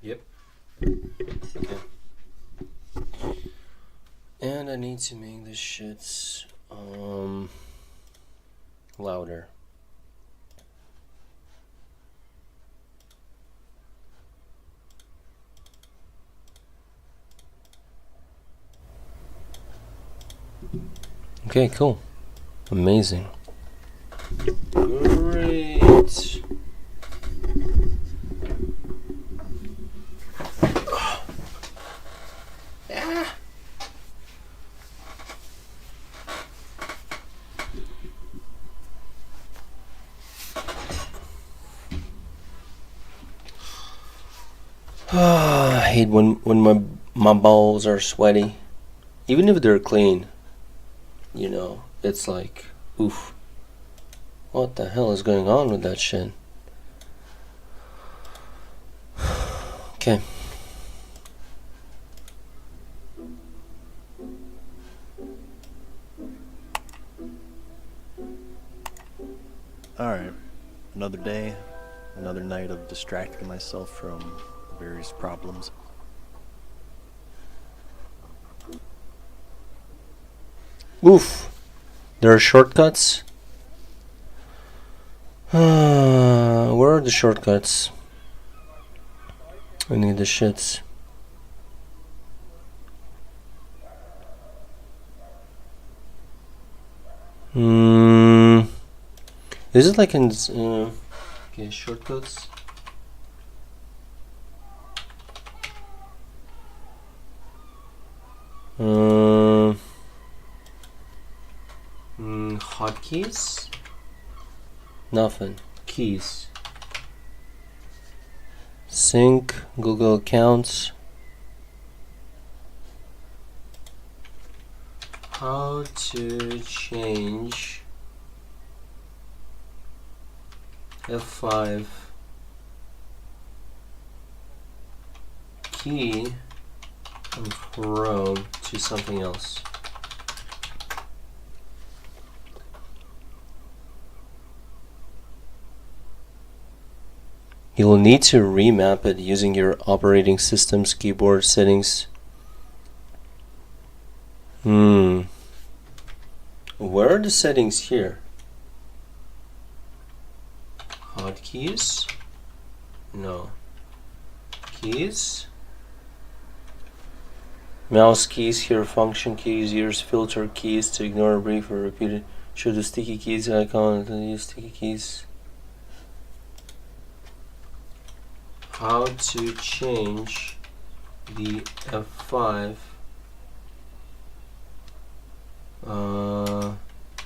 Yep. Okay. And I need to make this shit louder. Okay, cool. Amazing. Great. I hate when my balls are sweaty. Even if they're clean, you know, it's like, oof. What the hell is going on with that shit? Okay. Alright, another day, another night of distracting myself from various problems. Oof. There are shortcuts? Where are the shortcuts? I need the shits. Is it like in okay, shortcuts? Hotkeys? Nothing. Keys. Sync, Google accounts. How to change F5 key from Chrome to something else. You will need to remap it using your operating system's keyboard settings. Where are the settings here? Hotkeys? No. Keys? Mouse keys here, function keys, use filter keys to ignore brief or repeated. Show the sticky keys icon to use sticky keys. How to change the F5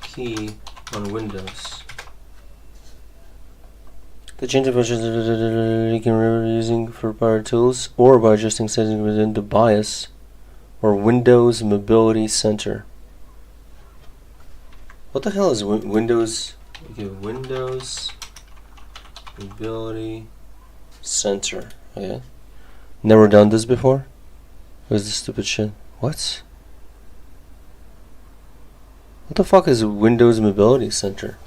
key on Windows. The change of versions you can remember using for power tools or by adjusting settings within the BIOS or Windows Mobility Center. What the hell is Windows? Okay, Windows Mobility Center. Okay. Never done this before? What is this stupid shit? What? What the fuck is Windows Mobility Center?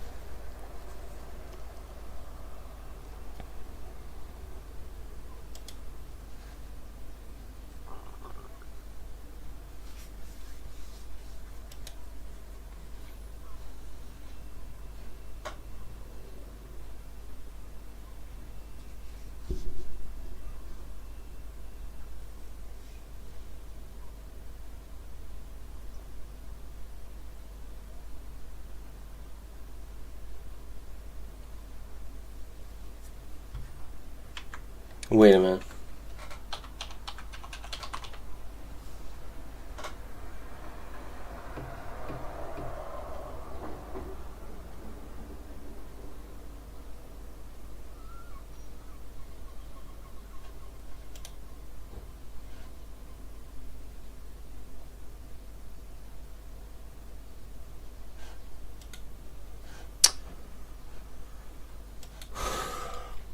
Wait a minute.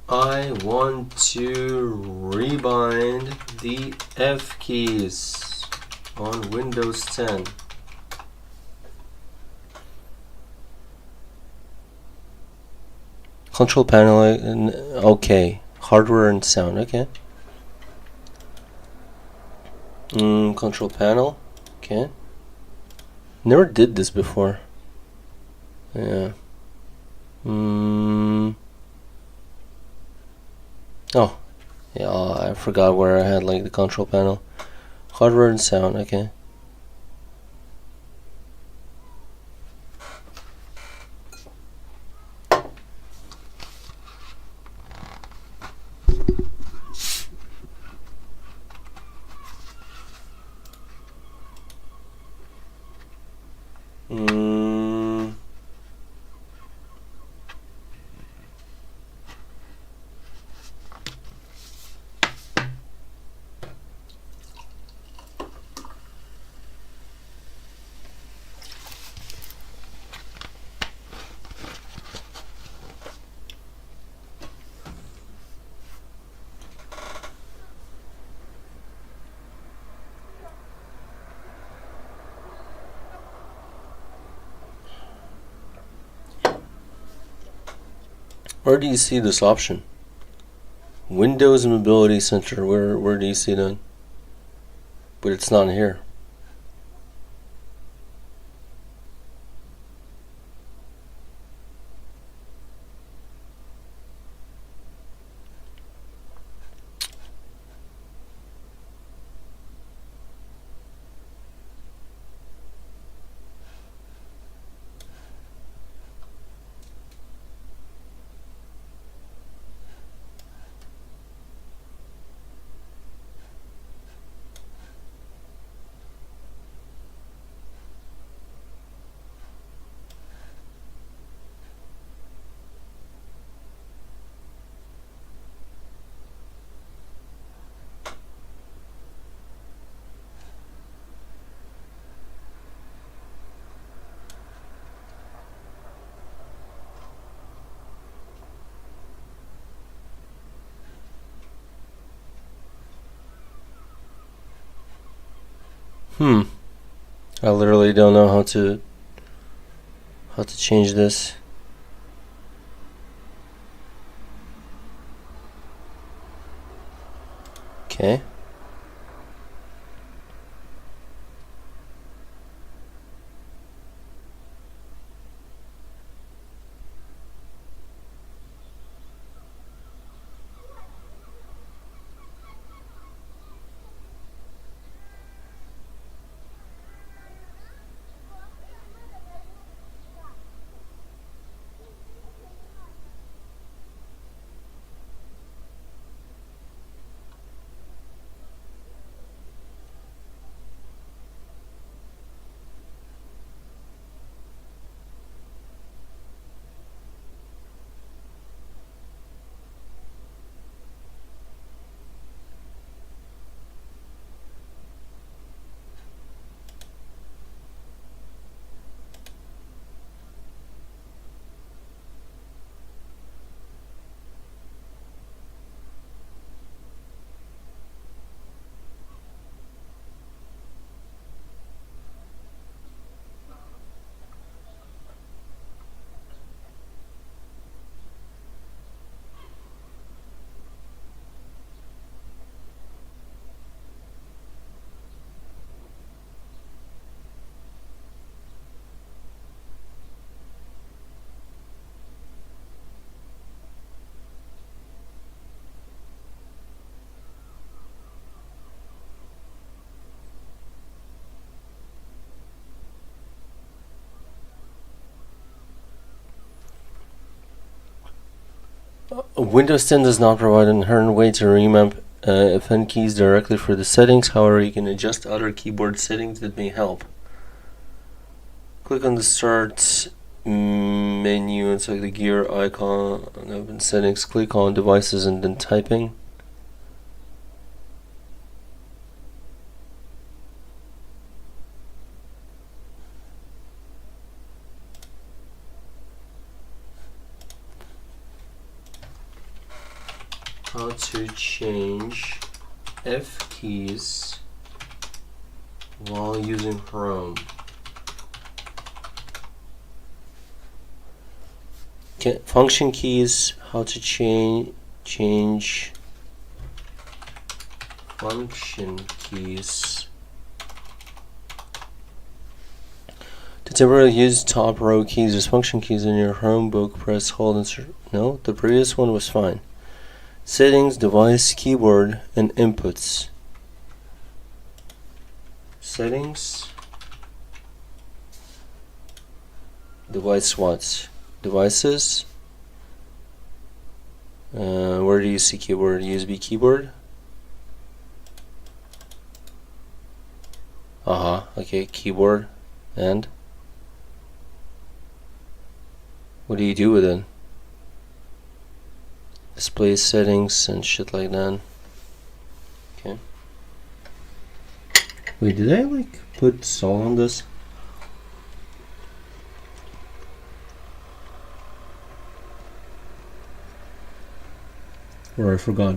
I want to rebind the F keys on Windows 10. Control panel, okay. Hardware and sound, okay. Control panel, okay. Never did this before. Yeah. Oh, yeah, I forgot where I had like the control panel. Hardware and sound, okay. Where do you see this option? Windows Mobility Center. Where do you see that? But it's not here. I literally don't know how to change this. Okay. Windows 10 does not provide an inherent way to remap FN keys directly for the settings. However, you can adjust other keyboard settings that may help. Click on the Start menu and select the gear icon. Open Settings. Click on Devices and then Typing. How to change F keys while using Chrome. Function keys. How to change function keys. To temporarily use top row keys as function keys in your Chrome book, press, hold, and no, the previous one was fine. Settings, device, keyboard, and inputs. Settings. Device what? Devices. Where do you see keyboard? USB keyboard. Okay, keyboard. And what do you do with it? Display settings and shit like that. Okay. Wait, did I like put salt on this? Or I forgot.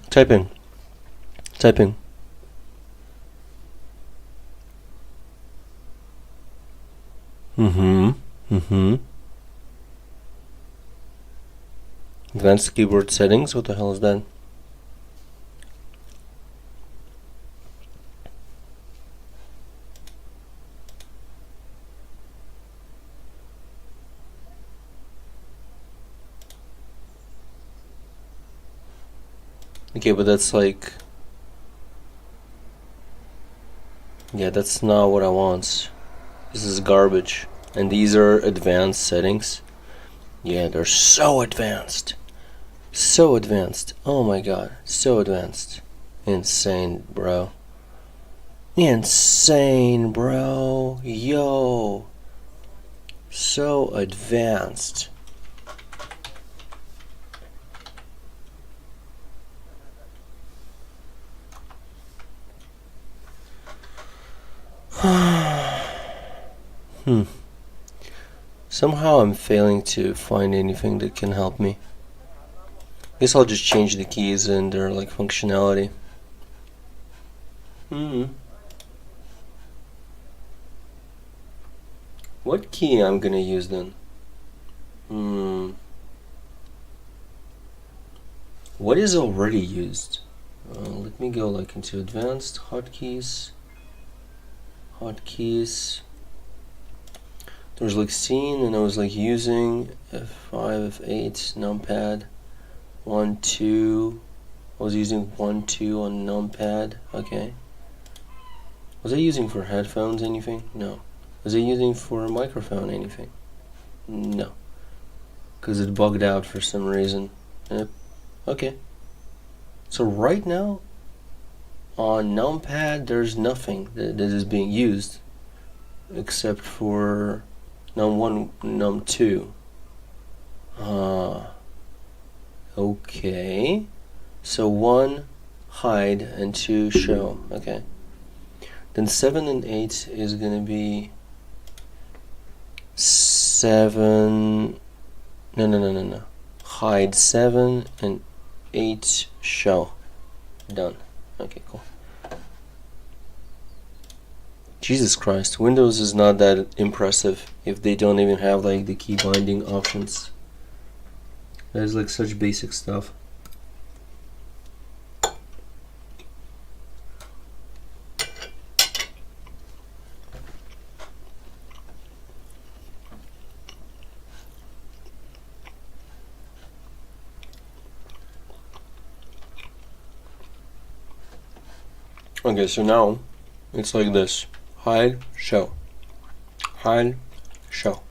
Typing. Advanced keyboard settings. What the hell is that? Okay, but that's like... yeah, that's not what I want. This is garbage. And these are advanced settings. Yeah, they're so advanced. So advanced. Oh my god. So advanced. Insane, bro. Insane, bro. Yo. So advanced. Somehow I'm failing to find anything that can help me. Guess I'll just change the keys and their like functionality. What key I'm gonna use then? What is already used? Let me go like into advanced hotkeys. There's like scene, and I was like using F5, F8, numpad, 1, 2. I was using 1, 2 on numpad. Okay. Was I using for headphones anything? No. Was I using for a microphone anything? No. Because it bugged out for some reason. Yep. Okay. So right now, on numpad, there's nothing that is being used except for num1, num2. Okay. So 1 hide and 2 show. Okay. Then 7 and 8 is gonna be 7. No. Hide 7 and 8 show. Done. Okay, cool. Jesus Christ, Windows is not that impressive if they don't even have like the key binding options. That is like such basic stuff. Okay, so now it's like this: hide, show, hide, show,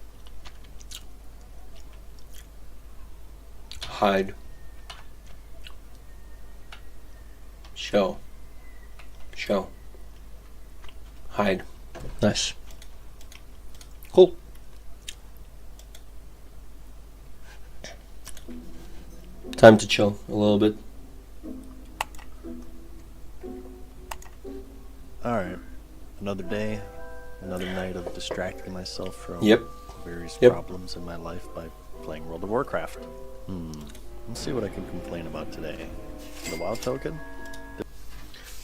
hide, show, show, hide. Nice. Cool. Time to chill a little bit. Alright. Another day, another night of distracting myself from Yep. various Yep. problems in my life by playing World of Warcraft. Let's see what I can complain about today. The WoW token?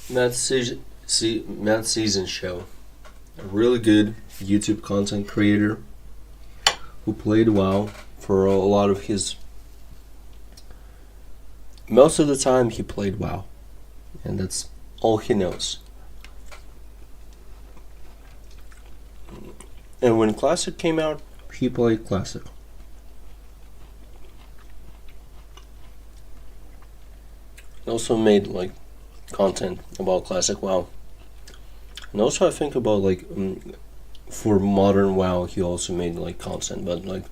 Matt Season Show. A really good YouTube content creator who played WoW for a lot of his. Most of the time he played WoW, and that's all he knows. And when Classic came out, he played Classic. He also made like content about Classic WoW. And also I think about like for modern WoW he also made like content, but like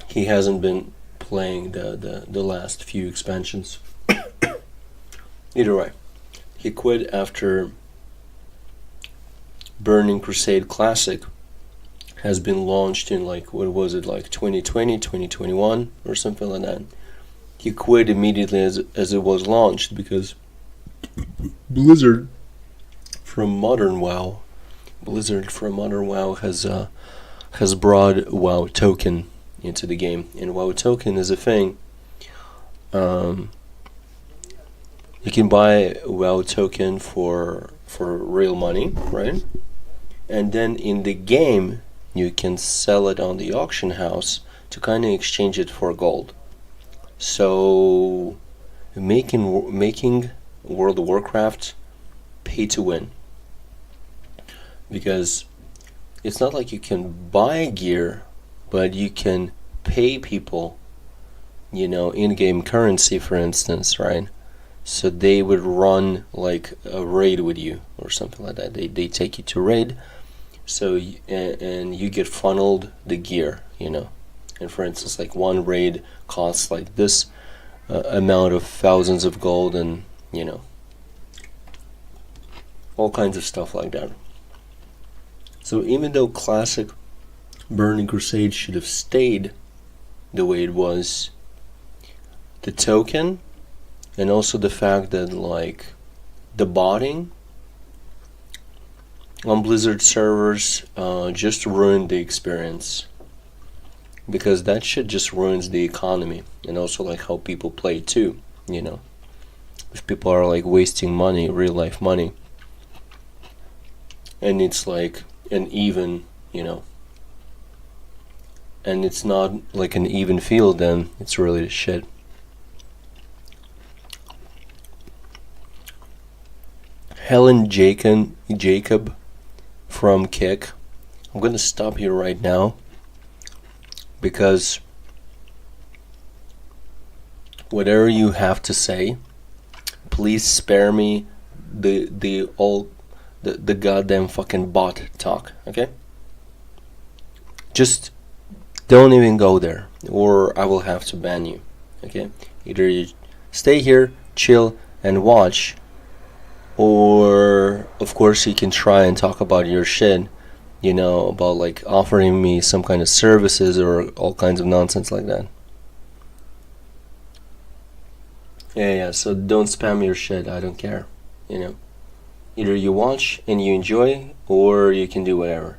he hasn't been playing the last few expansions. Either way, he quit after Burning Crusade Classic has been launched in like, what was it, like 2020, 2021 or something like that. He quit immediately as it was launched because Blizzard from Modern WoW has brought WoW Token into the game, and WoW Token is a thing. You can buy WoW Token for real money, right? And then in the game you can sell it on the auction house to kind of exchange it for gold. So making World of Warcraft pay to win, because it's not like you can buy gear, but you can pay people, in-game currency, for instance, right? So they would run like a raid with you or something like that. They take you to raid, so and you get funneled the gear, And for instance, like one raid costs like this amount of thousands of gold, and all kinds of stuff like that. So even though Classic Burning Crusade should have stayed the way it was, the token, and also the fact that like the botting on Blizzard servers just ruined the experience, because that shit just ruins the economy, and also like how people play too, if people are like wasting money, real life money, and it's like an even, and it's not like an even field, then it's really shit. Helen Jacob from Kick. I'm gonna stop here right now because whatever you have to say, please spare me the goddamn fucking bot talk, okay? Just don't even go there, or I will have to ban you, okay? Either you stay here, chill, and watch, or of course you can try and talk about your shit, about like offering me some kind of services or all kinds of nonsense like that. Yeah, so don't spam your shit, I don't care, Either you watch and you enjoy, or you can do whatever.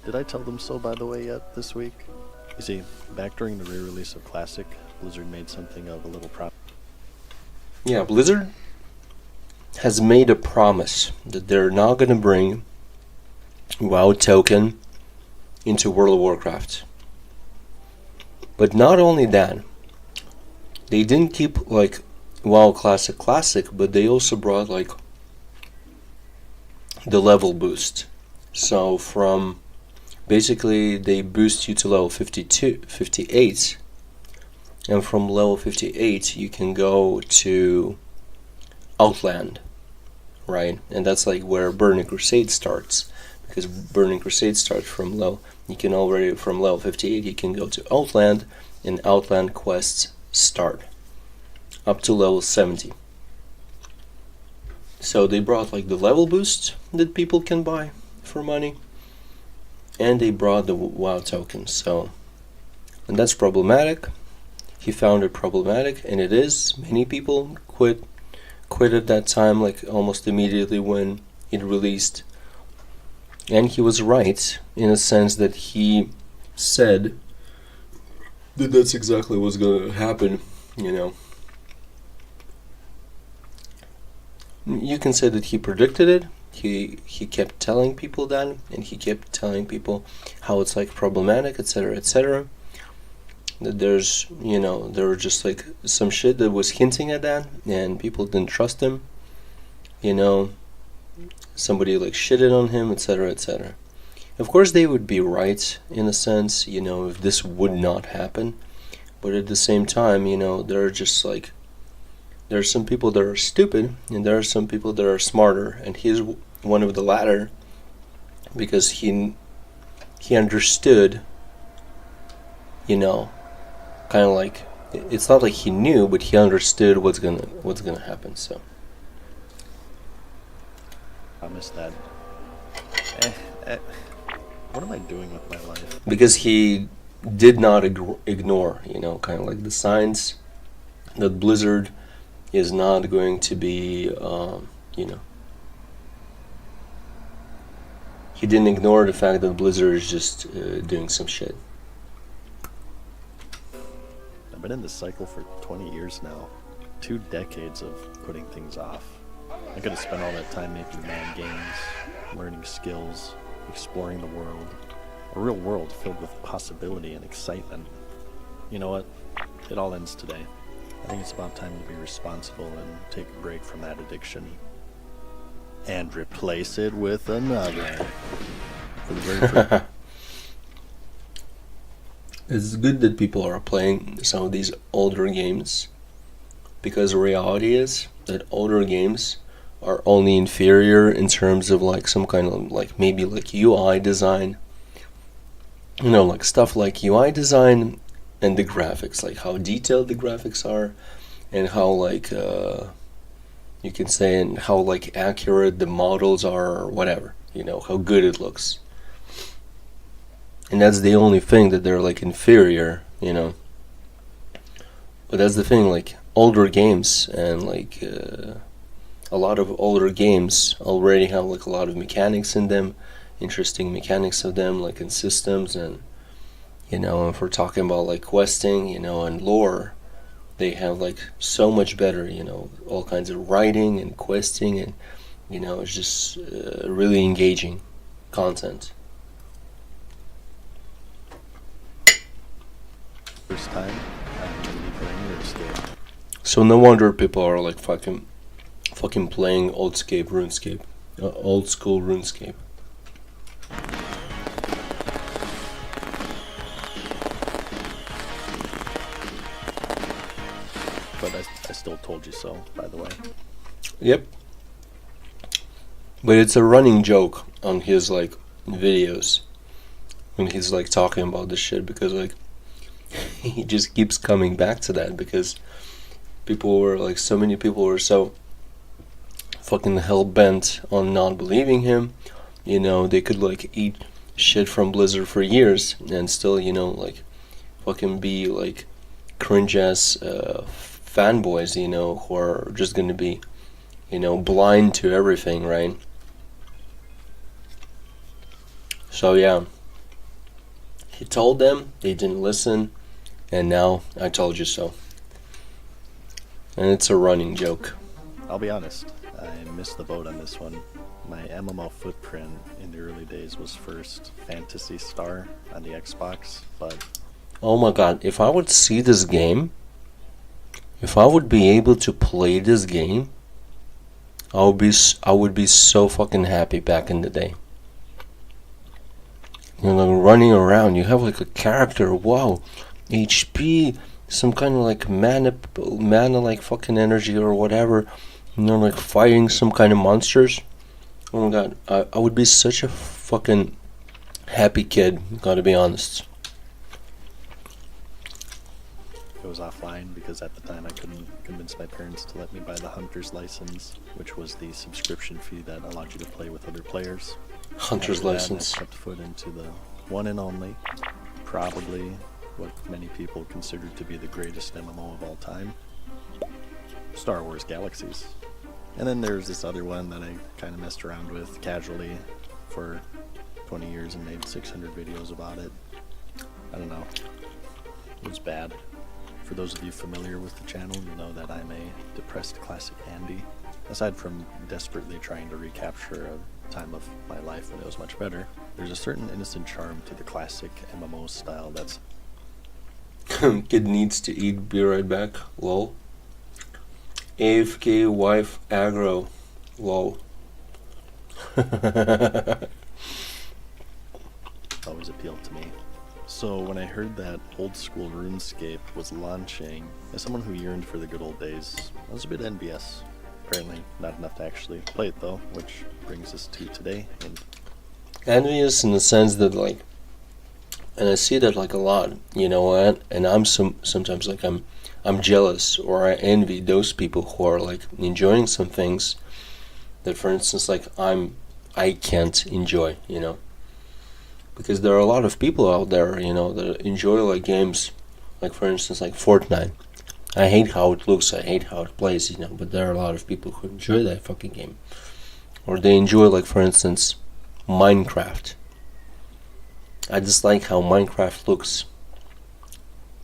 Did I tell them so, by the way, yet this week? You see, back during the re-release of Classic, Blizzard made something of a little promise. Yeah, Blizzard has made a promise that they're not going to bring WoW Token into World of Warcraft. But not only that, they didn't keep like WoW Classic, but they also brought like the level boost. So from basically they boost you to level 52, 58, and from level 58 you can go to Outland, right? And that's like where Burning Crusade starts, because Burning Crusade starts from level. You can already from level 58 you can go to Outland, and Outland quests start up to level 70. So they brought like the level boost that people can buy for money, and they brought the WoW tokens. So, and that's problematic. He found it problematic, and it is. Many people quit at that time, like almost immediately when it released. And he was right in a sense that he said that that's exactly what's going to happen, you know. You can say that he predicted it. He kept telling people that, and he kept telling people how it's like problematic, etc., etc. That there's, you know, there were just like some shit that was hinting at that, and people didn't trust him. You know, somebody like shitted on him, etc., etc. Of course, they would be right in a sense, you know, if this would not happen. But at the same time, you know, there are just like, there are some people that are stupid, and there are some people that are smarter, and he's one of the latter, because he understood, you know, kind of like, it's not like he knew, but he understood what's gonna happen. So I missed that. What am I doing with my life? because he did not ignore, you know, kind of like the signs that Blizzard is not going to be, you know, he didn't ignore the fact that Blizzard is just doing some shit. I've been in this cycle for 20 years now. 2 decades of putting things off. I could have spent all that time making mad games, learning skills, exploring the world. A real world filled with possibility and excitement. You know what? It all ends today. I think it's about time to be responsible and take a break from that addiction. And replace it with another. For the very first. It's good that people are playing some of these older games, because the reality is that older games are only inferior in terms of like some kind of like maybe like UI design, you know, like stuff like UI design and the graphics, like how detailed the graphics are, and how like you can say, and how like accurate the models are, or whatever, you know, how good it looks. And that's the only thing that they're like inferior, you know. But that's the thing, like older games, and like a lot of older games already have like a lot of mechanics in them, interesting mechanics of them, like in systems, and you know, if we're talking about like questing, you know, and lore, they have like so much better, you know, all kinds of writing and questing, and you know, it's just really engaging content. First time, I'm going to be playing RuneScape. So no wonder people are like fucking playing old school RuneScape. But I still told you so, by the way. Yep. But it's a running joke on his like videos when he's like talking about this shit, because like he just keeps coming back to that, because people were like, so many people were so fucking hell bent on not believing him. You know, they could like eat shit from Blizzard for years and still, you know, like fucking be like cringe ass fanboys, you know, who are just gonna be, you know, blind to everything, right? So yeah, he told them, they didn't listen, and now I told you so. And it's a running joke. I'll be honest, I missed the boat on this one. My MMO footprint in the early days was first Phantasy Star on the Xbox, but Oh my god, if I would see this game, if I would be able to play this game, I would be so fucking happy back in the day. You're like running around, you have like a character, wow, HP some kind of like mana like fucking energy or whatever, like fighting some kind of monsters. Oh my god, I would be such a fucking happy kid, gotta be honest. It was offline because at the time I couldn't convince my parents to let me buy the Hunter's license, which was the subscription fee that allowed you to play with other players. Hunter's After that, license. I stepped foot into the one and only, probably what many people consider to be the greatest MMO of all time, Star Wars Galaxies. And then there's this other one that I kind of messed around with casually for 20 years and made 600 videos about it. I don't know. It was bad. For those of you familiar with the channel, you know that I'm a depressed classic Andy. Aside from desperately trying to recapture a time of my life when it was much better, there's a certain innocent charm to the classic MMO style that's... Kid needs to eat, be right back, lol. AFK wife aggro, lol. always appealed to me. So when I heard that old school RuneScape was launching, as someone who yearned for the good old days, I was a bit envious. Apparently not enough to actually play it though, which brings us to today. And Envious in the sense that like, and I see that like a lot, and I'm sometimes like I'm jealous or I envy those people who are like enjoying some things that, for instance, like I can't enjoy, because there are a lot of people out there, that enjoy like games, like for instance, like Fortnite. I hate how it looks, I hate how it plays, but there are a lot of people who enjoy that fucking game. Or they enjoy, like for instance, Minecraft. I just like how Minecraft looks.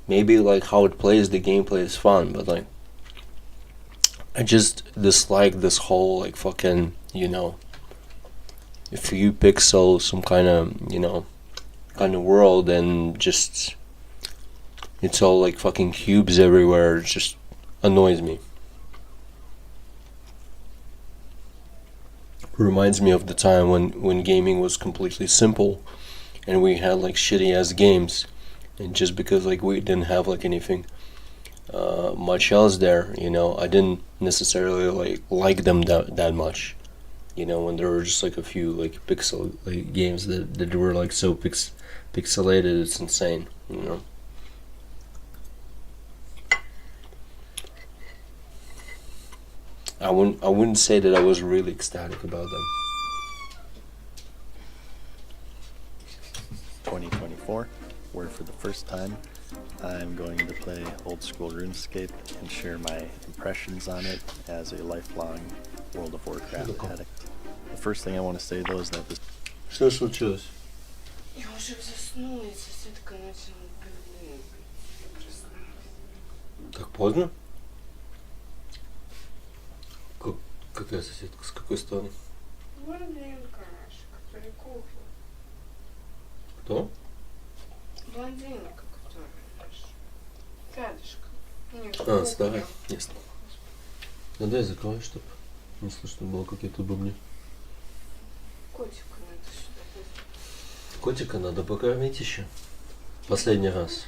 Maybe like how it plays, the gameplay is fun, but like I just dislike this whole like fucking, a few pixels, some kind of world, and just it's all like fucking cubes everywhere. It just annoys me. Reminds me of the time when gaming was completely simple and we had like shitty ass games, and just because like we didn't have like anything much else there, I didn't necessarily like them that much. When there were just like a few like pixel like games that were like so pixelated, it's insane. I wouldn't say that I was really ecstatic about them. 2024, where for the first time I'm going to play old school RuneScape and share my impressions on it as a lifelong World of Warcraft addict. The first thing I want to say though is that this... Что случилось? Я уже заснула, и соседка начала говорить. Так поздно? Какая соседка? С какой стороны? Блондинка наша, которая кухня. Кто? Блондинка, которая наша. Рядышком. У них А, кухня. старая. Ясно. Ну дай закрой, чтоб не слышно было какие-то бубни. Котика надо сюда вызвать. Котика надо покормить еще. Последний раз.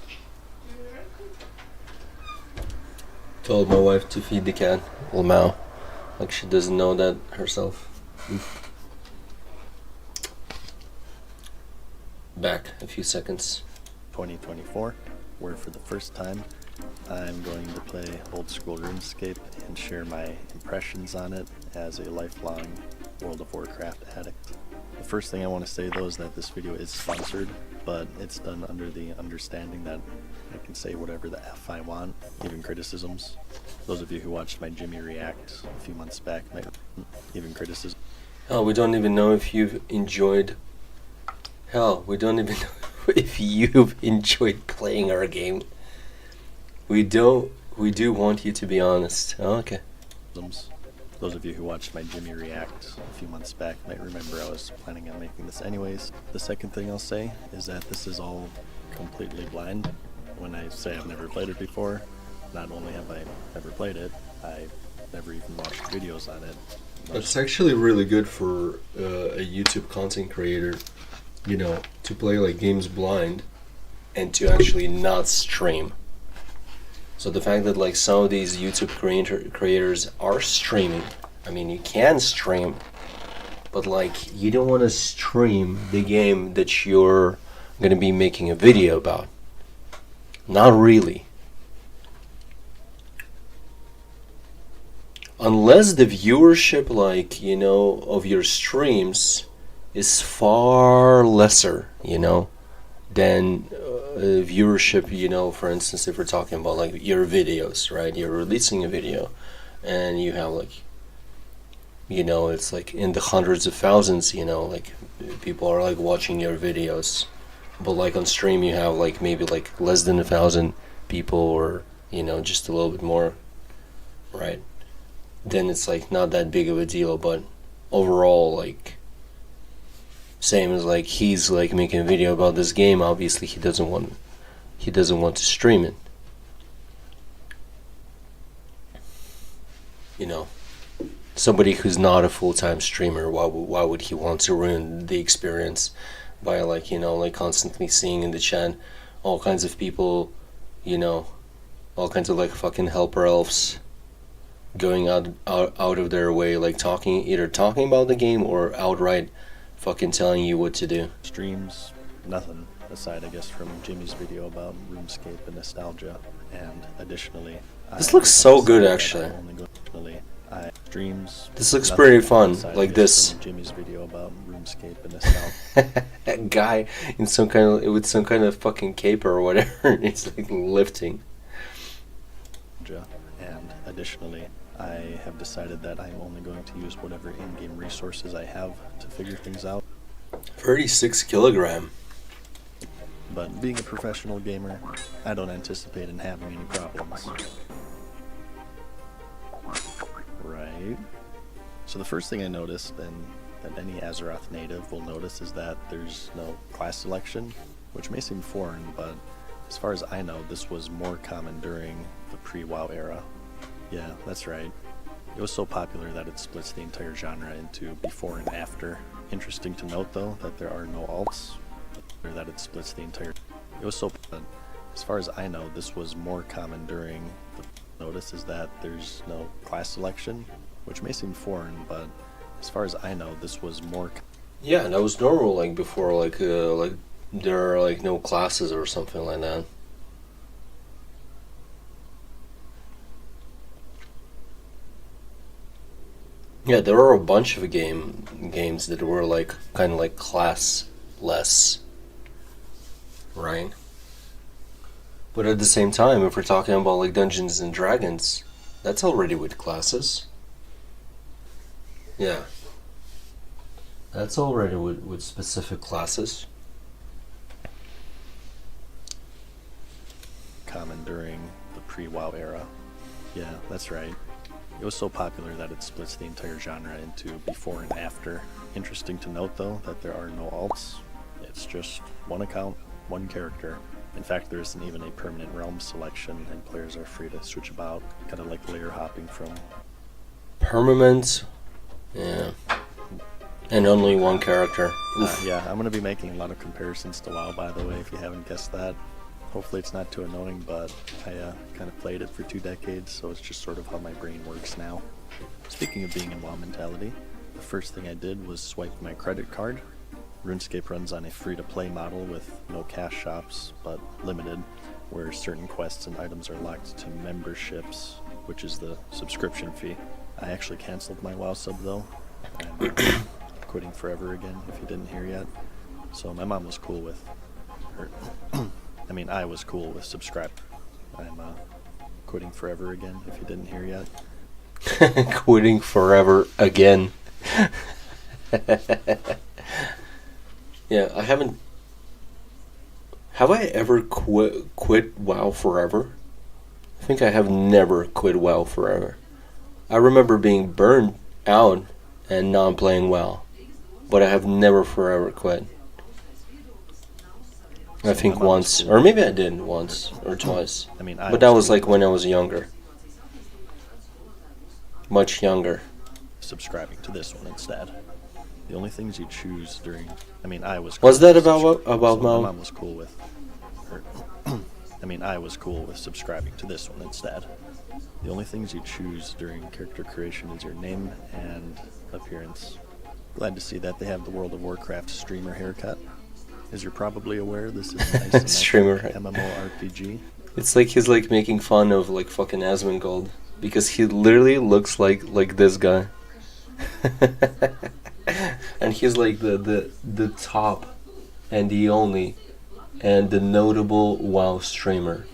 Told my wife to feed the cat. Lamau. Like she doesn't know that herself. Back a few seconds. 2024, where for the first time I'm going to play old school RuneScape and share my impressions on it as a lifelong World of Warcraft addict. The first thing I want to say though is that this video is sponsored, but it's done under the understanding that I can say whatever the F I want, even criticisms. Those of you who watched my Jimmy React a few months back might even criticism. Hell, we don't even know if you've enjoyed... Hell, we don't even know if you've enjoyed playing our game. We do want you to be honest. Oh, okay. Those of you who watched my Jimmy React a few months back might remember I was planning on making this anyways. The second thing I'll say is that this is all completely blind. When I say I've never played it before, not only have I never played it, I've never even watched videos on it. It's actually really good for a YouTube content creator, to play like games blind and to actually not stream. So the fact that like some of these YouTube creators are streaming, I mean, you can stream, but like you don't want to stream the game that you're gonna be making a video about. Not really. Unless the viewership, like, you know, of your streams is far lesser, you know, than viewership, you know, for instance, if we're talking about like your videos, right? You're releasing a video and you have like, you know, it's like in the hundreds of thousands, you know, like people are like watching your videos. But like on stream you have like maybe like less than 1,000 people, or, you know, just a little bit more, right? Then it's like not that big of a deal. But overall, like, same as like he's like making a video about this game, obviously he doesn't want to stream it, you know. Somebody who's not a full-time streamer, why would he want to ruin the experience by like, you know, like constantly seeing in the chat all kinds of people, you know, all kinds of like fucking helper elves going out of their way, like either talking about the game or outright fucking telling you what to do. Streams, nothing aside, I guess, from Jimmy's video about RuneScape and nostalgia. And additionally, This looks so good, actually. This looks pretty fun, like this. Jimmy's video about RuneScape and nostalgia. A guy in some kind of with some kind of fucking cape or whatever. It's like lifting. And additionally, I have decided that I'm only going to use whatever in-game resources I have to figure things out. 36 kilogram. But being a professional gamer, I don't anticipate in having any problems. Right. So the first thing I noticed, and that any Azeroth native will notice, is that there's no class selection, which may seem foreign, but as far as I know, this was more common during the pre-WoW era. Yeah, that's right. It was so popular that it splits the entire genre into before and after. Interesting to note, though, that there are no alts, or that it splits the entire... It was so... As far as I know, this was more common during the... Notice is that there's no class selection, which may seem foreign, but as far as I know, this was more... Yeah, that was normal, like before, like there are like no classes or something like that. Yeah, there are a bunch of games that were like kind of like classless, right? But at the same time, if we're talking about like Dungeons and Dragons, that's already with classes. Yeah. That's already with specific classes. Common during the pre-WoW era. Yeah, that's right. It was so popular that it splits the entire genre into before and after. Interesting to note, though, that there are no alts. It's just one account, one character. In fact, there isn't even a permanent realm selection, and players are free to switch about, kind of like layer hopping from... Permanent? Yeah. And only one character. Yeah, I'm going to be making a lot of comparisons to WoW, by the way, if you haven't guessed that. Hopefully it's not too annoying, but I kind of played it for 2 decades, so it's just sort of how my brain works now. Speaking of being in WoW mentality, the first thing I did was swipe my credit card. RuneScape runs on a free-to-play model with no cash shops, but limited, where certain quests and items are locked to memberships, which is the subscription fee. I actually canceled my WoW sub, though. I'm quitting forever again, if you didn't hear yet. So my mom was cool with... I was cool with subscribe. I'm quitting forever again, if you didn't hear yet. Quitting forever again. Yeah, I haven't... Have I ever quit WoW forever? I think I have never quit WoW forever. I remember being burned out and not playing WoW, but I have never forever quit. I think once, or maybe I did once or twice. But that was like when I was younger. Much younger. Subscribing to this one instead. The only things you choose during... I was... Was that about so Mom? my mom was cool with... mean, I was cool with subscribing to this one instead. The only things you choose during character creation is your name and appearance. Glad to see that they have the World of Warcraft streamer haircut. As you're probably aware, this is a nice Streamer. MMORPG. It's like he's like making fun of like fucking Asmongold because he literally looks like this guy. And he's like the top and the only and the notable WoW streamer.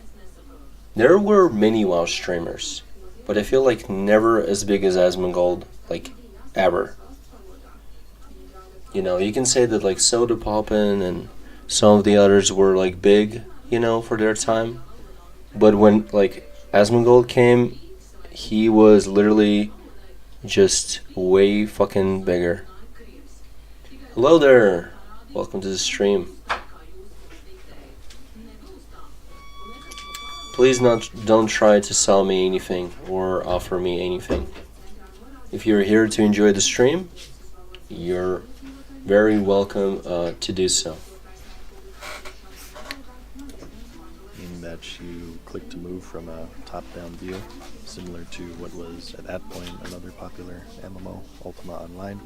There were many WoW streamers, but I feel like never as big as Asmongold, like ever. You know, you can say that like Soda Poppin' and some of the others were like big, you know, for their time. But when like Asmongold came, he was literally just way fucking bigger. Hello there. Welcome to the stream. Please don't try to sell me anything or offer me anything. If you're here to enjoy the stream, you're very welcome to do so. Meaning that you click to move from a top-down view, similar to what was at that point another popular MMO, Ultima Online.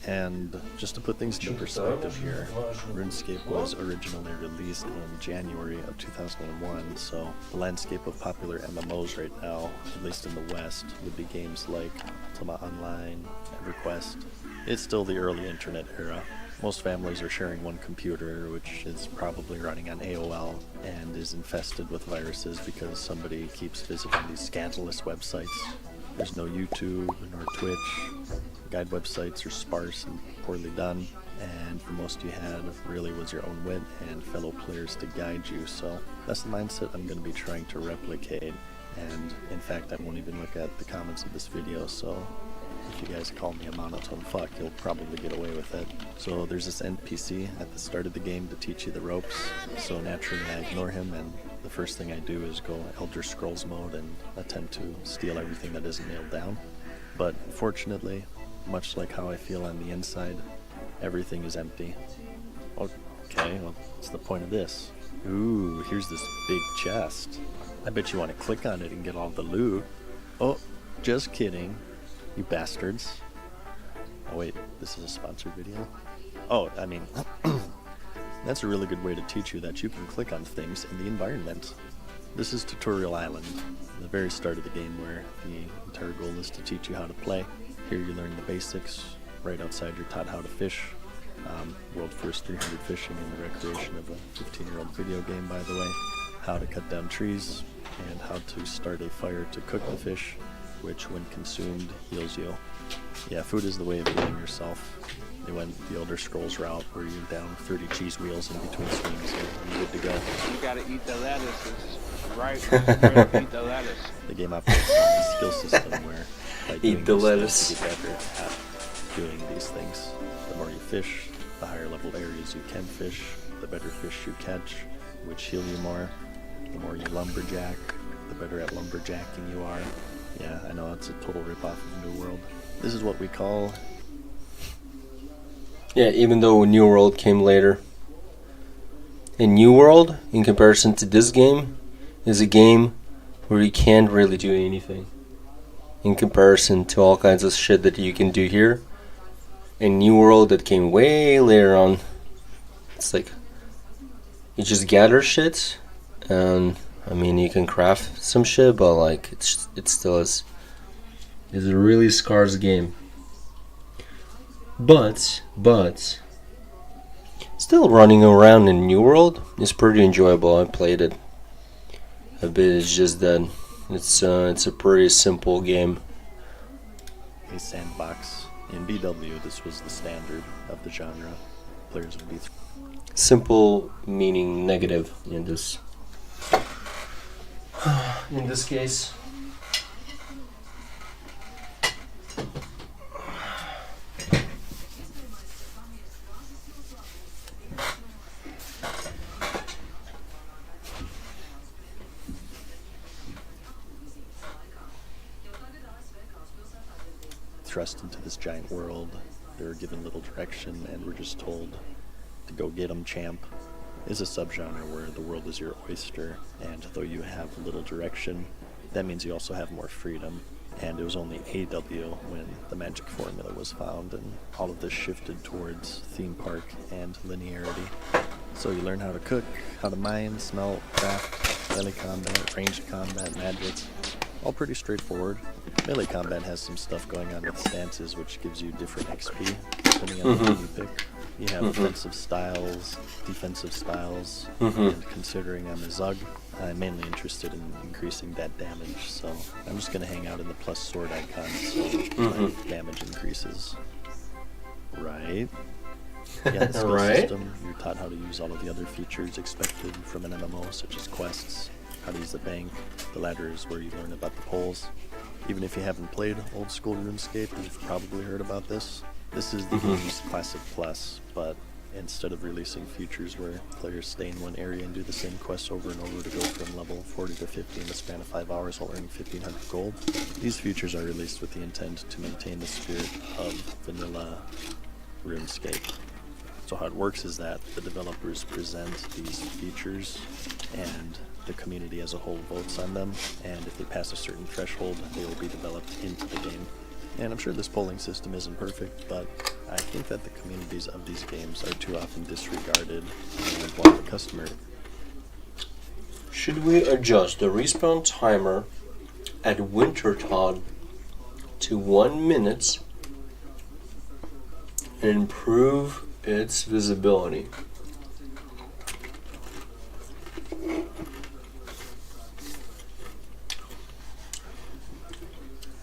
And just to put things into perspective here, RuneScape was originally released in January of 2001, so the landscape of popular MMOs right now, at least in the West, would be games like Ultima Online, EverQuest. It's still the early internet era. Most families are sharing one computer, which is probably running on AOL and is infested with viruses because somebody keeps visiting these scandalous websites. There's no YouTube nor Twitch. Guide websites are sparse and poorly done, and the most you had really was your own wit and fellow players to guide you, so that's the mindset I'm going to be trying to replicate. And in fact, I won't even look at the comments of this video, so if you guys call me a monotone fuck, you'll probably get away with it. So there's this NPC at the start of the game to teach you the ropes, so naturally I ignore him, and the first thing I do is go Elder Scrolls mode and attempt to steal everything that isn't nailed down. But unfortunately, much like how I feel on the inside, everything is empty. Okay, well, what's the point of this? Ooh, here's this big chest. I bet you want to click on it and get all the loot. Oh, just kidding, you bastards. Oh wait, this is a sponsored video? Oh, I mean, that's a really good way to teach you that you can click on things in the environment. This is Tutorial Island, the very start of the game where the entire goal is to teach you how to play. Here you learn the basics. Right outside you're taught how to fish. World first 300 fishing in the recreation of a 15-year-old video game, by the way. How to cut down trees, and how to start a fire to cook the fish, which when consumed heals you. Yeah, food is the way of healing yourself. They went the Elder Scrolls route where you're down 30 cheese wheels in between swings and you're good to go. You gotta eat the lettuces, right? Eat the lettuce. The game operates on a skill system where by doing the these lettuce. things, you get better at doing these things. The more you fish, the higher level areas you can fish, the better fish you catch, which heal you more. The more you lumberjack, the better at lumberjacking you are. Yeah, I know, it's a total ripoff of New World. This is what we call... Yeah, even though New World came later. And New World, in comparison to this game, is a game where you can't really do anything. In comparison to all kinds of shit that you can do here. In New World that came way later on. It's like, you just gather shit, and I mean you can craft some shit, but like it still is a really scarce game. But still running around in New World is pretty enjoyable. I played it a bit. It's just that it's a pretty simple game. a sandbox. In BW, this was the standard of the genre. Players would be Simple meaning negative in this case. thrust into this giant world. They were given little direction and were just told to go get 'em, champ. is a subgenre where the world is your oyster, and though you have little direction, that means you also have more freedom. And it was only AW when the magic formula was found, and all of this shifted towards theme park and linearity. So you learn how to cook, how to mine, smelt, craft, melee combat, ranged combat, magic. All pretty straightforward. Melee combat has some stuff going on with stances, which gives you different XP depending on what you pick. You have offensive styles, defensive styles, and considering I'm a Zug, I'm mainly interested in increasing that damage, so I'm just going to hang out in the plus sword icon so my damage increases. Right? Yeah, the skill Right. system, you're taught how to use all of the other features expected from an MMO, such as quests, how to use the bank. The ladder is where you learn about the polls. Even if you haven't played old school RuneScape, you've probably heard about this. This is the game's Classic Plus, but instead of releasing features where players stay in one area and do the same quests over and over to go from level 40 to 50 in the span of 5 hours while earning 1,500 gold, these features are released with the intent to maintain the spirit of vanilla RuneScape. So how it works is that the developers present these features and the community as a whole votes on them, and if they pass a certain threshold, they will be developed into the game. And I'm sure this polling system isn't perfect, but I think that the communities of these games are too often disregarded and want the customer. Should we adjust the respawn timer at Wintertod to 1 minute and improve its visibility?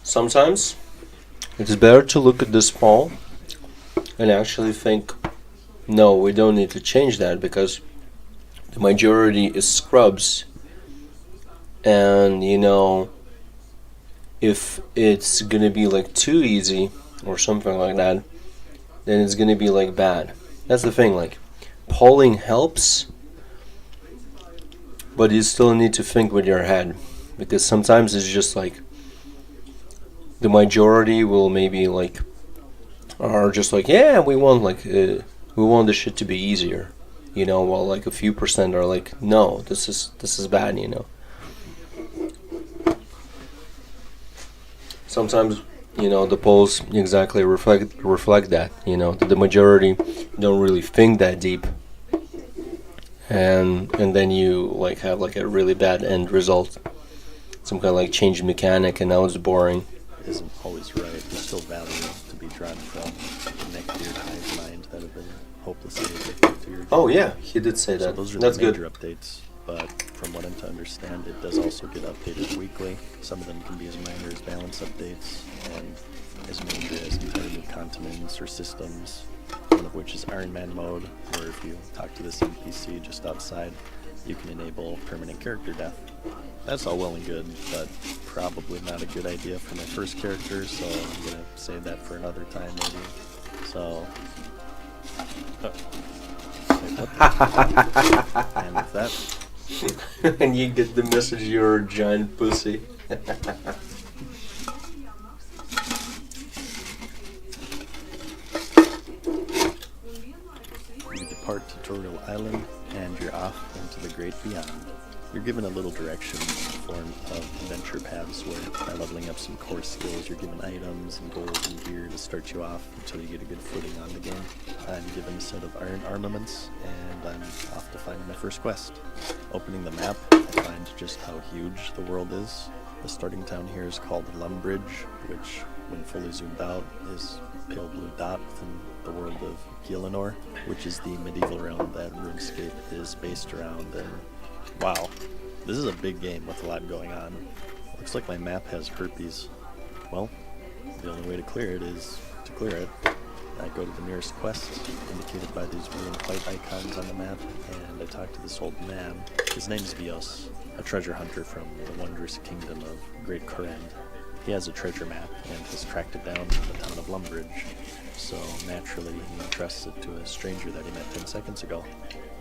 Sometimes it's better to look at this poll and actually think, no, we don't need to change that because the majority is scrubs, and if it's gonna be like too easy or something like that, then it's gonna be like bad. That's the thing, like polling helps, but you still need to think with your head, because sometimes it's just like the majority will maybe like are just like, yeah, we want the shit to be easier, while like a few percent are like, no, this is bad. Sometimes the polls exactly reflect that, that the majority don't really think that deep, and then you like have like a really bad end result, some kind of like change mechanic, and now it's boring. Isn't always right. There's still value to be drawn from the neck-beard hive mind that have been hopelessly addicted to your game. Oh yeah, he did say that. So those are That's the good. major updates, but from what I'm to understand, it does also get updated weekly. Some of them can be as minor as balance updates, and as major as entirely new continents or systems, one of which is Iron Man mode, where if you talk to this NPC just outside, you can enable permanent character death. That's all well and good, but probably not a good idea for my first character, so I'm gonna save that for another time maybe. So, wait, what? And with that, And you get the message, you're a giant pussy. you depart Tutorial Island, and you're off into the great beyond. You're given a little direction in the form of adventure paths where, by leveling up some core skills, you're given items and gold and gear to start you off until you get a good footing on the game. I'm given a set of iron armaments, and I'm off to find my first quest. Opening the map, I find just how huge the world is. The starting town here is called Lumbridge, which, when fully zoomed out, is a pale blue dot within the world of Gielinor, which is the medieval realm that RuneScape is based around. And wow, this is a big game with a lot going on. Looks like my map has herpes. Well, the only way to clear it is to clear it. I go to the nearest quest, indicated by these blue and white icons on the map, and I talk to this old man. His name is Vios, a treasure hunter from the wondrous kingdom of Great Korend. He has a treasure map and has tracked it down to the town of Lumbridge, so naturally he entrusts it to a stranger that he met 10 seconds ago.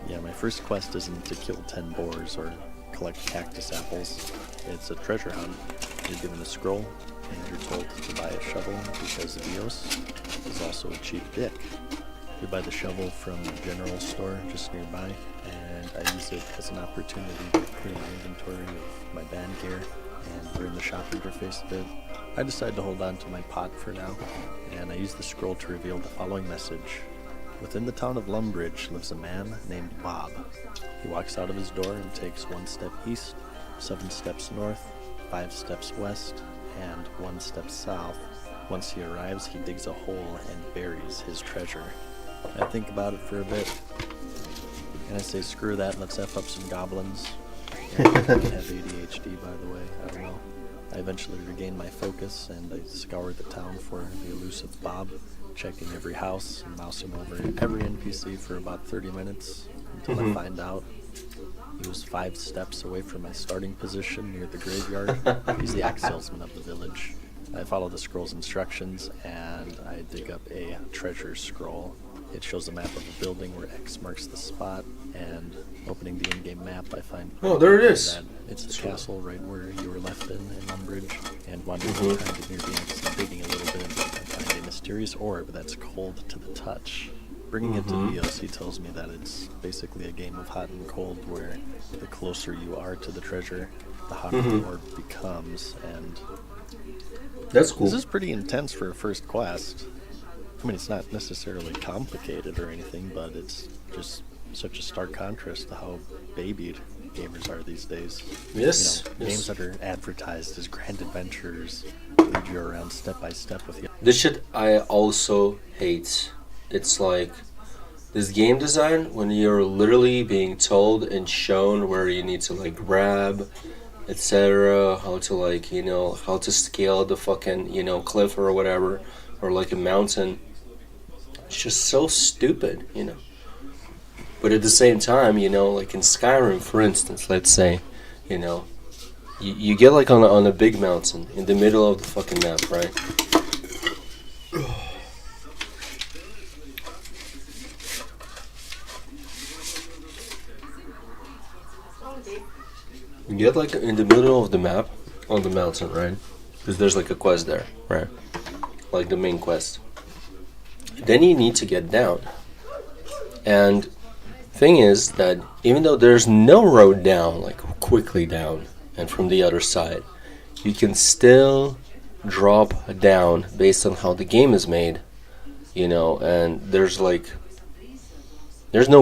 Yeah, my first quest isn't to kill 10 boars or collect cactus apples. It's a treasure hunt. You're given a scroll, and you're told to buy a shovel because Vios is also a cheap dick. We buy the shovel from the general store just nearby, and I use it as an opportunity to clear my inventory of my band gear and burn the shop interface a bit. I decide to hold on to my pot for now, and I use the scroll to reveal the following message. Within the town of Lumbridge lives a man named Bob. He walks out of his door and takes 1 step east, 7 steps north, 5 steps west, and 1 step south. Once he arrives, he digs a hole and buries his treasure. I think about it for a bit, and I say, screw that, let's F up some goblins. And I have ADHD, by the way, I don't know. I eventually regain my focus, and I scour the town for the elusive Bob, checking every house and mousing over every NPC for about 30 minutes, until I find out he was 5 steps away from my starting position near the graveyard. He's the axe salesman of the village. I follow the scroll's instructions, and I dig up a treasure scroll. It shows a map of a building where X marks the spot, and opening the in-game map, I find... Oh, there it is. That it's the castle right where you were left in Umbridge, and wandering around near the X, digging a little bit, I find a mysterious orb that's cold to the touch. Bringing it to VOC tells me that it's basically a game of hot and cold, where the closer you are to the treasure, the hotter the orb becomes, and... That's cool. This is pretty intense for a first quest. I mean, it's not necessarily complicated or anything, but it's just such a stark contrast to how babied gamers are these days. Yes. You know, games that are advertised as grand adventures lead you around step by step with you. This shit I also hate. It's like this game design when you're literally being told and shown where you need to like grab, etc., how to like, you know, how to scale the fucking, you know, cliff or whatever, or like a mountain. It's just so stupid, you know. But at the same time, you know, like in Skyrim, for instance, let's say, you know, you get like on a big mountain in the middle of the fucking map, right? You get like in the middle of the map on the mountain, right? Because there's like a quest there, right? Like the main quest. Then you need to get down. And thing is that even though there's no road down, like quickly down, and from the other side, you can still drop down based on how the game is made, you know, and there's no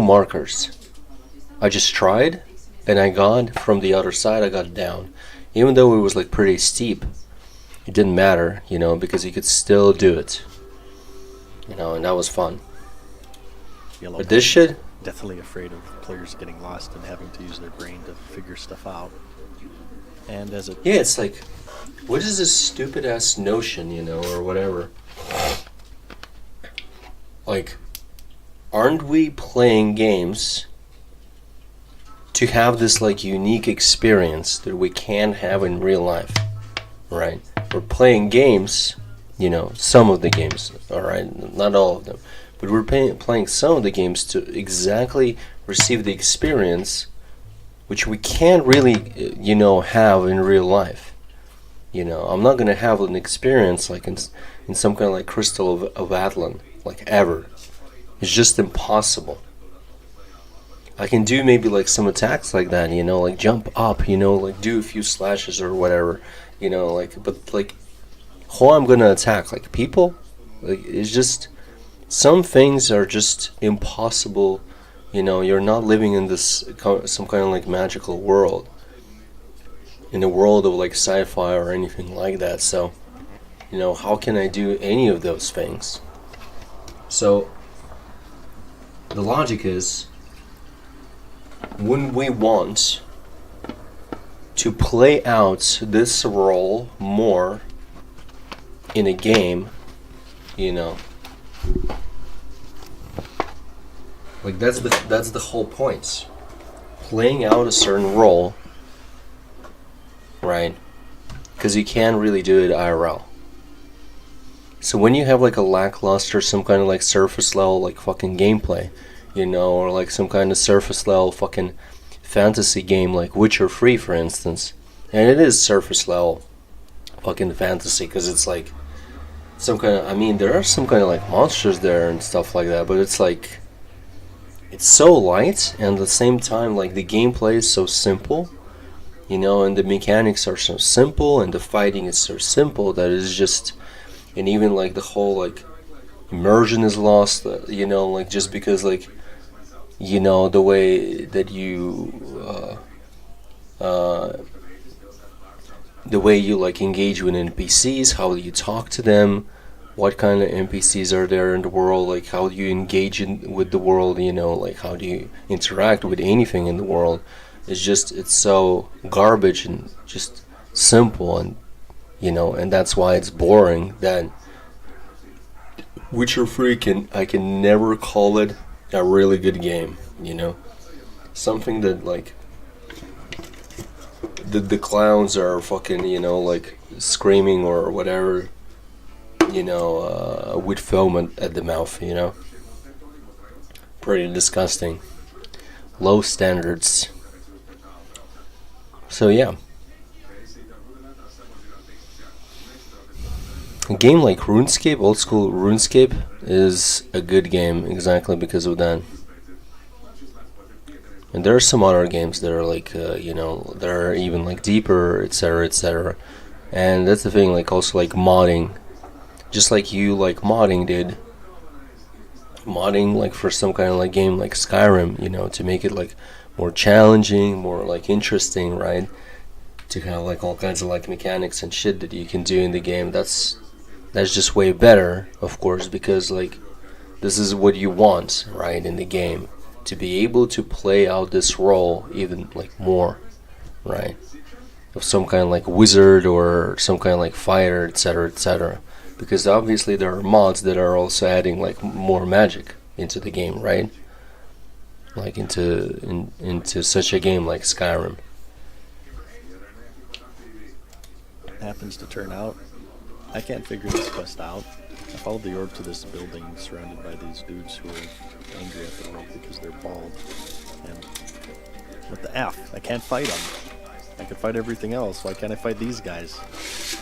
markers. I just tried, and I got from the other side, I got down. Even though it was like pretty steep, it didn't matter, you know, because you could still do it. You know, and that was fun. Yellow But this shit, definitely afraid of players getting lost and having to use their brain to figure stuff out. And as a yeah, it's like, what is this stupid ass notion, you know, or whatever? Like, aren't we playing games to have this like unique experience that we can't have in real life, right? We're playing games, you know, some of the games, alright, not all of them, but we're playing some of the games to exactly receive the experience which we can't really, you know, have in real life. You know, I'm not gonna have an experience like in some kind of like Crystal of Atlan, like ever. It's just impossible. I can do maybe like some attacks like that, you know, like jump up, you know, like do a few slashes or whatever, you know, like, but like how I'm gonna attack, like people, like it's just, some things are just impossible, you know. You're not living in this some kind of like magical world, in a world of like sci-fi or anything like that. So, you know, how can I do any of those things? So the logic is, when we want to play out this role more in a game, you know, like that's the whole point. Playing out a certain role, right? Because you can't really do it IRL. So when you have like a lackluster, some kind of like surface level like fucking gameplay, you know, or like some kind of surface level fucking fantasy game like Witcher 3, for instance, and it is surface level fucking fantasy because it's like, some kind of, I mean, there are some kind of like monsters there and stuff like that, but it's like, it's so light, and at the same time, like, the gameplay is so simple, you know, and the mechanics are so simple, and the fighting is so simple that it's just, and even like the whole like immersion is lost, you know, like, just because, like, you know, the way that the way you like engage with NPCs, how you talk to them, what kind of NPCs are there in the world, like how do you engage with the world, you know, like how do you interact with anything in the world. It's just, it's so garbage and just simple, and you know, and that's why it's boring. That Witcher 3 I can never call it a really good game, you know, something that like the clowns are fucking, you know, like screaming or whatever, you know, with foam at the mouth, you know. Pretty disgusting. Low standards. So yeah. A game like RuneScape, old school RuneScape, is a good game exactly because of that. And there are some other games that are like, you know, that are even like deeper, etc., etc. And that's the thing, like also like modding, just like you like modding did, modding like for some kind of like game like Skyrim, you know, to make it like more challenging, more like interesting, right? To have like all kinds of like mechanics and shit that you can do in the game. That's just way better, of course, because like this is what you want, right, in the game, to be able to play out this role even like more, right, of some kind of like wizard or some kind of like fighter, etc., etc. Because obviously there are mods that are also adding like more magic into the game, right? Like into such a game like Skyrim. Happens to turn out, I can't figure this quest out. I followed the orb to this building surrounded by these dudes who are angry at the world because they're bald. And what the F? I can't fight them. I can fight everything else. Why can't I fight these guys?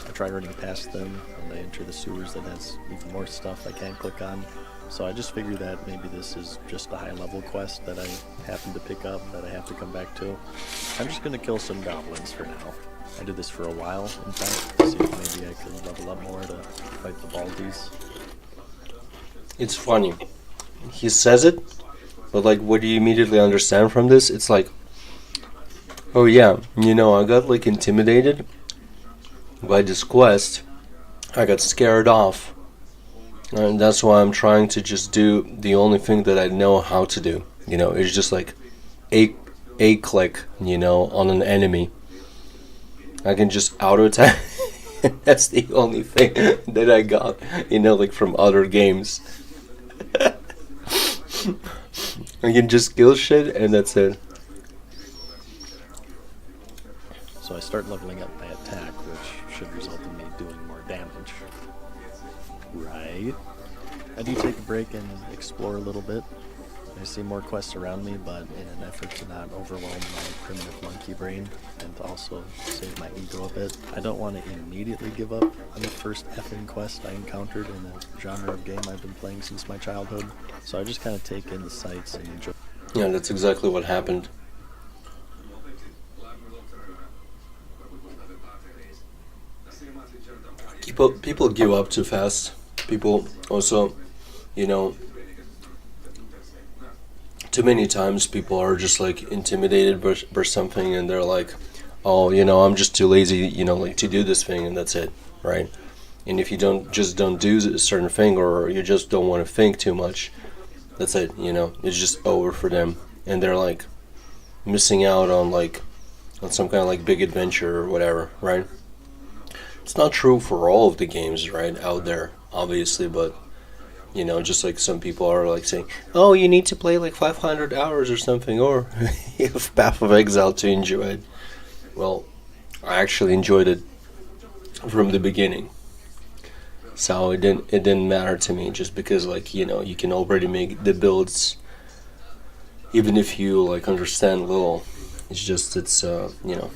I try running past them, and I enter the sewers that has even more stuff I can't click on. So I just figured that maybe this is just a high-level quest that I happened to pick up that I have to come back to. I'm just gonna kill some goblins for now. I did this for a while, in fact, to see if maybe I could level up more to fight the baldies. It's funny. He says it, but like what do you immediately understand from this? It's like, oh yeah, you know, I got like intimidated by this quest. I got scared off. And that's why I'm trying to just do the only thing that I know how to do. You know, it's just like a click, you know, on an enemy. I can just auto attack. That's the only thing that I got, you know, like from other games. I can just kill shit and that's it. So I start leveling up my attack, which should result in me doing more damage. Right. I do take a break and explore a little bit. I see more quests around me, but in an effort to not overwhelm my primitive monkey brain and to also save my ego a bit, I don't want to immediately give up on the first effing quest I encountered in a genre of game I've been playing since my childhood. So I just kind of take in the sights and enjoy. Yeah, that's exactly what happened. People give up too fast. People also, you know, too many times people are just like intimidated by something and they're like, oh, you know, I'm just too lazy, you know, like to do this thing, and that's it, right? And if you don't do a certain thing, or you just don't want to think too much, that's it, you know, it's just over for them, and they're like missing out on like on some kind of like big adventure or whatever, right? It's not true for all of the games, right, out there, obviously, but you know, just like some people are like saying, oh, you need to play like 500 hours or something, or you have Path of Exile to enjoy it. Well, I actually enjoyed it from the beginning, so it didn't matter to me, just because, like, you know, you can already make the builds, even if you like understand little. It's just, it's you know,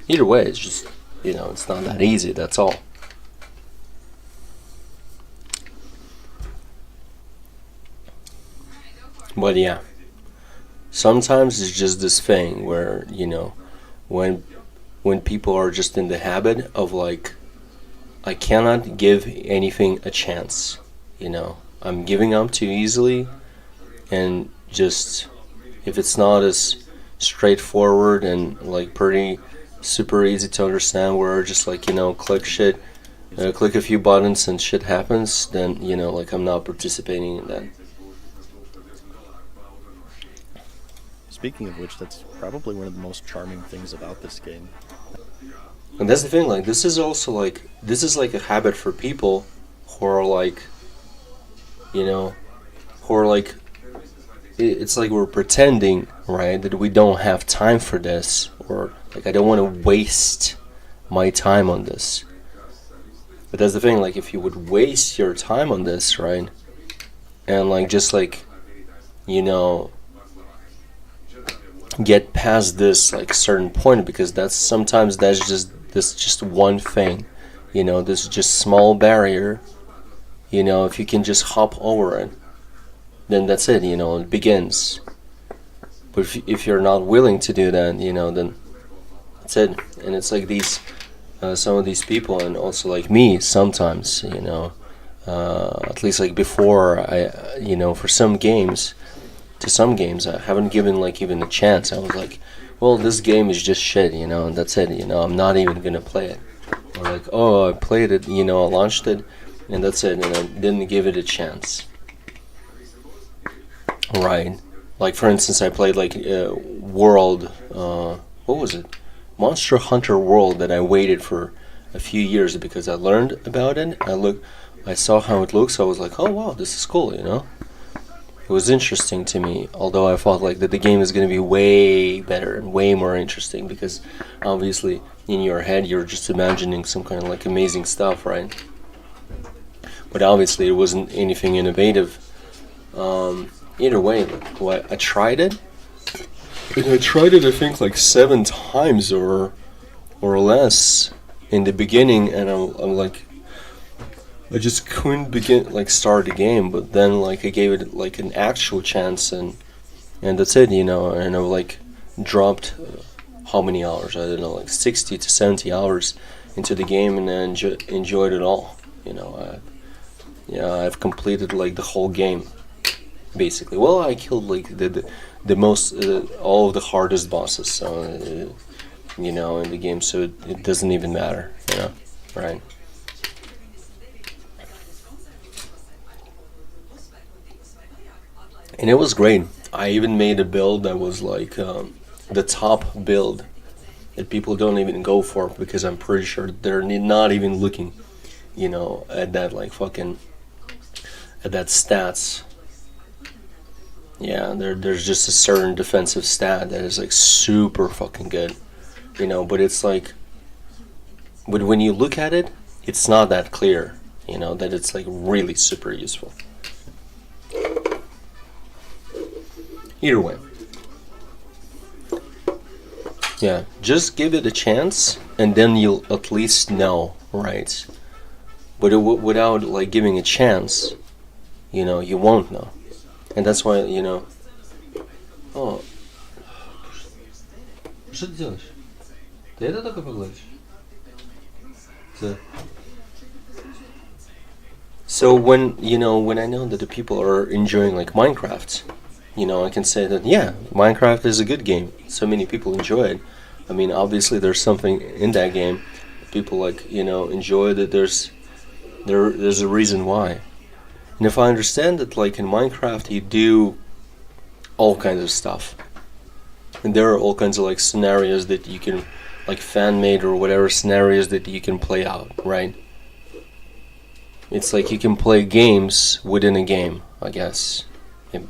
either way, it's just, you know, it's not that easy. That's all. But yeah, sometimes it's just this thing where, when people are just in the habit of like, I cannot give anything a chance, I'm giving up too easily, and just, if it's not as straightforward and like pretty super easy to understand, where just like, click a few buttons and shit happens, then like I'm not participating in that. Speaking of which, that's probably one of the most charming things about this game. And that's the thing, like, this is also like, this is like a habit for people who are like, who are like, it's like we're pretending, right, that we don't have time for this, or like I don't want to waste my time on this. But that's the thing, like, if you would waste your time on this, right, and like just like, get past this like certain point, because that's just one thing, this just small barrier, if you can just hop over it, then that's it, it begins. But if you're not willing to do that, then that's it. And it's like these, some of these people, and also like me sometimes, at least like before I, for some games, I haven't given like even a chance. I was like, well, this game is just shit, and that's it, I'm not even gonna play it. Or like, oh, I played it, I launched it, and that's it, and I didn't give it a chance. Right. Like, for instance, I played like World, what was it? Monster Hunter World, that I waited for a few years because I learned about it. I saw how it looks, so I was like, oh wow, this is cool, It was interesting to me, although I felt like that the game is going to be way better and way more interesting, because obviously in your head you're just imagining some kind of like amazing stuff, right? But obviously it wasn't anything innovative. Either way, like, I tried it. And I tried it, I think, like 7 times or less in the beginning, and I'm like, I just couldn't start the game. But then like I gave it like an actual chance, and that's it, and I like dropped how many hours, I don't know, like 60 to 70 hours into the game, and then enjoyed it all. I've completed like the whole game basically. Well, I killed like the most all of the hardest bosses, so in the game, so it doesn't even matter, right? And it was great. I even made a build that was like the top build that people don't even go for, because I'm pretty sure they're not even looking, at that like fucking, at that stats. Yeah, there's just a certain defensive stat that is like super fucking good, but it's like, but when you look at it, it's not that clear, that it's like really super useful. Either way, yeah, just give it a chance, and then you'll at least know, right? But without like giving a chance, you won't know. And that's why, Oh. Что ты делаешь? Ты это только погладишь? So when I know that the people are enjoying like Minecraft, I can say that, yeah, Minecraft is a good game. So many people enjoy it. I mean, obviously there's something in that game people like, enjoy, that there's a reason why. And if I understand that, like in Minecraft, you do all kinds of stuff, and there are all kinds of like scenarios that you can, like fan-made or whatever scenarios that you can play out, right? It's like you can play games within a game, I guess,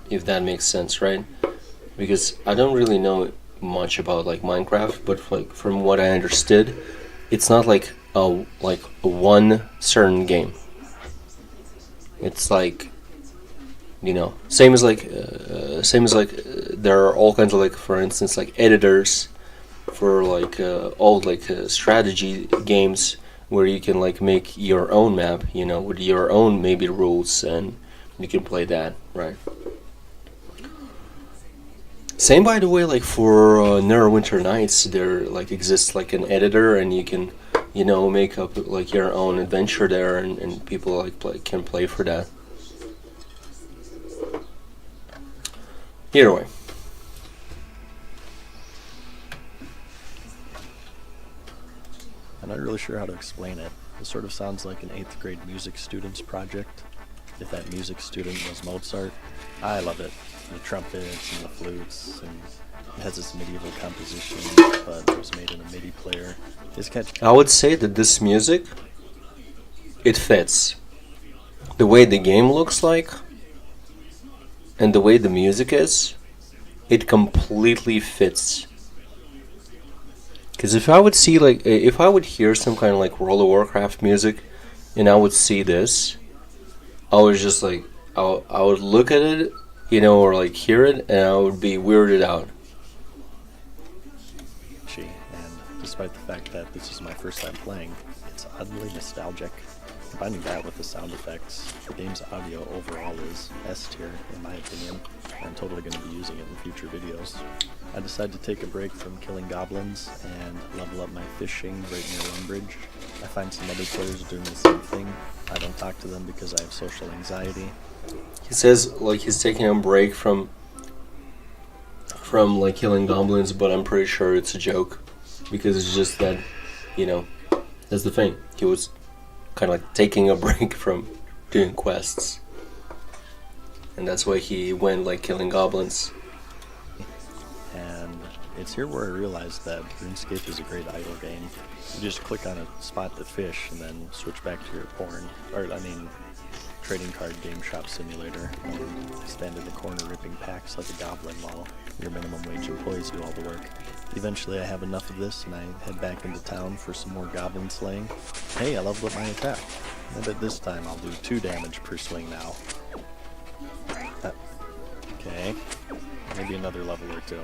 if that makes sense, right? Because I don't really know much about like Minecraft, but like from what I understood, it's not like a one certain game. It's like, same as like there are all kinds of like, for instance, like editors for like all like strategy games, where you can like make your own map, with your own maybe rules, and you can play that, right? Same, by the way, like for Neverwinter Nights, there like exists like an editor, and you can, make up like your own adventure there, and people like can play for that. Either way. I'm not really sure how to explain it. It sort of sounds like an 8th grade music student's project. If that music student was Mozart, I love it. The trumpets and the flutes, and it has this medieval composition, but it was made in a MIDI player. It's catchy. I would say that this music, it fits. The way the game looks like, and the way the music is, it completely fits. Because if I would see if I would hear some kind of like World of Warcraft music, and I would see this, I was just like, I would look at it, or like hear it, and I would be weirded out. And despite the fact that this is my first time playing, it's oddly nostalgic. Combining that with the sound effects, the game's audio overall is S tier, in my opinion. I'm totally going to be using it in future videos. I decided to take a break from killing goblins and level up my fishing right near Lumbridge. I find some other players doing the same thing. I don't talk to them because I have social anxiety. He says like he's taking a break from like killing goblins, but I'm pretty sure it's a joke, because it's just that, that's the thing. He was kind of like taking a break from doing quests, and that's why he went like killing goblins. And it's here where I realized that RuneScape is a great idle game. You just click on a spot to fish and then switch back to your trading card game shop simulator, and stand in the corner ripping packs like a goblin while your minimum wage employees do all the work. Eventually I have enough of this and I head back into town for some more goblin slaying. Hey, I leveled up my attack. I bet this time I'll do 2 damage per swing now. Okay, maybe another level or 2.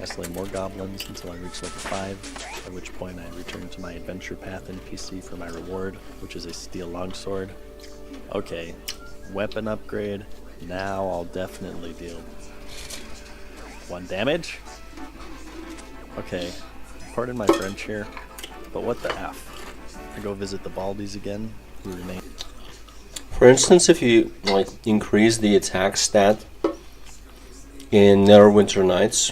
I slay more goblins until I reach level 5, at which point I return to my adventure path NPC for my reward, which is a steel longsword. Okay, weapon upgrade. Now I'll definitely deal 1 damage. Okay, pardon my French here, but what the F? I go visit the Baldies again, who remain. For instance, if you like increase the attack stat in Neverwinter Nights,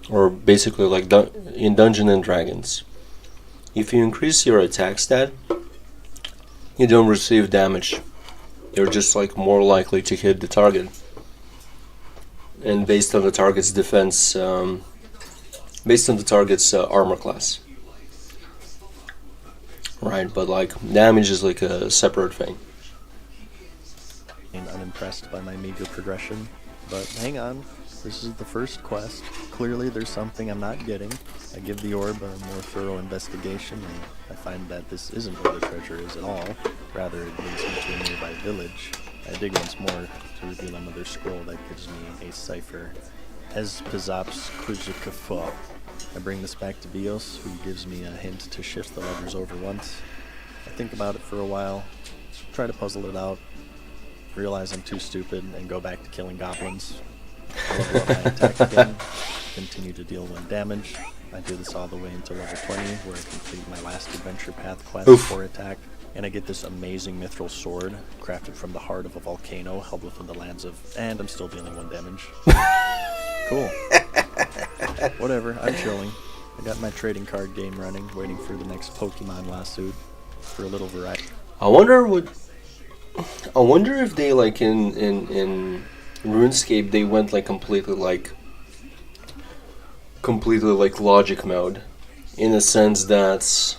or basically like in Dungeons and Dragons, if you increase your attack stat, you don't receive damage. You're just like more likely to hit the target, and based on the target's defense, based on the target's armor class, right? But like damage is like a separate thing. Unimpressed by my meager progression, but hang on, this is the first quest. Clearly there's something I'm not getting. I give the orb a more thorough investigation, and I find that this isn't where the treasure is at all. Rather, it leads me to a nearby village. I dig once more to reveal another scroll that gives me a cipher. Ez Pizaps Kuzukafo. I bring this back to Bios, who gives me a hint to shift the levers over once. I think about it for a while, try to puzzle it out, realize I'm too stupid, and go back to killing goblins. I level up my attack again, continue to deal 1 damage. I do this all the way until level 20, where I complete my last adventure path quest for attack, and I get this amazing mithril sword, crafted from the heart of a volcano held within the lands of... and I'm still dealing 1 damage. Cool. Whatever, I'm chilling. I got my trading card game running, waiting for the next Pokemon lawsuit, for a little variety. I wonder if they like in RuneScape they went like completely like logic mode, in the sense that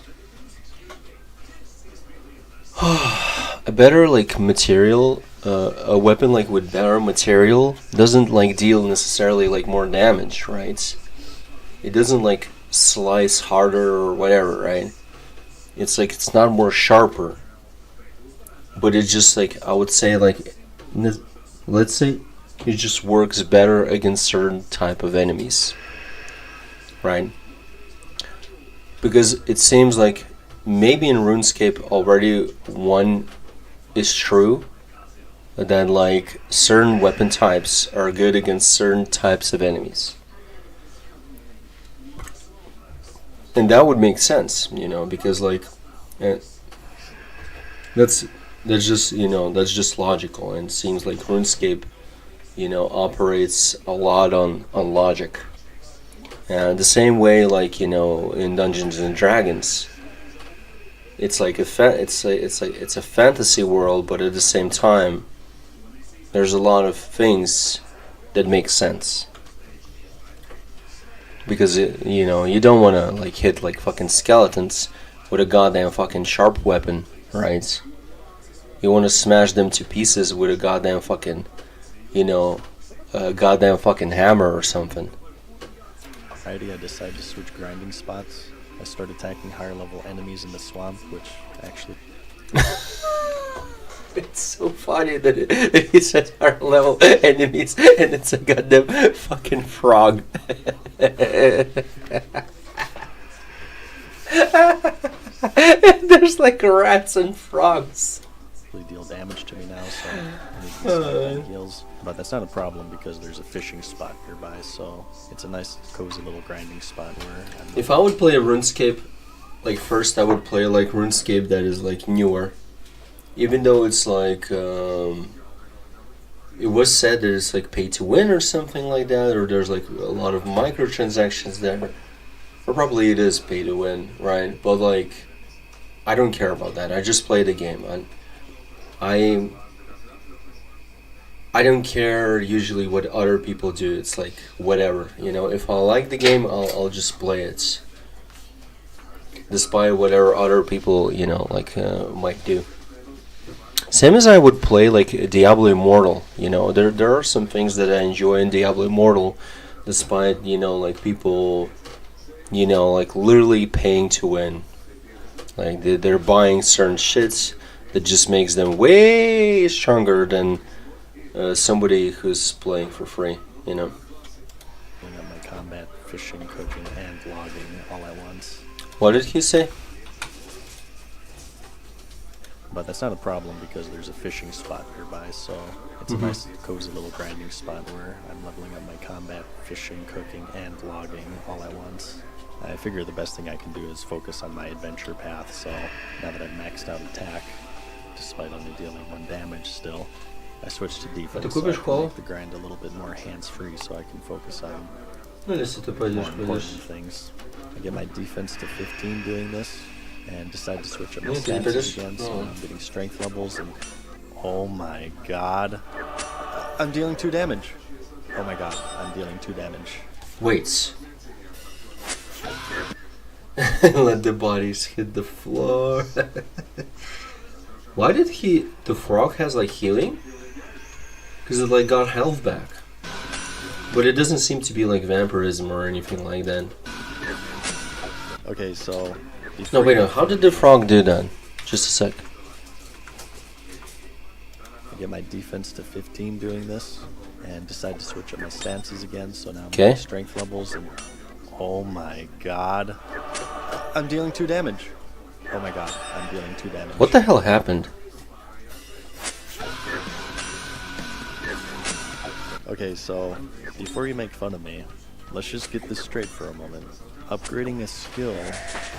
a better like material, a weapon like with better material doesn't like deal necessarily like more damage, right? It doesn't like slice harder or whatever, right? It's like it's not more sharper, but it just like, I would say like, let's say it just works better against certain type of enemies, right? Because it seems like maybe in RuneScape already one is true, that like certain weapon types are good against certain types of enemies. And that would make sense, because like, uh, that's that's just logical, and it seems like RuneScape, operates a lot on logic. And the same way, like in Dungeons and Dragons, it's like it's a fantasy world, but at the same time, there's a lot of things that make sense. Because you don't want to like hit like fucking skeletons with a goddamn fucking sharp weapon, right? You want to smash them to pieces with a goddamn fucking, a goddamn fucking hammer or something. Alrighty, I decided to switch grinding spots. I start attacking higher level enemies in the swamp, which actually... It's so funny that he says higher level enemies and it's a goddamn fucking frog. There's like rats and frogs. really deal damage to me now, so I need these heals. But that's not a problem because there's a fishing spot nearby, so it's a nice, cozy little grinding spot where if I would play a RuneScape, like first I would play like RuneScape that is like newer. Even though it's like, it was said that it's like pay to win or something like that, or there's like a lot of microtransactions there. Or probably it is pay to win, right? But like, I don't care about that. I just play the game. I don't care usually what other people do. It's like whatever, you know. If I like the game, I'll just play it, despite whatever other people, you know, like might do. Same as I would play like Diablo Immortal. You know, there are some things that I enjoy in Diablo Immortal, despite, you know, like people, you know, like literally paying to win. Like they're buying certain shits that just makes them way stronger than somebody who's playing for free, you know. Doing up my combat, fishing, cooking, and logging all at once. What did he say? But that's not a problem because there's a fishing spot nearby, so it's a nice, cozy little grinding spot where I'm leveling up my combat, fishing, cooking, and logging all at once. I figure the best thing I can do is focus on my adventure path, so now that I've maxed out attack, despite only dealing 1 damage still, I switched to defense so I can make the grind a little bit more hands-free so I can focus on more important things. I get my defense to 15 doing this, and decide to switch up my stats again, so I'm getting strength levels, and oh my god, I'm dealing 2 damage. Oh my god, I'm dealing 2 damage. Wait. Let the bodies hit the floor. Why did the frog has like healing? Because it like got health back. But it doesn't seem to be like vampirism or anything like that. Okay, so... No, wait, no. How did the frog do that? Just a sec. I get my defense to 15 doing this, and decide to switch up my stances again, so now I'm getting strength levels, and oh my god, I'm dealing 2 damage. Oh my god, I'm dealing 2 damage. What the hell happened? Okay, so before you make fun of me, let's just get this straight for a moment. Upgrading a skill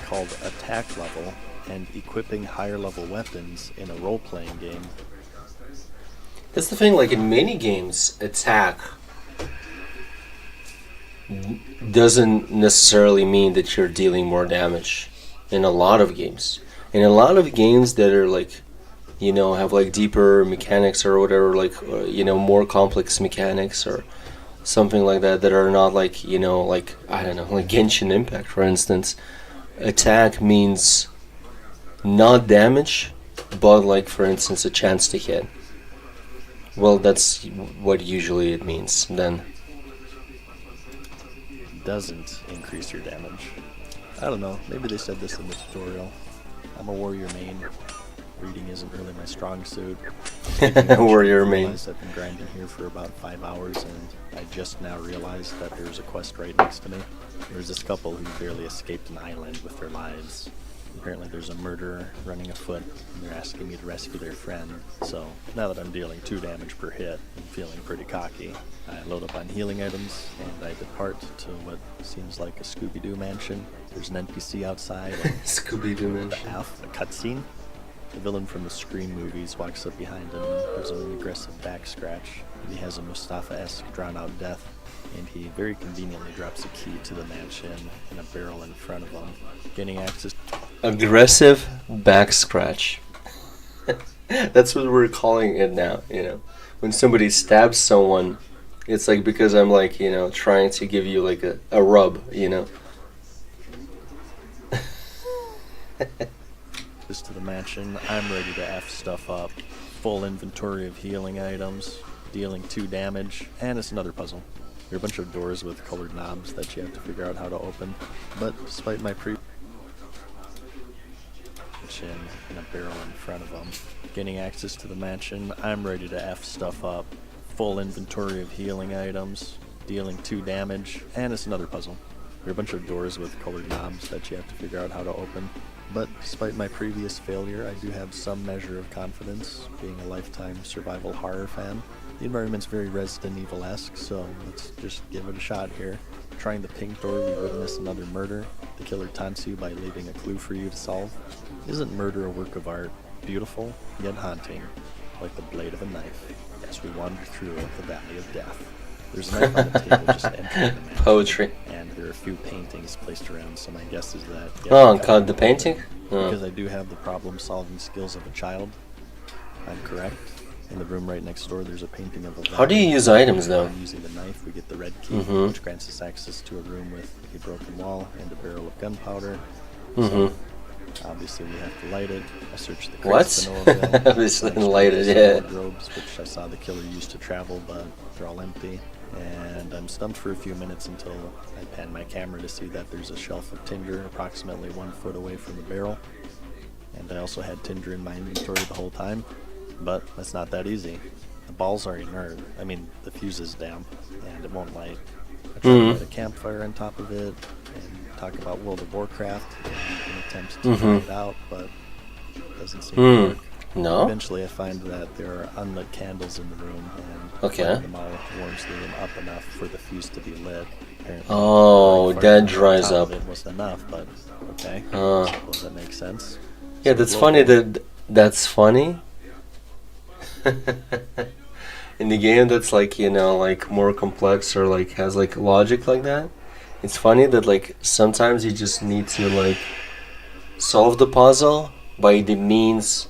called attack level and equipping higher level weapons in a role-playing game. That's the thing, like in many games, attack doesn't necessarily mean that you're dealing more damage. In a lot of games. In a lot of games that are like, you know, have like deeper mechanics or whatever, like, you know, more complex mechanics or something like that are not like, you know, like, I don't know, like Genshin Impact, for instance. Attack means not damage, but like, for instance, a chance to hit. Well, that's what usually it means then. Doesn't increase your damage. I don't know, maybe they said this in the tutorial. I'm a warrior main. Reading isn't really my strong suit. Warrior main. I've been grinding here for about 5 hours, and I just now realized that there's a quest right next to me. There's this couple who barely escaped an island with their lives. Apparently there's a murderer running afoot, and they're asking me to rescue their friend. So now that I'm dealing 2 damage per hit and feeling pretty cocky, I load up on healing items, and I depart to what seems like a Scooby-Doo mansion. There's an NPC outside, and Scooby-Doo the Mansion. a cutscene. The villain from the Scream movies walks up behind him, gives him an aggressive back scratch. He has a Mustafa-esque drawn-out death, and he very conveniently drops a key to the mansion in a barrel in front of him, gaining access. Aggressive back scratch. That's what we're calling it now, you know. When somebody stabs someone, it's like because I'm like, you know, trying to give you like a rub, you know. To the mansion, I'm ready to F stuff up. Full inventory of healing items, dealing 2 damage, and it's another puzzle. There are a bunch of doors with colored knobs that you have to figure out how to open, but despite my in a barrel in front of them, gaining access to the mansion, I'm ready to F stuff up. Full inventory of healing items, dealing 2 damage, and it's another puzzle. There are a bunch of doors with colored knobs that you have to figure out how to open. But despite my previous failure, I do have some measure of confidence, being a lifetime survival horror fan. The environment's very Resident Evil-esque, so let's just give it a shot here. Trying the pink door, we witness another murder. The killer taunts you by leaving a clue for you to solve. Isn't murder a work of art? Beautiful, yet haunting, like the blade of a knife, as we wander through the valley of death. There's a knife on the table just entering the mansion. Poetry. And there are a few paintings placed around, so my guess is that... Oh, called the painting? Because I do have the problem-solving skills of a child. I'm correct. In the room right next door, there's a painting of a... How do you use items, though? Using the knife, we get the red key, which grants us access to a room with a broken wall and a barrel of gunpowder. So, obviously, we have to light it. I searched the crates What? to no avail. Obviously, I light it, some yeah. wardrobes, which I saw the killer used to travel, but they're all empty. And I'm stumped for a few minutes until I pan my camera to see that there's a shelf of tinder approximately 1 foot away from the barrel. And I also had tinder in my inventory the whole time, but that's not that easy. The balls are inert. I mean, the fuse is damp, and it won't light. I tried to light a campfire on top of it, and talk about World of Warcraft in attempts to light it out, but it doesn't seem to work. No? Eventually I find that there are unlit candles in the room, and Okay. lighting them all warms the room up enough for the fuse to be lit. Apparently, Oh, lighting that on dries top of up. It wasn't enough, but okay. Uh. I suppose that makes sense. Yeah, So that's glow funny bulb- that's funny. In the game that's like, you know, like more complex or like has like logic like that. It's funny that like sometimes you just need to like solve the puzzle by the means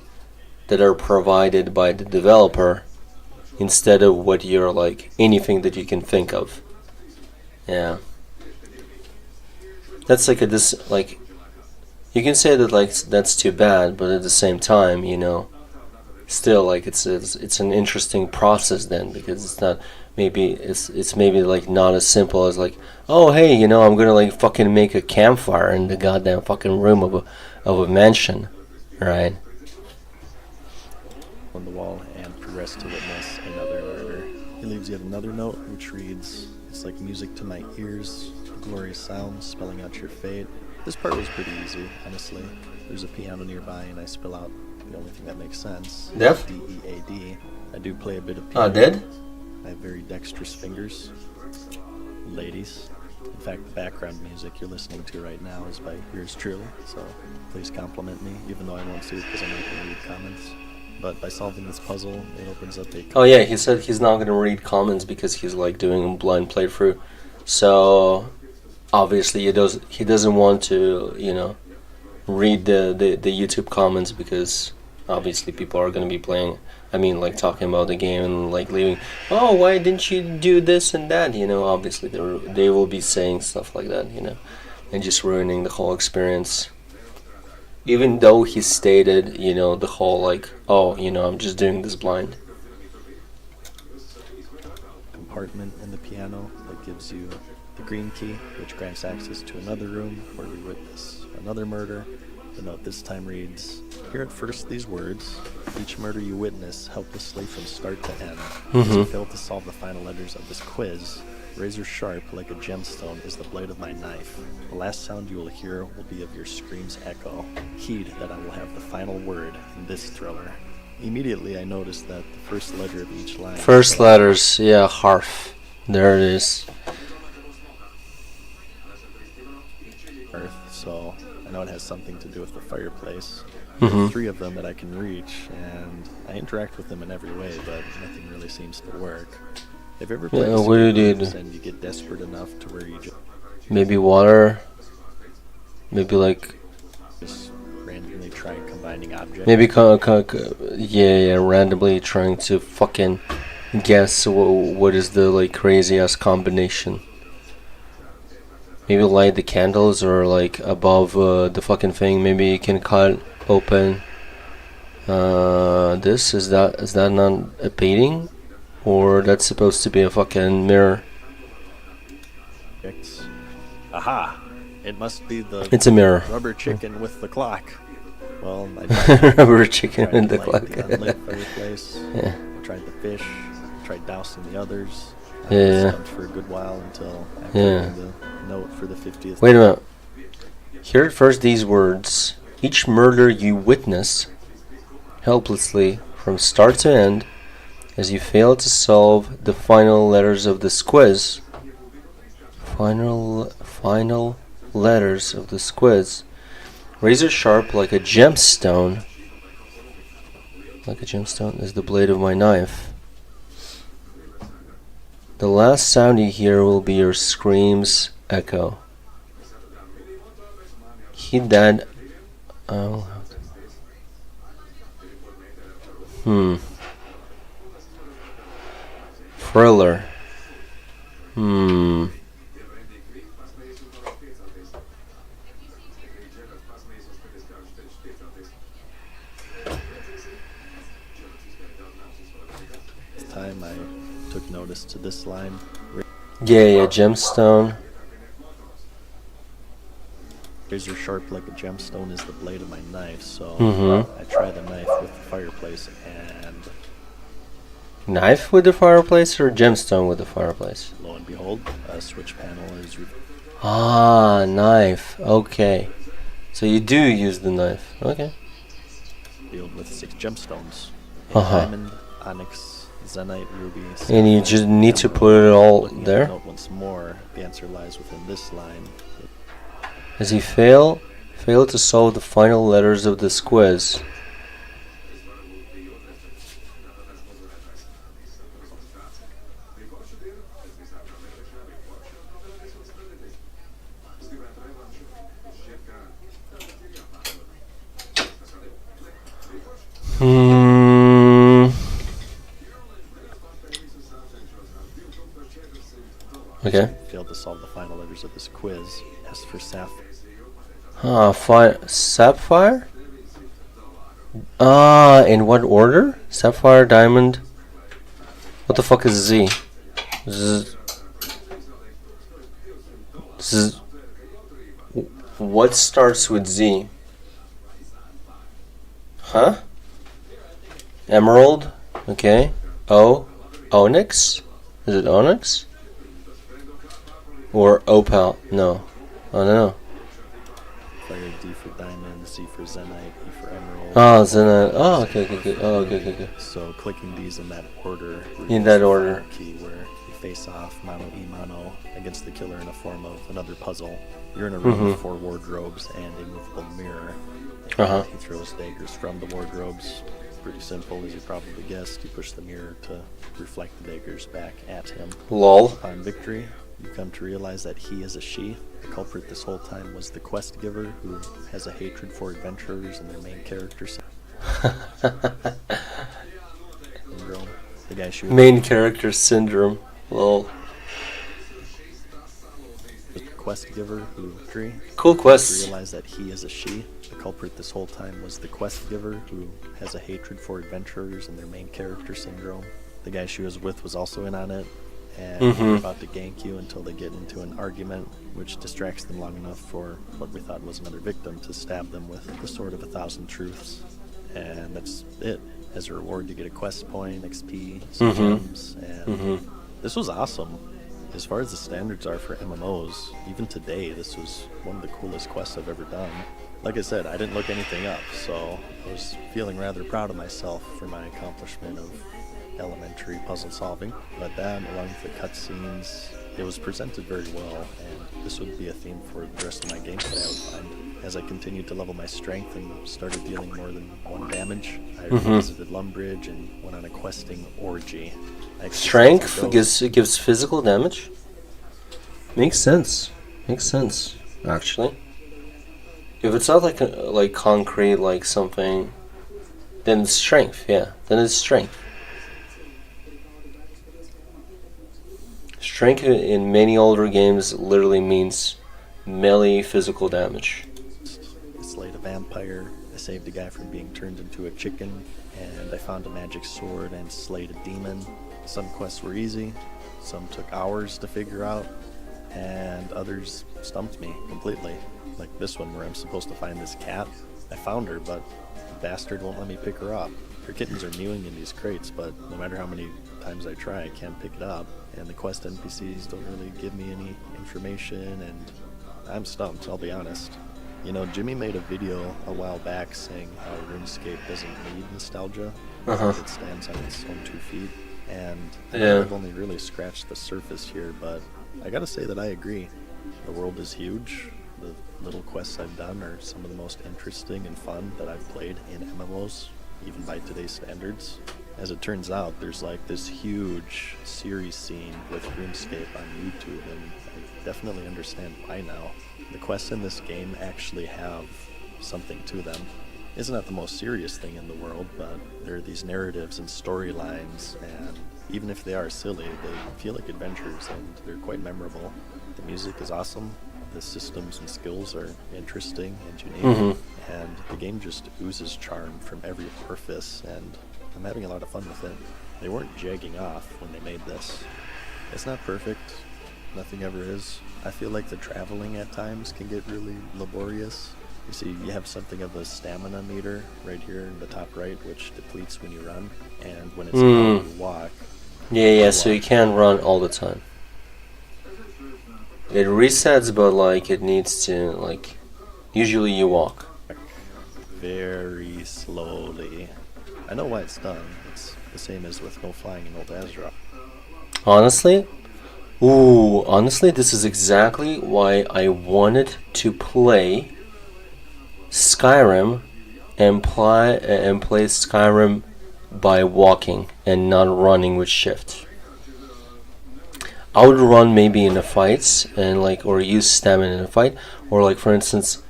that are provided by the developer instead of what you're like anything that you can think of. Yeah. That's like this like you can say that like that's too bad, but at the same time, you know, still like it's an interesting process then, because it's not it's maybe like not as simple as like, oh hey, you know, I'm gonna like fucking make a campfire in the goddamn fucking room of a mansion, right? on the wall and progress to witness another murder. He leaves yet another note, which reads, "It's like music to my ears, a glorious sound spelling out your fate." This part was pretty easy, honestly. There's a piano nearby, and I spell out the only thing that makes sense. Deaf? D-E-A-D. I do play a bit of Oh, piano. dead? I have very dexterous fingers. Ladies. In fact, the background music you're listening to right now is by yours truly, so please compliment me, even though I won't see it because I'm not going to read comments. But by solving this puzzle, it opens up a... Oh yeah, he said he's not gonna read comments because he's like doing a blind playthrough. So obviously he doesn't want to, you know, read the YouTube comments, because obviously people are gonna be playing, I mean, like talking about the game and like leaving, oh, why didn't you do this and that, you know, obviously they will be saying stuff like that, you know, and just ruining the whole experience. Even though he stated, you know, the whole like, oh, you know, I'm just doing this blind. compartment in the piano that gives you the green key, which grants access to another room where we witness another murder. The note this time reads, "Hear at first these words, each murder you witness helplessly from start to end. As you fail to solve the final letters of this quiz, Razor sharp like a gemstone is the blade of my knife. The last sound you will hear will be of your scream's echo. Heed that I will have the final word in this thriller. Immediately I noticed that the first letter of each line... First letters, yeah, harf. There it is. Earth, so I know it has something to do with the fireplace. Mhm. There are 3 of them that I can reach, and I interact with them in every way, but nothing really seems to work. Have you ever played Yeah, what do you escape do? rooms and you get desperate enough to where you Maybe water. Maybe like... just randomly try combining objects? Maybe yeah, randomly trying to fucking guess what is the like crazy ass combination. Maybe light the candles or like above the fucking thing. Maybe you can cut open. This is that not a painting, or that's supposed to be a fucking mirror? Aha! It must be the It's a mirror. rubber chicken with the clock. Well, I Rubber chicken tried in to the light clock. the unlit fireplace. Yeah. I tried the fish. Tried dousing the others. I Yeah. was stumped for a good while until after Yeah. reading the note for the 50th. Wait a minute. Hear first these words. Each murder you witness helplessly from start to end as you fail to solve the final letters of this quiz. Final letters of this quiz. Razor sharp like a gemstone. Like a gemstone is the blade of my knife. The last sound you hear will be your scream's echo. Heed that. Oh. Thriller. This time I took notice to this line. Yeah, gemstone. Razor sharp like a gemstone is the blade of my knife, so Mhm. I try the knife with the fireplace, and Knife with the fireplace or gemstone with the fireplace? lo and behold, a switch panel is Ah, knife. Okay. So you do use the knife. Okay. revealed with 6 gemstones. A Uh-huh. diamond, onyx, zenite, ruby, And you sapphire, just need to emerald. put it all Looking at there? the note once more, the answer lies within this line. As you fail to solve the final letters of this quiz. Okay. Failed to solve the final letters of this quiz. S for sapphire. Sapphire? In what order? Sapphire, diamond. What the fuck is Z? What starts with Z? Huh? Emerald? Okay. O? Onyx? Is it onyx? Or opal? No. I don't know. Fire D for diamond, C for zenite, E for emerald. Oh, Zenite. Oh, okay. Oh, okay. So clicking these in that order. In that order. Key where you face off mano e mano against the killer in a form of another puzzle. You're in a room with 4 wardrobes and a movable mirror. Uh-huh. He throws daggers from the wardrobes. Pretty simple, as you probably guessed. You push the mirror to reflect the daggers back at him. Lol. Upon victory, you come to realize that he is a she. The culprit this whole time was the quest giver, who has a hatred for adventurers and their main character syndrome. The guy she was Main character syndrome. Lol. the quest giver who victory. Cool quest. Realize that he is a she. The culprit this whole time was the quest giver, who has a hatred for adventurers and their main character syndrome. The guy she was with was also in on it, and they're about to gank you until they get into an argument, which distracts them long enough for what we thought was another victim to stab them with the Sword of 1,000 Truths. And that's it. As a reward, you get a quest point, XP, some gems, and this was awesome. as far as the standards are for MMOs, even today, this was one of the coolest quests I've ever done. Like I said, I didn't look anything up, so I was feeling rather proud of myself for my accomplishment of elementary puzzle solving. But that, along with the cutscenes, it was presented very well, and this would be a theme for the rest of my gameplay, I would find. As I continued to level my strength and started dealing more than 1 damage, I visited Lumbridge and went on a questing orgy. Strength gives physical damage. Makes sense. Makes sense, actually. If it's not like concrete, like something, then it's strength. Yeah, then it's strength. Strength in many older games literally means melee physical damage. I slayed a vampire, I saved a guy from being turned into a chicken, and I found a magic sword and slayed a demon. Some quests were easy, some took hours to figure out, and others stumped me completely. Like this one where I'm supposed to find this cat. I found her, but the bastard won't let me pick her up. Her kittens are mewing in these crates, but no matter how many times I try, I can't pick it up. And the quest NPCs don't really give me any information, and I'm stumped, I'll be honest. You know, Jimmy made a video a while back saying how RuneScape doesn't need nostalgia. It stands on its own 2 feet. And I've only really scratched the surface here, but I gotta say that I agree. The world is huge. The little quests I've done are some of the most interesting and fun that I've played in MMOs, even by today's standards. As it turns out, there's like this huge series scene with RuneScape on YouTube, and I definitely understand why now. The quests in this game actually have something to them. It's not the most serious thing in the world, but there are these narratives and storylines, and even if they are silly, they feel like adventures, and they're quite memorable. The music is awesome, the systems and skills are interesting and unique, and the game just oozes charm from every orifice, and I'm having a lot of fun with it. They weren't jagging off when they made this. It's not perfect, nothing ever is. I feel like the traveling at times can get really laborious. You see, you have something of a stamina meter right here in the top right, which depletes when you run, and when it's down, you walk. Yeah, so you can't run all the time. It resets, but like it needs to, like, usually you walk. Very slowly. I know why it's done. It's the same as with no flying in Old Azeroth. Honestly, this is exactly why I wanted to play Skyrim and play Skyrim by walking and not running with shift. I would run maybe in the fights and or use stamina in a fight, or like for instance,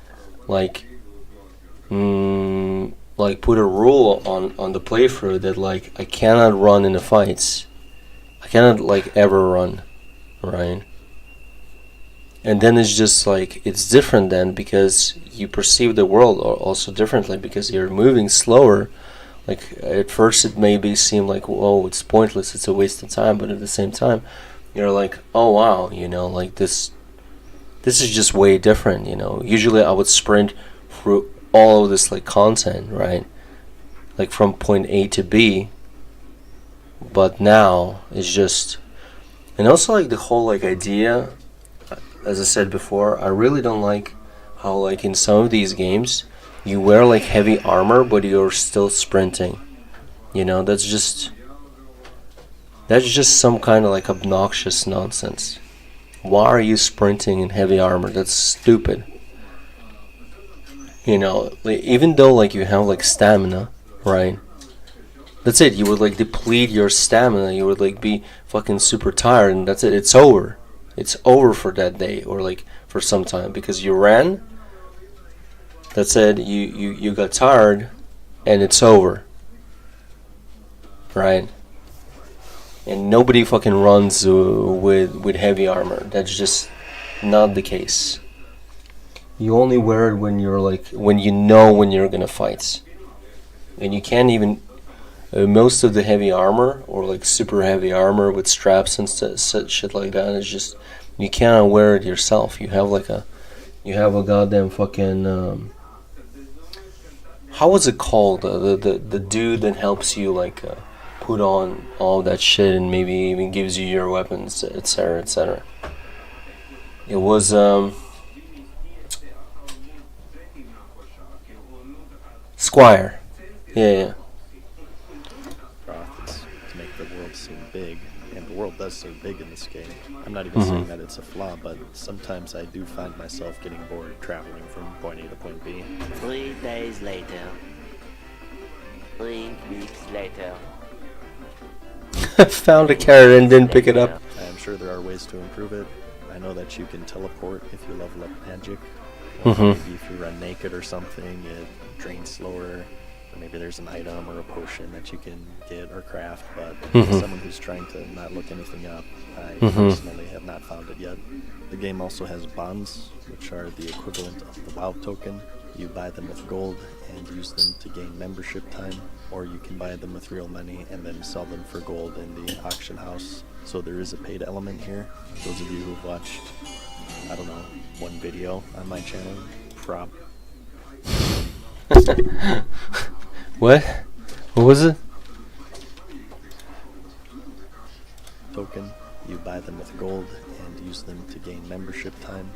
like put a rule on the playthrough that like I cannot run in the fights. I cannot ever run, right? And then it's just it's different then because you perceive the world also differently because you're moving slower. Like at first it maybe seem like, oh, it's pointless, it's a waste of time, but at the same time you're like, oh wow, this is just way different, Usually I would sprint through all of this content, right? Like from point A to B. But now it's just, and also the whole idea, as I said before, I really don't like how in some of these games you wear heavy armor but you're still sprinting. That's just some kind of obnoxious nonsense. Why are you sprinting in heavy armor? That's stupid. Even though you have stamina, right? That's it. You would deplete your stamina. You would be fucking super tired, and that's it. It's over. It's over for that day, or for some time, because you ran. That's it. You got tired, and it's over. Right? And nobody fucking runs with heavy armor. That's just not the case. You only wear it when you're when you know when you're gonna fight, and you can't even. Most of the heavy armor, or super heavy armor with straps and shit like that, is just you cannot wear it yourself. You have a goddamn fucking how was it called? The dude that helps you put on all that shit and maybe even gives you your weapons, etc., etc. It was Squire. Yeah. Profits to make the world seem big, and the world does seem big in this game. I'm not even saying that it's a flaw, but sometimes I do find myself getting bored traveling from point A to point B. 3 days later. 3 weeks later. Found a carrot and didn't pick it up. I am sure there are ways to improve it. I know that you can teleport if you level up magic. Or maybe if you run naked or something, it drains slower. Or maybe there's an item or a potion that you can get or craft. But as someone who's trying to not look anything up, I personally have not found it yet. The game also has bonds, which are the equivalent of the WoW token. You buy them with gold and use them to gain membership time, or you can buy them with real money and then sell them for gold in the auction house. So there is a paid element here. Those of you who've watched, I don't know, one video on my channel, What? What was it? token. You buy them with gold and use them to gain membership time.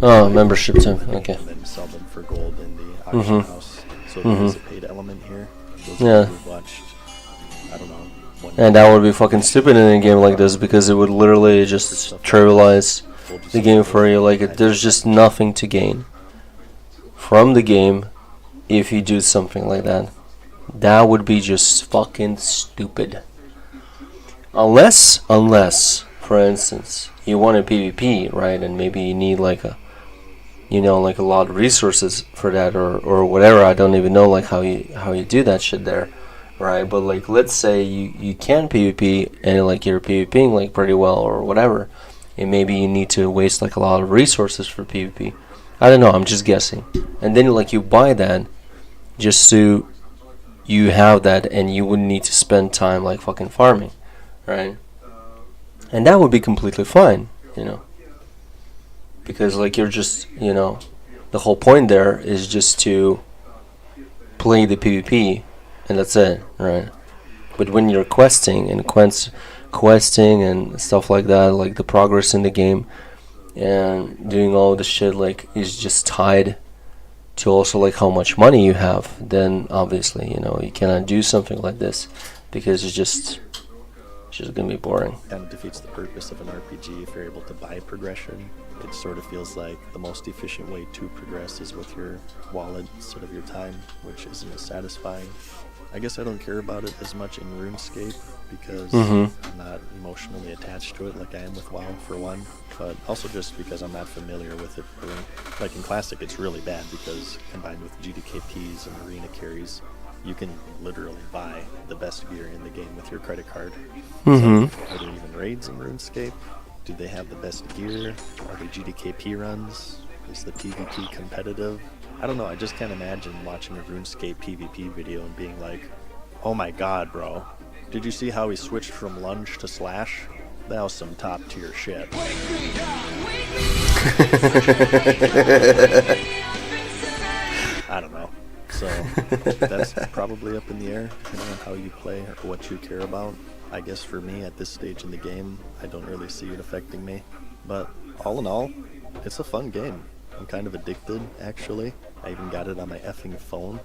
Oh, membership time. Okay. And then sell them for gold in the auction house. So there is a paid element here. Those Yeah. of you who've watched, I don't know, one And that would be fucking stupid in a game like this because it would literally just trivialize the game for you. Like, there's just nothing to gain from the game if you do something like that. That would be just fucking stupid. Unless, for instance, you want a PvP, right? And maybe you need like a, like a lot of resources for that or whatever. I don't even know like how you do that shit there, right? But like, let's say you can PvP and like you're PvPing like pretty well or whatever, and maybe you need to waste like a lot of resources for PvP. I don't know. I'm just guessing. And then like you buy that just so you have that, and you wouldn't need to spend time like fucking farming, right? And that would be completely fine, because like you're just, the whole point there is just to play the PvP, and that's it, right? But when you're questing and stuff like that, like the progress in the game and doing all the shit like is just tied to also like how much money you have, then obviously you cannot do something like this because it's just gonna be boring. kind of defeats the purpose of an RPG if you're able to buy progression. It sort of feels like the most efficient way to progress is with your wallet instead of your time, which isn't as satisfying. I guess I don't care about it as much in RuneScape because I'm not emotionally attached to it like I am with WoW for one, but also just because I'm not familiar with it. Like in Classic it's really bad because combined with GDKPs and arena carries, you can literally buy the best gear in the game with your credit card. So, are there even raids in RuneScape? Do they have the best gear? Are they GDKP runs? Is the PvP competitive? I don't know, I just can't imagine watching a RuneScape PvP video and being like, oh my god, bro, did you see how he switched from lunge to slash? That was some top tier shit. I don't know. So that's probably up in the air, depending on how you play or what you care about. I guess for me at this stage in the game, I don't really see it affecting me. But all in all, it's a fun game. I'm kind of addicted, actually. I even got it on my effing phone.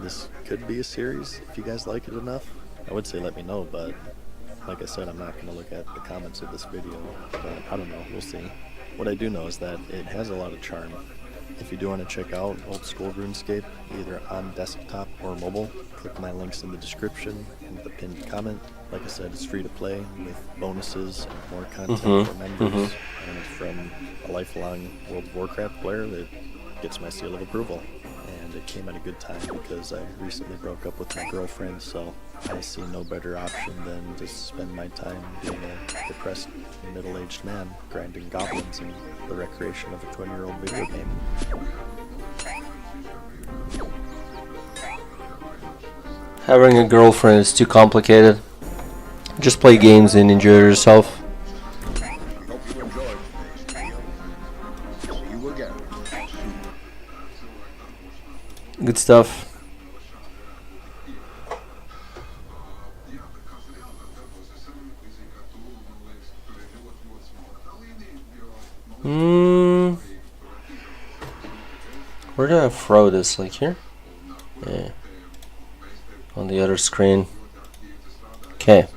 This could be a series if you guys like it enough. I would say let me know, but like I said, I'm not going to look at the comments of this video. But I don't know, we'll see. What I do know is that it has a lot of charm. If you do want to check out old school RuneScape, either on desktop or mobile, click my links in the description and the pinned comment. Like I said, it's free to play with bonuses and more content for members. And from a lifelong World of Warcraft player that gets my seal of approval. And it came at a good time because I recently broke up with my girlfriend, so I see no better option than to spend my time being a depressed middle-aged man grinding goblins in the recreation of a 20-year-old video game. Having a girlfriend is too complicated. Just play games and enjoy yourself. Hope you enjoyed. See you again. Good stuff. Where do I throw this? Like here? Yeah. On the other screen. Okay.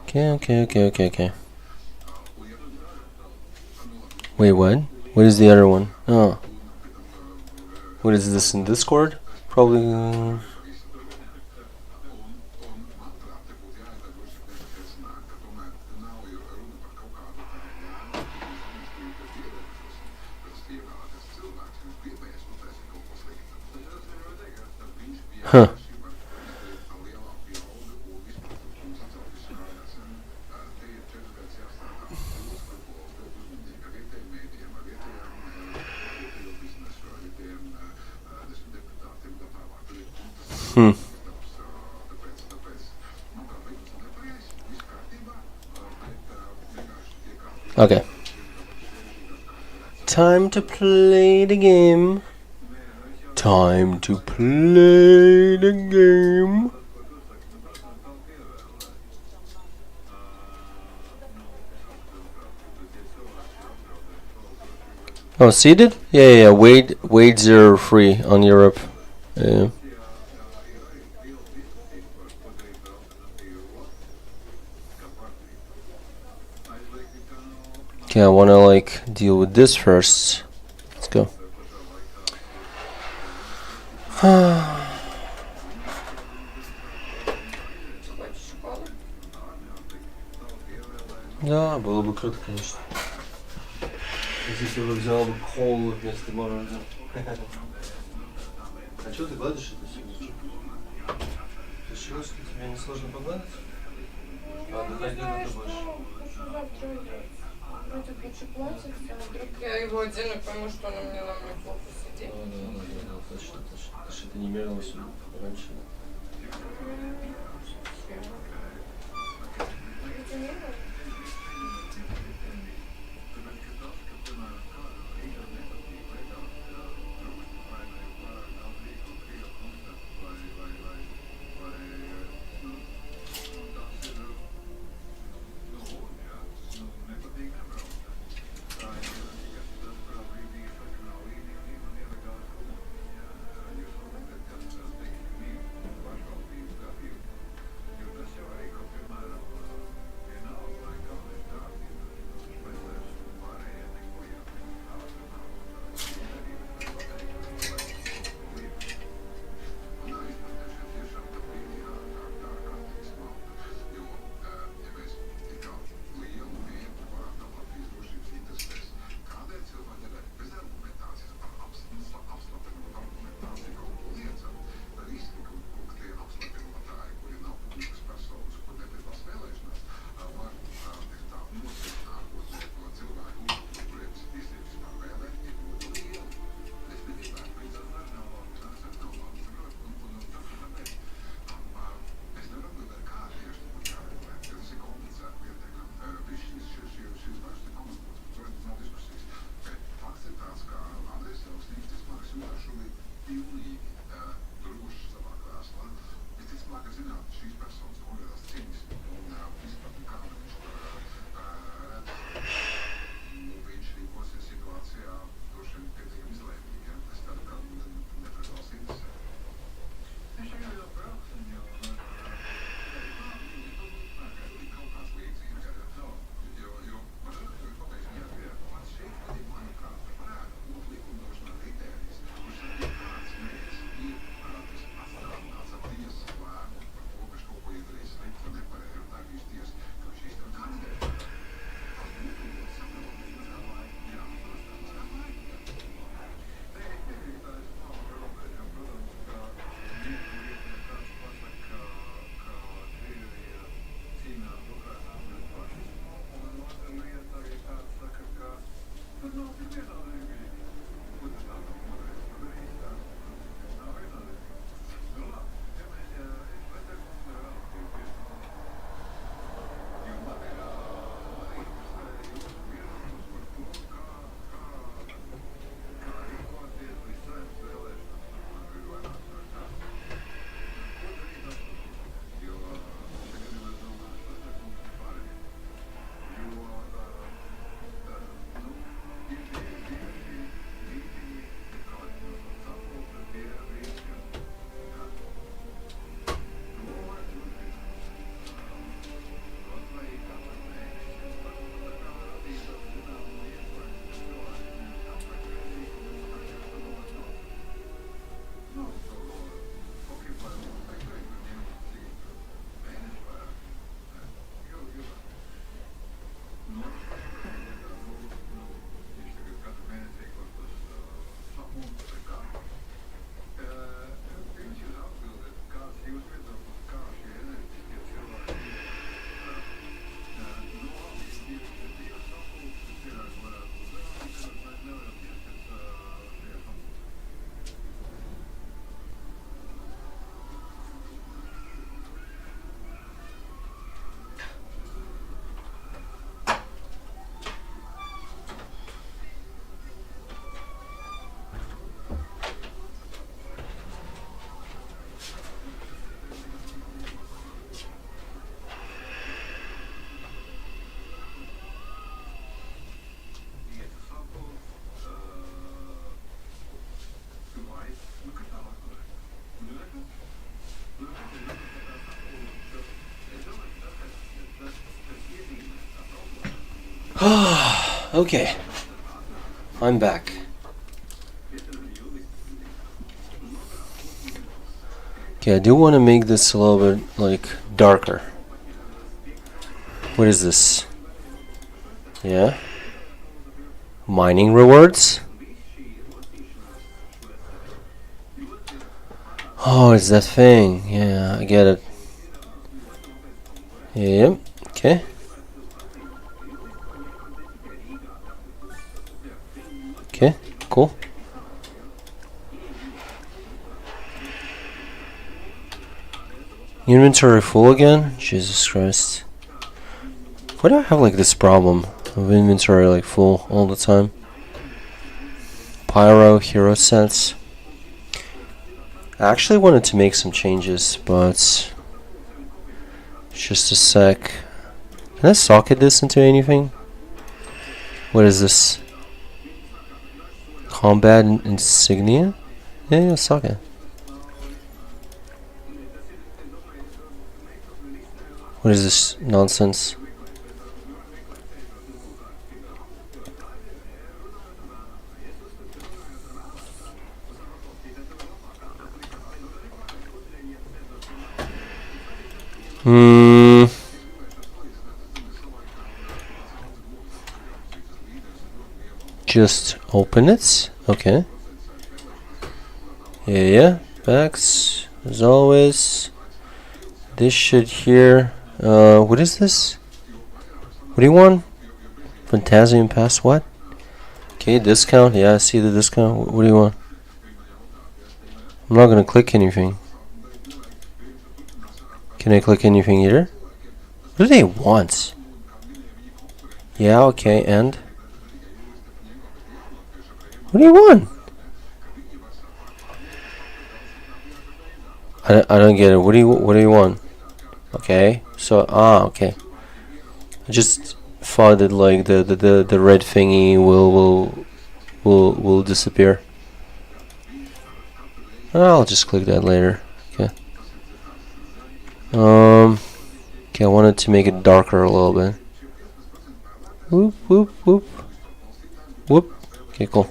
Okay. Wait, what? What is the other one? Oh. What is this in Discord? Probably. Huh. Hmm. Okay. Time to play the game. Time to play the game. Oh, seeded? Yeah. Wade 0 free on Europe. Yeah. Okay, I wanna like deal with this first. Let's go. Хочешь колу? Да, было бы круто, конечно. Если бы взял бы колу вместо мороженого. А чего ты гладишь это все? Решила, что тебе не сложно погладить? Ладно, Не пойди знаю, это что больше. завтра вроде лучше платится, а вдруг я его одену и пойму, что он мне на мне плохо сидит. Да, точно. Ты что, ты не мерила сегодня раньше? Okay, I'm back. Okay, I do want to make this a little bit like darker. What is this? Yeah. Mining rewards? Oh, it's that thing. Yeah, I get it. Yep. Okay. Okay, cool. Inventory full again? Jesus Christ. Why do I have like this problem of inventory like full all the time? Pyro hero sets. I actually wanted to make some changes, but just a sec. Can I socket this into anything? What is this? Combat insignia? Yeah, socket. What is this nonsense? Just open it. Okay. Yeah. Backs as always. This shit here. What is this? What do you want? Fantasium Pass. What? Okay, discount. Yeah, I see the discount. What do you want? I'm not gonna click anything. Can I click anything either? What do they want? Yeah, okay, and? What do you want? I don't get it. What do you want? Okay, so okay. I just thought that like the red thingy will disappear. I'll just click that later. Okay. Okay, I wanted to make it darker a little bit. Whoop whoop whoop. Whoop. Okay, cool.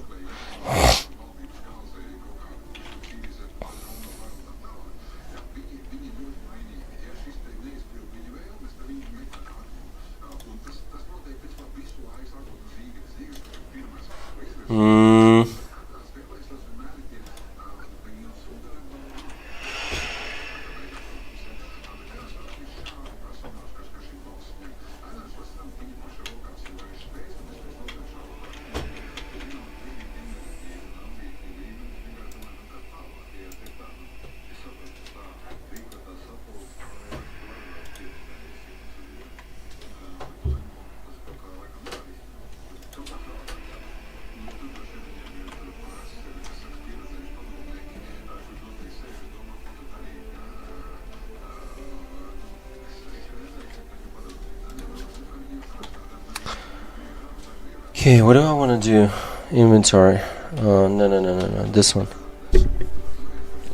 Okay, what do I want to do? Inventory. No. This one.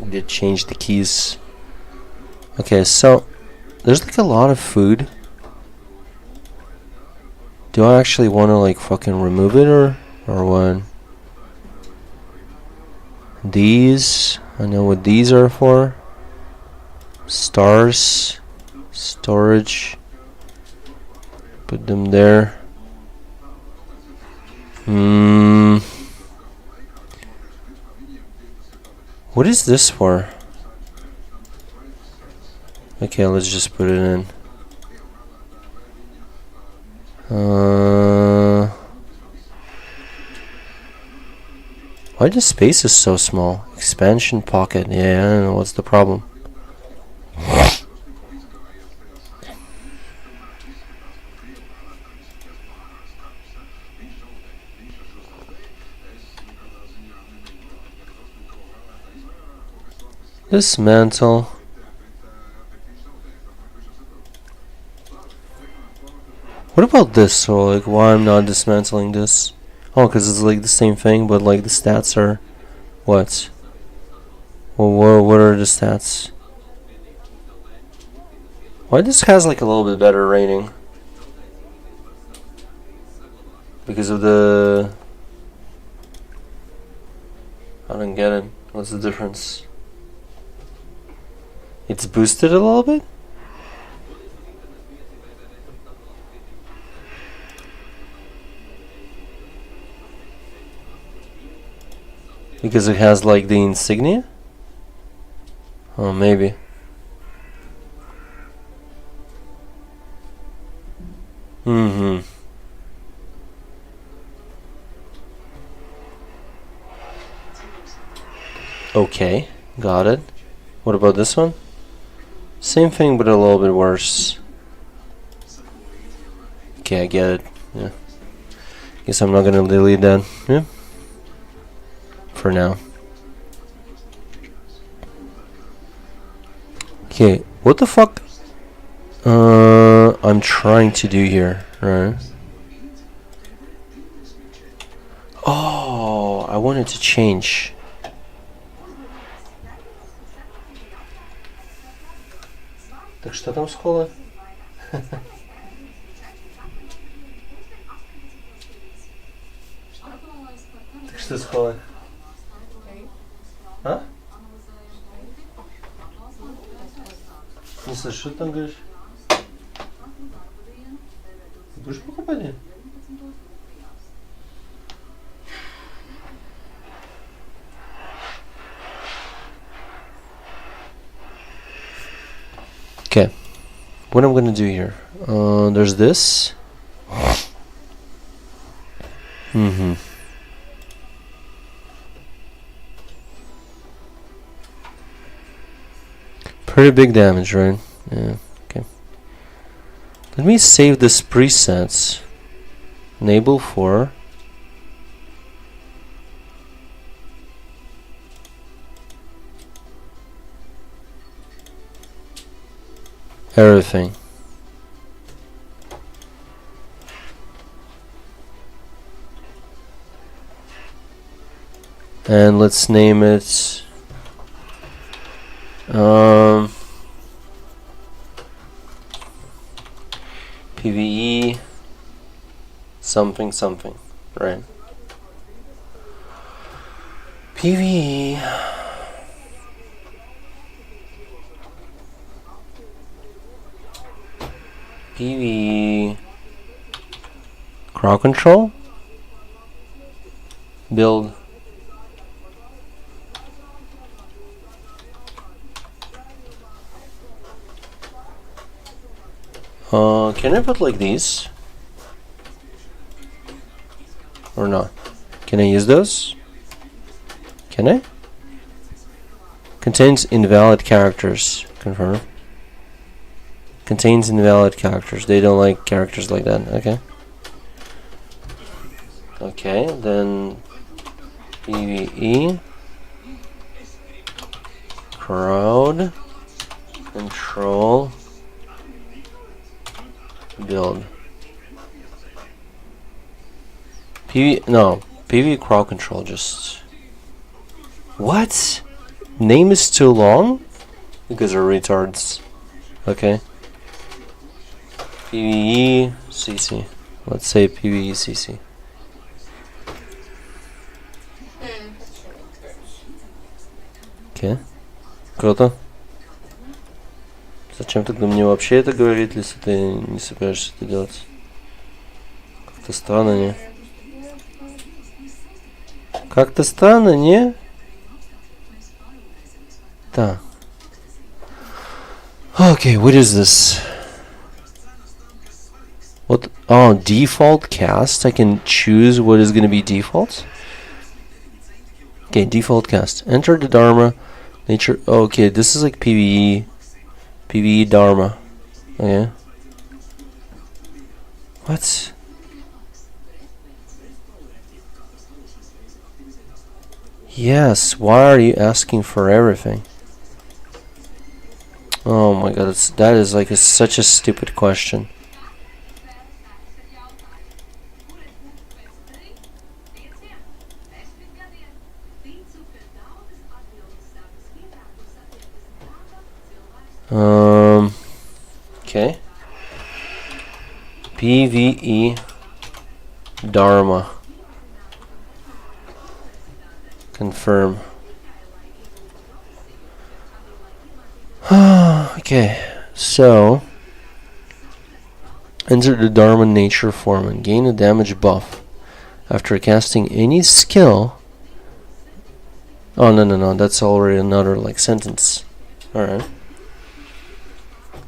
Did change the keys. Okay, so there's like a lot of food. Do I actually want to like fucking remove it or what? These, I know what these are for. Stars, storage. Put them there. What is this for? Okay, let's just put it in. Why the space is so small? Expansion pocket. Yeah, I don't know what's the problem. Dismantle. What about this? So like, why I'm not dismantling this? Oh, because it's like the same thing, but like the stats are what? Well, what are the stats? Why this has like a little bit better rating? Because of the... I don't get it. What's the difference? It's boosted a little bit? Because it has like the insignia? Oh, maybe. Mm-hmm. Okay, got it. What about this one? Same thing, but a little bit worse. Okay, I get it. Yeah. Guess I'm not gonna delete that. Yeah. For now. Okay, what the fuck? I'm trying to do here, right? Oh, I wanted to change. Так что там с колы? Так что с колы? А? Не слышу, что ты там говоришь? Ты будешь покупать? Okay, what I'm gonna do here? There's this. Pretty big damage, right? Yeah. Okay. Let me save this presets. Enable for. Everything. And let's name it PVE something something, right? PVE PVE crowd control build can I put like these or not? Can I use those? Can I? Contains invalid characters. Confirm. Contains invalid characters. They don't like characters like that. Okay. Okay, then PvE crowd control build. PvE crowd control just what? Name is too long? Because they're retards. Okay. PvE CC. Let's say PvE CC. Окей. Круто. Зачем тогда мне вообще это говорить, если ты не собираешься это делать? Как-то странно, не? Как-то странно, не? Так. Okay, what is this? What? Oh, default cast. I can choose what is going to be default. Okay, default cast. Enter the Dharma. Nature. Okay, this is like PvE. PvE Dharma. Okay. What? Yes. Why are you asking for everything? Oh my god, that is like such a stupid question. PvE Dharma. Confirm. Okay, so enter the Dharma nature form and gain a damage buff after casting any skill. Oh no, that's already another like sentence. Alright.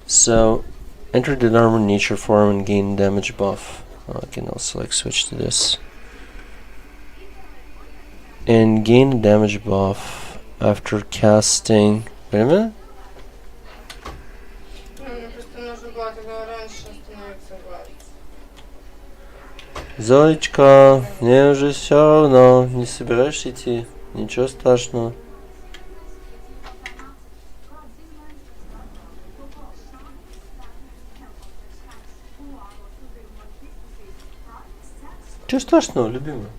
So enter the Dharma nature form and gain damage buff. I can also like switch to this. And gain a damage buff after casting. Wait a minute. Мне просто нужно было тогда раньше остановиться гладить. Зоечка, мне уже все равно. Не собираешься идти? Ничего страшного. Чего страшного, любимая?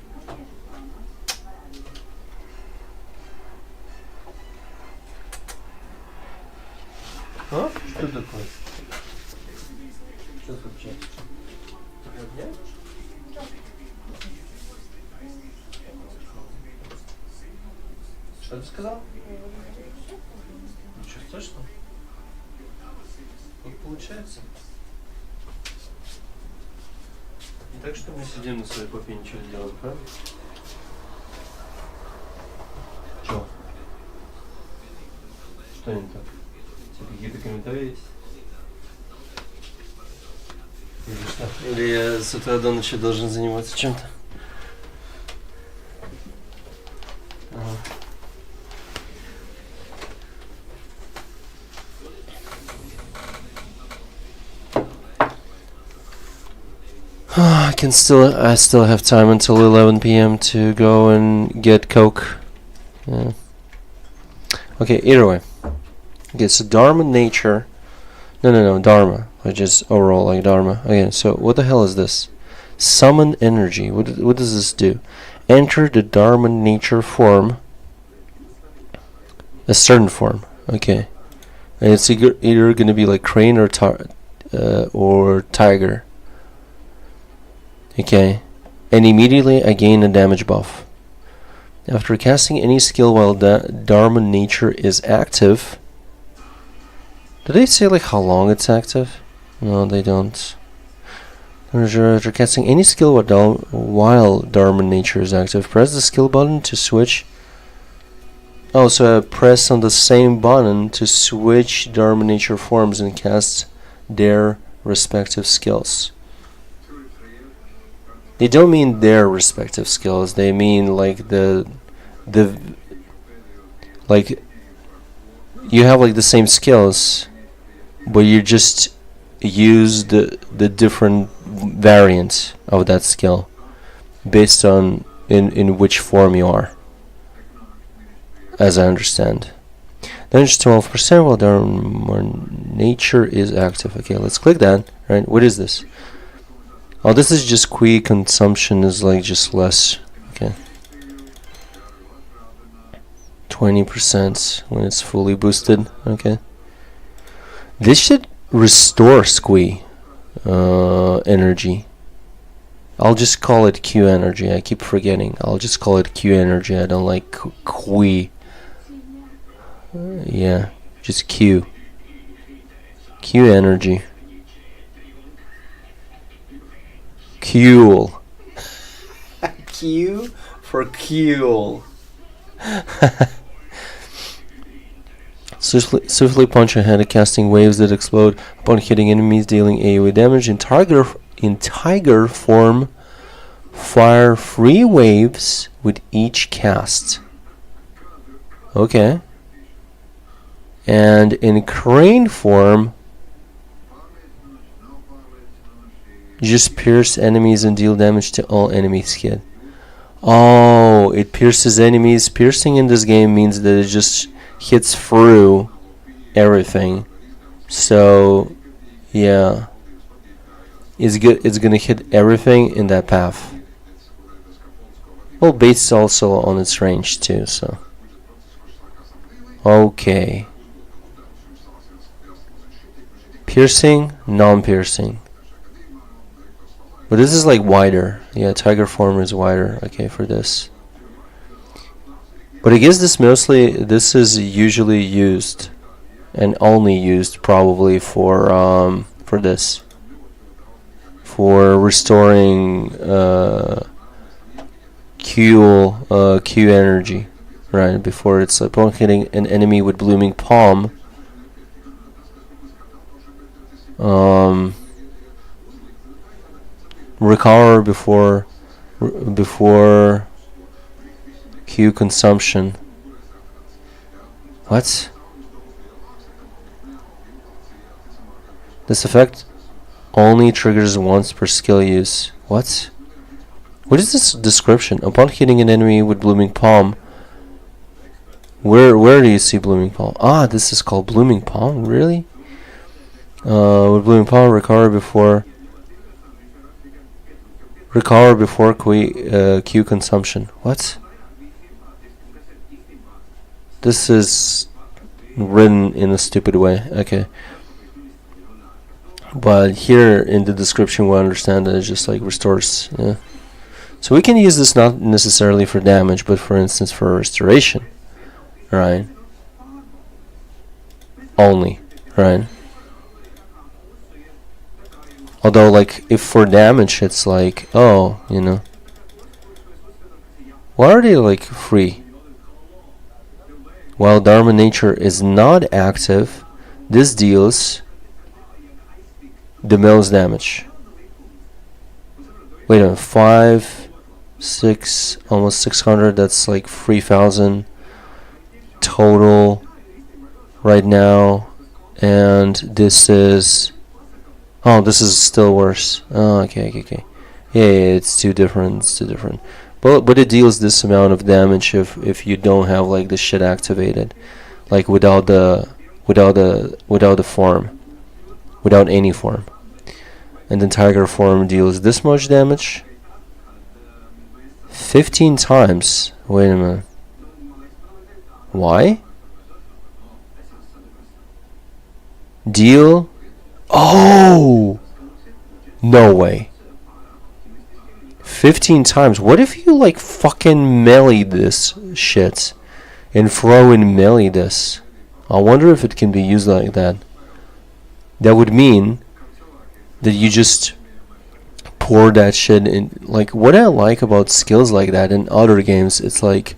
А? Что такое? Что случилось? Что ты сказал? Ничего страшного. Как получается? Не так, что мы сидим на своей попе и ничего не делаем, правда? Чё? Что не так? Какие-то комментарии есть? Или что? Или я с утра до ночи должен заниматься чем-то? I still have time until 11 p.m. to go and get Coke. Yeah. Okay, either way. Okay, so Dharma nature. No, Dharma. Which is overall like Dharma. Okay, so what the hell is this? Summon energy. What does this do? Enter the Dharma nature form. A certain form. Okay. And it's either going to be like crane or tiger. Okay, and immediately I gain a damage buff. After casting any skill while Dharma nature is active. Do they say like how long it's active? No, they don't. After casting any skill while Dharma nature is active, press the skill button to switch. Oh, so I press on the same button to switch Dharma nature forms and cast their respective skills. They don't mean their respective skills. They mean like like you have like the same skills, but you just use the different variants of that skill based on in which form you are, as I understand. Then just 12% while Dharma nature is active. Okay, let's click that. Right, what is this? Oh, this is just Qui consumption is like just less. Okay. 20% when it's fully boosted. Okay. This should restore Squee energy. I'll just call it Q energy. I keep forgetting. I'll just call it Q energy. I don't like Qui. Yeah, just Q. Q energy. Cool. Q for cool. Swiftly punch ahead, casting waves that explode upon hitting enemies, dealing AoE damage. In tiger form, fire 3 waves with each cast. Okay. And in crane form, just pierce enemies and deal damage to all enemies hit. Oh, it pierces enemies. Piercing in this game means that it just hits through everything. So, yeah. It's gonna hit everything in that path. Well, based also on its range too, so. Okay. Piercing, non-piercing. But this is like wider. Yeah, tiger form is wider. Okay, for this. But I guess this is usually used and only used probably for this. For restoring Q energy, right? Before it's upon hitting an enemy with blooming palm. Recover before Q consumption. What? This effect only triggers once per skill use. What? What is this description? Upon hitting an enemy with blooming palm. Where do you see blooming palm? Ah, this is called blooming palm. Really? With blooming palm, recover before Q consumption. What? This is written in a stupid way. Okay. But here in the description we understand that it's just like restores. Yeah. So we can use this not necessarily for damage, but for instance for restoration. Right? Only. Right? Although, like, if for damage, it's like, oh, you know. Why are they, like, free? While Dharma nature is not active, this deals the most damage. Wait a minute, 5, 6, almost 600, that's like 3,000 total right now. And this is... Oh, this is still worse. Oh, okay. Yeah, it's too different. But it deals this amount of damage if you don't have like the shit activated, like without the form, without any form. And then tiger form deals this much damage. 15 times. Wait a minute. Why? Deal. Oh! No way. 15 times. What if you like fucking melee this shit and throw in melee this? I wonder if it can be used like that. That would mean that you just pour that shit in. Like, what I like about skills like that in other games, it's like,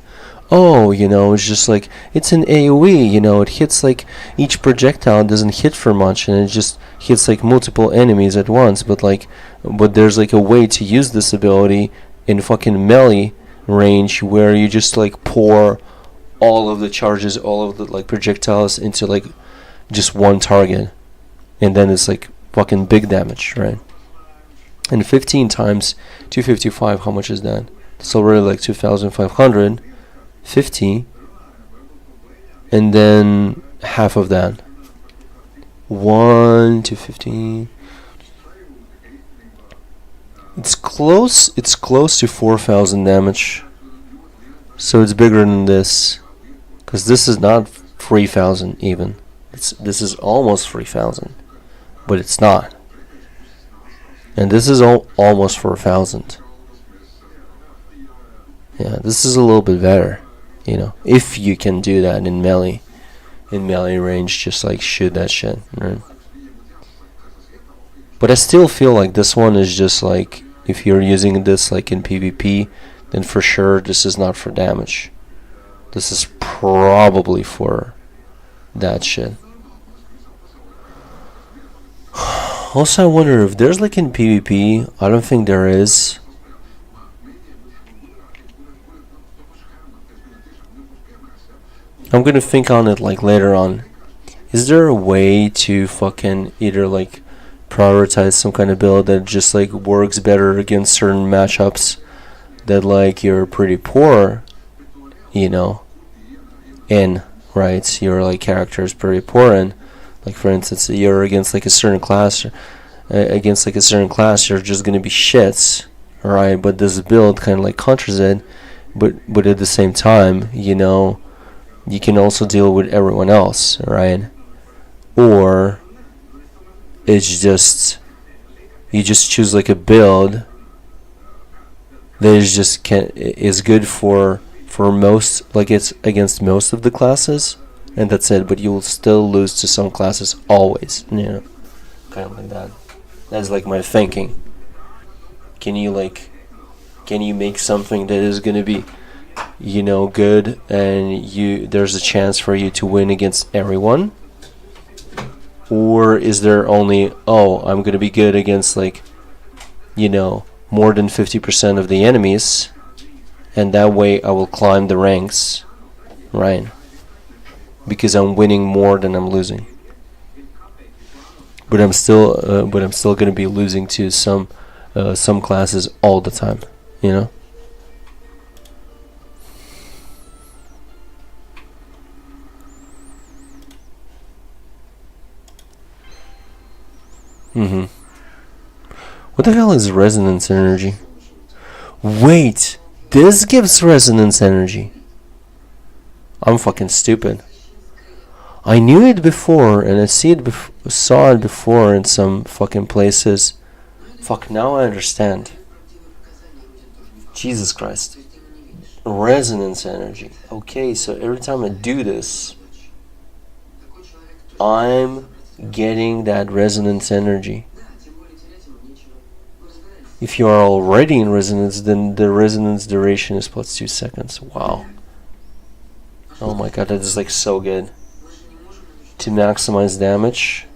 oh, you know, it's just like, it's an AoE, you know, it hits like, each projectile doesn't hit for much, and it just hits like multiple enemies at once, but there's like a way to use this ability in fucking melee range where you just like pour all of the charges, all of the like projectiles into like just one target, and then it's like fucking big damage, right? And 15 times 255, how much is that? It's already like 2,500. 50, and then half of that. 1 to 15. It's close to 4,000 damage. So it's bigger than this, because this is not 3,000 even. This is almost 3,000, but it's not. And this is almost 4,000. Yeah, this is a little bit better. You know, if you can do that in melee range, just like shoot that shit, right? But I still feel like this one is just like, if you're using this like in PvP, then for sure this is not for damage. This is probably for that shit. Also, I wonder if there's like in PvP, I don't think there is. I'm gonna think on it like later on. Is there a way to fucking either like prioritize some kind of build that just like works better against certain matchups that like you're pretty poor, you know, in, right? Your like character is pretty poor in. Like for instance, you're against like a certain class, you're just gonna be shits, right? But this build kind of like counters it, but at the same time, you know, you can also deal with everyone else, right? Or it's just you just choose like a build that is good for most, like it's against most of the classes, and that's it. But you will still lose to some classes always, you know, kind of like that. That's like my thinking. Can you make something that is gonna be, you know, good, and there's a chance for you to win against everyone? Or is there only, oh, I'm gonna be good against, like, you know, more than 50% of the enemies, and that way I will climb the ranks, right? Because I'm winning more than I'm losing. But I'm still gonna be losing to some classes all the time, you know. What the hell is resonance energy? Wait, this gives resonance energy. I'm fucking stupid. I knew it before, and I saw it before in some fucking places. Fuck, now I understand. Jesus Christ. Resonance energy. Okay, so every time I do this, I'm getting that resonance energy. If you are already in resonance, then the resonance duration is plus 2 seconds. Wow. Oh my god, that is like so good. To maximize damage,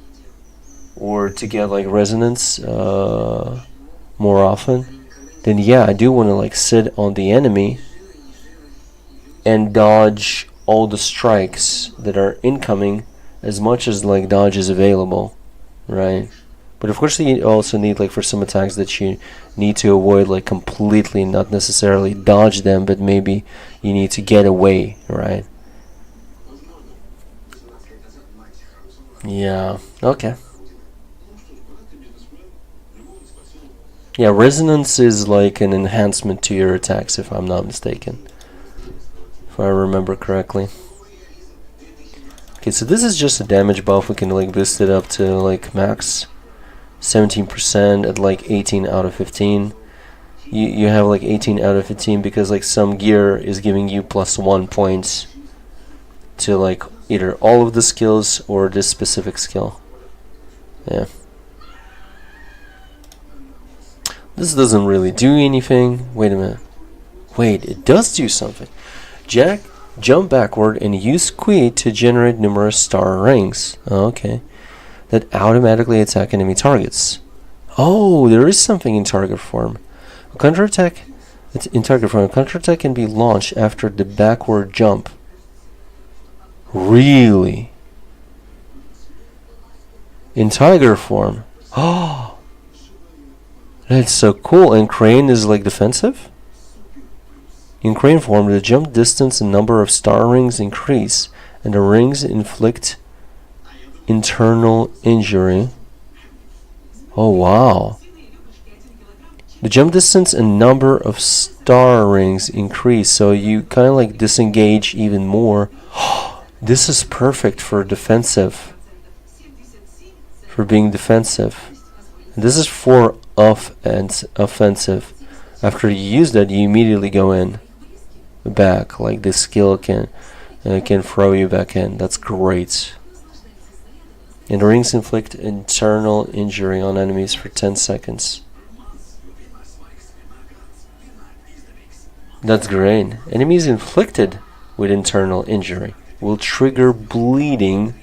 or to get like resonance more often, then yeah, I do want to like sit on the enemy and dodge all the strikes that are incoming as much as like dodge is available, right? But of course you also need, like, for some attacks that you need to avoid, like, completely, not necessarily dodge them, but maybe you need to get away, right? Yeah, okay. Yeah, resonance is like an enhancement to your attacks, if I'm not mistaken. If I remember correctly. Okay, so this is just a damage buff. We can like boost it up to like max 17% at like 18 out of 15. You have like 18 out of 15 because like some gear is giving you +1 points to like either all of the skills or this specific skill. Yeah. This doesn't really do anything. Wait a minute. Wait, it does do something. Jump backward and use Qui to generate numerous star rings. Oh, okay. That automatically attack enemy targets. Oh, there is something in target form. A counterattack in target form. A counterattack can be launched after the backward jump. Really? In tiger form. Oh, that's so cool. And crane is like defensive? In crane form, the jump distance and number of star rings increase, and the rings inflict internal injury. Oh wow. The jump distance and number of star rings increase, so you kind of like disengage even more. This is perfect for defensive. For being defensive. And this is for offensive. After you use that, you immediately go in back, like this skill can throw you back in. That's great. And the rings inflict internal injury on enemies for 10 seconds. That's great. Enemies inflicted with internal injury will trigger bleeding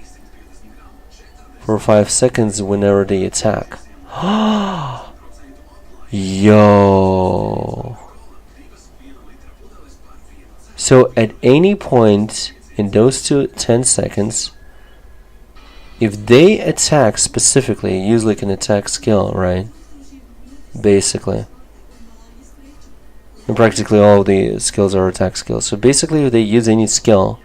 for 5 seconds whenever they attack. Yo. So at any point in those 10 seconds, if they attack specifically, use like an attack skill, right? Basically. And practically all of the skills are attack skills. So basically if they use any skill,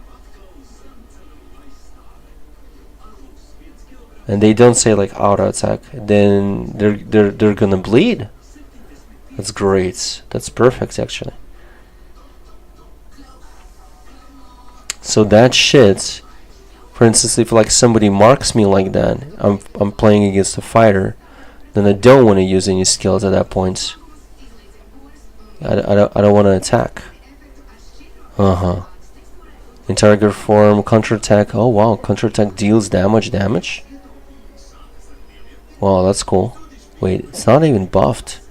and they don't say like auto attack, then they're gonna bleed. That's great. That's perfect actually. So that shit, for instance, if like somebody marks me like that, I'm playing against a fighter, then I don't want to use any skills at that point. I don't want to attack. In target form, counterattack. Oh wow, counterattack deals damage. Wow, that's cool. Wait, it's not even buffed.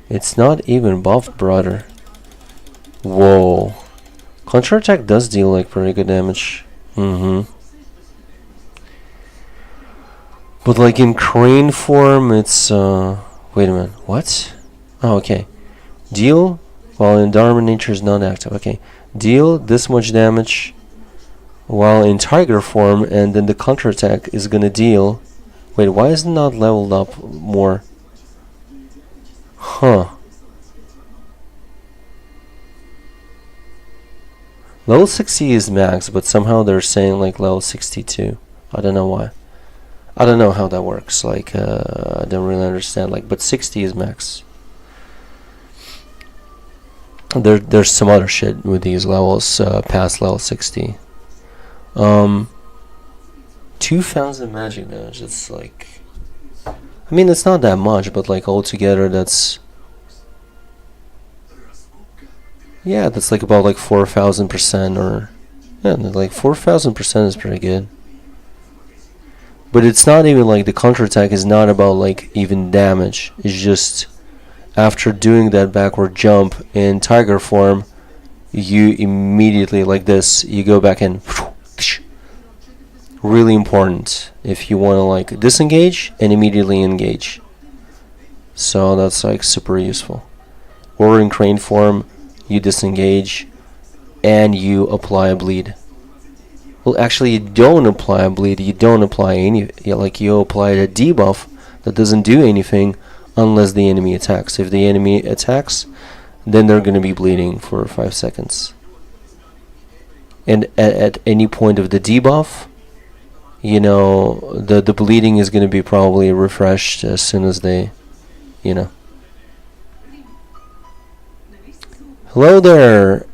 It's not even buffed, brother. Whoa. Counterattack does deal like pretty good damage. But like in crane form, it's wait a minute. What? Oh, okay. Deal while in Dharma nature is not active. Okay. Deal this much damage while in tiger form, and then the counterattack is gonna deal. Wait, why is it not leveled up more? Level 60 is max, but somehow they're saying like level 62. I don't know why. I don't know how that works. Like, I don't really understand. Like, but 60 is max. There's some other shit with these levels past level 60. 2,000 magic damage. It's like, I mean, it's not that much, but like altogether, that's, yeah, that's like about like 4,000%, or yeah, like 4,000% is pretty good. But it's not even like the counterattack is not about like even damage. It's just after doing that backward jump in tiger form, you immediately, like this, you go back and really important if you want to like disengage and immediately engage. So that's like super useful. Or in crane form, you disengage and you apply a bleed. Well, actually, you don't apply a bleed. You don't apply any. Like, you apply a debuff that doesn't do anything unless the enemy attacks. If the enemy attacks, then they're going to be bleeding for 5 seconds. And at any point of the debuff, you know, the bleeding is going to be probably refreshed as soon as they, you know. Hello there,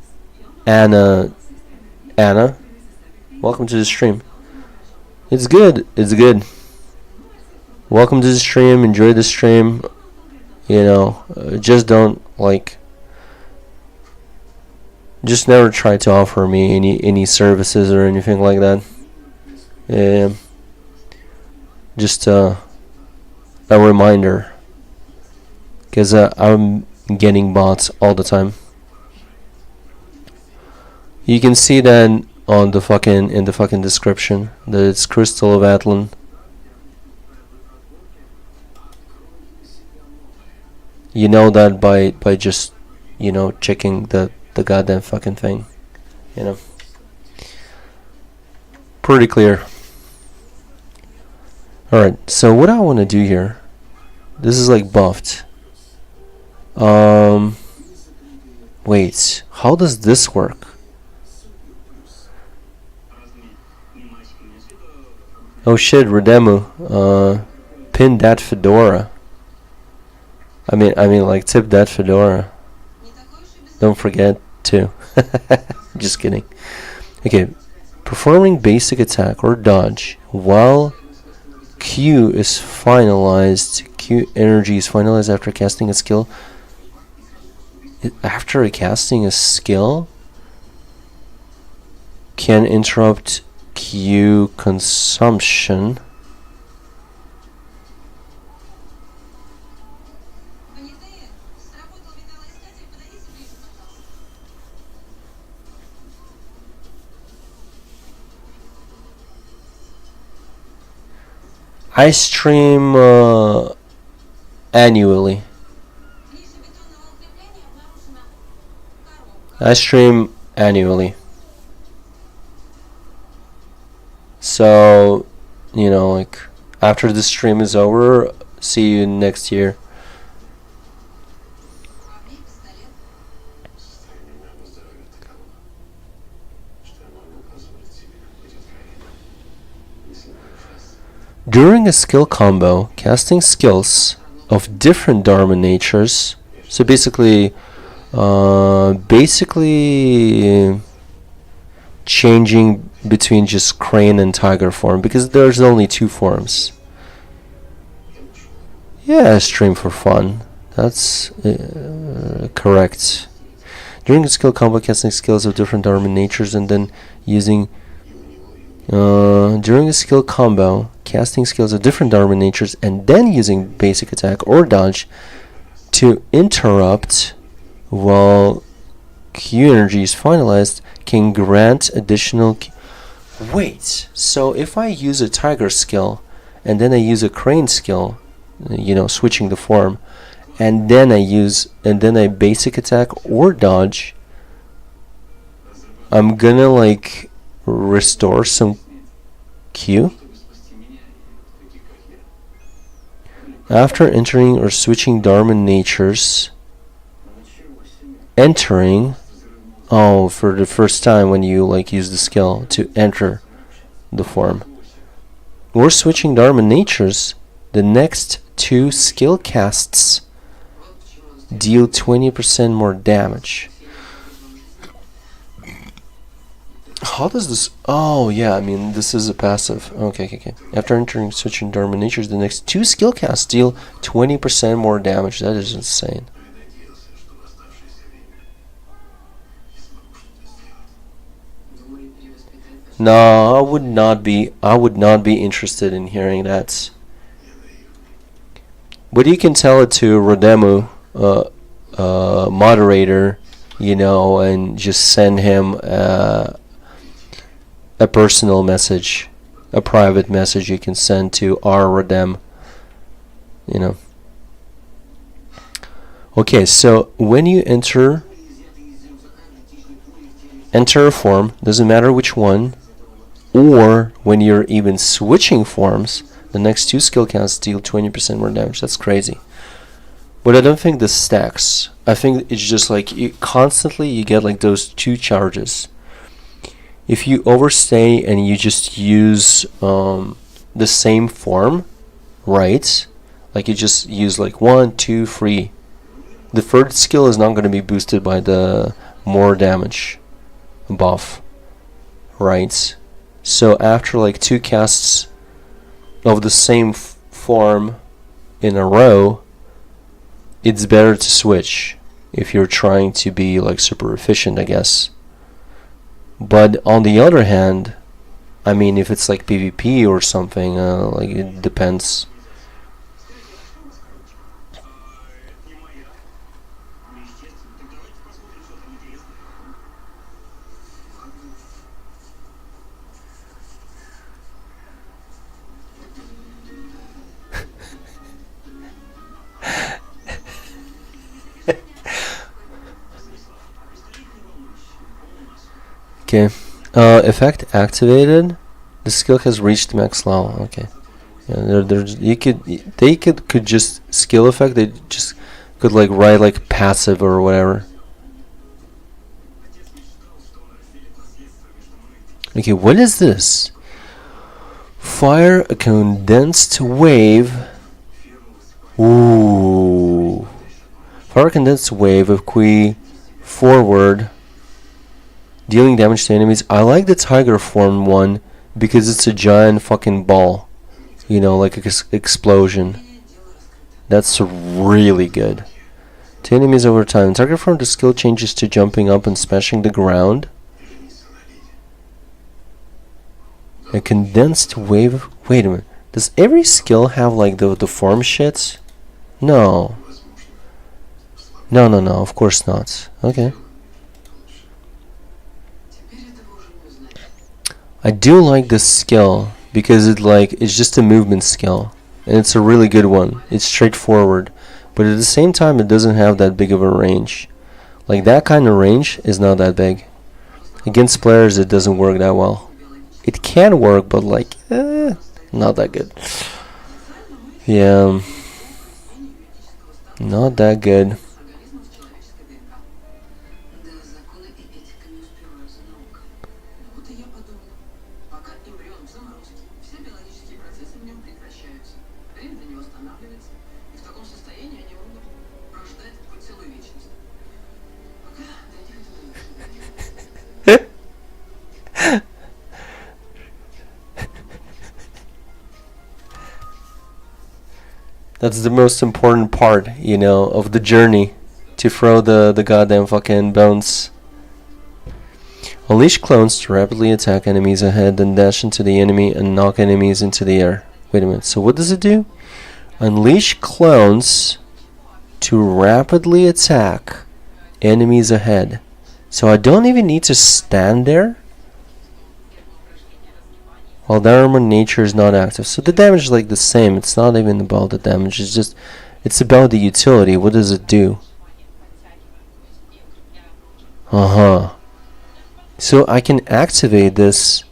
Anna. Welcome to the stream. It's good. Welcome to the stream. Enjoy the stream. You know, just don't like. Just never try to offer me any services or anything like that. Just a reminder, because I'm getting bots all the time. You can see that on the in the fucking description that it's Crystal of Atlan. You know that by just, you know, checking the goddamn fucking thing, you know. Pretty clear. Alright, so what I want to do here, this is like buffed. Wait, how does this work? Oh shit, Redemu, pin that fedora. I mean like tip that fedora. Don't forget to. Just kidding. Okay, performing basic attack or dodge while Q is finalized. Q energy is finalized after casting a skill. After casting a skill, can interrupt Q consumption. I stream annually. So, you know, like, after the stream is over, see you next year. During a skill combo, casting skills of different Dharma natures, so basically changing between just crane and tiger form, because there's only two forms. Yeah, stream for fun. That's correct. During a skill combo, casting skills of different armor natures and then using during a skill combo, casting skills of different armor natures and then using basic attack or dodge to interrupt while Q energy is finalized can grant additional wait, so if I use a tiger skill and then I use a crane skill, switching the form, and then I basic attack or dodge, I'm gonna like restore some Q. After entering or switching Dharma natures, entering, for the first time when you like use the skill to enter the form, or switching Dharma natures, the next two skill casts deal 20% more damage. How does this? Oh yeah, I mean this is a passive. Okay. After entering switching Dharma natures, the next two skill casts deal 20% more damage. That is insane. No, I would not be interested in hearing that. But you can tell it to Rodemu, moderator, and just send him a personal message, a private message you can send to our Rodem. Okay, so when you enter a form, doesn't matter which one, or when you're even switching forms, the next two skill casts deal 20% more damage. That's crazy. But I don't think this stacks. I think it's just like you get like those two charges. If you overstay and you just use the same form, right? Like you just use like 1, 2, 3. The third skill is not going to be boosted by the more damage buff, right? So after like two casts of the same form in a row, it's better to switch if you're trying to be like super efficient, I guess. But on the other hand, I mean, if it's like PvP or something, like it depends. Okay, effect activated. The skill has reached max level. Okay, yeah, they could just skill effect. They just could like write like passive or whatever. Okay, what is this? Fire a condensed wave. Ooh, fire a condensed wave of Qui forward, dealing damage to enemies. I like the tiger form one because it's a giant fucking ball, like an explosion. That's really good. To enemies over time. Target form, the skill changes to jumping up and smashing the ground. A condensed wave. Wait a minute. Does every skill have like the form shit? No. No. Of course not. Okay. I do like this skill because it's just a movement skill and it's a really good one. It's straightforward, but at the same time it doesn't have that big of a range. Like that kind of range is not that big. Against players it doesn't work that well. It can work, but not that good. Yeah, not that good. That's the most important part, you know, of the journey. To throw the goddamn fucking bones. Unleash clones to rapidly attack enemies ahead, then dash into the enemy and knock enemies into the air. Wait a minute, so what does it do? Unleash clones to rapidly attack enemies ahead. So I don't even need to stand there? While the armor nature is not active. So the damage is like the same. It's not even about the damage. It's about the utility. What does it do? So I can activate this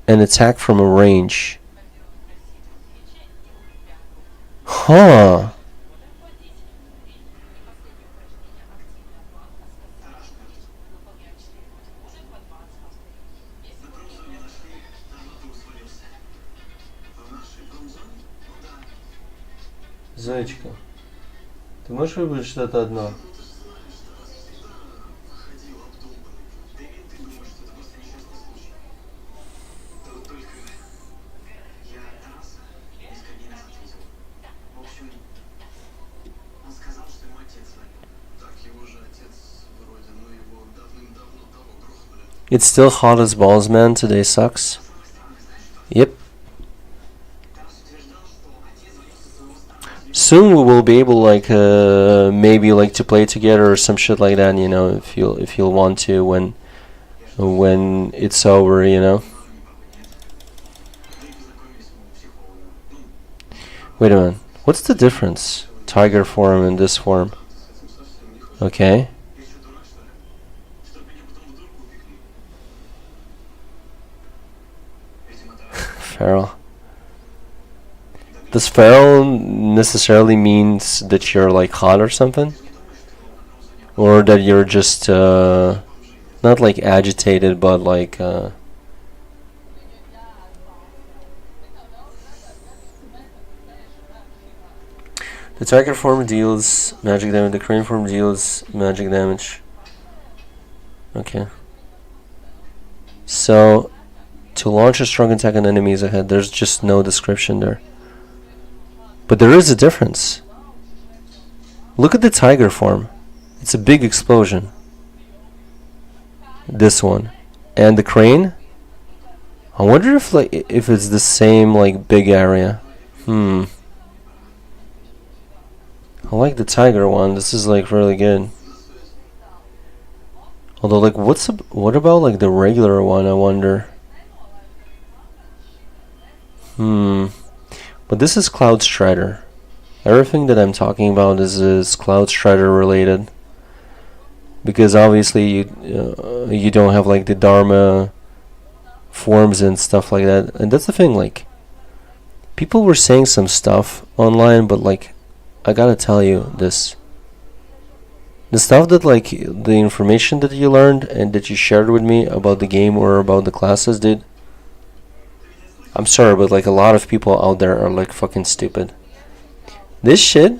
and attack from a range. Зайчка, ты можешь выбрать что-то одно? It's still hot as balls, man. Today sucks. Yep. Soon we will be able, like, maybe like to play together or some shit like that. You know, if you'll want to when it's over. You know. Wait a minute. What's the difference? Tiger form and this form. Okay. Feral. Does feral necessarily means that you're like hot or something? Or that you're just not like agitated but like the tiger form deals magic damage, the crane form deals magic damage. Okay. So to launch a strong attack on enemies ahead, there's just no description there. But there is a difference. Look at the tiger form. It's a big explosion. This one. And the crane? I wonder if it's the same like big area. I like the tiger one. This is like really good. Although like what about like the regular one, I wonder? But this is Cloud Strider. Everything that I'm talking about is Cloud Strider related. Because obviously you don't have like the Dharma forms and stuff like that. And that's the thing, like people were saying some stuff online, but like I gotta tell you this. The stuff that like the information that you learned and that you shared with me about the game or about the classes, dude. I'm sorry, but like a lot of people out there are like fucking stupid. This shit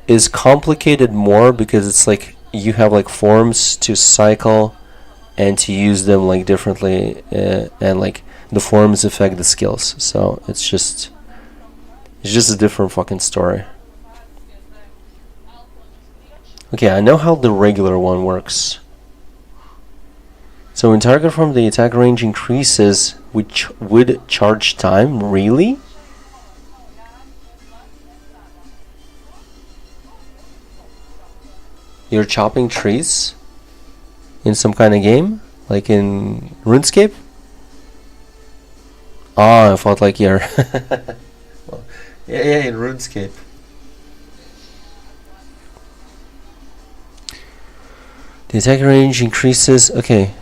is complicated more because it's like you have like forms to cycle and to use them like differently, and like the forms affect the skills. So it's just a different fucking story. Okay, I know how the regular one works. So in target form, the attack range increases with charge time. Really? You're chopping trees in some kind of game, like in RuneScape? Ah, I thought like you're well, yeah, in RuneScape. The attack range increases. Okay.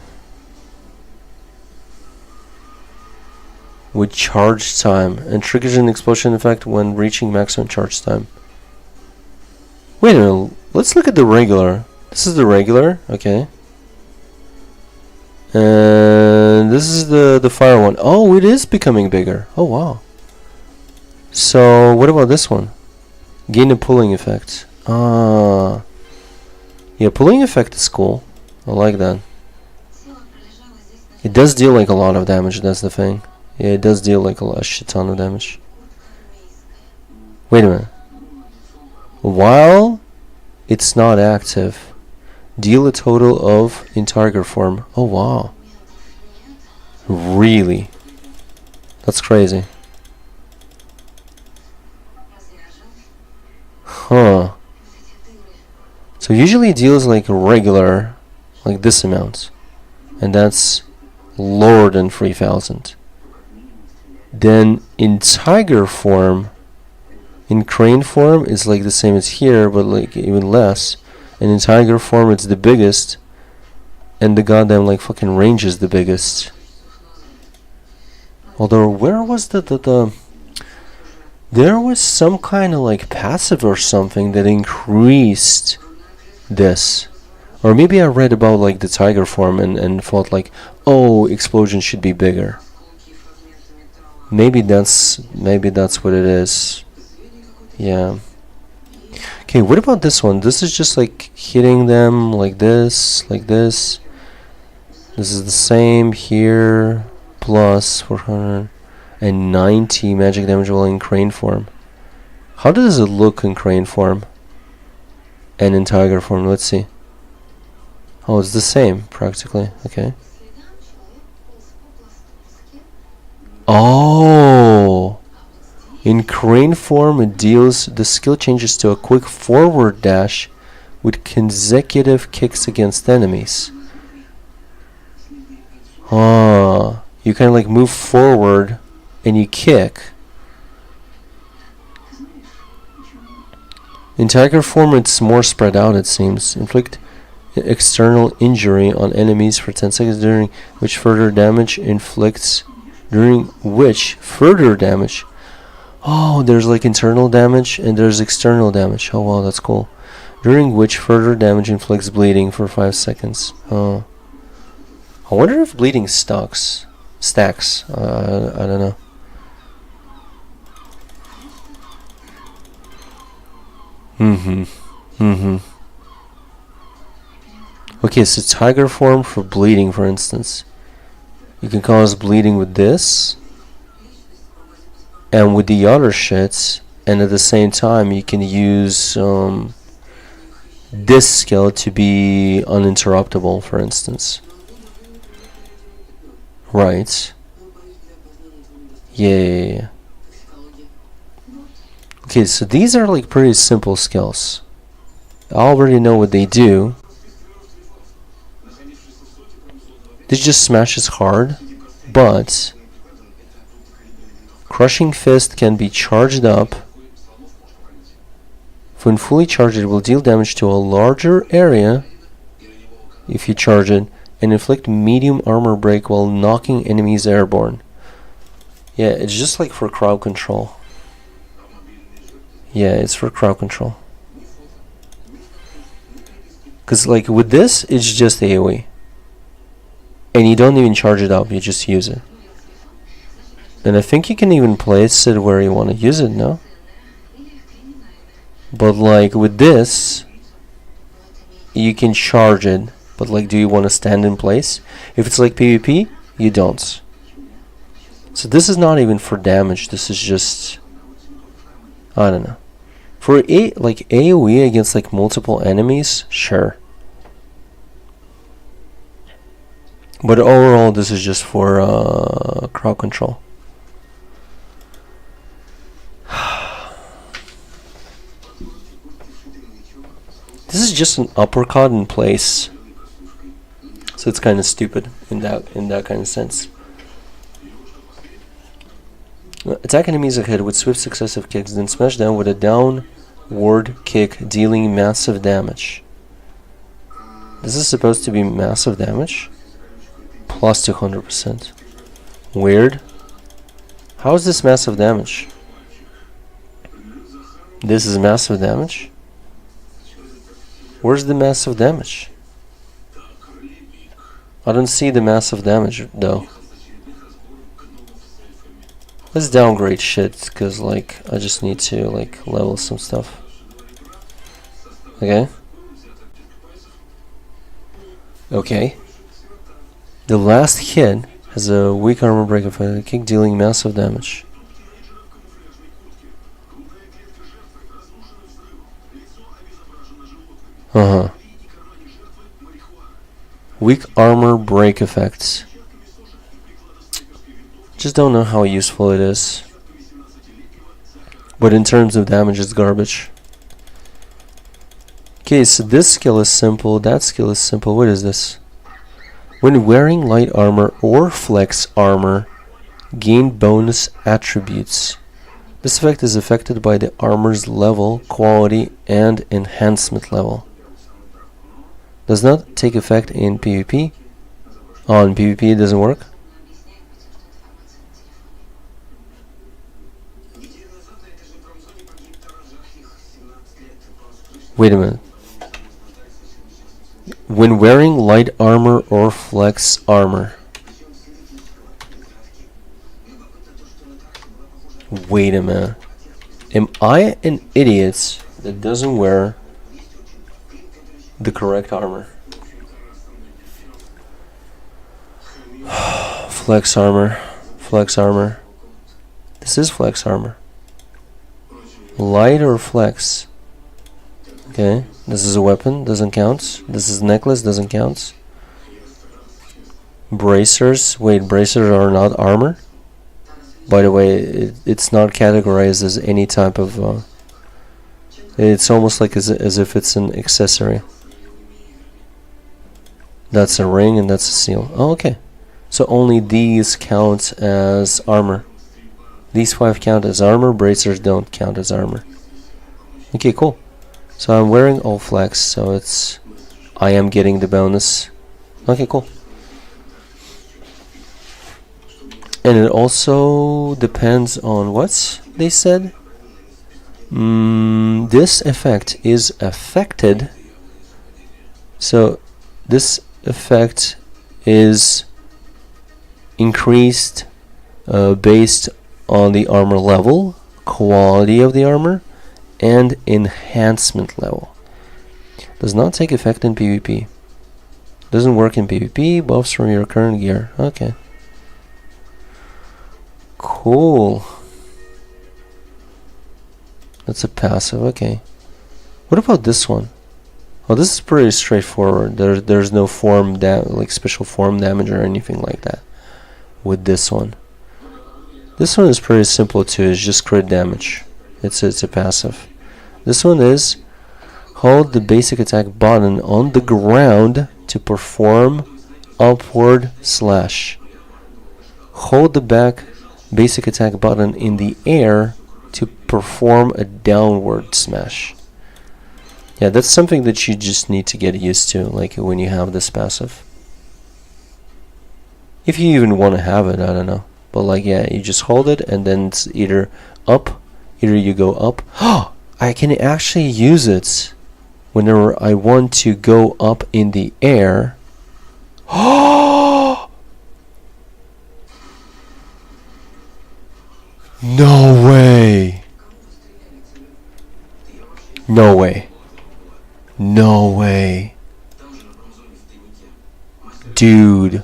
With charge time, and triggers an explosion effect when reaching maximum charge time. Wait a minute, let's look at the regular. This is the regular, okay. And this is the fire one. Oh, it is becoming bigger. Oh wow. So what about this one? Gain a pulling effect. Ah, yeah, pulling effect is cool. I like that. It does deal like a lot of damage. That's the thing. Yeah, it does deal like a shit ton of damage. Wait a minute. While it's not active, deal a total of in target form. Oh wow. Really? That's crazy. Huh. So usually it deals like regular, like this amount. And that's lower than 3000. Then in tiger form, in crane form, it's like the same as here, but like even less. And in tiger form, it's the biggest. And the goddamn like fucking range is the biggest. Although, where was the there was some kind of like passive or something that increased this. Or maybe I read about like the tiger form and thought like, oh, explosion should be bigger. Maybe that's what it is. Yeah. Okay, what about this one? This is just like hitting them like this, like this. This is the same here, plus 490 magic damage while in crane form. How does it look in crane form? And in tiger form, let's see. Oh, it's the same, practically. Okay. Oh! In crane form, it deals... The skill changes to a quick forward dash with consecutive kicks against enemies. Ah. You kind of like move forward and you kick. In tiger form, it's more spread out, it seems. Inflict external injury on enemies for 10 seconds, during which further damage inflicts... Oh, there's like internal damage and there's external damage. Oh wow, that's cool. During which further damage inflicts bleeding for 5 seconds. Oh. I wonder if bleeding stacks. I don't know. Okay, so tiger form for bleeding, for instance. You can cause bleeding with this and with the other shits, and at the same time you can use this skill to be uninterruptible, for instance. Right. Yeah. Okay, so these are like pretty simple skills. I already know what they do. This just smashes hard, but Crushing Fist can be charged up. When fully charged, it will deal damage to a larger area if you charge it, and inflict medium armor break while knocking enemies airborne. Yeah, it's just like for crowd control. Yeah, it's for crowd control. Because like with this, it's just AoE. And you don't even charge it up, you just use it. And I think you can even place it where you want to use it, no? But like with this, you can charge it. But like, do you want to stand in place? If it's like PvP, you don't. So this is not even for damage, this is just... I don't know. For like AoE against like multiple enemies, sure. But overall, this is just for crowd control. This is just an uppercut in place, so it's kind of stupid in that kind of sense. Attack enemies ahead with swift successive kicks, then smash down with a downward kick, dealing massive damage. This is supposed to be massive damage? Plus 200%. Weird. How is this massive damage? This is massive damage? Where's the massive damage? I don't see the massive damage though. Let's downgrade shit, because like I just need to like level some stuff. Okay. Okay. The last hit has a weak armor break of a kick, dealing massive damage. Uh-huh. Weak armor break effects. Just don't know how useful it is. But in terms of damage, it's garbage. Okay, so this skill is simple, that skill is simple. What is this? When wearing light armor or flex armor, gain bonus attributes. This effect is affected by the armor's level, quality, and enhancement level. Does not take effect in PvP. Oh, in PvP it doesn't work? Wait a minute. When wearing light armor or flex armor. Wait a minute. Am I an idiot that doesn't wear the correct armor? Flex armor. Flex armor. This is flex armor. Light or flex? Okay, this is a weapon, doesn't count. This is necklace, doesn't count. Bracers. Wait, bracers are not armor? By the way, it's not categorized as any type of... it's almost like as if it's an accessory. That's a ring and that's a seal. Oh, okay. So only these count as armor. These 5 count as armor, bracers don't count as armor. Okay, cool. So I'm wearing all flex, so it's... I am getting the bonus. Okay, cool. And it also depends on what they said. This effect is affected. So this effect is increased based on the armor level, quality of the armor, and enhancement level. Does not take effect in PvP. Doesn't work in PvP. Buffs from your current gear. Okay. Cool. That's a passive. Okay. What about this one? Oh, this is pretty straightforward. There's no form like special form damage or anything like that with this one. This one is pretty simple too. It's just crit damage. It's a passive. This one is hold the basic attack button on the ground to perform upward slash. Hold the back basic attack button in the air to perform a downward smash. Yeah, that's something that you just need to get used to, like when you have this passive. If you even want to have it, I don't know. But like, yeah, you just hold it and then it's either up, either you go up. Oh, I can actually use it whenever I want to go up in the air. Oh! No way. No way. No way. Dude.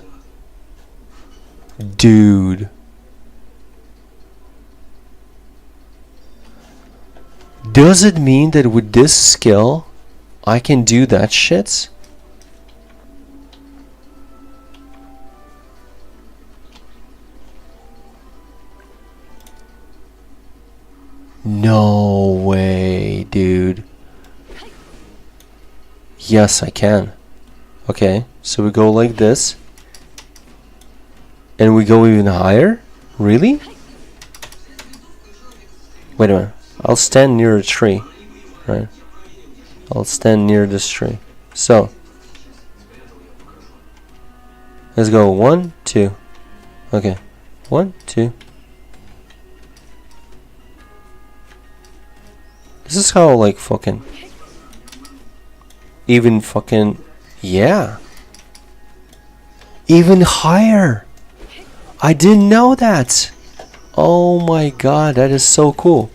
Dude. Does it mean that with this skill I can do that shit? No way, dude. Yes, I can. Okay, so we go like this. And we go even higher? Really? Wait a minute. I'll stand near a tree. Right. I'll stand near this tree. So. Let's go 1, 2. Okay. 1, 2. This is how like fucking. Even fucking. Yeah. Even higher. I didn't know that. Oh my god, that is so cool.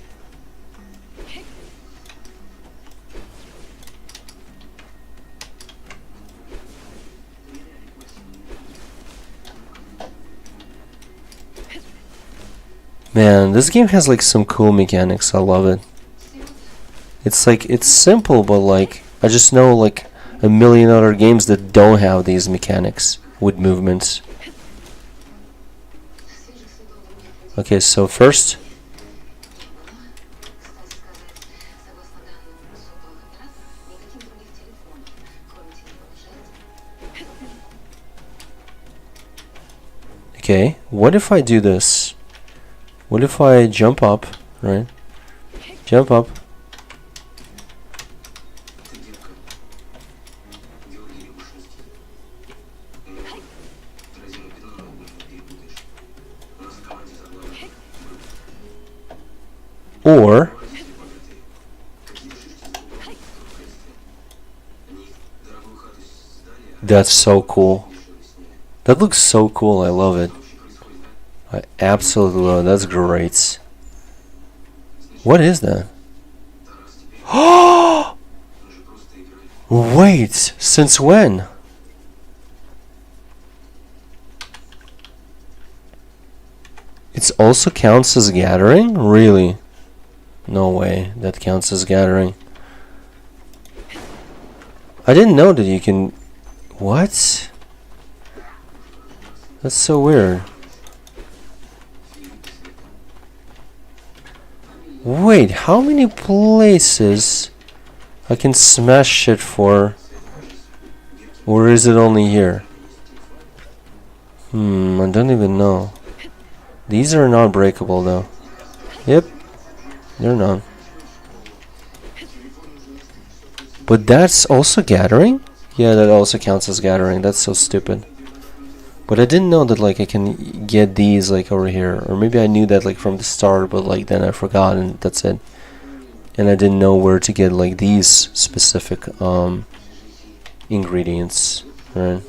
Man, this game has like some cool mechanics. I love it. It's like, it's simple, but like I just know like a million other games that don't have these mechanics with movements. Okay, so first. Okay, what if I do this? What if I jump up, right? Jump up. Or that's so cool. That looks so cool. I love it. I absolutely love it. That's great. What is that? Oh! Wait, since when? It also counts as gathering? Really? No way, that counts as gathering. I didn't know that you can... What? That's so weird. Wait, how many places I can smash shit for? Or is it only here? I don't even know. These are not breakable though. Yep, they're not. But that's also gathering? Yeah, that also counts as gathering. That's so stupid. But I didn't know that like I can get these like over here. Or maybe I knew that like from the start, but like then I forgot and that's it. And I didn't know where to get like these specific ingredients, right?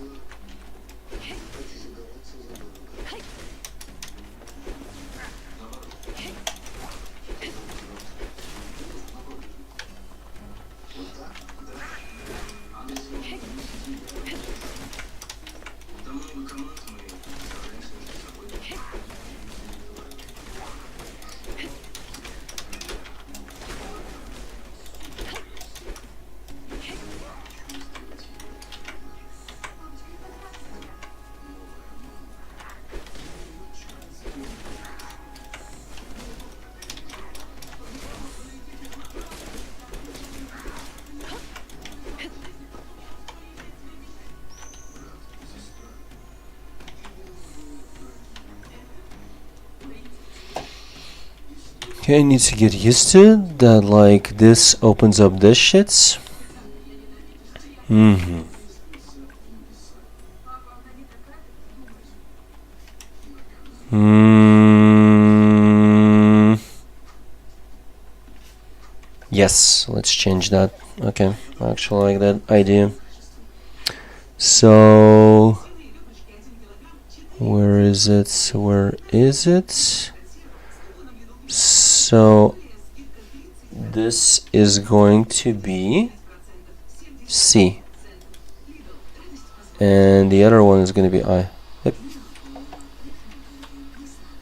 Okay, I need to get used to it, that like this opens up this shits. Yes, let's change that. Okay, I actually like that idea. So where is it? Where is it? So this is going to be C. And the other one is going to be I. Yep.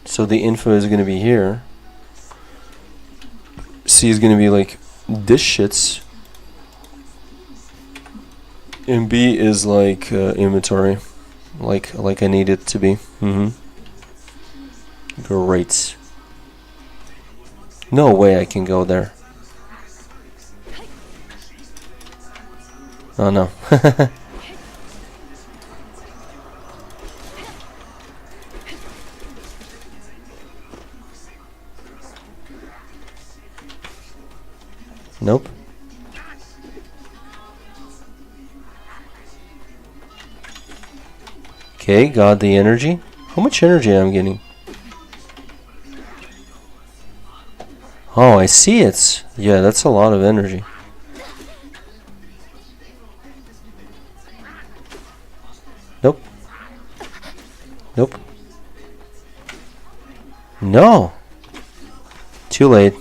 So the info is going to be here. C is going to be like this shits. And B is like inventory. Like I need it to be. Great. No way I can go there. Oh no. Nope. Okay, got the energy. How much energy am I getting? Oh, I see it. Yeah, that's a lot of energy. Nope. Nope. No. Too late.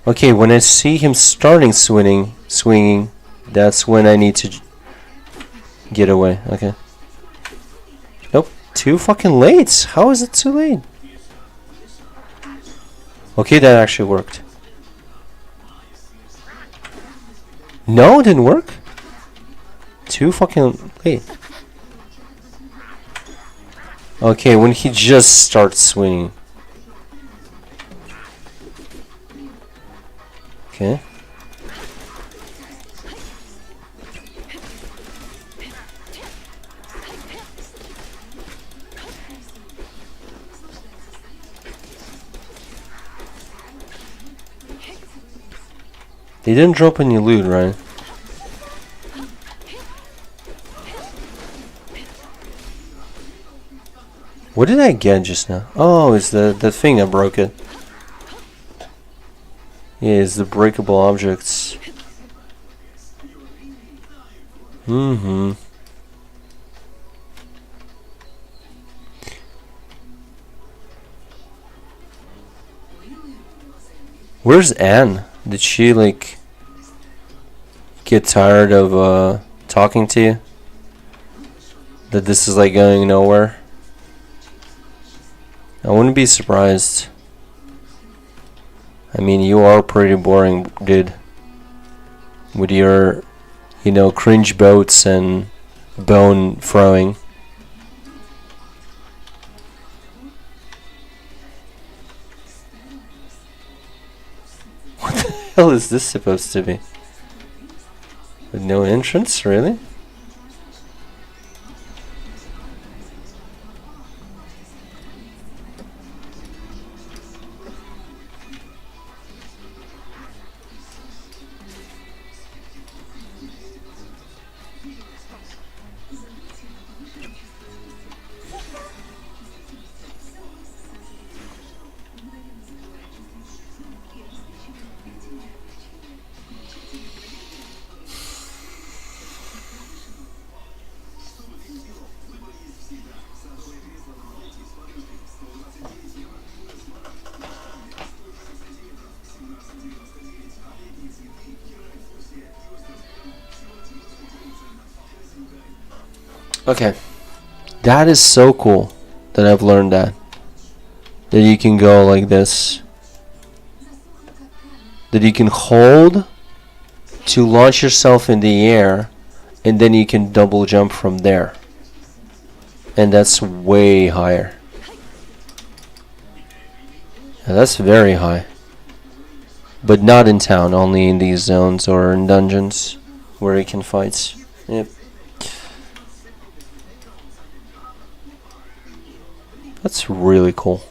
Okay, when I see him starting swinging, that's when I need to get away. Okay. Nope. Too fucking late. How is it too late? Okay, that actually worked. No, it didn't work. Too fucking late. Okay, when he just starts swinging. Okay. They didn't drop any loot, right? What did I get just now? Oh, it's the thing I broke it. Yeah, it's the breakable objects. Mm-hmm. Where's Anne? Did she like get tired of talking to you? That this is like going nowhere? I wouldn't be surprised. I mean, you are pretty boring, dude. With your, you know, cringe boats and bone throwing. What the hell is this supposed to be? With no entrance, really? Okay. That is so cool that I've learned that. That you can go like this. That you can hold to launch yourself in the air, and then you can double jump from there. And that's way higher. Yeah, that's very high. But not in town, only in these zones or in dungeons where you can fight. Yep. That's really cool.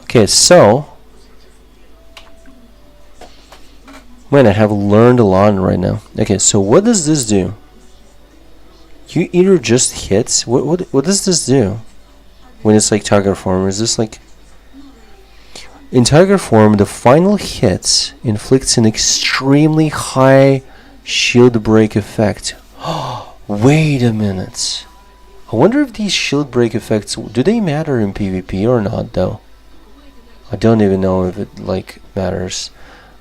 Okay, so man, I have learned a lot right now. Okay, so what does this do? You either just hit. What does this do? When it's like tiger form, is this like in tiger form? The final hit inflicts an extremely high shield break effect. Wait a minute. I wonder if these shield break effects, do they matter in PvP or not though? I don't even know if it like matters.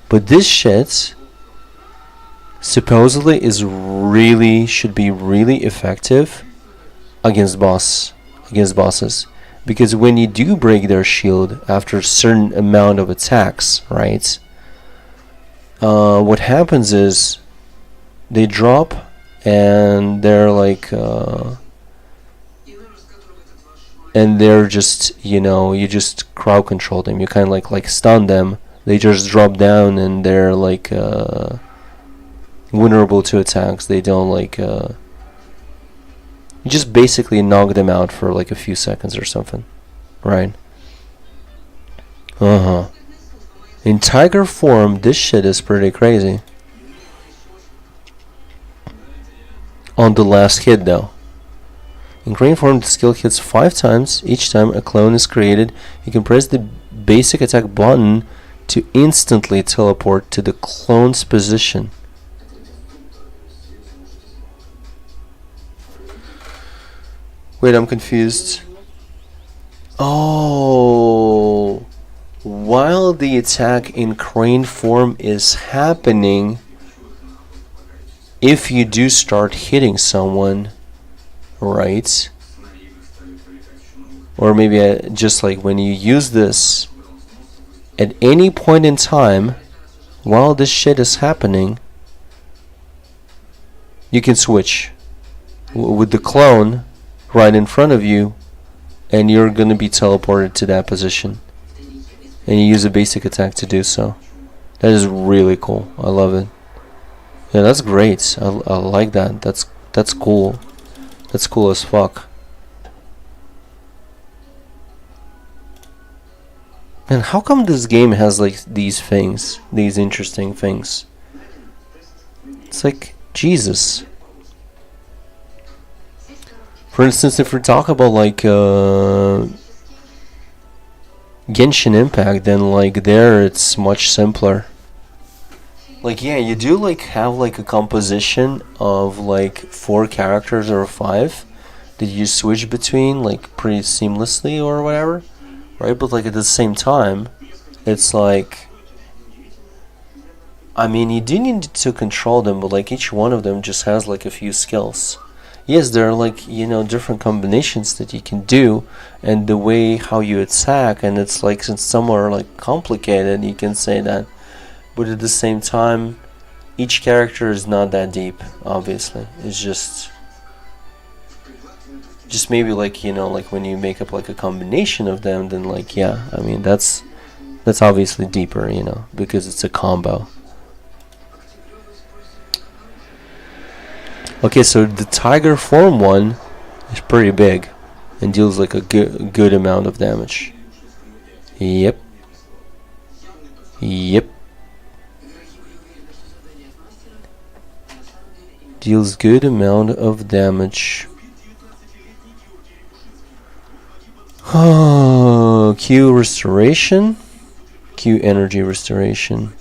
But this shit supposedly should be really effective against bosses. Because when you do break their shield after a certain amount of attacks, right? What happens is they drop and they're like and they're just, you know, you just crowd control them. You kind of like stun them. They just drop down and they're like vulnerable to attacks. They don't like you just basically knock them out for like a few seconds or something, right? In tiger form, this shit is pretty crazy. On the last hit though. In crane form, the skill hits 5 times. Each time a clone is created, you can press the basic attack button to instantly teleport to the clone's position. Wait, I'm confused. Oh, while the attack in crane form is happening, if you do start hitting someone, right, or maybe just like when you use this at any point in time while this shit is happening, you can switch with the clone right in front of you, and you're gonna be teleported to that position, and you use a basic attack to do so. That is really cool. I love it. Yeah, that's great. I like that. That's cool. That's cool as fuck. And how come this game has like these things, these interesting things? It's like Jesus. For instance, if we talk about like Genshin Impact, then like there it's much simpler. Like yeah, you do like have like a composition of like 4 characters or 5 that you switch between like pretty seamlessly or whatever, right? But like at the same time, it's like, I mean, you do need to control them, but like each one of them just has like a few skills. Yes, there are like, you know, different combinations that you can do, and the way how you attack, and it's like, since some are like complicated, you can say that. But at the same time, each character is not that deep, obviously. It's just maybe like, you know, like when you make up like a combination of them, then like, yeah, I mean, that's obviously deeper, you know, because it's a combo. Okay, so the Tiger Form one is pretty big and deals like a good amount of damage. Yep. Deals good amount of damage. Q restoration. Q energy restoration.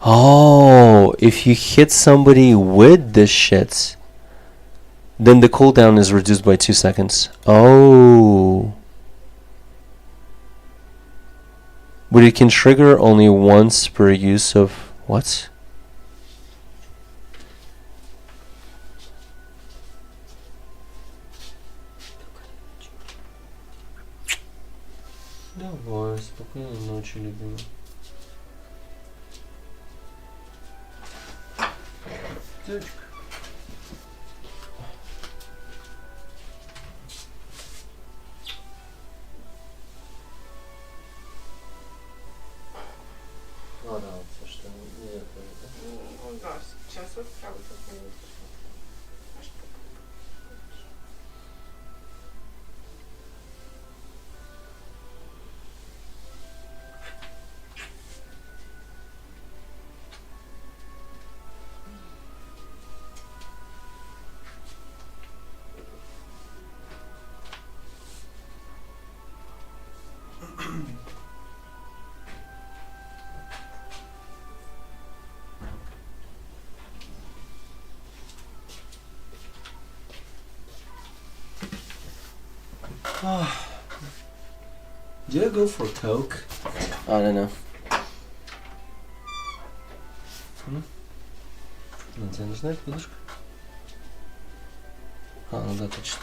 Oh, if you hit somebody with this shit, then the cooldown is reduced by 2 seconds. Oh. But it can trigger only once per use of... What? Давай, спокойной ночи, любимый. Девочка. Ну да, все что не это. Ну да, сейчас вот правда такое. Do I go for Coke? I don't know. Тебе нужна эта подушка? Ну да, точно.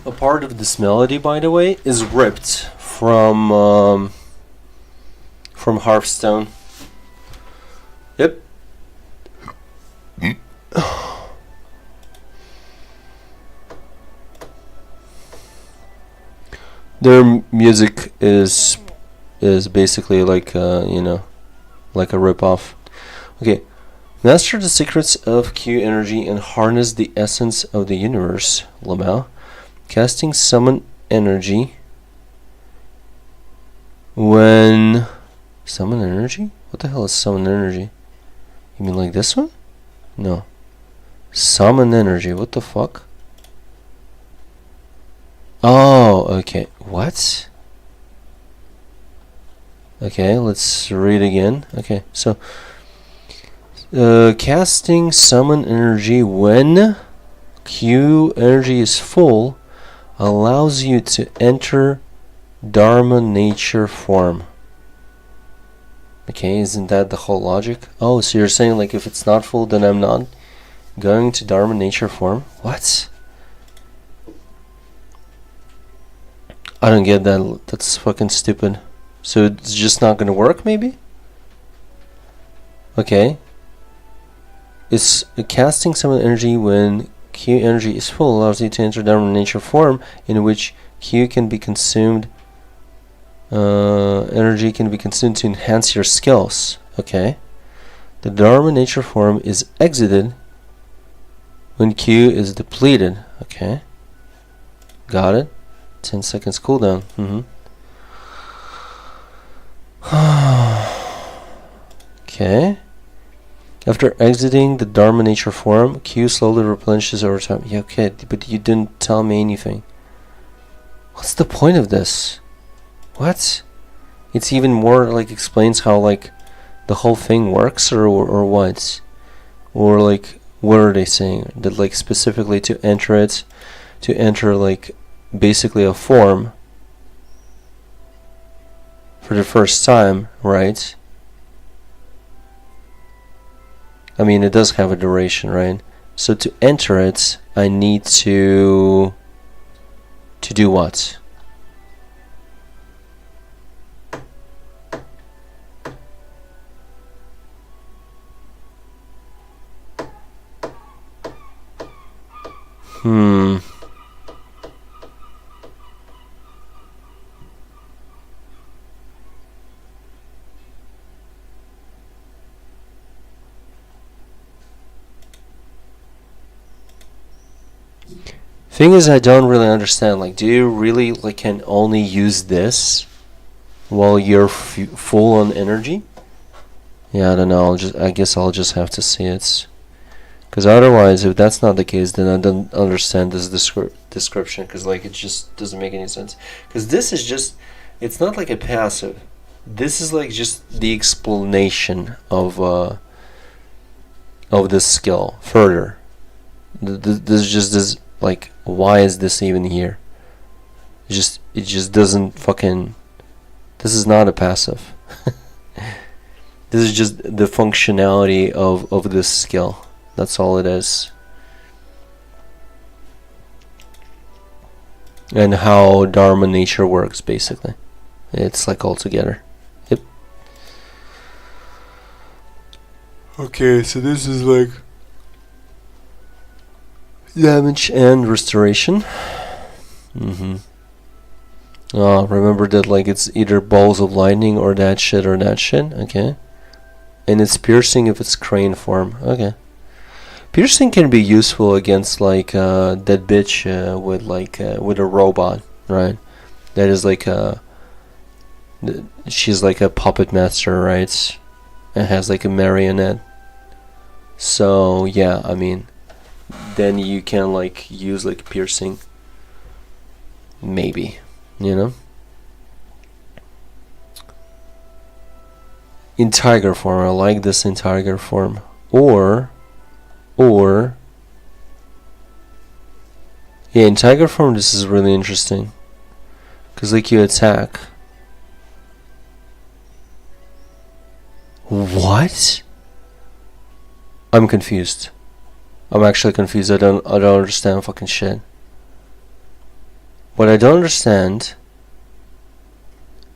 A part of this melody, by the way, is ripped from Hearthstone. Yep. Their music is basically like like a rip-off. Okay. Master the secrets of Q energy and harness the essence of the universe, Lamau. Casting summon energy when... Summon energy? What the hell is summon energy? You mean like this one? No. Summon energy, what the fuck? Oh, okay. What? Okay, let's read again. Okay, so... casting summon energy when Q energy is full allows you to enter Dharma nature form. Okay, isn't that the whole logic? Oh, so you're saying like if it's not full then I'm not going to Dharma nature form? What? I don't get that. That's fucking stupid. So it's just not gonna work maybe? Okay. It's casting summon energy when Q energy is full allows you to enter Dharma nature form in which Q can be consumed. Energy can be consumed to enhance your skills. Okay. The Dharma nature form is exited when Q is depleted. Okay. Got it. 10 seconds cooldown. Okay. After exiting the Dharma nature form, Q slowly replenishes over time. Yeah, okay, but you didn't tell me anything. What's the point of this? What? It's even more like explains how like the whole thing works, or what? Or like what are they saying? That like specifically to enter it, to enter like basically a form for the first time, right? I mean, it does have a duration, right? So to enter it, I need to do what? Thing is, I don't really understand. Like, do you really like can only use this while you're full on energy? Yeah, I don't know. I guess I'll just have to see it. Because otherwise, if that's not the case, then I don't understand this description. Because like it just doesn't make any sense. Because this is just, it's not like a passive. This is like just the explanation of this skill further. This is just this. Like, why is this even here? It just doesn't fucking... This is not a passive. This is just the functionality of this skill. That's all it is. And how Dharma nature works, basically. It's like all together. Yep. Okay, so this is like... damage and restoration. Remember that like it's either balls of lightning or that shit. Okay. And it's piercing if it's crane form. Okay. Piercing can be useful against like that bitch with a robot, right? That is like she's like a puppet master, right? And has like a marionette. So yeah, I mean, then you can like use like piercing, maybe, you know. In tiger form, I like this in tiger form, or yeah, in tiger form this is really interesting, cause like you attack. What? I'm confused. I'm actually confused. I don't understand fucking shit. What I don't understand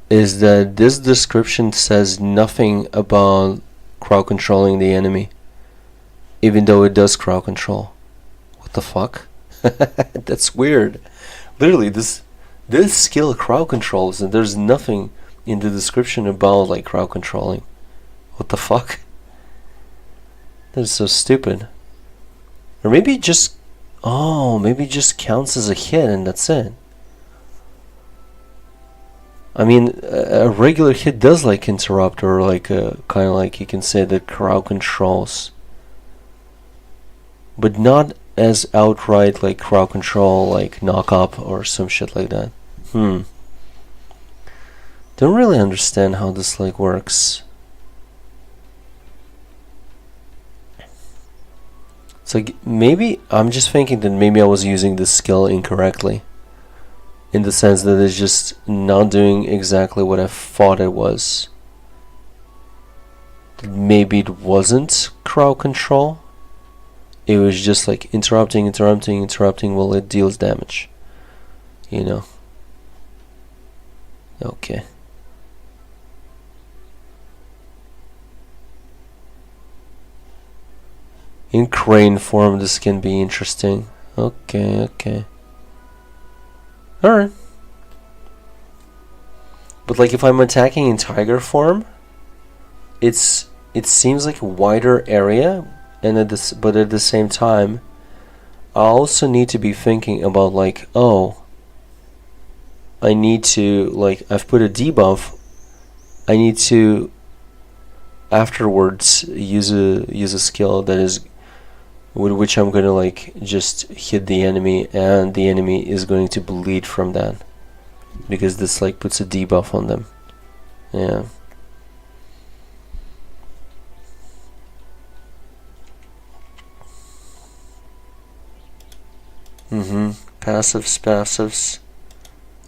is that this description says nothing about crowd controlling the enemy, even though it does crowd control. What the fuck? That's weird. Literally, this skill crowd controls, and there's nothing in the description about like crowd controlling. What the fuck? That is so stupid. Or maybe it just, maybe it just counts as a hit and that's it. I mean, a regular hit does like interrupt, or like kind of like you can say that crowd controls, but not as outright like crowd control, like knock up or some shit like that. Don't really understand how this like works. It's like maybe I'm just thinking that maybe I was using this skill incorrectly, in the sense that it's just not doing exactly what I thought it was. Maybe it wasn't crowd control. It was just like interrupting while it deals damage. You know. Okay. In crane form, this can be interesting. Okay. Alright. But like if I'm attacking in tiger form, it seems like a wider area, and but at the same time, I also need to be thinking about like, I need to, like, I've put a debuff, I need to afterwards use a skill that is with which I'm gonna like just hit the enemy, and the enemy is going to bleed from that, because this like puts a debuff on them. Yeah. Passives.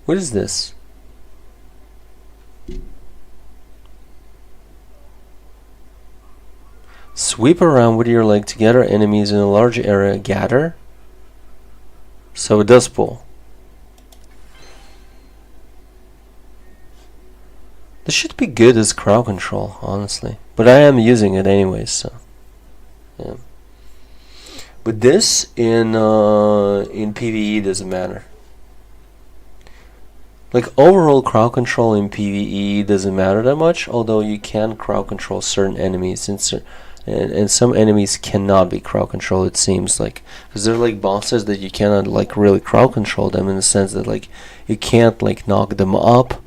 What is this? Sweep around with your leg to gather enemies in a large area. Gather? So it does pull. This should be good as crowd control, honestly. But I am using it anyways, so yeah. But this in PvE doesn't matter. Like overall crowd control in PvE doesn't matter that much, although you can crowd control certain enemies, and some enemies cannot be crowd control, it seems like, because they're like bosses that you cannot like really crowd control them, in the sense that like you can't like knock them up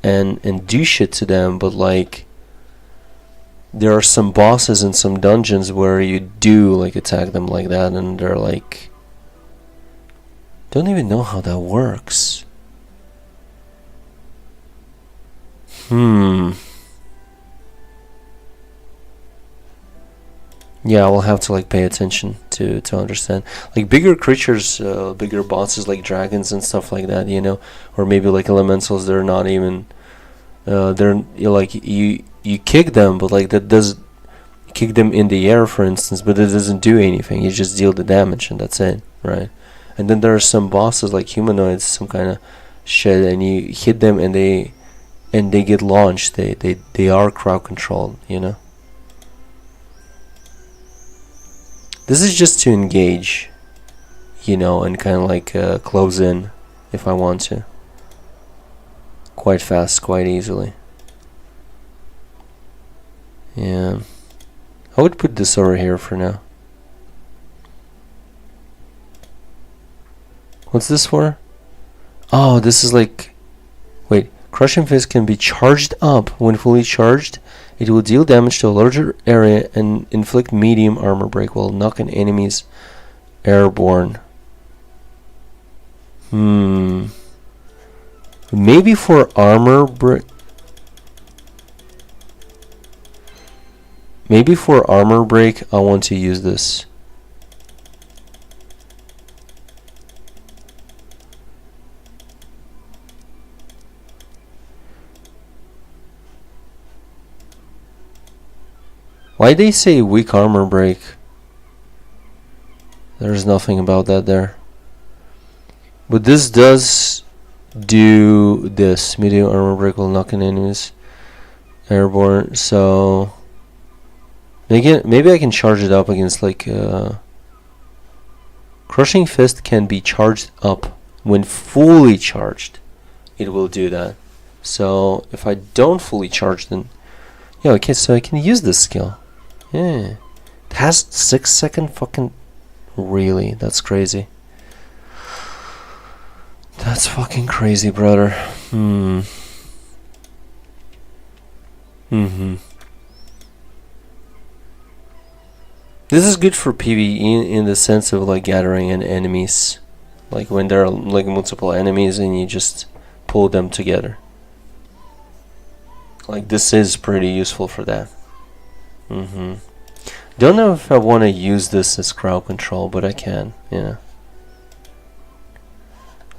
and do shit to them, but like there are some bosses in some dungeons where you do like attack them like that, and they're like, don't even know how that works. Yeah, I will have to like pay attention to understand. Like bigger creatures, bigger bosses like dragons and stuff like that, you know, or maybe like elementals. They're not even. Like you kick them, but like that does kick them in the air, for instance, but it doesn't do anything. You just deal the damage and that's it, right? And then there are some bosses like humanoids, some kind of shit, and you hit them and they get launched. They are crowd controlled, you know. This is just to engage, you know, and kind of like close in if I want to. Quite fast, quite easily. Yeah. I would put this over here for now. What's this for? Oh, this is like... Wait. Crushing Fist can be charged up. When fully charged, it will deal damage to a larger area and inflict medium armor break while knocking enemies airborne. Maybe for armor break. Maybe for armor break, I want to use this. Why they say weak armor break? There's nothing about that there. But this does do this. Medium armor break will knock in enemies airborne. So maybe I can charge it up against like Crushing Fist can be charged up when fully charged. It will do that. So if I don't fully charge, then yeah, okay. So I can use this skill. Yeah, it has 6-second fucking. Really, that's crazy. That's fucking crazy, brother. This is good for PvE in the sense of like gathering in enemies, like when there are like multiple enemies and you just pull them together. Like this is pretty useful for that. Don't know if I want to use this as crowd control, but I can. Yeah.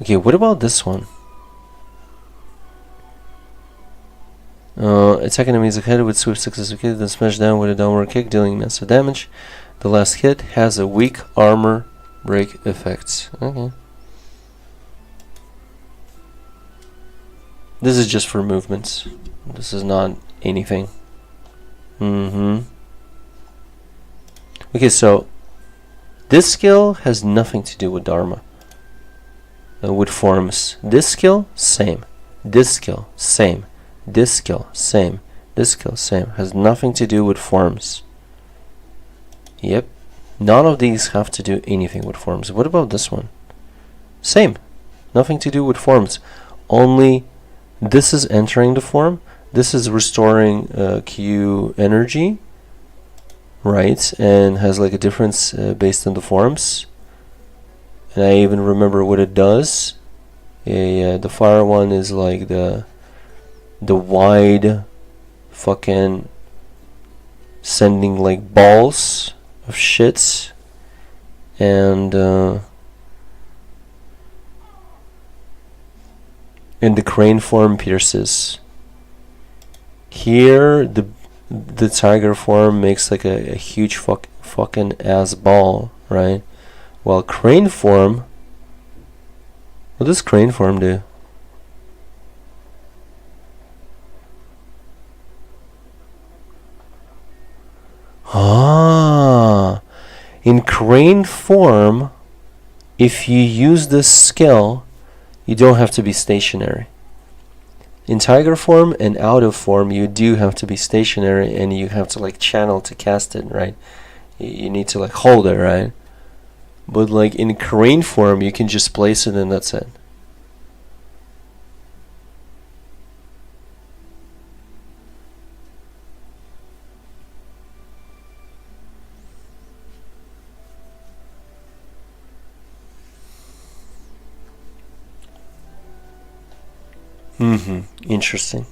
Okay, what about this one? Attack enemies ahead with swift successive kick, then smash down with a downward kick, dealing massive damage. The last hit has a weak armor break effect. Okay. This is just for movements. This is not anything. Okay, so this skill has nothing to do with Dharma. With forms. This skill, same. This skill, same. This skill, same. This skill, same. Has nothing to do with forms. Yep. None of these have to do anything with forms. What about this one? Same. Nothing to do with forms. Only this is entering the form. This is restoring Q energy. Right. And has like a difference based on the forms. And I even remember what it does. Yeah, the fire one is like the wide fucking sending like balls of shits, and the crane form pierces. Here the tiger form makes like a huge fucking ass ball, right? While crane form, what does crane form do? In crane form, if you use this skill, you don't have to be stationary. In tiger form and out of form, you do have to be stationary, and you have to like channel to cast it, right? You need to like hold it, right? But like in crane form, you can just place it and that's it. Interesting.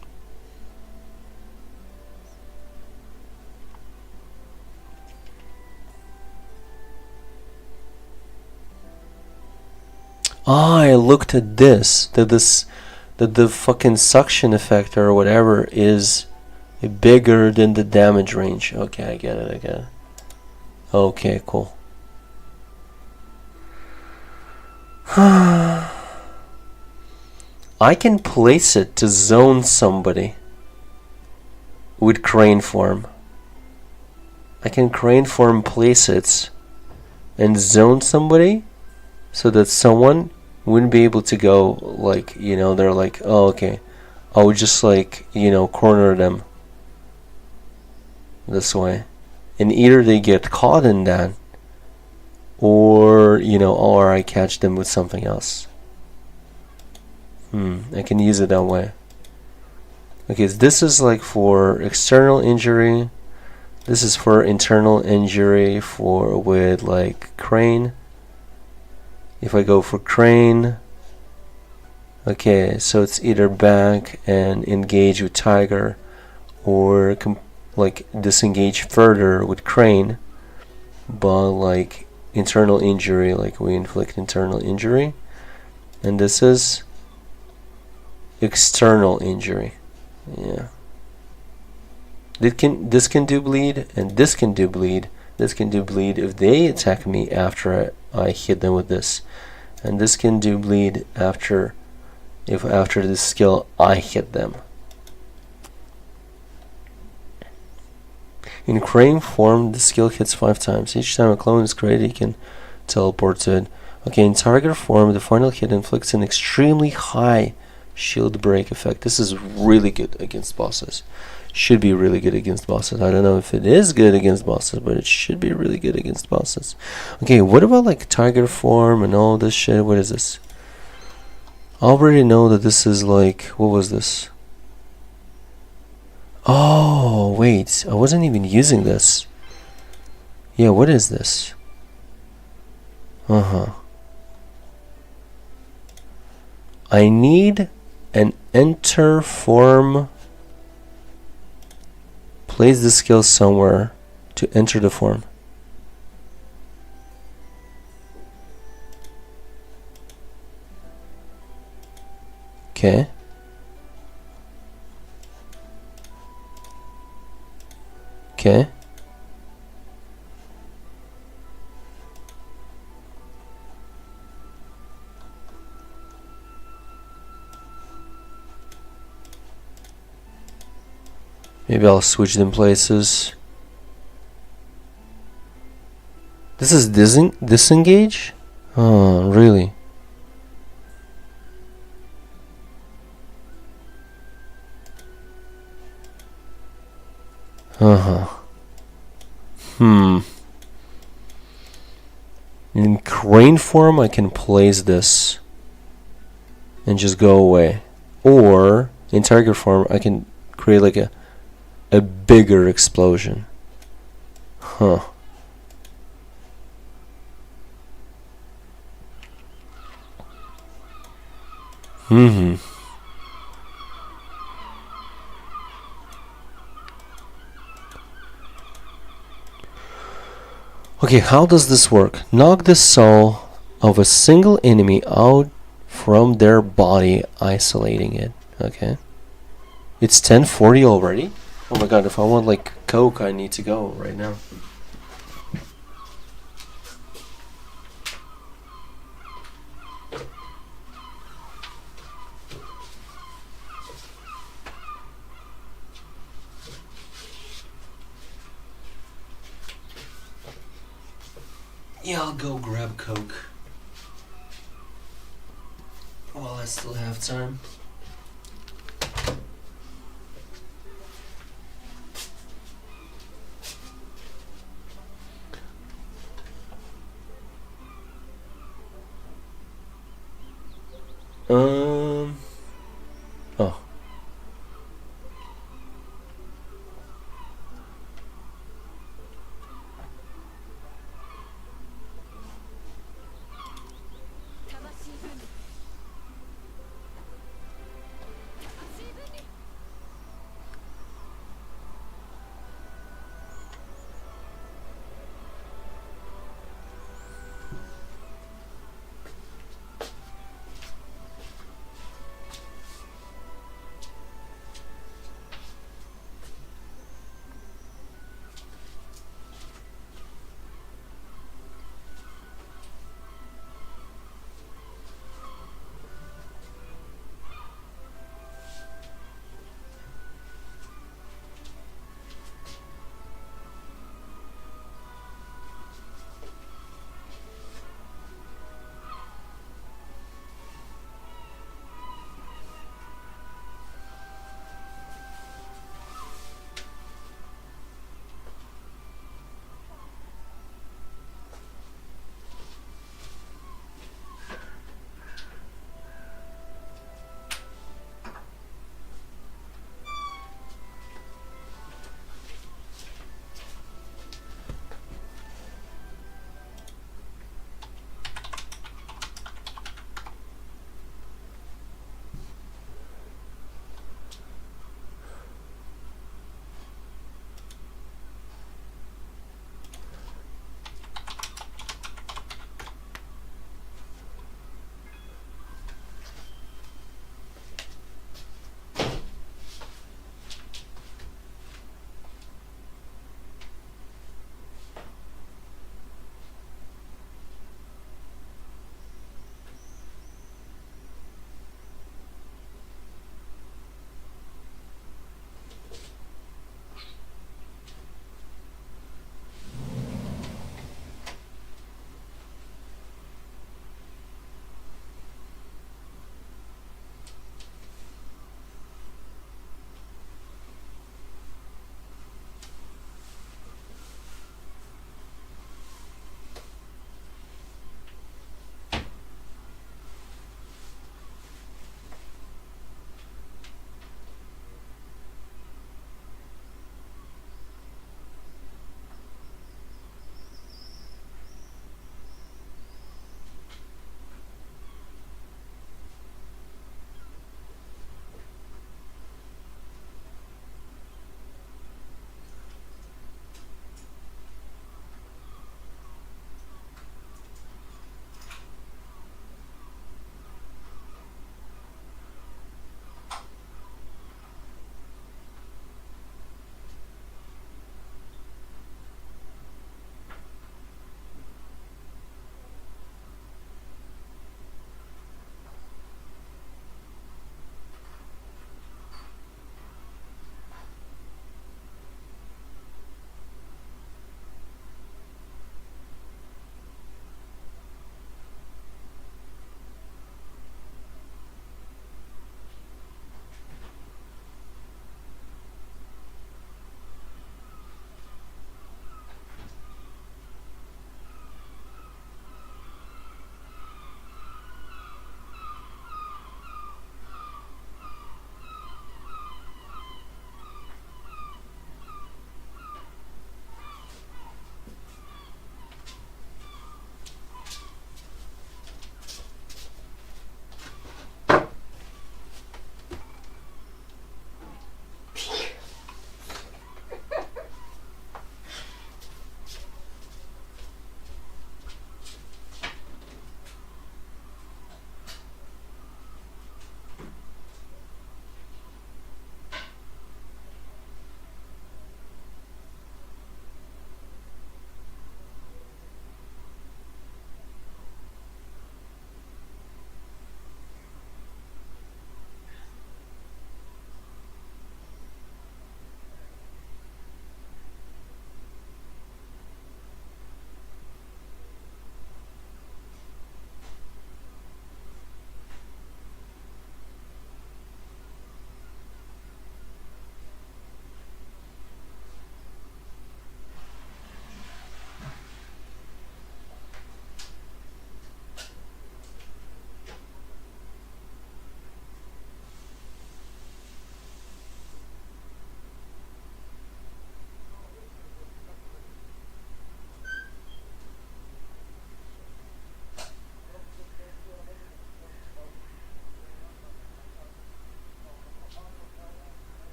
I looked at this. That the fucking suction effect or whatever is bigger than the damage range. Okay, I get it. Okay, cool. I can place it to zone somebody with crane form. I can crane form place it and zone somebody so that someone wouldn't be able to go like, you know, they're like, oh, okay, I would just like, you know, corner them this way. And either they get caught in that or, you know, or I catch them with something else. I can use it that way. Okay, so this is like for external injury. This is for internal injury for with like crane. If I go for crane, okay, so it's either back and engage with tiger, or like disengage further with crane. But like internal injury, like we inflict internal injury, and this is external injury. Yeah. This can do bleed, and this can do bleed. This can do bleed if they attack me after I hit them with this, and this can do bleed after if after this skill I hit them. In crane form, the skill hits 5 times. Each time a clone is created, you can teleport to it. Okay, in target form, the final hit inflicts an extremely high shield break effect. This is really good against bosses. Should be really good against bosses. I don't know if it is good against bosses, but it should be really good against bosses. Okay, what about like target form and all this shit? What is this? I already know that this is like, what was this? Oh, wait, I wasn't even using this. Yeah, what is this? I need an enter form. Place the skill somewhere to enter the form. Okay. Okay. Maybe I'll switch them places. This is disengage? Oh, really? In crane form, I can place this and just go away. Or in target form, I can create like a bigger explosion. Okay, how does this work? Knock the soul of a single enemy out from their body, isolating it. Okay. It's 10:40 already? Oh my god, if I want like Coke, I need to go right now. Yeah, I'll go grab Coke while I still have time. Oh.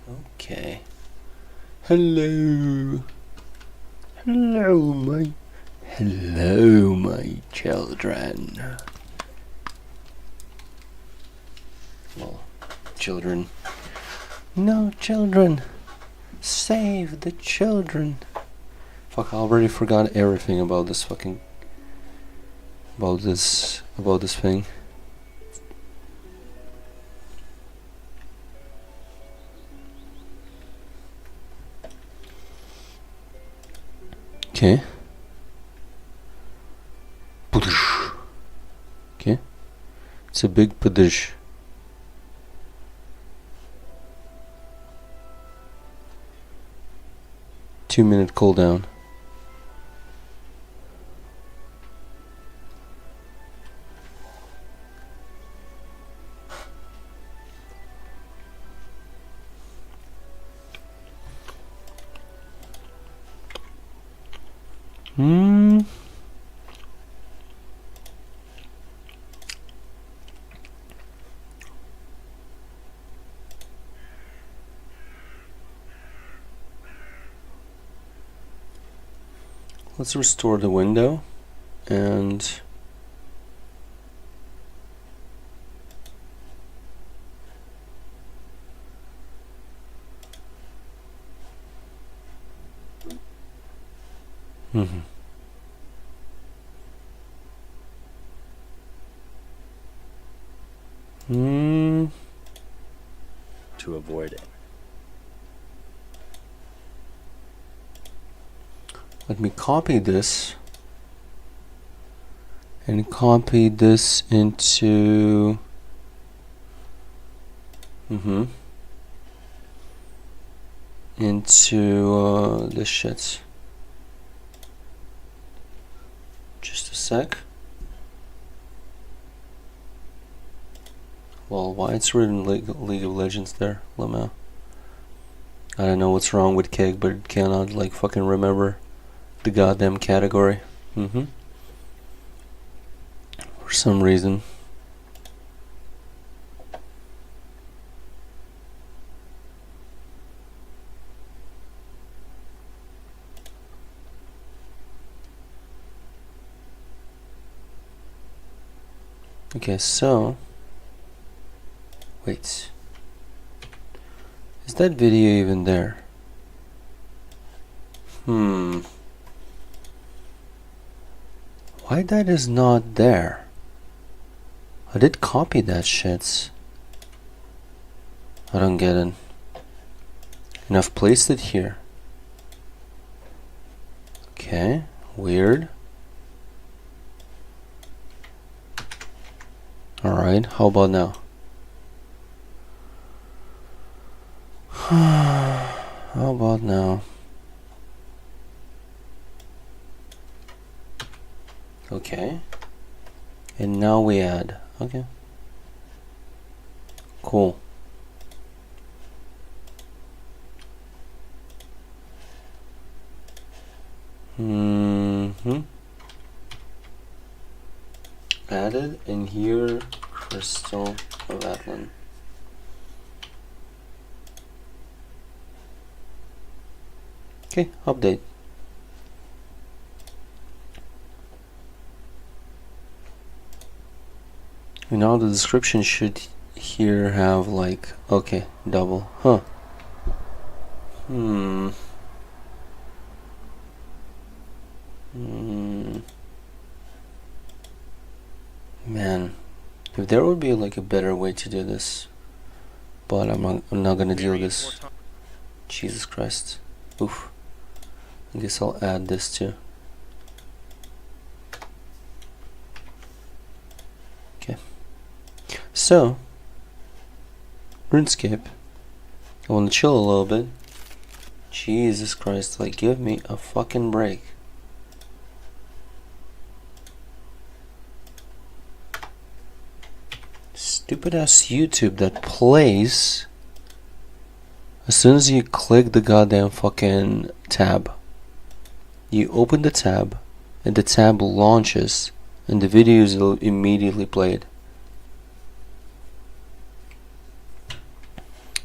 Okay. Hello. Hello, my children. Well, children. No children. Save the children. Fuck, I already forgot everything about this fucking... About this thing. Okay. Okay. It's a big padish. Two-minute cooldown. Let's restore the window and to avoid it. let me copy this and copy this into the shits. Just a sec. Well, why it's written League of Legends there, Lamau? I don't know what's wrong with Keg, but it cannot like fucking remember the goddamn category. For some reason. Okay, so wait. Is that video even there? Why that is not there? I did copy that shit. I don't get it. And I've placed it here. Okay, weird. Alright, how about now? How about now? Okay. And now we add. Okay. Cool. Added, and here Crystal of Atlan. Okay, update. And now the description should here have like, okay, double, huh? Man, if there would be like a better way to do this, but I'm not gonna do this. Jesus Christ. Oof. I guess I'll add this too. Okay. So, RuneScape. I want to chill a little bit. Jesus Christ, like give me a fucking break. Stupid ass YouTube that plays as soon as you click the goddamn fucking tab. You open the tab and the tab launches and the video is immediately played.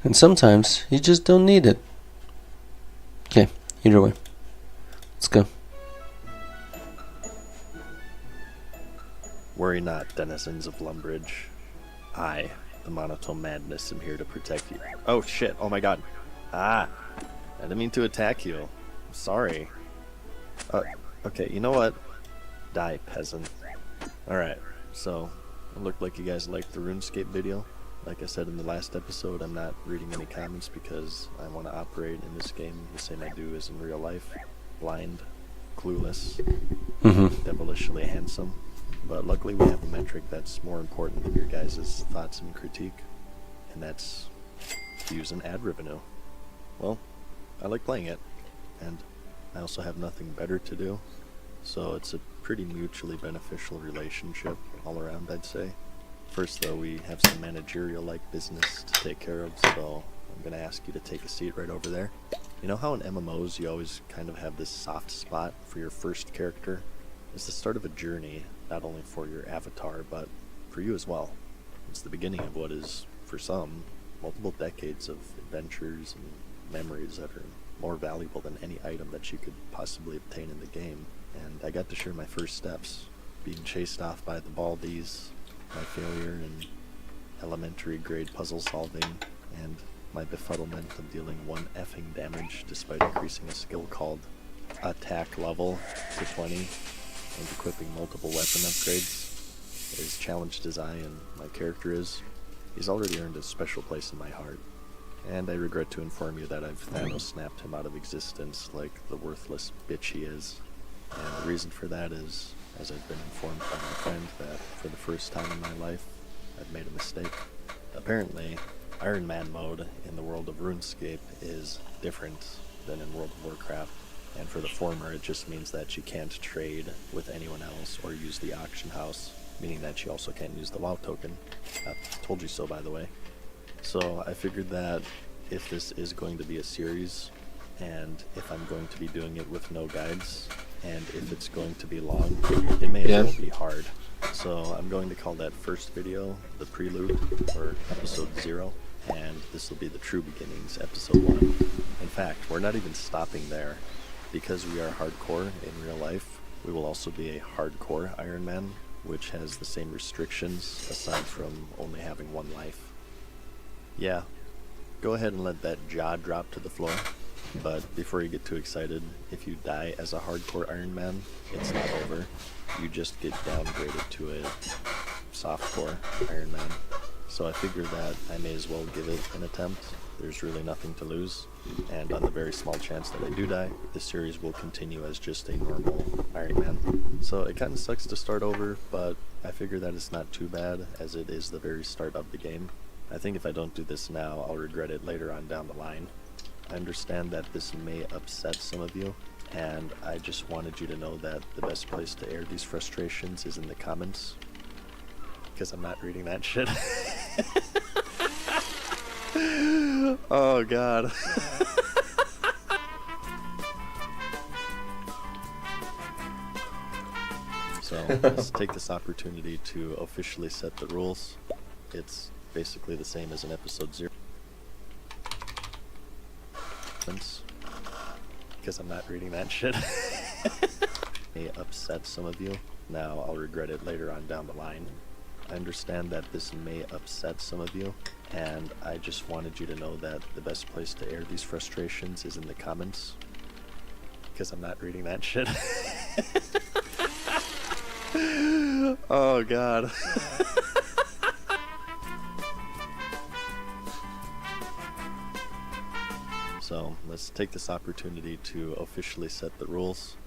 And sometimes you just don't need it. Okay, either way. Let's go. Worry not, denizens of Lumbridge. I, the Monotone Madness, am here to protect you. Oh shit, oh my god. I didn't mean to attack you. I'm sorry. Okay, you know what? Die, peasant. Alright, so, it looked like you guys liked the RuneScape video. Like I said in the last episode, I'm not reading any comments because I want to operate in this game the same I do as in real life. Blind, clueless, devilishly handsome. But luckily we have a metric that's more important than your guys' thoughts and critique, and that's views and ad revenue. Well, I like playing it, and I also have nothing better to do, so it's a pretty mutually beneficial relationship all around, I'd say. First though, we have some managerial-like business to take care of, so I'm going to ask you to take a seat right over there. You know how in MMOs you always kind of have this soft spot for your first character? It's the start of a journey, not only for your avatar, but for you as well. It's the beginning of what is, for some, multiple decades of adventures and memories that are more valuable than any item that you could possibly obtain in the game. And I got to share my first steps, being chased off by the Baldies, my failure in elementary grade puzzle solving, and my befuddlement of dealing 1 effing damage despite increasing a skill called attack level to 20 and equipping multiple weapon upgrades. As challenged as I and my character is, he's already earned a special place in my heart. And I regret to inform you that I've Thanos snapped him out of existence like the worthless bitch he is. And the reason for that is, as I've been informed by my friend, that for the first time in my life, I've made a mistake. Apparently, Iron Man mode in the world of RuneScape is different than in World of Warcraft. And for the former, it just means that you can't trade with anyone else or use the auction house, meaning that you also can't use the WoW token. I told you so, by the way. So I figured that if this is going to be a series, and if I'm going to be doing it with no guides, and if it's going to be long, it may as well be hard. So I'm going to call that first video the prelude, or episode 0, and this will be the true beginnings, episode 1. In fact, we're not even stopping there. Because we are hardcore in real life, we will also be a hardcore Iron Man, which has the same restrictions aside from only having 1 life. Yeah, go ahead and let that jaw drop to the floor. But before you get too excited, if you die as a hardcore Iron Man, it's not over. You just get downgraded to a softcore Iron Man. So I figured that I may as well give it an attempt. There's really nothing to lose, and on the very small chance that I do die, the series will continue as just a normal Iron Man. So it kind of sucks to start over, but I figure that it's not too bad, as it is the very start of the game. I think if I don't do this now, I'll regret it later on down the line. I understand that this may upset some of you, and I just wanted you to know that the best place to air these frustrations is in the comments, because I'm not reading that shit. Oh god. So let's take this opportunity to officially set the rules. It's basically the same as in episode 0. Because I'm not reading that shit. May upset some of you. Now I'll regret it later on down the line. I understand that this may upset some of you, and I just wanted you to know that the best place to air these frustrations is in the comments, because I'm not reading that shit. Oh god. So let's take this opportunity to officially set the rules.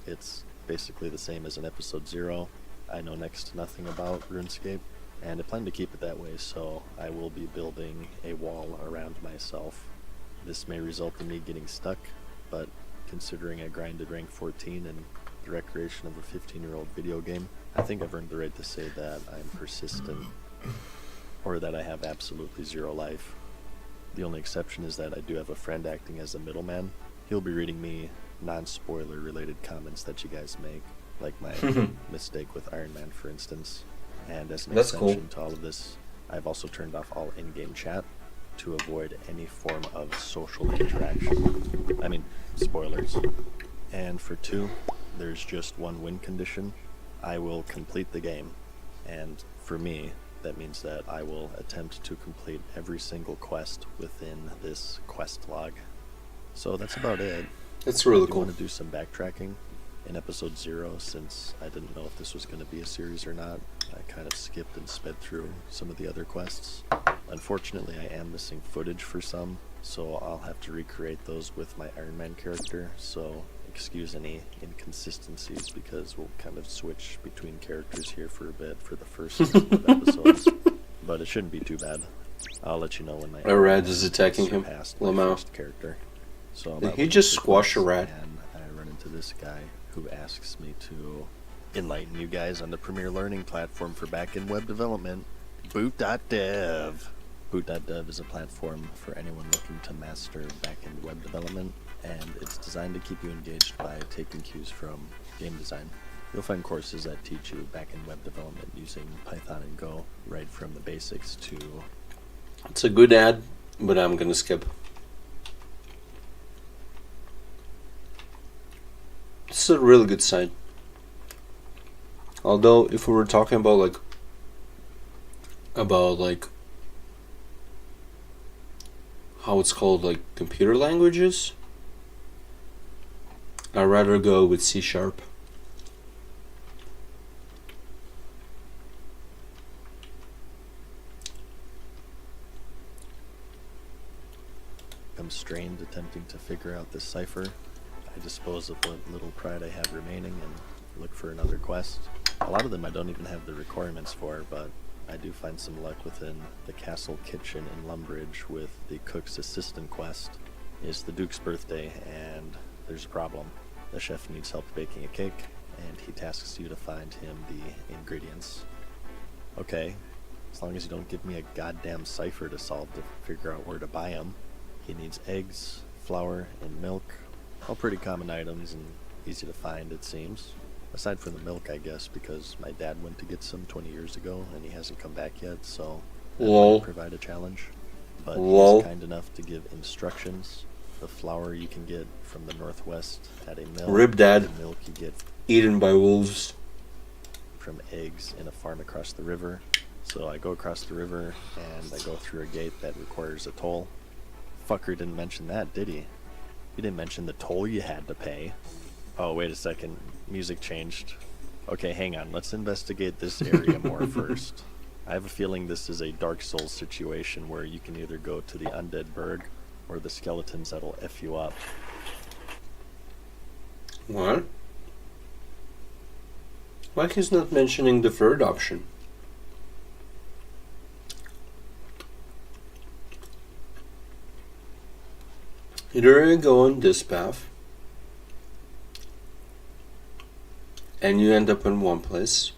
It's basically the same as in episode 0. I know next to nothing about RuneScape, and I plan to keep it that way, so I will be building a wall around myself. This may result in me getting stuck, but considering I grinded rank 14 in the recreation of a 15-year-old video game, I think I've earned the right to say that I'm persistent, or that I have absolutely 0 life. The only exception is that I do have a friend acting as a middleman. He'll be reading me non-spoiler related comments that you guys make, like my mistake with Iron Man, for instance. And as an extension to all of this, I've also turned off all in-game chat to avoid any form of social interaction. I mean, spoilers. And for 2, there's just one win condition. I will complete the game. And for me, that means that I will attempt to complete every single quest within this quest log. So that's about it. That's really I cool. want to do some backtracking in episode 0, since I didn't know if this was going to be a series or not. I kind of skipped and sped through some of the other quests. Unfortunately, I am missing footage for some, so I'll have to recreate those with my Iron Man character, so excuse any inconsistencies, because we'll kind of switch between characters here for a bit for the first couple of episodes. But it shouldn't be too bad. I'll let you know when my rat is attacking him. surpassed my Lamau. first character. So I'm Did out he looking just for squash a quests, rat? And I run into this guy who asks me to enlighten you guys on the premier learning platform for backend web development, Boot.dev. Boot.dev is a platform for anyone looking to master backend web development, and it's designed to keep you engaged by taking cues from game design. You'll find courses that teach you backend web development using Python and Go, right from the basics to... It's a good ad, but I'm gonna skip. It's a really good site. Although, if we were talking about how it's called, like computer languages, I'd rather go with C#. I'm strained attempting to figure out this cipher. I dispose of what little pride I have remaining and look for another quest. A lot of them I don't even have the requirements for, but I do find some luck within the castle kitchen in Lumbridge with the cook's assistant quest. It's the Duke's birthday, and there's a problem. The chef needs help baking a cake, and he tasks you to find him the ingredients. Okay, as long as you don't give me a goddamn cipher to solve to figure out where to buy them. He needs eggs, flour, and milk. All pretty common items and easy to find, it seems. Aside from the milk, I guess, because my dad went to get some 20 years ago and he hasn't come back yet, so that Lol. might provide a challenge. But Lol. he's kind enough to give instructions. The flour you can get from the northwest at a mill. Rip Dad. The milk you get Eaten by wolves. from eggs in a farm across the river. So I go across the river and I go through a gate that requires a toll. Fucker didn't mention that, did he? He didn't mention the toll you had to pay. Oh, wait a second. Music changed. Okay, hang on. Let's investigate this area more first. I have a feeling this is a Dark Souls situation where you can either go to the Undead Burg or the skeletons that'll F you up. What? Why he's not mentioning the third option? Either you go on this path and you end up in one place,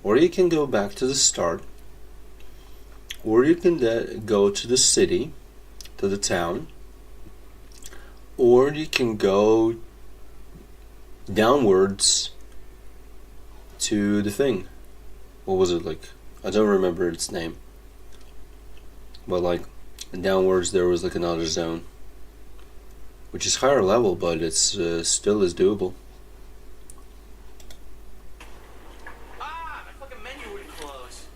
or you can go back to the start, or you can go to the city, to the town, or you can go downwards to the thing. What was it like? I don't remember its name. But like downwards there was like another zone, which is higher level, but it's still is doable. Ah, my fucking menu wouldn't close.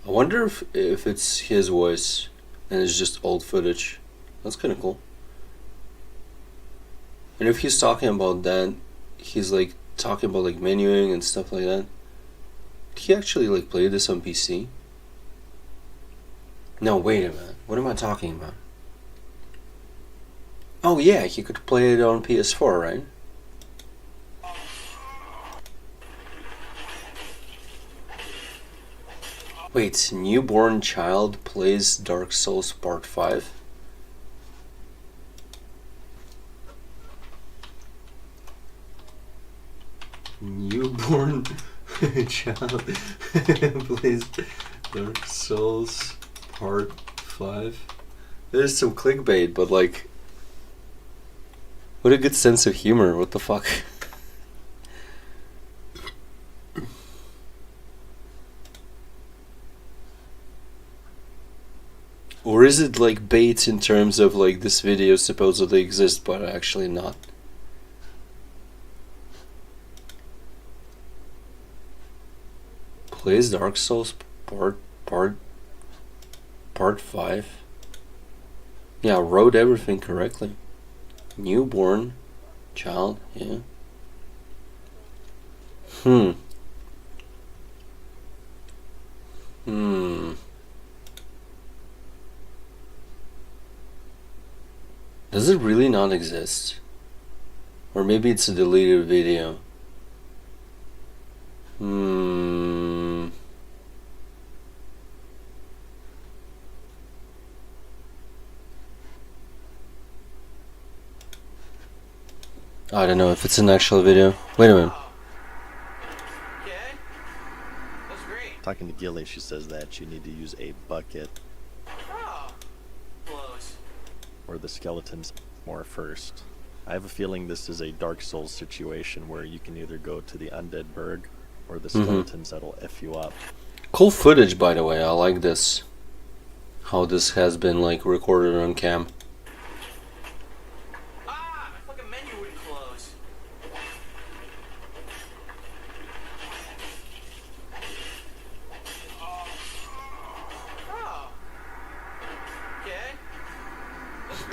I wonder if it's his voice and it's just old footage. That's kind of cool. And if he's talking about that, he's like talking about like menuing and stuff like that. Did he actually like play this on PC? No, wait a minute. What am I talking about? Oh yeah, he could play it on PS4, right? Wait, newborn child plays Dark Souls Part 5? Newborn child plays Dark Souls Part 5? There's some clickbait, but like... What a good sense of humor, what the fuck? Or is it like bait in terms of like this video supposedly exists but actually not? Plays Dark Souls part 5. Yeah, wrote everything correctly. Newborn child, yeah. Hmm. Does it really not exist? Or maybe it's a deleted video. I don't know if it's an actual video. Wait a minute. Okay. That's great. Talking to Gilly, she says that you need to use a bucket Oh. Close. or the skeletons more first. I have a feeling this is a Dark Souls situation where you can either go to the Undead Burg or the skeletons that'll F you up. Cool footage, by the way. I like this. How this has been like recorded on cam. Ah, my fucking menu wouldn't close. Oh. Okay.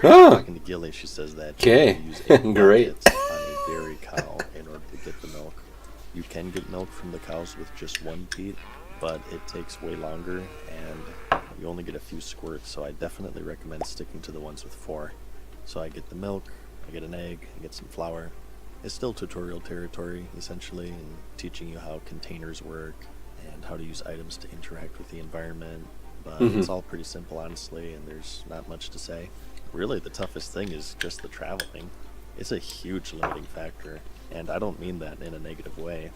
Ah! Talking to Gilly, she says that Okay. you use a Great. bucket on a dairy cow in order to get the milk. You can get milk from the cows with just one teat, but it takes way longer and you only get a few squirts, so I definitely recommend sticking to the ones with 4. So I get the milk, I get an egg, I get some flour. It's still tutorial territory, essentially, and teaching you how containers work and how to use items to interact with the environment. But it's all pretty simple, honestly, and there's not much to say. Really, the toughest thing is just the traveling. It's a huge limiting factor, and I don't mean that in a negative way.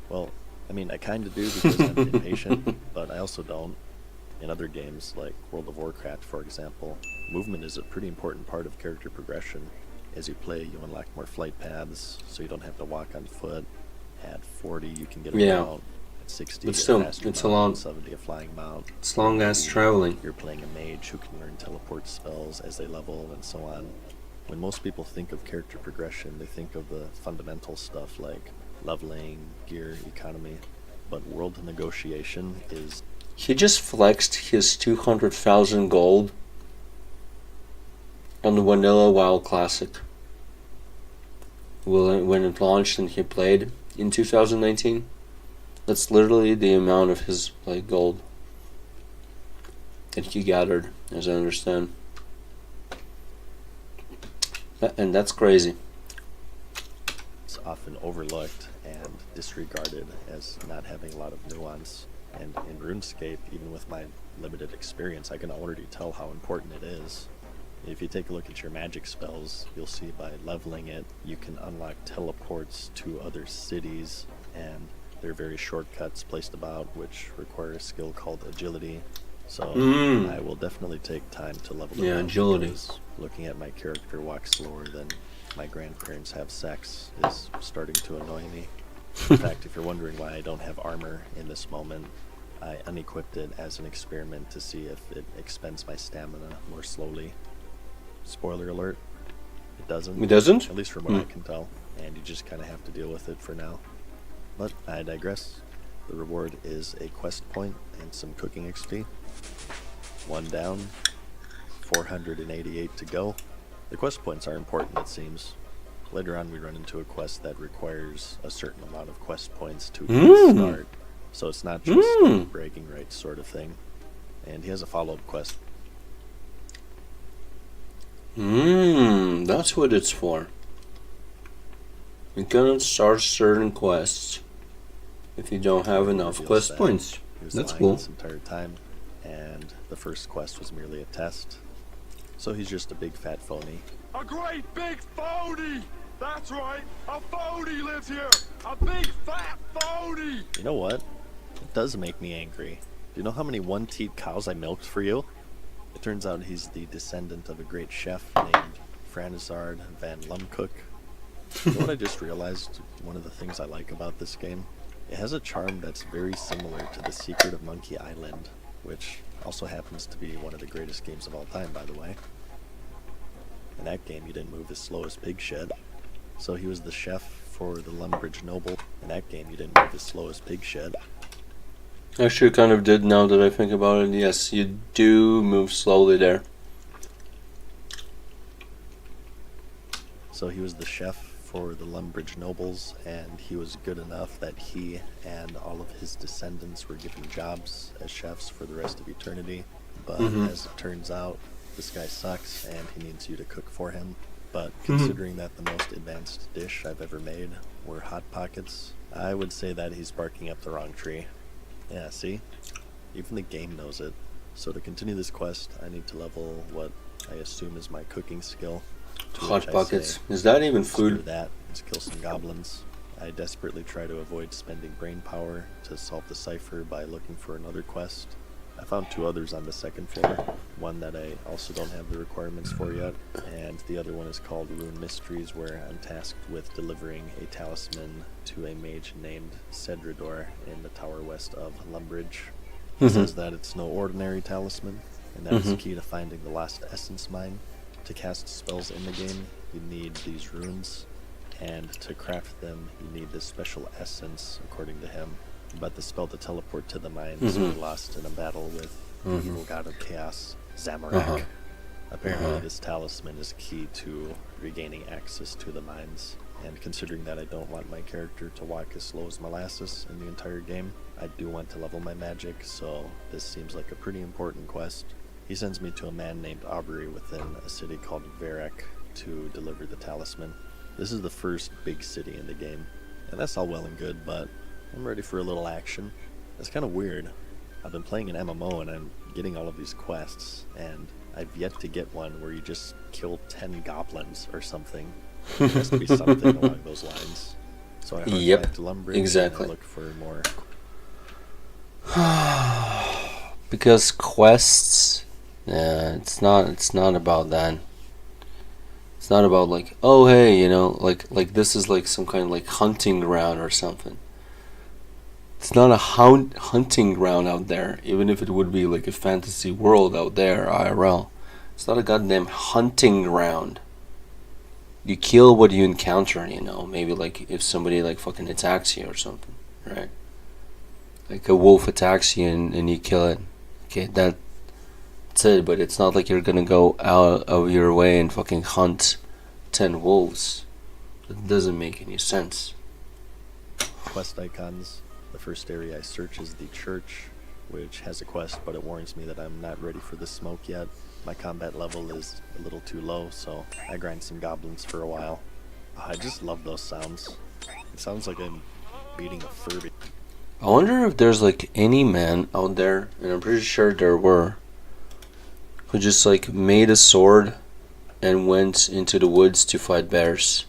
Well, I mean, I kind of do because I'm impatient, but I also don't. In other games, like World of Warcraft, for example, movement is a pretty important part of character progression. As you play, you unlock more flight paths, so you don't have to walk on foot. At 40, you can get a mount. At 60, But get still, a faster it's mount. a long- At 70, a flying mount. It's long ass traveling. You're playing a mage who can learn teleport spells as they level and so on. When most people think of character progression, they think of the fundamental stuff like leveling, gear, economy. But world negotiation is He just flexed his 200,000 gold on the Vanilla WoW Classic. When it launched and he played in 2019. That's literally the amount of his like gold that he gathered, as I understand. And that's crazy. often overlooked and disregarded as not having a lot of nuance. And in RuneScape, even with my limited experience, I can already tell how important it is. If you take a look at your magic spells, you'll see by leveling it, you can unlock teleports to other cities, and they're very shortcuts placed about, which require a skill called agility. So I will definitely take time to level them up, agility. because looking at my character walk slower than my grandparents have sex is starting to annoy me. In fact, if you're wondering why I don't have armor in this moment, I unequipped it as an experiment to see if it expends my stamina more slowly. Spoiler alert, it doesn't. It doesn't? At least from what I can tell, and you just kind of have to deal with it for now. But I digress. The reward is a quest point and some cooking XP. 1 down, 488 to go. The quest points are important, it seems. Later on, we run into a quest that requires a certain amount of quest points to start. So it's not just a bragging rights sort of thing. And he has a follow-up quest. That's what it's for. You cannot start certain quests if you don't have enough Reveals quest that points. He was That's lying cool. this entire time, and the first quest was merely a test. So he's just a big fat phony. A great big phony! That's right, a phony lives here! A big fat phony! You know what? It does make me angry. Do you know how many one-teat cows I milked for you? It turns out he's the descendant of a great chef named Franisard van Lumcook. You know what I just realized? One of the things I like about this game? It has a charm that's very similar to The Secret of Monkey Island. which also happens to be one of the greatest games of all time, by the way. In that game, you didn't move as slow as Pig Shed. So he was the chef for the Lumbridge Noble. In that game, you didn't move as slow as Pig Shed. Actually, kind of did now that I think about it. Yes, you do move slowly there. So he was the chef for the Lumbridge nobles, and he was good enough that he and all of his descendants were given jobs as chefs for the rest of eternity. But as it turns out, this guy sucks, and he needs you to cook for him. But considering that the most advanced dish I've ever made were Hot Pockets, I would say that he's barking up the wrong tree. Yeah, see? Even the game knows it. So to continue this quest, I need to level what I assume is my cooking skill. Hot Pockets. Is that even Screw food? that. Let's kill some goblins. I desperately try to avoid spending brain power to solve the cipher by looking for another quest. I found 2 others on the 2nd floor. One that I also don't have the requirements for yet, and the other one is called Rune Mysteries, where I'm tasked with delivering a talisman to a mage named Cedrador in the tower west of Lumbridge. It says that it's no ordinary talisman, and that is key to finding the Lost Essence Mine. To cast spells in the game, you need these runes, and to craft them, you need this special essence, according to him. But the spell to teleport to the mines we lost in a battle with the evil god of chaos, Zamorak. Apparently this talisman is key to regaining access to the mines, and considering that I don't want my character to walk as slow as molasses in the entire game, I do want to level my magic, so this seems like a pretty important quest. He sends me to a man named Aubrey within a city called Varek to deliver the talisman. This is the first big city in the game, and that's all well and good, but I'm ready for a little action. It's kind of weird. I've been playing an MMO and I'm getting all of these quests, and I've yet to get one where you just kill 10 goblins or something. There has to be something along those lines. So I heard back to Lumbridge exactly. and I look for more. Because quests, it's not about that. It's not about like, oh hey, you know, like this is like some kind of like hunting ground or something. It's not a hunting ground out there, even if it would be like a fantasy world out there, IRL. It's not a goddamn hunting ground. You kill what you encounter, you know, maybe like if somebody like fucking attacks you or something, right? Like a wolf attacks you and you kill it. Okay, that's it, but it's not like you're gonna go out of your way and fucking hunt 10 wolves. It doesn't make any sense. Quest icons. The first area I search is the church, which has a quest, but it warns me that I'm not ready for the smoke yet. My combat level is a little too low, so I grind some goblins for a while. I just love those sounds. It sounds like I'm beating a Furby. I wonder if there's like any man out there, and I'm pretty sure there were, who just like made a sword and went into the woods to fight bears.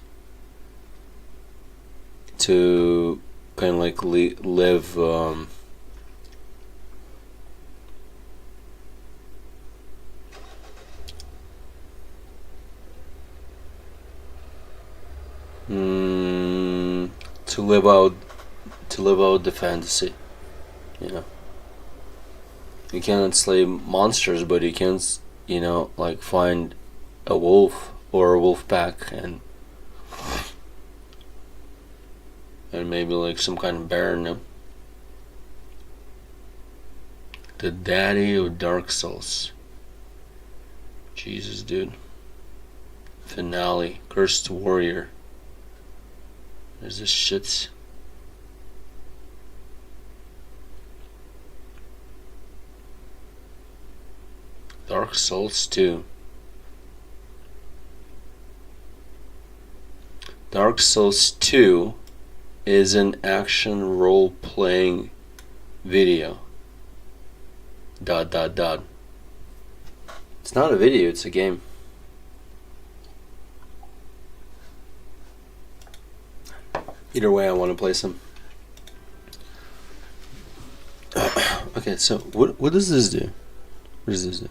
To kind of like live to live out the fantasy, you know. You can't slay monsters, but you can, you know, like find a wolf or a wolf pack and maybe like some kind of bear in them. The daddy of Dark Souls. Jesus, dude. Finale. Cursed Warrior. There's this shit. Dark Souls 2. Dark Souls 2 is an action role-playing video. ... It's not a video, it's a game. Either way, I want to play some. Okay, so what does this do? What does this do?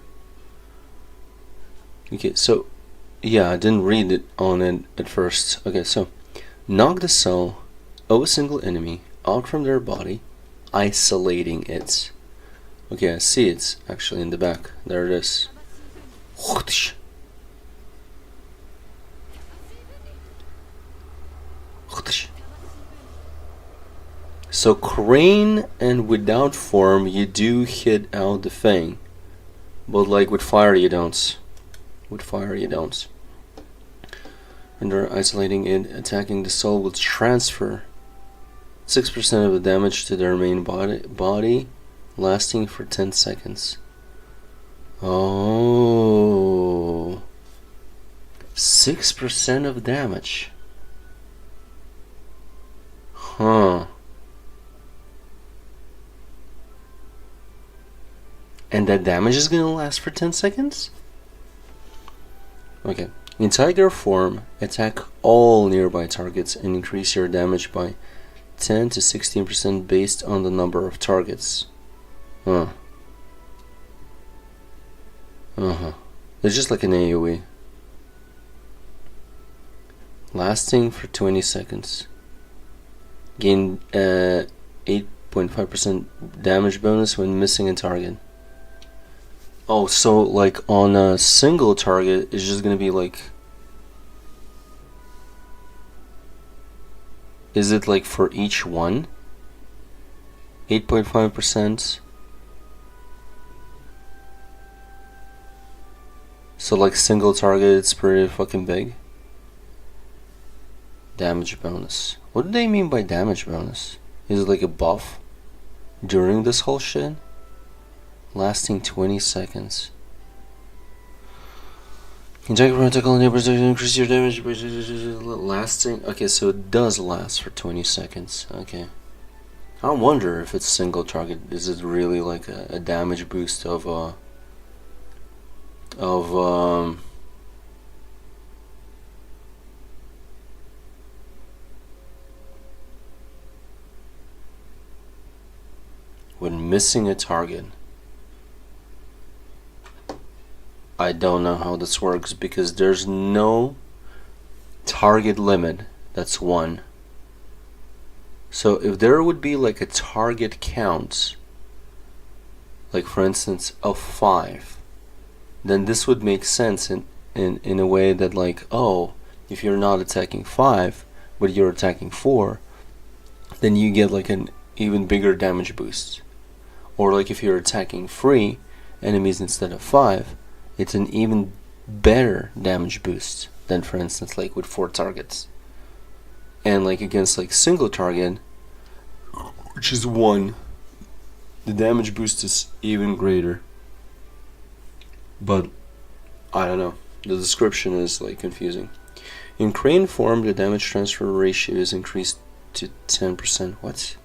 Okay, so yeah, I didn't read it on it at first. Okay, so knock the soul of a single enemy out from their body, isolating it. Okay, I see it's actually in the back. There it is. So crane and without form, you do hit out the thing, but like with fire, you don't. With fire, you don't. When they're isolating it, attacking the soul will transfer 6% of the damage to their main body, lasting for 10 seconds. Oh, 6% of damage. Huh. And that damage is gonna last for 10 seconds? Okay. In tiger form, attack all nearby targets and increase your damage by 10 to 16% based on the number of targets. Huh. It's just like an AoE. Lasting for 20 seconds. Gain 8.5% damage bonus when missing a target. Oh, so like on a single target, it's just gonna be like... Is it like for each one? 8.5%. So like single target, it's pretty fucking big. Damage bonus. What do they mean by damage bonus? Is it like a buff during this whole shit? Lasting 20 seconds. Attack protocol enables you to increase your damage by lasting. Okay, so it does last for 20 seconds. Okay. I wonder if it's single target. Is it really like a damage boost of when missing a target? I don't know how this works because there's no target limit. That's 1. So if there would be like a target count, like for instance of 5, then this would make sense in a way that like, oh, if you're not attacking 5 but you're attacking 4, then you get like an even bigger damage boost. Or like if you're attacking 3 enemies instead of 5, it's an even better damage boost than for instance like with 4 targets. And like against like single target, which is 1, the damage boost is even greater. But I don't know, the description is like confusing. In crane form, the damage transfer ratio is increased to 10%. What?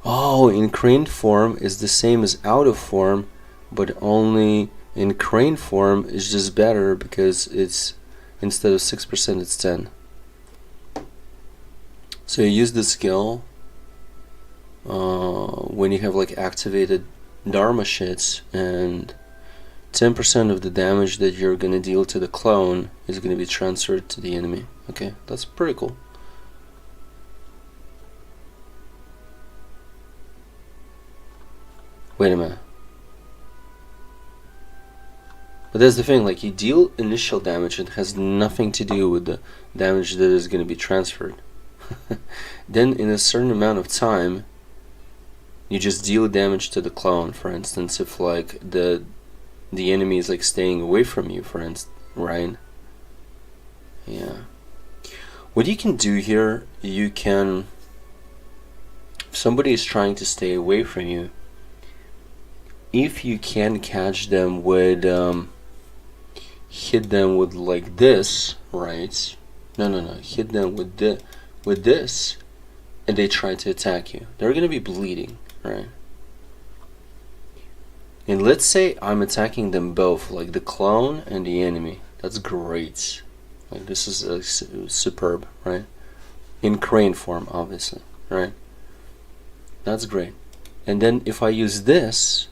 Oh, in crane form is the same as out of form, but only in crane form is just better because it's instead of 6% it's 10. So you use the skill when you have like activated Dharma shits, and 10% of the damage that you're gonna deal to the clone is gonna be transferred to the enemy. Okay, that's pretty cool. Wait a minute. But that's the thing, like you deal initial damage, it has nothing to do with the damage that is going to be transferred. Then in a certain amount of time, you just deal damage to the clone. For instance, if like the enemy is like staying away from you, for instance, right? Yeah. What you can do here, you can, if somebody is trying to stay away from you, if you can catch them with hit them with like this, right? No, hit them with this, and they try to attack you, they're gonna be bleeding, right? And let's say I'm attacking them both, like the clone and the enemy. That's great. Like this is superb, right? In crane form, obviously, right? That's great. And then if I use this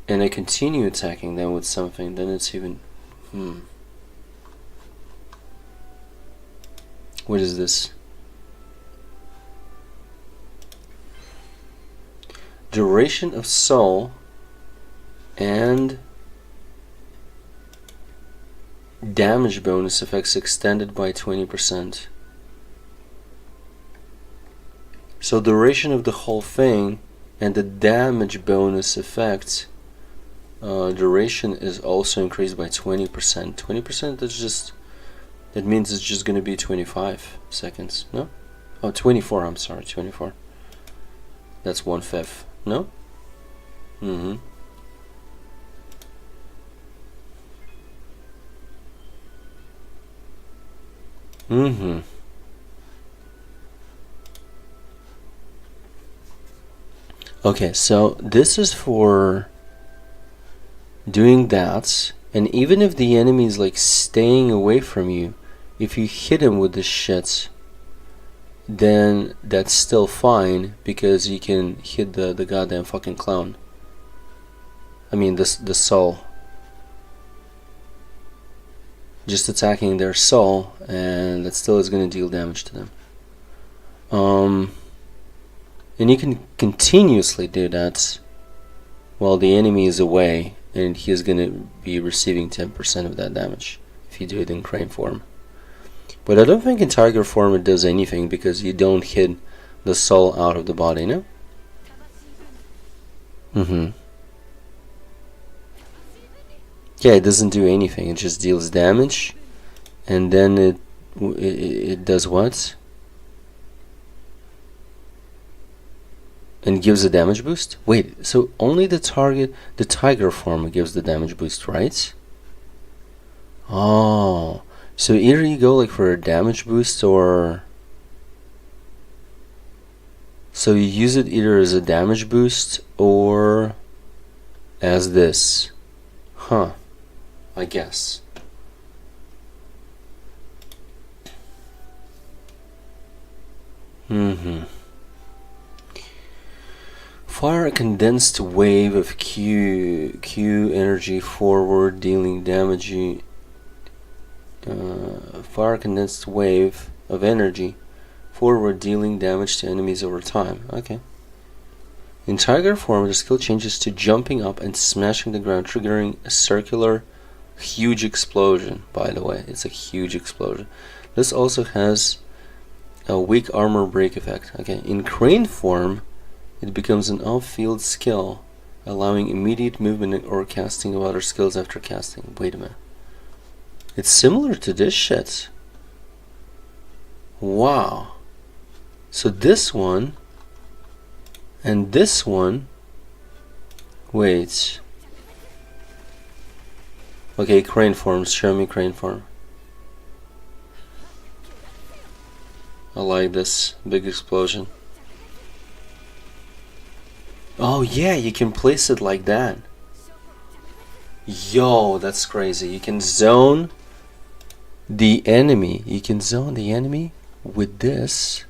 and I continue attacking them with something, then it's even... What is this? Duration of soul and damage bonus effects extended by 20%. So duration of the whole thing and the damage bonus effect duration is also increased by 20%. 20%, that means it's just gonna be 25 seconds, no? Oh, 24, I'm sorry, 24. That's 1/5, no? Mm-hmm. Mm-hmm. Okay, so this is for doing that, and even if the enemy is like staying away from you, if you hit him with this shit, then that's still fine because you can hit the goddamn fucking clown. I mean the soul. Just attacking their soul, and that still is going to deal damage to them. And you can continuously do that while the enemy is away, and he's going to be receiving 10% of that damage if you do it in crane form. But I don't think in tiger form it does anything because you don't hit the soul out of the body, no? Yeah, it doesn't do anything. It just deals damage, and then it does what? And gives a damage boost? Wait, so only the target, the tiger form gives the damage boost, right? Oh, so either you go like for a damage boost or... So you use it either as a damage boost or as this. Huh, I guess. Fire a condensed wave of Q energy forward, dealing damage. Fire a condensed wave of energy forward, dealing damage to enemies over time. Okay. In tiger form, the skill changes to jumping up and smashing the ground, triggering a circular, huge explosion. By the way, it's a huge explosion. This also has a weak armor break effect. Okay. In crane form, it becomes an off-field skill, allowing immediate movement or casting of other skills after casting. Wait a minute. It's similar to this shit. Wow. So this one and this one. Wait. Okay, crane forms. Show me crane form. I like this big explosion. Oh yeah, you can place it like that. Yo, that's crazy. You can zone the enemy. You can zone the enemy with this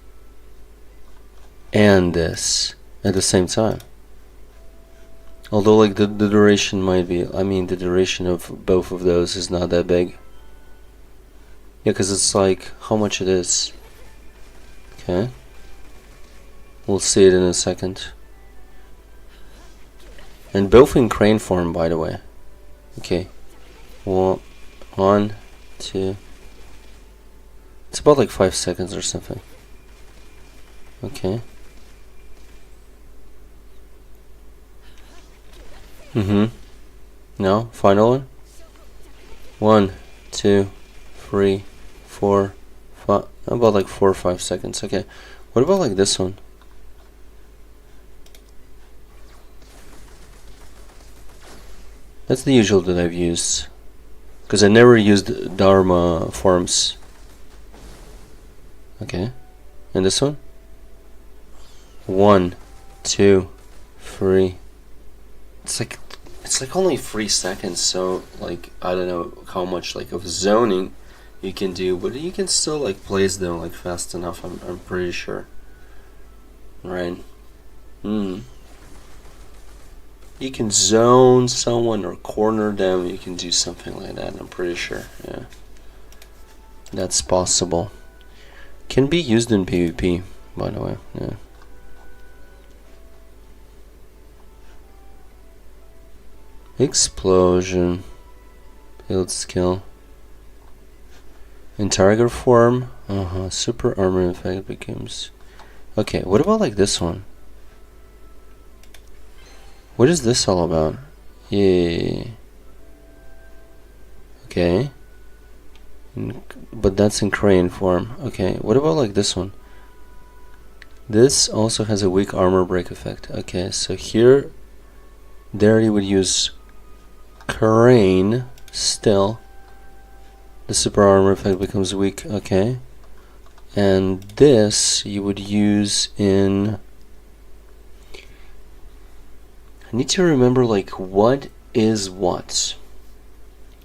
and this at the same time. Although like the duration might be, I mean the duration of both of those is not that big. Yeah, because it's like how much it is. Okay. We'll see it in a second. And both in crane form, by the way. Okay. One, two. It's about like 5 seconds or something. Okay. No, final one. 1, 2, 3, 4, 5. About like 4 or 5 seconds. Okay. What about like this one? That's the usual that I've used, because I never used Dharma forms. Okay, and this one? 1, 2, 3. It's like only 3 seconds, so like I don't know how much like of zoning you can do, but you can still like place them like fast enough. I'm pretty sure. Right? You can zone someone or corner them. You can do something like that. I'm pretty sure. Yeah, that's possible. Can be used in PvP, by the way. Yeah. Explosion. Build skill. In target form. Super armor effect becomes. Okay, what about like this one? What is this all about? Yeah. Okay. But that's in crane form. Okay, what about like this one? This also has a weak armor break effect. Okay, so here, there you would use crane still. The super armor effect becomes weak. Okay. And this you would use in. I need to remember like what is what.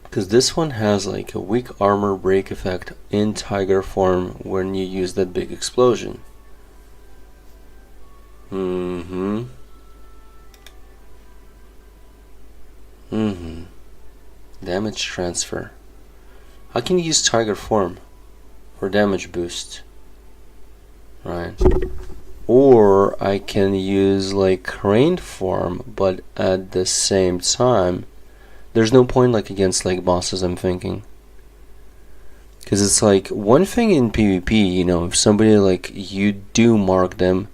Because this one has like a weak armor break effect in tiger form when you use that big explosion. Damage transfer. I can use tiger form for damage boost. Right. Or I can use like crane form, but at the same time, there's no point like against like bosses, I'm thinking. Because it's like one thing in PvP, you know, if somebody like you do mark them,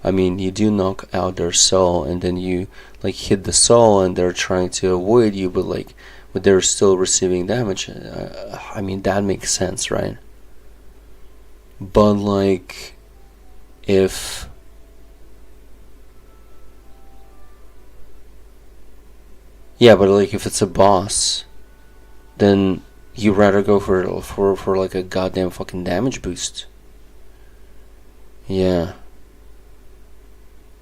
I mean you do knock out their soul and then you like hit the soul and they're trying to avoid you, but they're still receiving damage. I mean that makes sense, right? But like if yeah, but like if it's a boss, then you rather go for like a goddamn fucking damage boost. Yeah.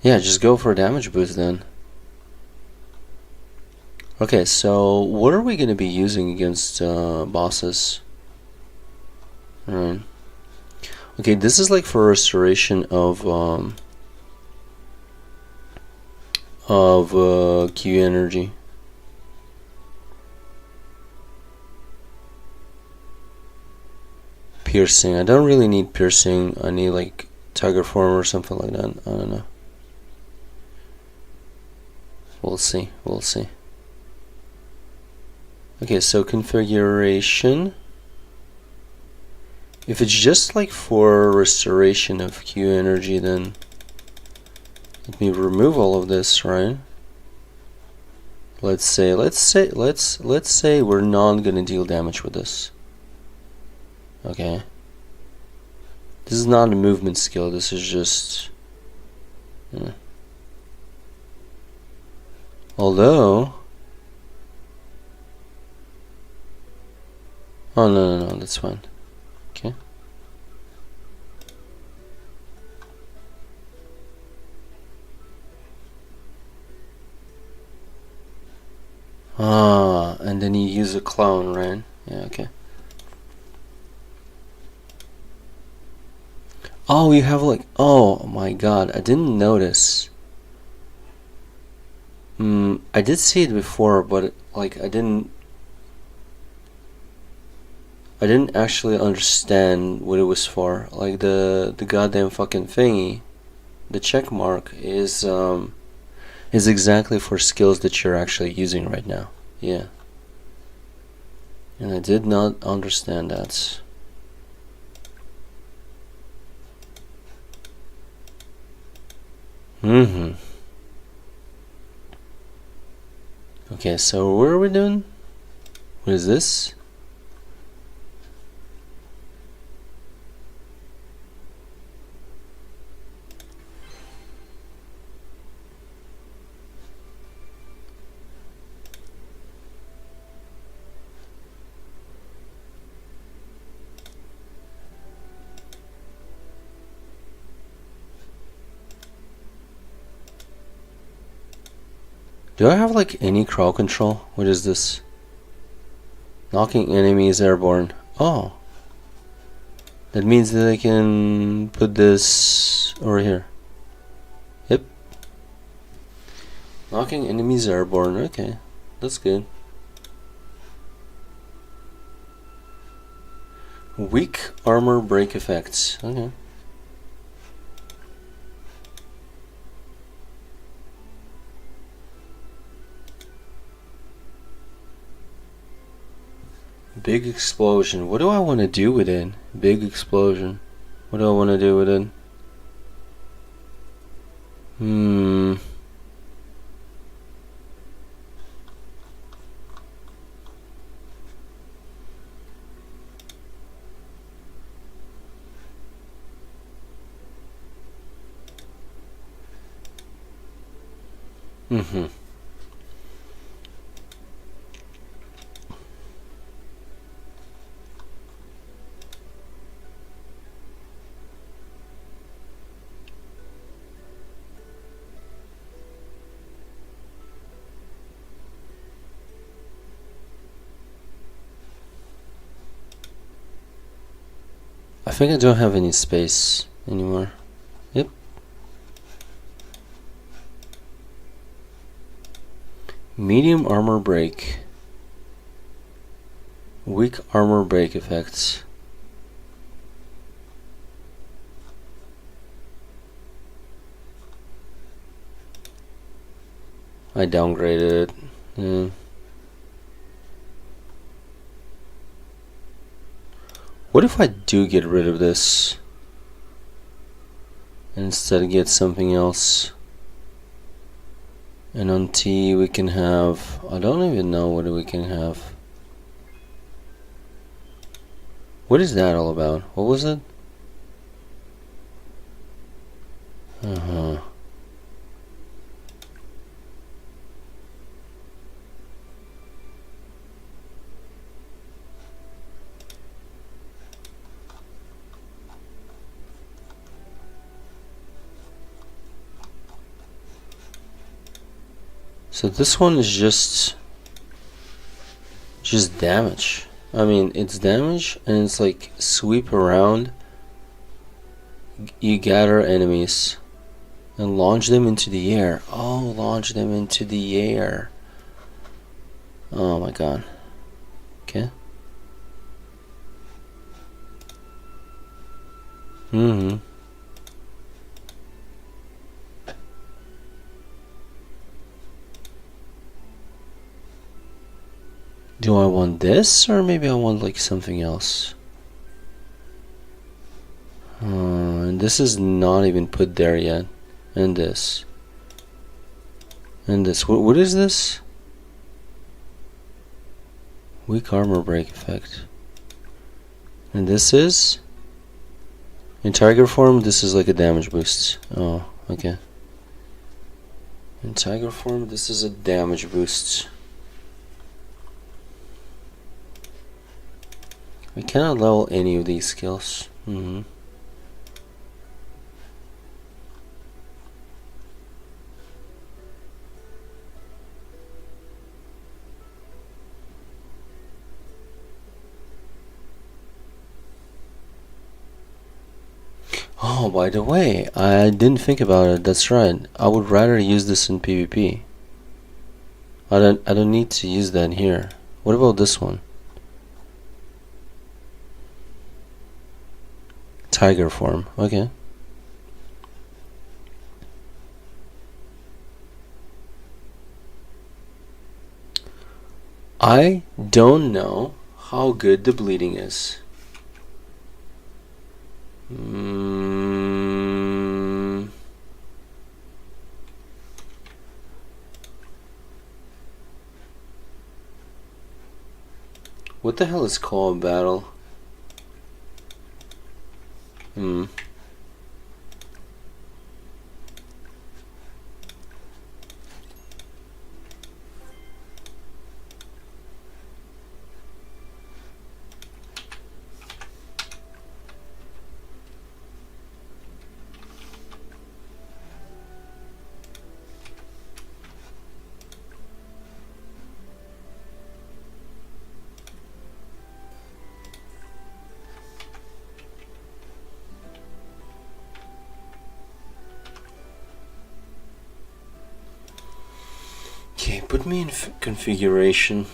Yeah, just go for a damage boost then. Okay, so what are we gonna be using against bosses? Alright. Okay, this is like for restoration of Q energy. Piercing. I don't really need piercing. I need like tiger form or something like that. I don't know. We'll see. We'll see. Okay, so configuration. If it's just like for restoration of Q energy, then let me remove all of this, right? Let's say we're not gonna deal damage with this. Okay. This is not a movement skill, this is just although oh no, that's fine. Okay. And then you use a clone, right? Yeah, okay. Oh, you have like, oh my god, I didn't notice. I did see it before, but like I didn't actually understand what it was for. Like the goddamn fucking thingy, the check mark is exactly for skills that you're actually using right now. Yeah. And I did not understand that. Okay, so what are we doing? What is this? Do I have like any crowd control? What is this? Knocking enemies airborne. Oh. That means that I can put this over here. Yep. Knocking enemies airborne. Okay. That's good. Weak armor break effects. Okay. big explosion. What do I want to do with it? Big explosion. What do I want to do with it? I think I don't have any space anymore. Yep. Medium armor break. Weak armor break effects. I downgraded it. Yeah. What if I do get rid of this and instead get something else? And on T we can have, I don't even know what we can have. What is that all about? What was it? So this one is just damage. I mean, it's damage and it's like sweep around. You gather enemies and launch them into the air. Oh, launch them into the air. Oh my god. Okay. Do I want this, or maybe I want like something else? And this is not even put there yet. And this. And this. What is this? Weak armor break effect. And this is? In tiger form, this is like a damage boost. Oh, okay. In tiger form, this is a damage boost. I cannot level any of these skills. Oh, by the way, I didn't think about it. That's right. I would rather use this in PvP. I don't need to use that here. What about this one? Tiger form. Okay. I don't know how good the bleeding is. What the hell is called battle? Okay, put me in configuration.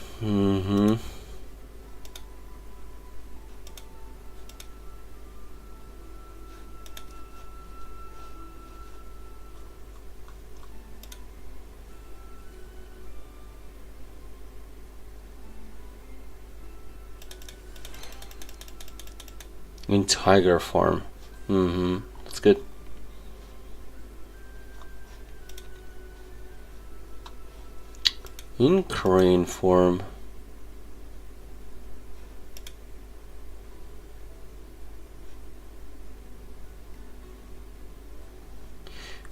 In tiger form. That's good. In crane form.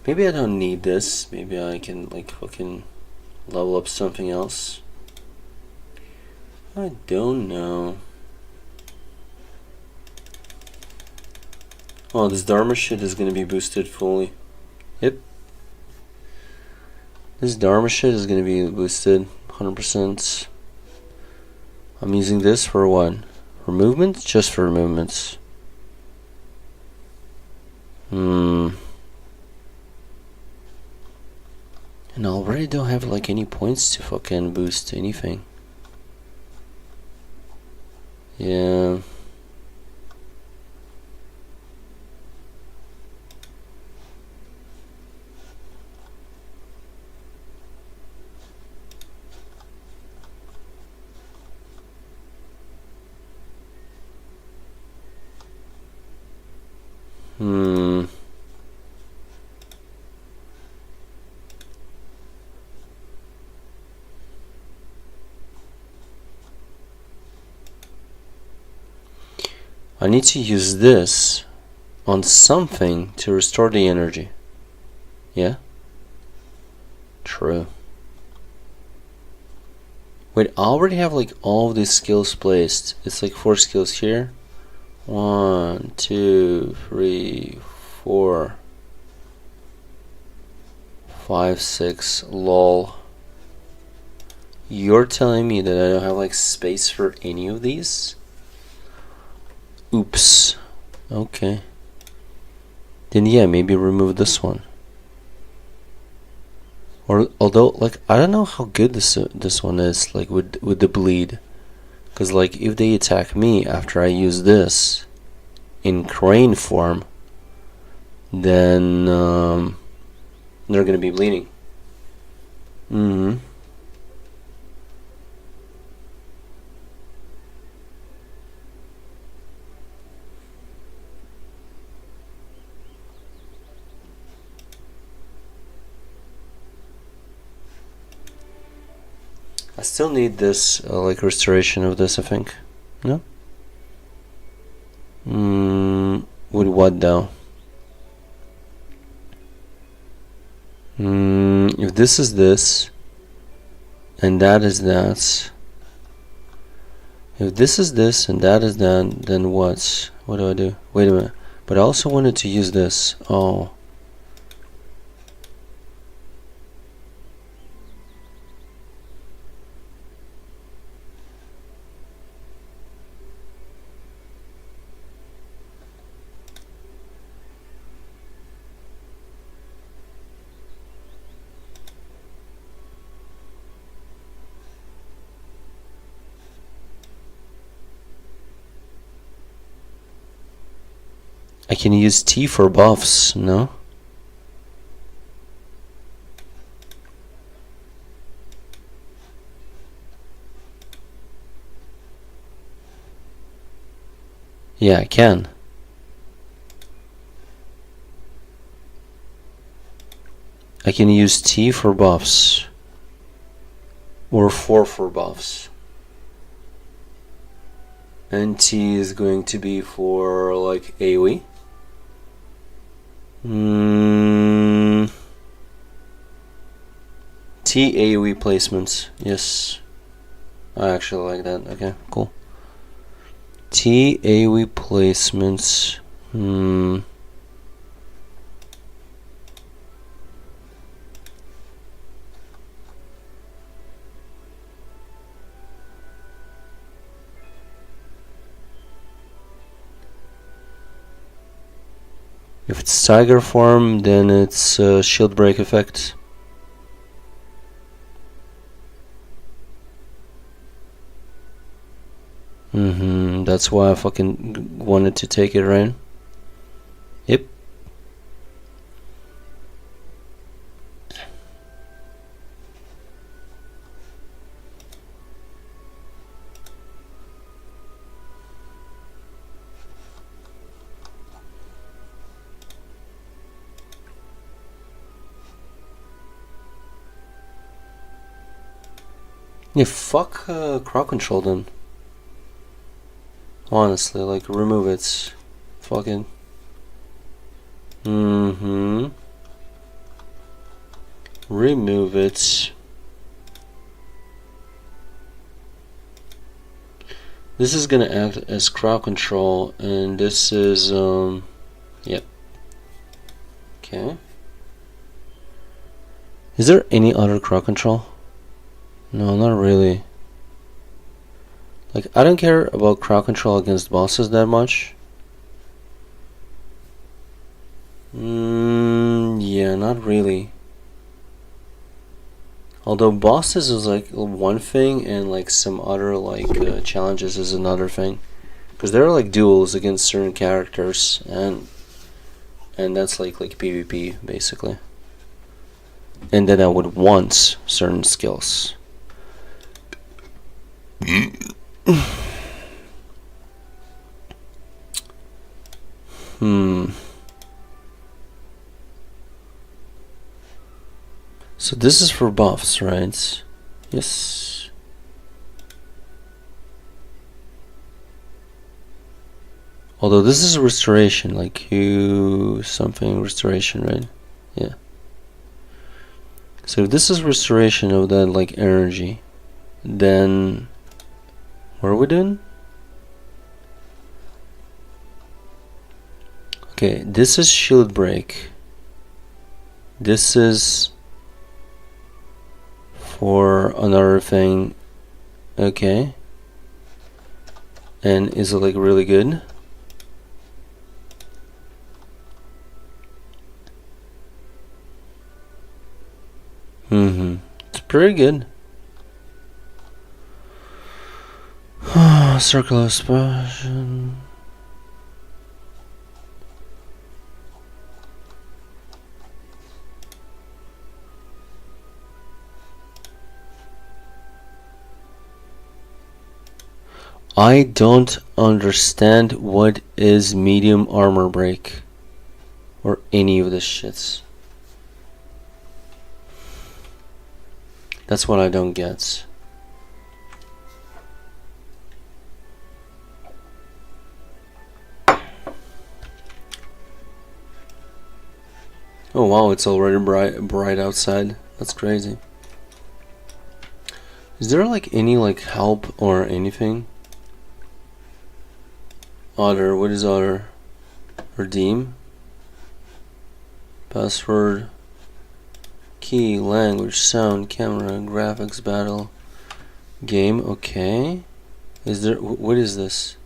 Maybe I don't need this. Maybe I can like fucking level up something else. I don't know. Oh, this Dharma shit is gonna be boosted fully. Yep. This Dharma shit is gonna be boosted 100%. I'm using this for what? For movements? Just for movements. And I already don't have like any points to fucking boost anything. Yeah. I need to use this on something to restore the energy. Yeah? True. Wait, I already have like all of these skills placed. It's like 4 skills here. 1, 2, 3, 4, 5, 6. Lol. You're telling me that I don't have like space for any of these? Oops. Okay. Then yeah, maybe remove this one. Or although like I don't know how good this one is like with the bleed. Cause like if they attack me after I use this in crane form, then they're gonna be bleeding. I still need this, like restoration of this, I think. No? With what though? If this is this, and that is that. If this is this, and that is that, then what? What do I do? Wait a minute. But I also wanted to use this. Oh. I can use T for buffs, no? Yeah, I can. I can use T for buffs. Or 4 for buffs. And T is going to be for like AoE. T AoE placements. Yes. I actually like that. Okay, cool. T AoE placements. If it's tiger form, then it's shield break effect. That's why I fucking wanted to take it, right? Yep. Yeah, fuck crowd control then. Honestly, like remove it. Fucking. Remove it. This is gonna act as crowd control, and this is yep. Okay. Is there any other crowd control? No, not really. Like, I don't care about crowd control against bosses that much. Yeah, not really. Although bosses is like one thing, and like some other like challenges is another thing. Because there are like duels against certain characters, and that's like PvP basically. And then I would want certain skills. So this is for buffs, right? Yes. Although this is a restoration, like Q something restoration, right? Yeah. So if this is restoration of that like energy, then what are we doing? Okay, this is shield break. This is for another thing. Okay. And is it like really good? It's pretty good. Circle of expression. I don't understand what is medium armor break or any of this shits. That's what I don't get. Oh wow, it's already bright outside. That's crazy. Is there like any like help or anything? Other, what is other? Redeem. Password. Key, language, sound, camera, graphics, battle, game. Okay. Is there? What is this?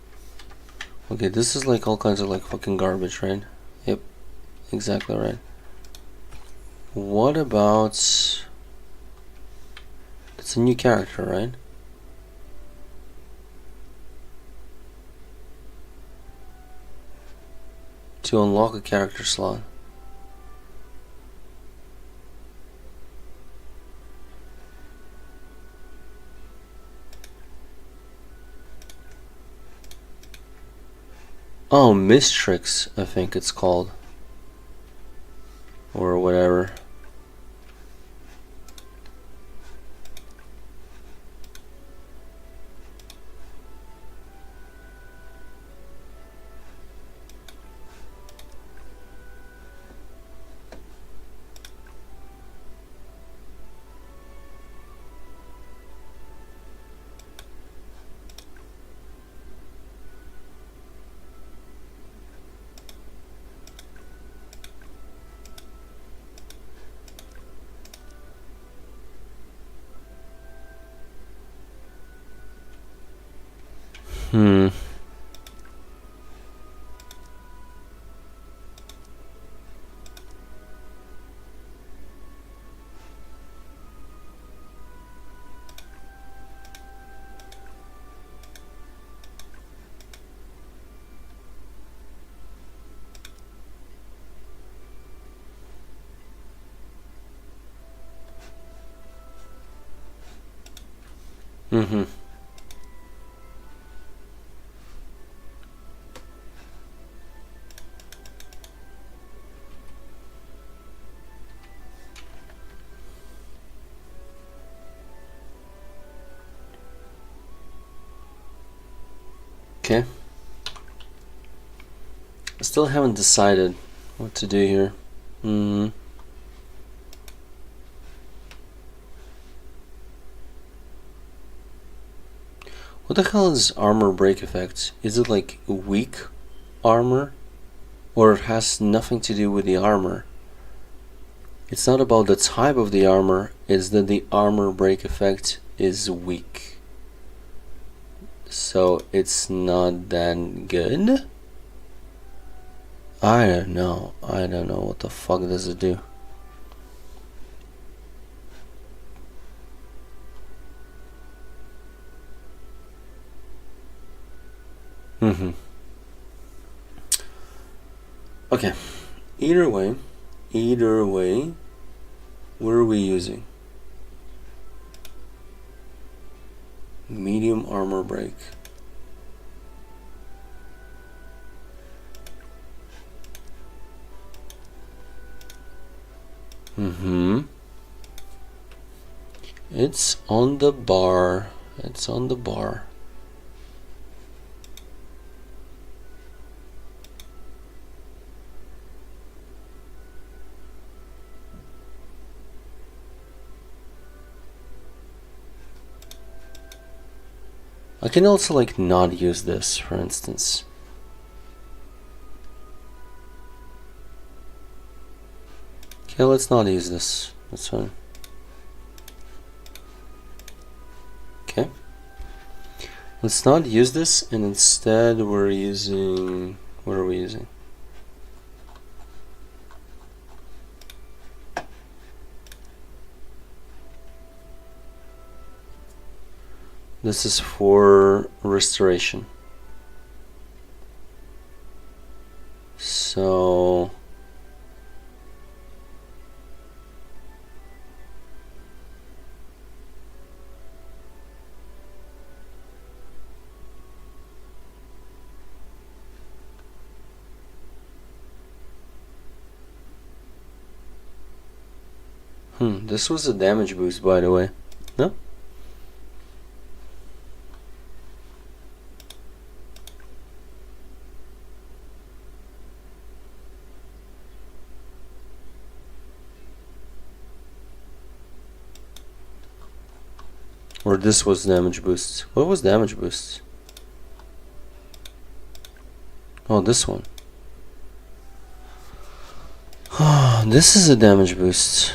Okay, this is like all kinds of like fucking garbage, right? Yep, exactly right. What about? It's a new character, right? To unlock a character slot. Oh, Mistrix, I think it's called. Or whatever. Hmm. Mm-hmm. still haven't decided what to do here. What the hell is armor break effect? Is it like weak armor? Or it has nothing to do with the armor? It's not about the type of the armor, it's that the armor break effect is weak. So it's not that good? I don't know. I don't know what the fuck does it do. Okay. Either way, what are we using? Medium armor break. It's on the bar. It's on the bar. I can also like not use this, for instance. Okay, let's not use this. That's fine. Okay. Let's not use this, and instead we're using... What are we using? This is for restoration. So... this was a damage boost, by the way. No? Or this was damage boost. What was damage boost? Oh, this one. This is a damage boost.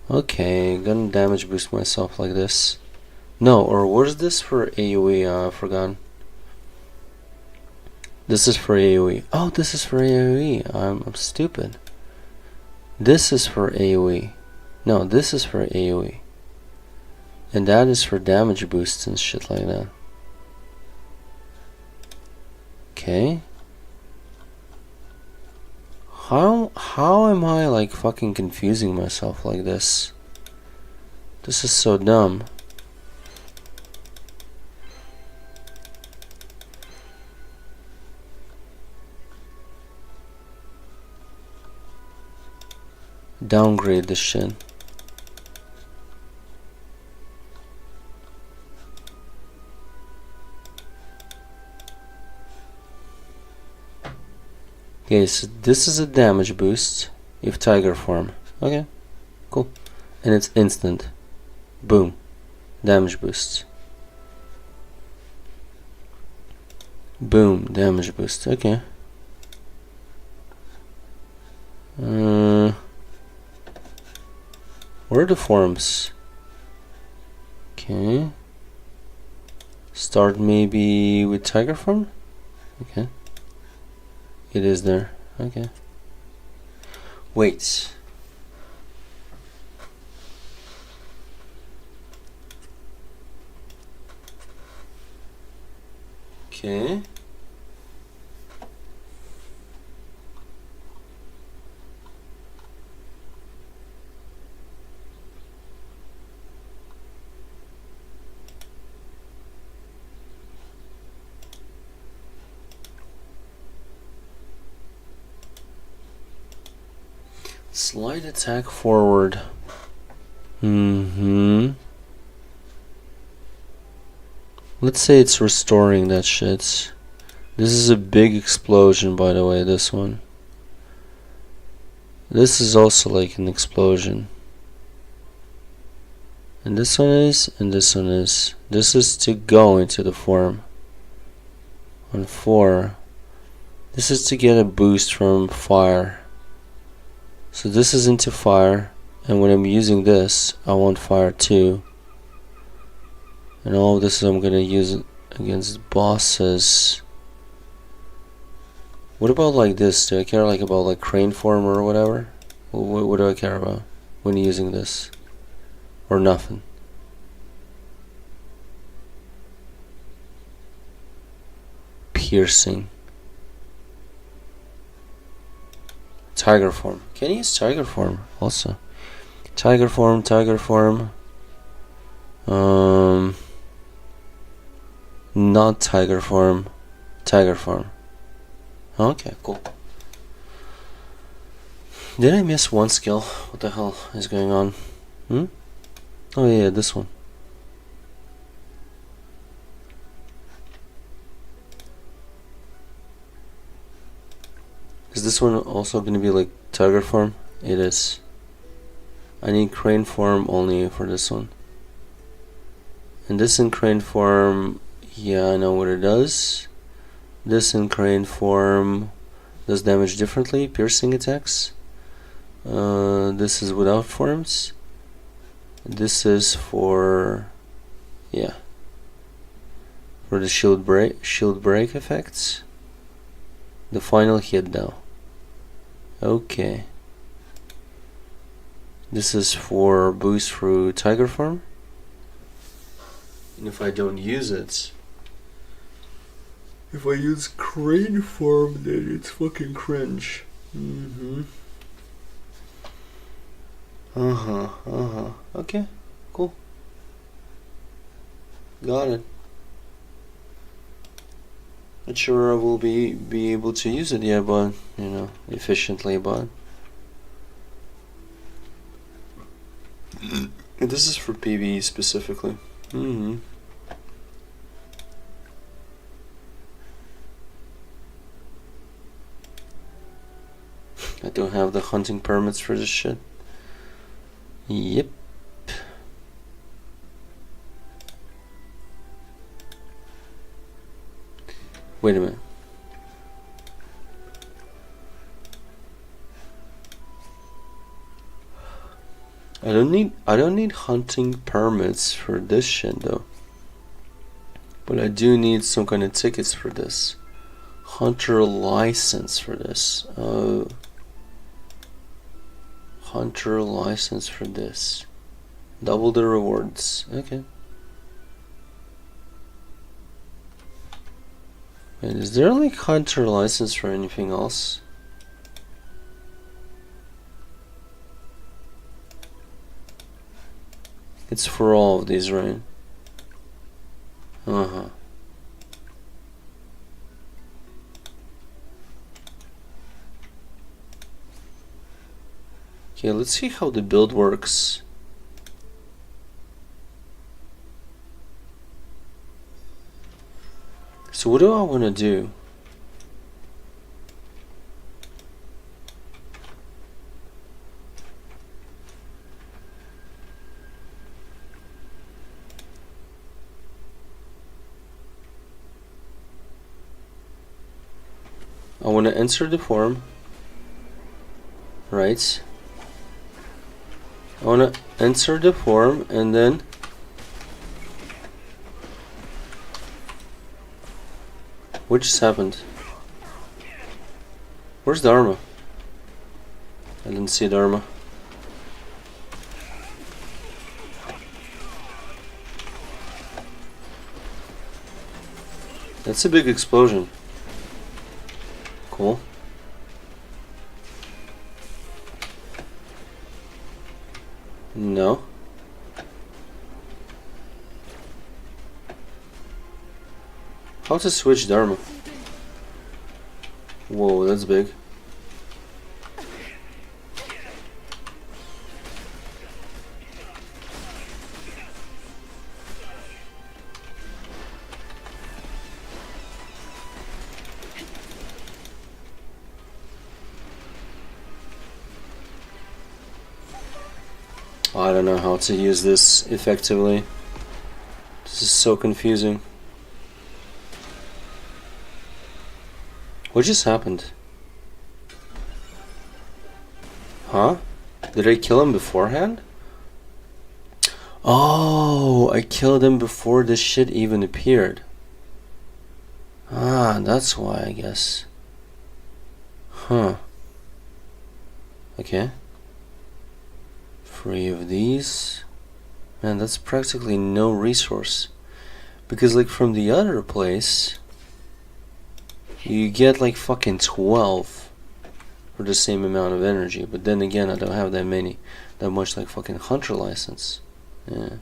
Okay, gonna damage boost myself like this. No, or was this for AoE? I forgot. This is for AoE. Oh, this is for AoE. I'm stupid. This is for AoE. No, this is for AoE. And that is for damage boosts and shit like that. Okay. How am I like fucking confusing myself like this? This is so dumb. Downgrade this shit. Okay, so this is a damage boost if tiger form. Okay, cool. And it's instant. Boom. Damage boost. Boom. Damage boost. Okay. Where are the forms? Okay. Start maybe with tiger form? Okay. It is there. Okay. Wait. Okay. Slight attack forward. Mm-hmm. Let's say it's restoring that shit. This is a big explosion, by the way, this one. This is also like an explosion. And this one is, and this one is. This is to go into the form. On 4. This is to get a boost from fire. So this is into fire. And when I'm using this, I want fire too. And all of this I'm gonna use it against bosses. What about like this? Do I care like about like crane form or whatever? What do I care about when using this? Or nothing? Piercing. Tiger form. Can you use tiger form also? Tiger form, tiger form. Not tiger form. Tiger form. Okay, cool. Did I miss one skill? What the hell is going on? Oh yeah, this one. Is this one also gonna be like tiger form? It is. I need crane form only for this one. And this in crane form, yeah, I know what it does. This in crane form does damage differently, piercing attacks. This is without forms. This is for, yeah, for the shield break effects. The final hit though. Okay. This is for boost through tiger form. And if I don't use it, if I use crane form, then it's fucking cringe. Okay, cool. Got it. Not sure I will be able to use it yet, but you know, efficiently, but and this is for PvE specifically. I don't have the hunting permits for this shit. Yep. Wait a minute. I don't need hunting permits for this shit though. But I do need some kind of tickets for this. Hunter license for this. Hunter license for this. Double the rewards. Okay. And is there like hunter license for anything else? It's for all of these, right? Okay, let's see how the build works. So what do I want to do? I want to enter the form, right? I want to enter the form and then what just happened? Where's Dharma? I didn't see Dharma. That's a big explosion. Cool. No. How to switch Dharma? Whoa, that's big. I don't know how to use this effectively. This is so confusing. What just happened? Huh? Did I kill him beforehand? Oh, I killed him before this shit even appeared. Ah, that's why, I guess. Huh. Okay. 3 of these. Man, that's practically no resource. Because, like, from the other place, you get, like, fucking 12 for the same amount of energy. But then again, I don't have that much, like, fucking hunter license. Yeah.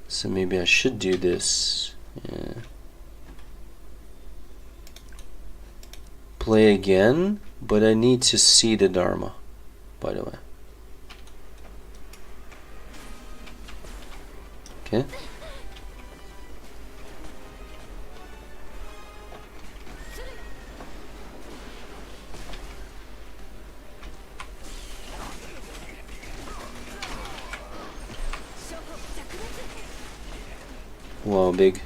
So maybe I should do this. Yeah. Play again, but I need to see the Dharma, by the way. Okay. Wow, big.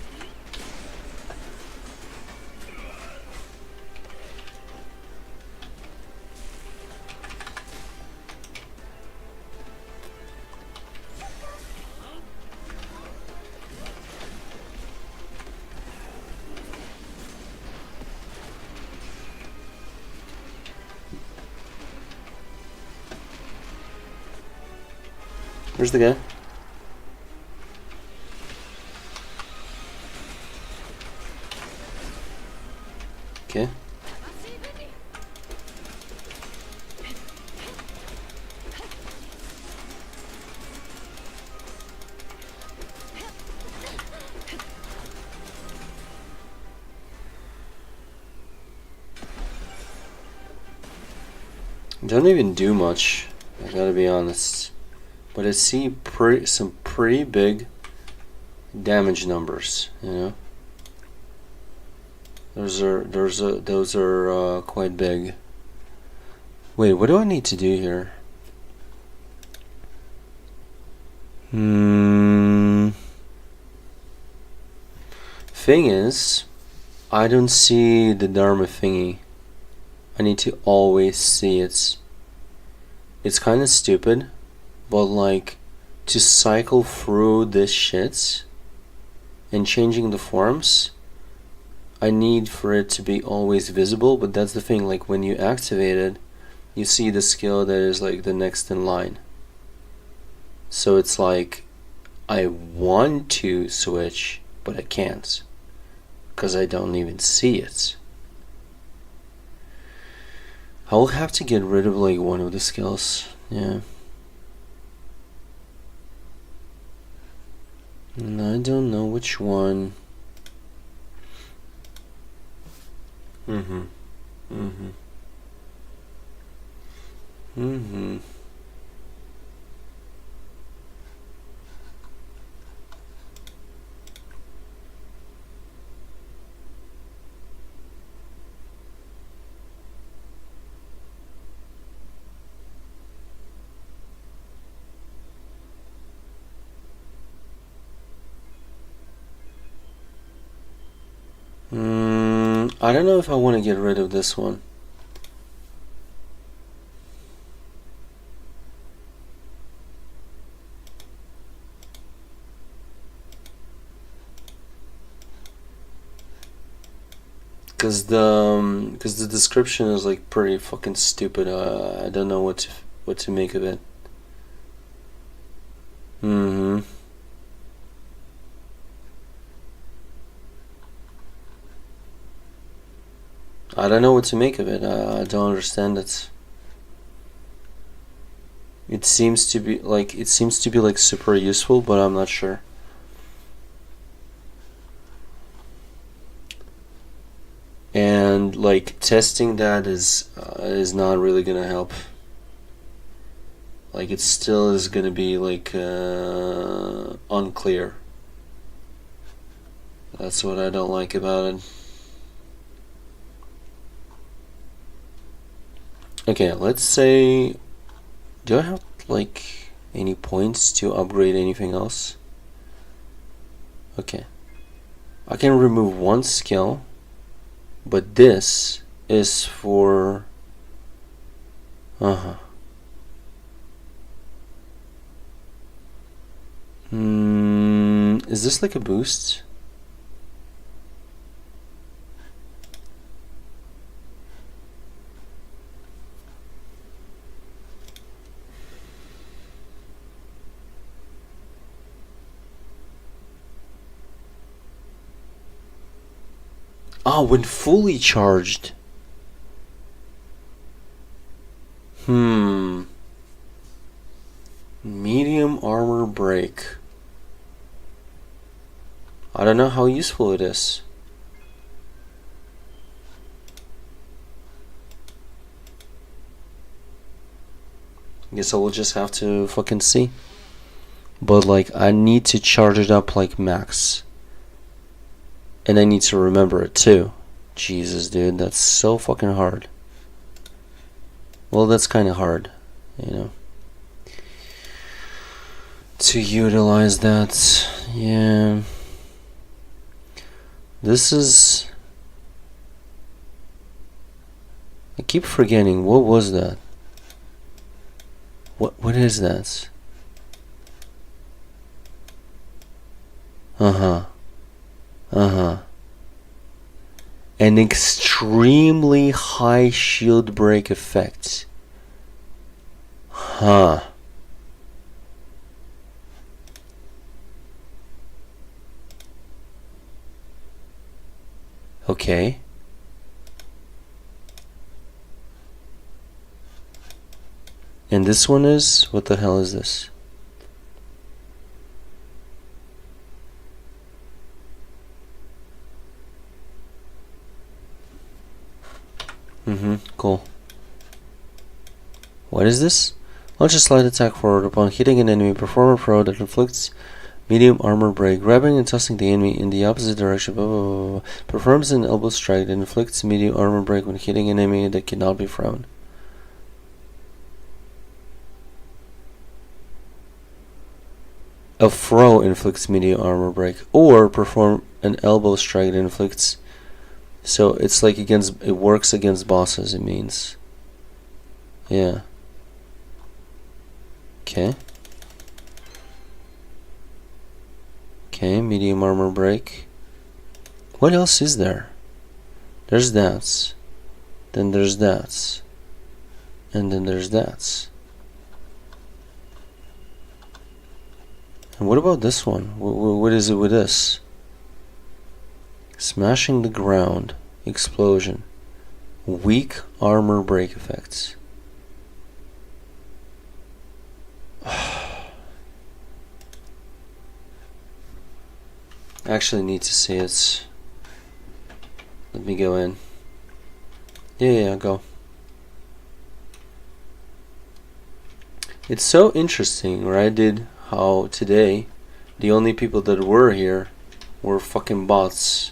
Where's the guy? Okay. Don't even do much, I gotta be honest. But I see some pretty big damage numbers, you know. Those are quite big. Wait, what do I need to do here? Thing is, I don't see the Dharma thingy. I need to always see it. It's kind of stupid, but like to cycle through this shit and changing the forms, I need for it to be always visible. But that's the thing, like when you activate it, you see the skill that is like the next in line. So it's like I want to switch, but I can't because I don't even see it. I will have to get rid of like one of the skills, yeah. And I don't know which one. I don't know if I want to get rid of this one. Cause the description is like pretty fucking stupid. I don't know what to make of it. I don't know what to make of it. I don't understand it. It seems to be like super useful, but I'm not sure. And like testing that is not really gonna help. Like it still is gonna be like unclear. That's what I don't like about it. Okay, let's say Do I have like any points to upgrade anything else? Okay. I can remove one skill, but this is for... Is this like a boost? Ah, when fully charged. Medium armor break. I don't know how useful it is. Guess I will just have to fucking see. But like, I need to charge it up like max. And I need to remember it too. Jesus, dude, that's so fucking hard. Well, that's kind of hard, you know, to utilize that. Yeah. This is... I keep forgetting. What was that? What is that? An extremely high shield break effect. Okay. And this one is... what the hell is this? Cool. What is this? Launch a slide attack forward upon hitting an enemy. Perform a throw that inflicts medium armor break, grabbing and tossing the enemy in the opposite direction. Performs an elbow strike that inflicts medium armor break when hitting an enemy that cannot be thrown. A throw inflicts medium armor break, or perform an elbow strike that inflicts... So it's like against... it works against bosses, it means. Yeah. Okay. Okay, medium armor break. What else is there? There's that. Then there's that. And then there's that. And what about this one? What is it with this? Smashing the ground. Explosion. Weak armor break effects. I actually need to see it. Let me go in. Yeah, go. It's so interesting, right, dude? How today the only people that were here were fucking bots.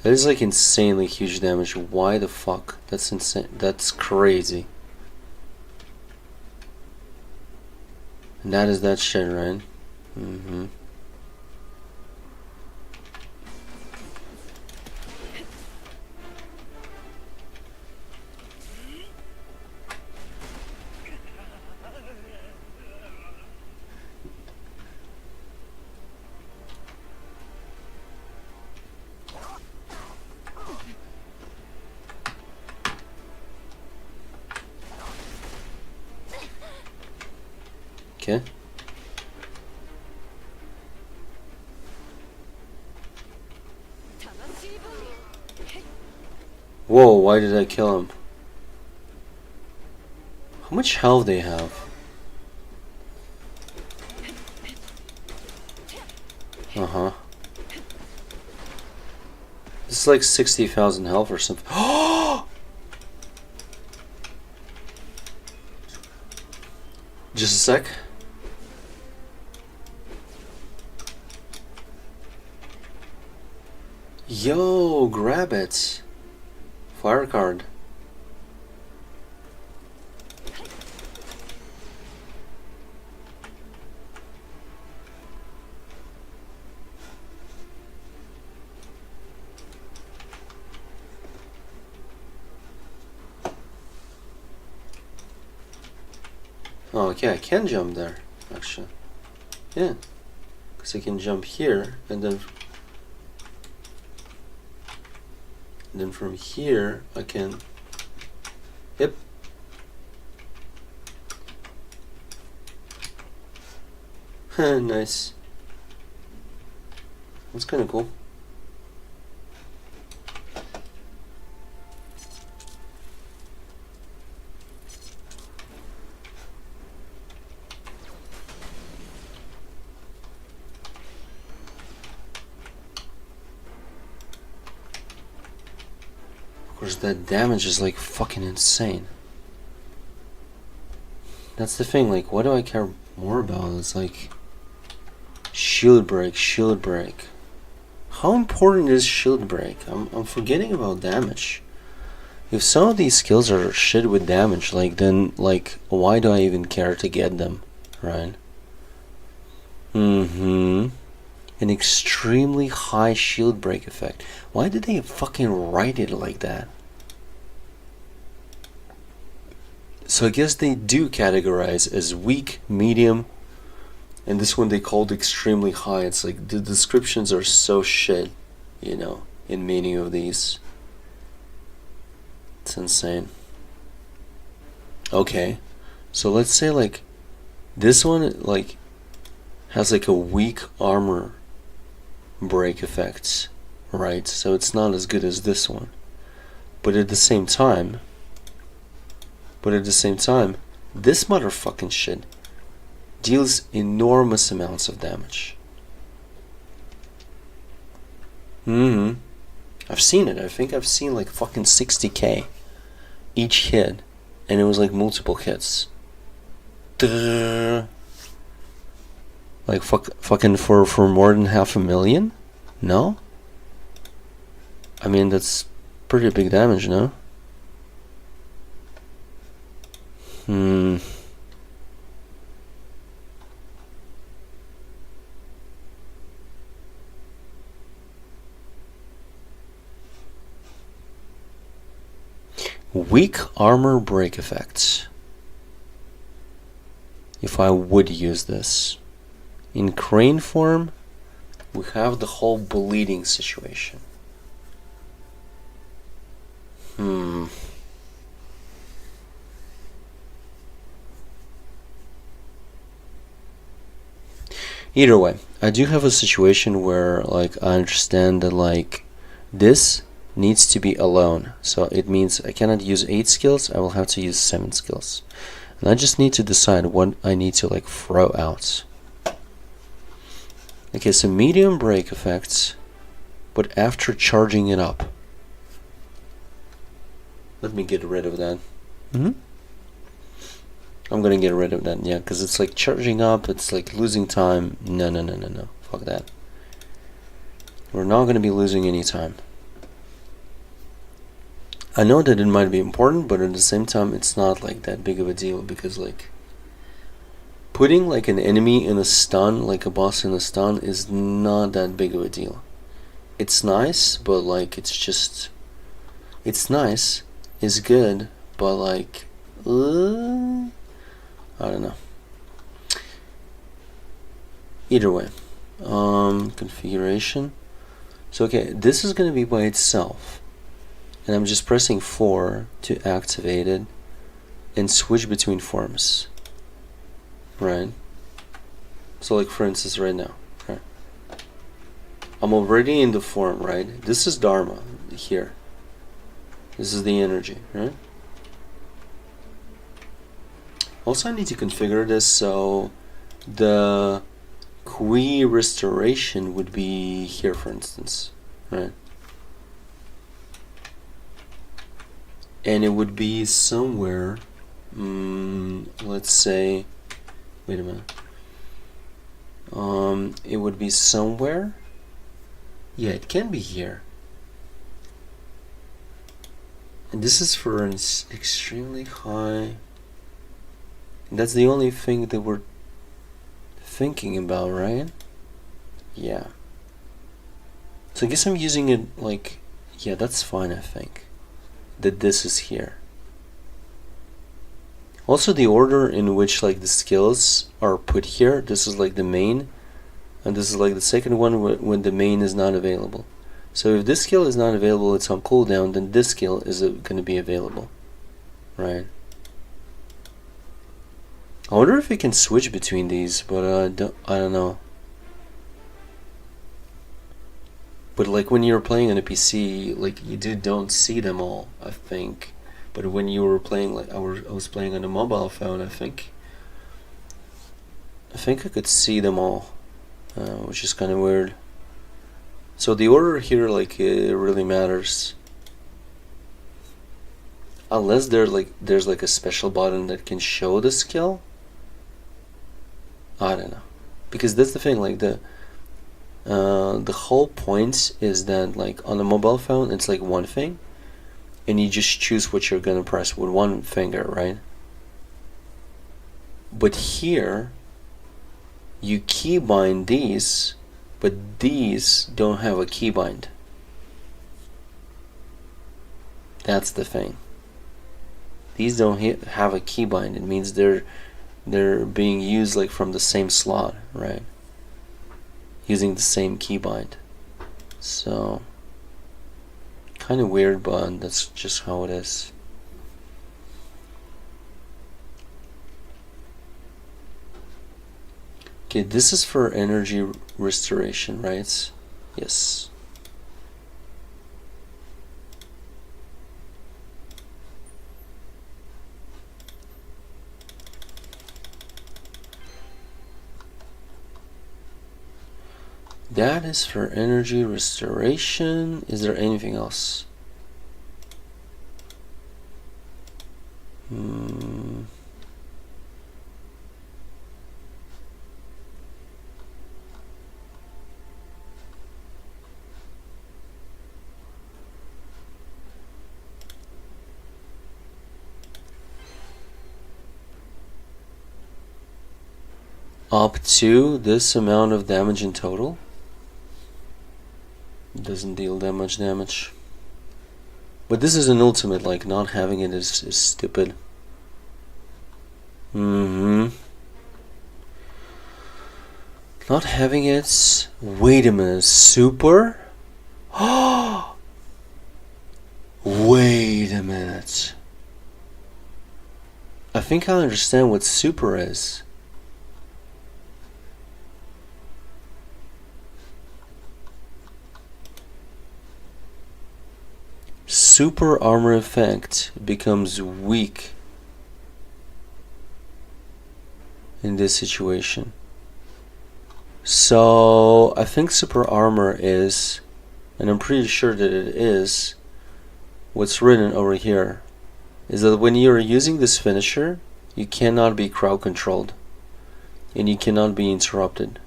That is like insanely huge damage. Why the fuck? That's insane. That's crazy. And that is that shit, right? Okay. Whoa, why did I kill him? How much health they have? This is like 60,000 health or something. Just a sec. Yo, grab it. Fire card. Oh, okay, I can jump there, actually. Yeah, because I can jump here, and then from here I can. Yep. Nice. That's kind of cool. Of course, that damage is like fucking insane. That's the thing, like, what do I care more about? It's like shield break, shield break. How important is shield break? I'm forgetting about damage. If some of these skills are shit with damage, like, then, like, why do I even care to get them, right? An extremely high shield break effect. Why did they fucking write it like that? So I guess they do categorize as weak, medium, and this one they called extremely high. It's like the descriptions are so shit, you know, in many of these. It's insane. Okay, so let's say like this one like has like a weak armor break effects, right? So it's not as good as this one, but at the same time, this motherfucking shit deals enormous amounts of damage. I've seen it. I think I've seen like fucking 60k each hit, and it was like multiple hits. Like fucking for more than 500,000? No? I mean, that's pretty big damage, no? Weak armor break effects. If I would use this. In crane form, we have the whole bleeding situation. Either way, I do have a situation where like I understand that like this needs to be alone. So it means I cannot use 8 skills, I will have to use 7 skills. And I just need to decide what I need to like throw out. Okay, so medium break effects, but after charging it up. Let me get rid of that. I'm gonna get rid of that, yeah, because it's like charging up, it's like losing time. No. Fuck that. We're not gonna be losing any time. I know that it might be important, but at the same time, it's not like that big of a deal, because like putting like an enemy in a stun, like a boss in a stun, is not that big of a deal. It's nice, but like it's just, it's nice, it's good, but like I don't know. Either way, configuration. So okay, this is gonna be by itself, and I'm just pressing 4 to activate it and switch between forms. Right. So like for instance, right now, right? I'm already in the form, right? This is Dharma here. This is the energy, right? Also, I need to configure this so the Kui restoration would be here, for instance, right? And it would be somewhere, let's say, wait a minute. It would be somewhere. Yeah, it can be here. And this is for an extremely high. And that's the only thing that we're thinking about, right? Yeah. So I guess I'm using it like, yeah, that's fine, I think. That this is here. Also the order in which like the skills are put here, this is like the main, and this is like the second one when the main is not available. So if this skill is not available, it's on cooldown, then this skill is going to be available, right? I wonder if we can switch between these, but I don't know. But like when you're playing on a PC, like you don't see them all, I think. But when you were playing, like I was playing on a mobile phone, I think I could see them all, which is kind of weird. So the order here, like, it really matters. Unless there's like a special button that can show the skill. I don't know, because that's the thing. Like the whole point is that like on a mobile phone, it's like one thing, and you just choose what you're gonna press with one finger, right? But here, you keybind these, but these don't have a keybind. That's the thing. These don't have a keybind. It means they're being used like from the same slot, right? Using the same keybind. So kind of weird, but that's just how it is. Okay, this is for energy restoration, right? Yes. That is for energy restoration. Is there anything else? Up to this amount of damage in total. Doesn't deal that much damage. But this is an ultimate, like not having it is stupid. Not having it. Wait a minute, super? Wait a minute. I think I understand what super is. Super armor effect becomes weak in this situation. So I think super armor is, and I'm pretty sure that it is, what's written over here is that when you're using this finisher, you cannot be crowd controlled and you cannot be interrupted.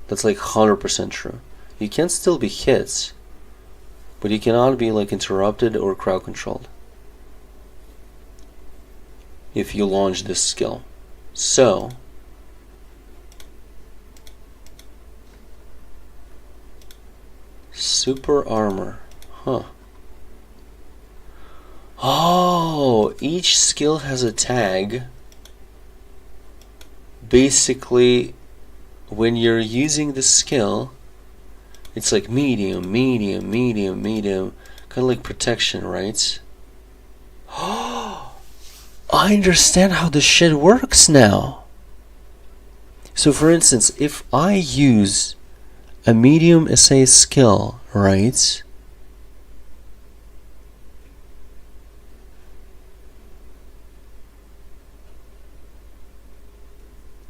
That's like 100% true. You can still be hit, but you cannot be like interrupted or crowd controlled if you launch this skill. So super armor, oh, each skill has a tag. Basically, when you're using the skill, it's like medium, medium, medium, medium, kind of like protection, right? Oh, I understand how this shit works now. So for instance, if I use a medium SA skill, right?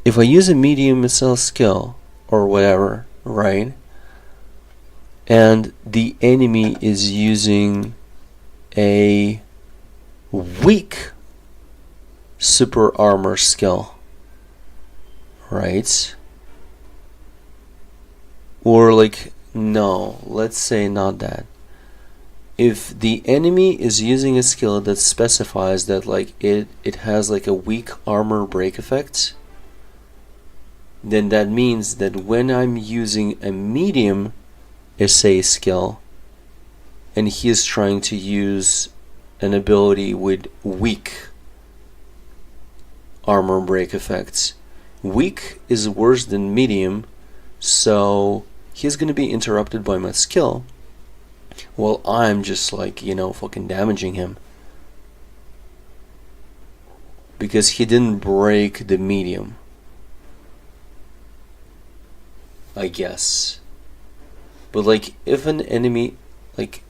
If I use a medium SA skill or whatever, right? And the enemy is using a weak super armor skill, right? Or like, no, let's say not that. if the enemy is using a skill that specifies that like it has like a weak armor break effect, then that means that when I'm using a medium SA skill and he is trying to use an ability with weak armor break effects, weak is worse than medium, so he's gonna be interrupted by my skill while I'm just like, you know, fucking damaging him because he didn't break the medium, I guess. But like if an enemy like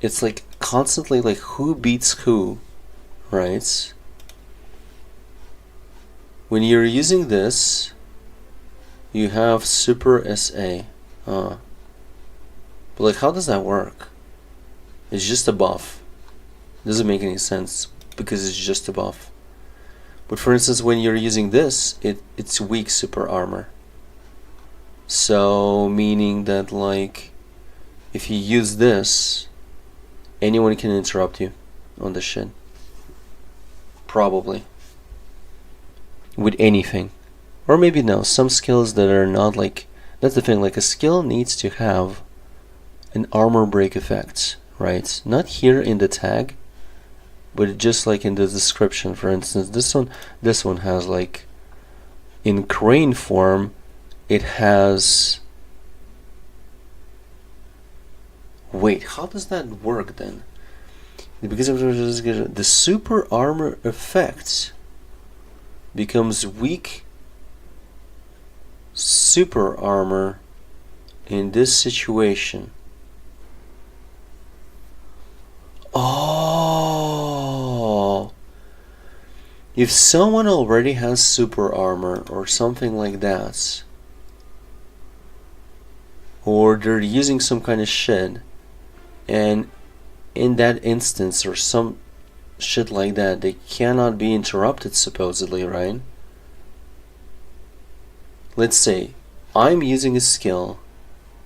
it's like constantly like who beats who, right? When you're using this, you have Super SA. But like how does that work? It's just a buff. It doesn't make any sense because it's just a buff. But for instance, when you're using this, it's weak super armor. So meaning that like if you use this, anyone can interrupt you on this shit. Probably. With anything. Or maybe no, some skills that are not like, that's the thing, like a skill needs to have an armor break effect, right? Not here in the tag, but just like in the description. For instance, this one has like, in crane form, it has, wait, how does that work then? Because of the super armor effect becomes weak super armor in this situation. Oh, if someone already has super armor or something like that, or they're using some kind of shit, and in that instance or some shit like that, they cannot be interrupted supposedly, right? Let's say I'm using a skill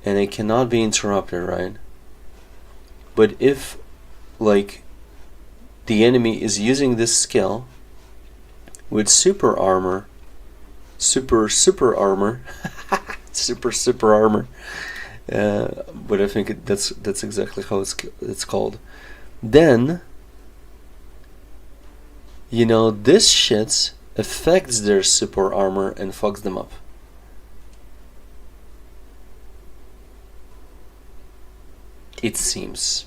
and it cannot be interrupted, right? But if like the enemy is using this skill with super armor, super armor, super armor, but I think that's exactly how it's called. Then, you know, this shit affects their super armor and fucks them up. It seems.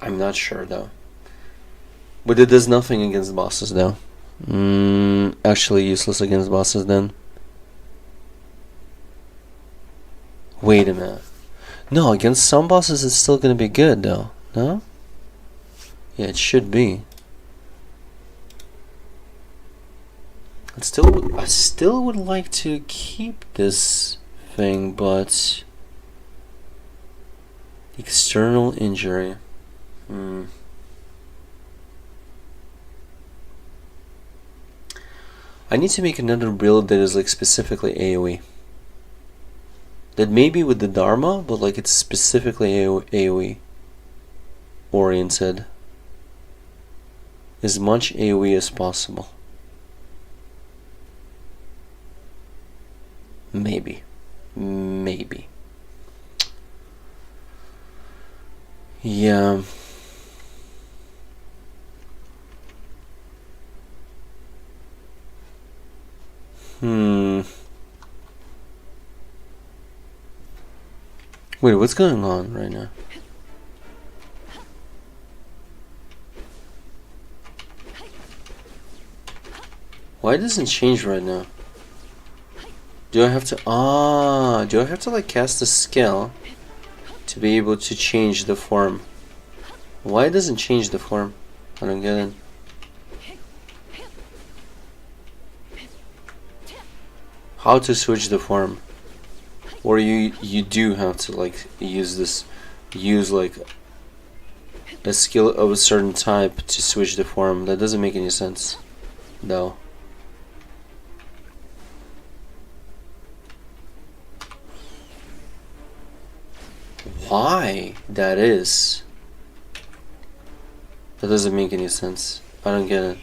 I'm not sure though. But it does nothing against bosses though. Actually useless against bosses then. Wait a minute. No, against some bosses it's still gonna be good though. No? Yeah, it should be. I still would like to keep this thing, but external injury. I need to make another build that is like specifically AoE. That may be with the Dharma, but like it's specifically AoE oriented. As much AoE as possible. Maybe. Yeah. Wait, what's going on right now? Why doesn't it change right now? Do I have to like cast a skill to be able to change the form? Why doesn't it change the form? I don't get it. How to switch the form? Or you do have to like use like a skill of a certain type to switch the form. That doesn't make any sense though. why that is. That doesn't make any sense. I don't get it.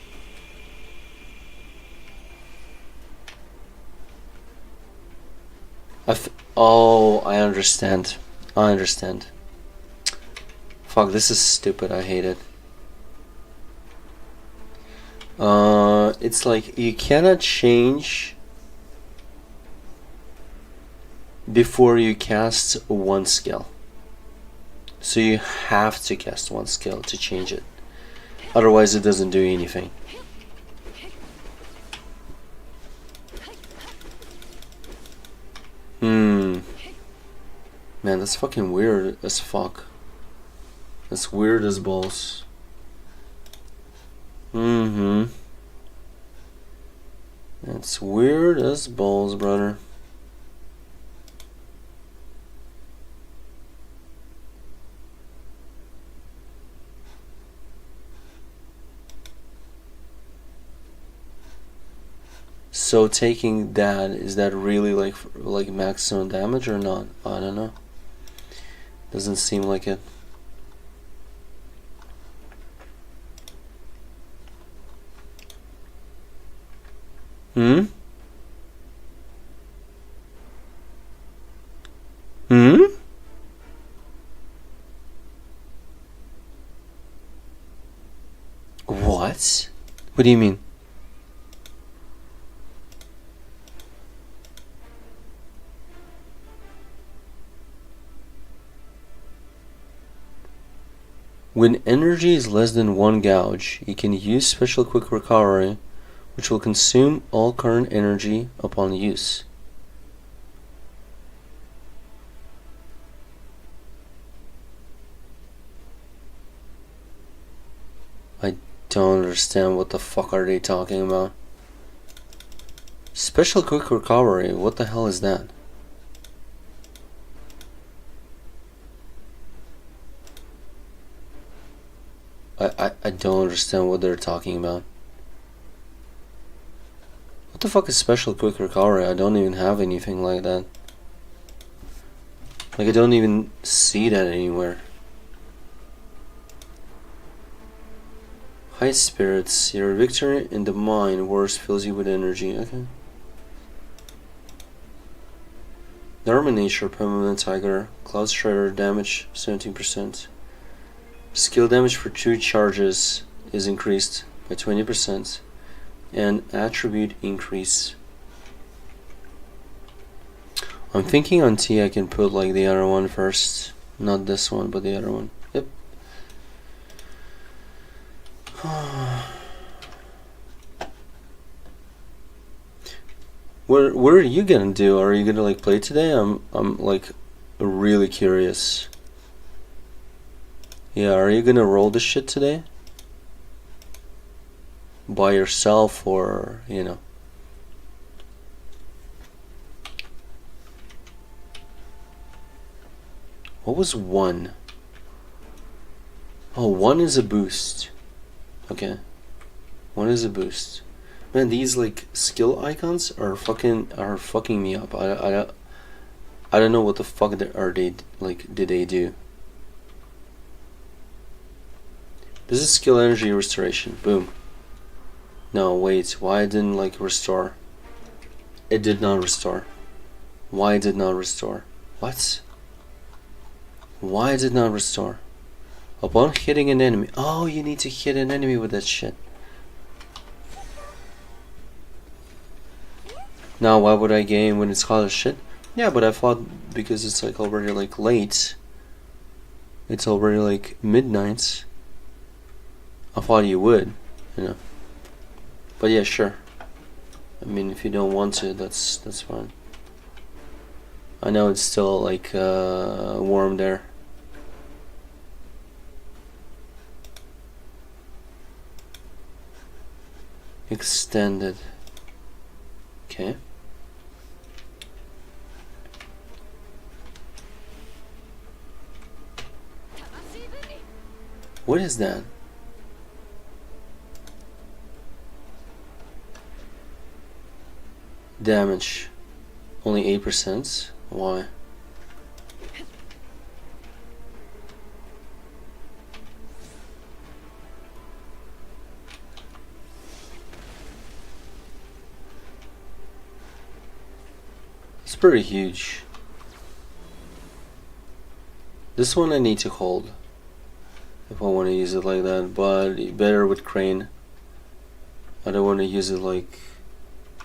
Oh, I understand. I understand. Fuck, this is stupid. I hate it. It's like you cannot change before you cast one skill. So you have to cast one skill to change it. Otherwise it doesn't do anything. Man, that's fucking weird as fuck. That's weird as balls. That's weird as balls, brother. So taking that, is that really like maximum damage or not? I don't know. Doesn't seem like it. Hmm? Hmm? What? What do you mean? When energy is less than 1 gauge, you can use special quick recovery, which will consume all current energy upon use. I don't understand what the fuck are they talking about. Special quick recovery, what the hell is that? I don't understand what they're talking about. What the fuck is special quick recovery? I don't even have anything like that. Like, I don't even see that anywhere. High spirits. Your victory in the mine wars fills you with energy. Okay. Normal nature, permanent tiger. Cloud shredder damage 17%. Skill damage for 2 charges is increased by 20%. And attribute increase. I'm thinking on T I can put like the other one first. Not this one, but the other one. Yep. What are you gonna do? Are you gonna like play today? I'm like really curious. Yeah, are you gonna roll this shit today? By yourself or, you know? What was 1? Oh, 1 is a boost. Okay. 1 is a boost. Man, these like skill icons are fucking me up. I don't know what the fuck did they do. This is skill energy restoration. Boom. No, wait. Why it didn't like restore? It did not restore. Why it did not restore? What? Why it did not restore? Upon hitting an enemy. Oh, you need to hit an enemy with that shit. Now, why would I game when it's hot as shit? Yeah, but I thought because it's like already like late. It's already like midnight. I thought you would, you know. But yeah, sure. I mean, if you don't want to, that's fine. I know it's still like warm there. Extended. Okay. What is that? Damage. Only 8%? Why? pretty huge. This one I need to hold if I want to use it like that, but better with crane. I don't want to use it like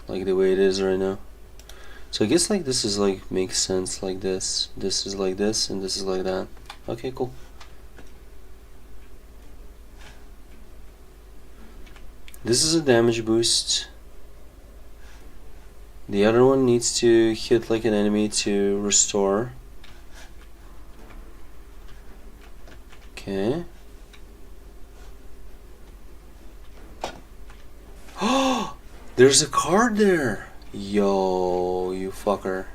the way it is right now. So I guess like this is like makes sense like this. This is like this and this is like that. Okay, cool. This is a damage boost. The other one needs to hit like an enemy to restore. Okay. Oh, there's a card there. Yo, you fucker.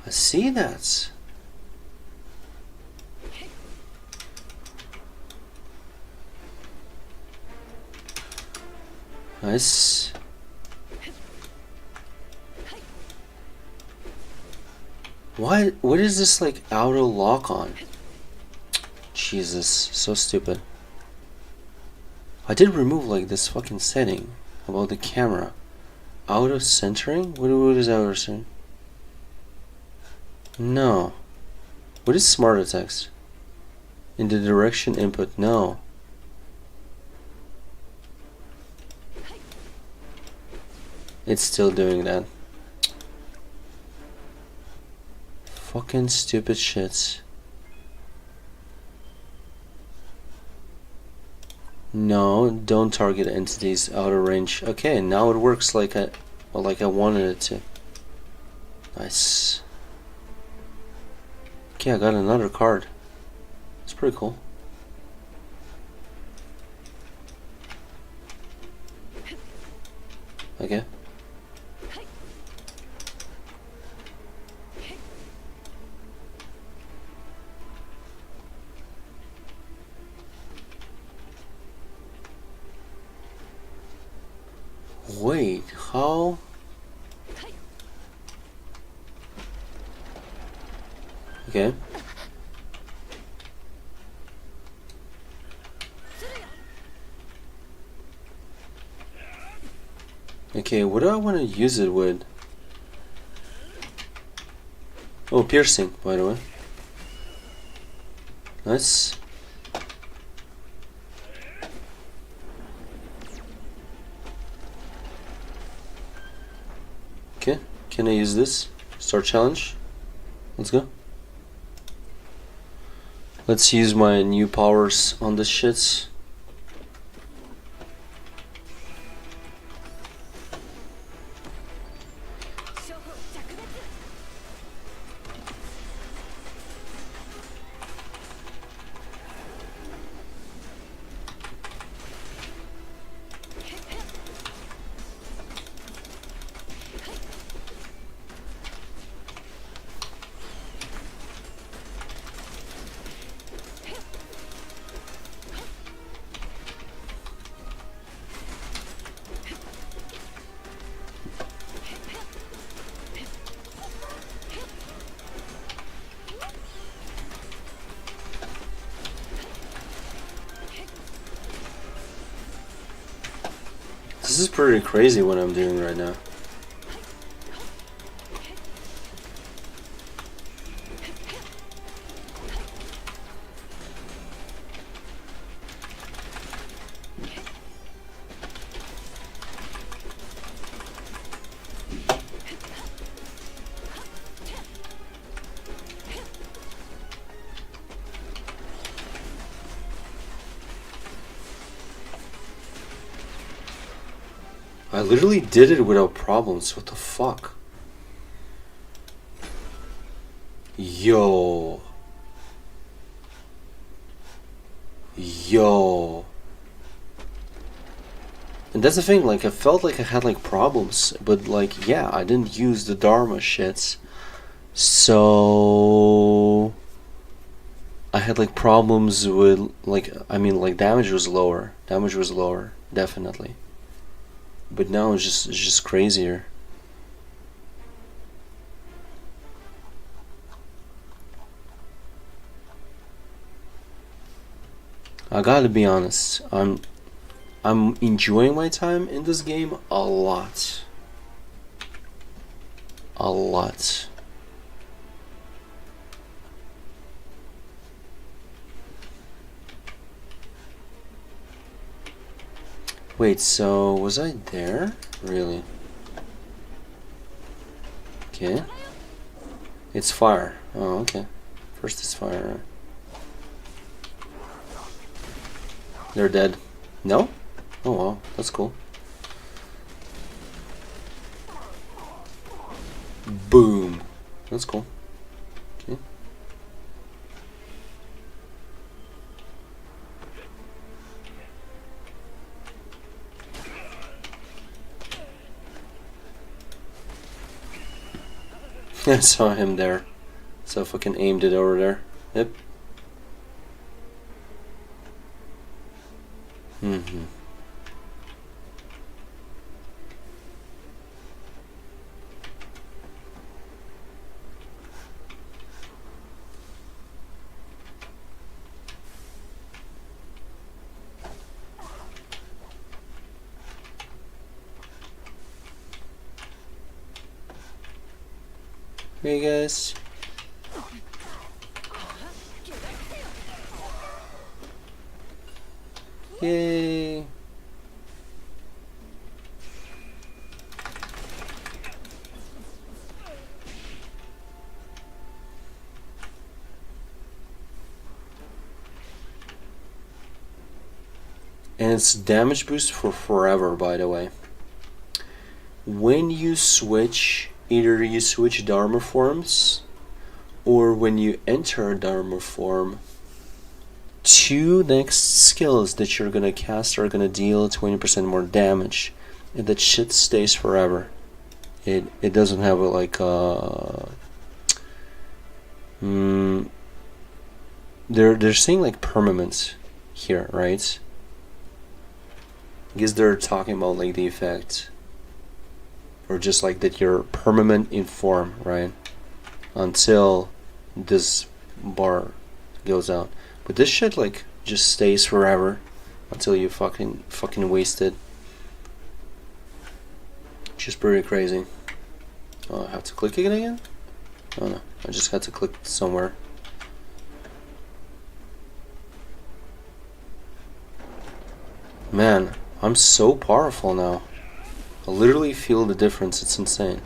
I see that. Nice. What is this like auto lock on? Jesus, so stupid. I did remove like this fucking setting about the camera. Auto centering? What is auto centering? No. What is smart attacks? In the direction input? No. It's still doing that. Fucking stupid shits. No, don't target entities out of range. Okay, now it works like I wanted it to. Nice. Okay, I got another card. It's pretty cool. Okay. Wait, how? Okay. Okay, what do I want to use it with? Oh, piercing, by the way. Nice. Okay, can I use this? Start challenge. Let's go. Let's use my new powers on this shit. This is pretty crazy what I'm doing right now. I literally did it without problems. What the fuck? Yo. Yo. And that's the thing, like I felt like I had like problems, but like yeah, I didn't use the Dharma shits. So I had like problems with like like damage was lower. Damage was lower, definitely. But now it's just crazier. I gotta be honest, I'm enjoying my time in this game a lot. a lot. Wait, so was I there? Really? Okay. It's fire. Oh, okay. First it's fire. They're dead. No? Oh wow, that's cool. Boom. That's cool. Okay. I saw him there. So I fucking aimed it over there. Yep. Mm-hmm. Hey guys. Yay. And it's damage boost for forever, by the way. When you switch, either you switch Dharma forms, or when you enter a Dharma form, 2 next skills that you're gonna cast are gonna deal 20% more damage, and that shit stays forever. It doesn't have a, like they're saying like permanent here, right? I guess they're talking about like the effect, or just like that you're permanent in form, right? Until this bar goes out. But this shit like just stays forever until you fucking waste it. Just pretty crazy. Oh, I have to click it again? Oh no, I just had to click somewhere. Man, I'm so powerful now. I literally feel the difference, it's insane.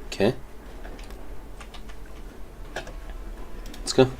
Okay. Let's go.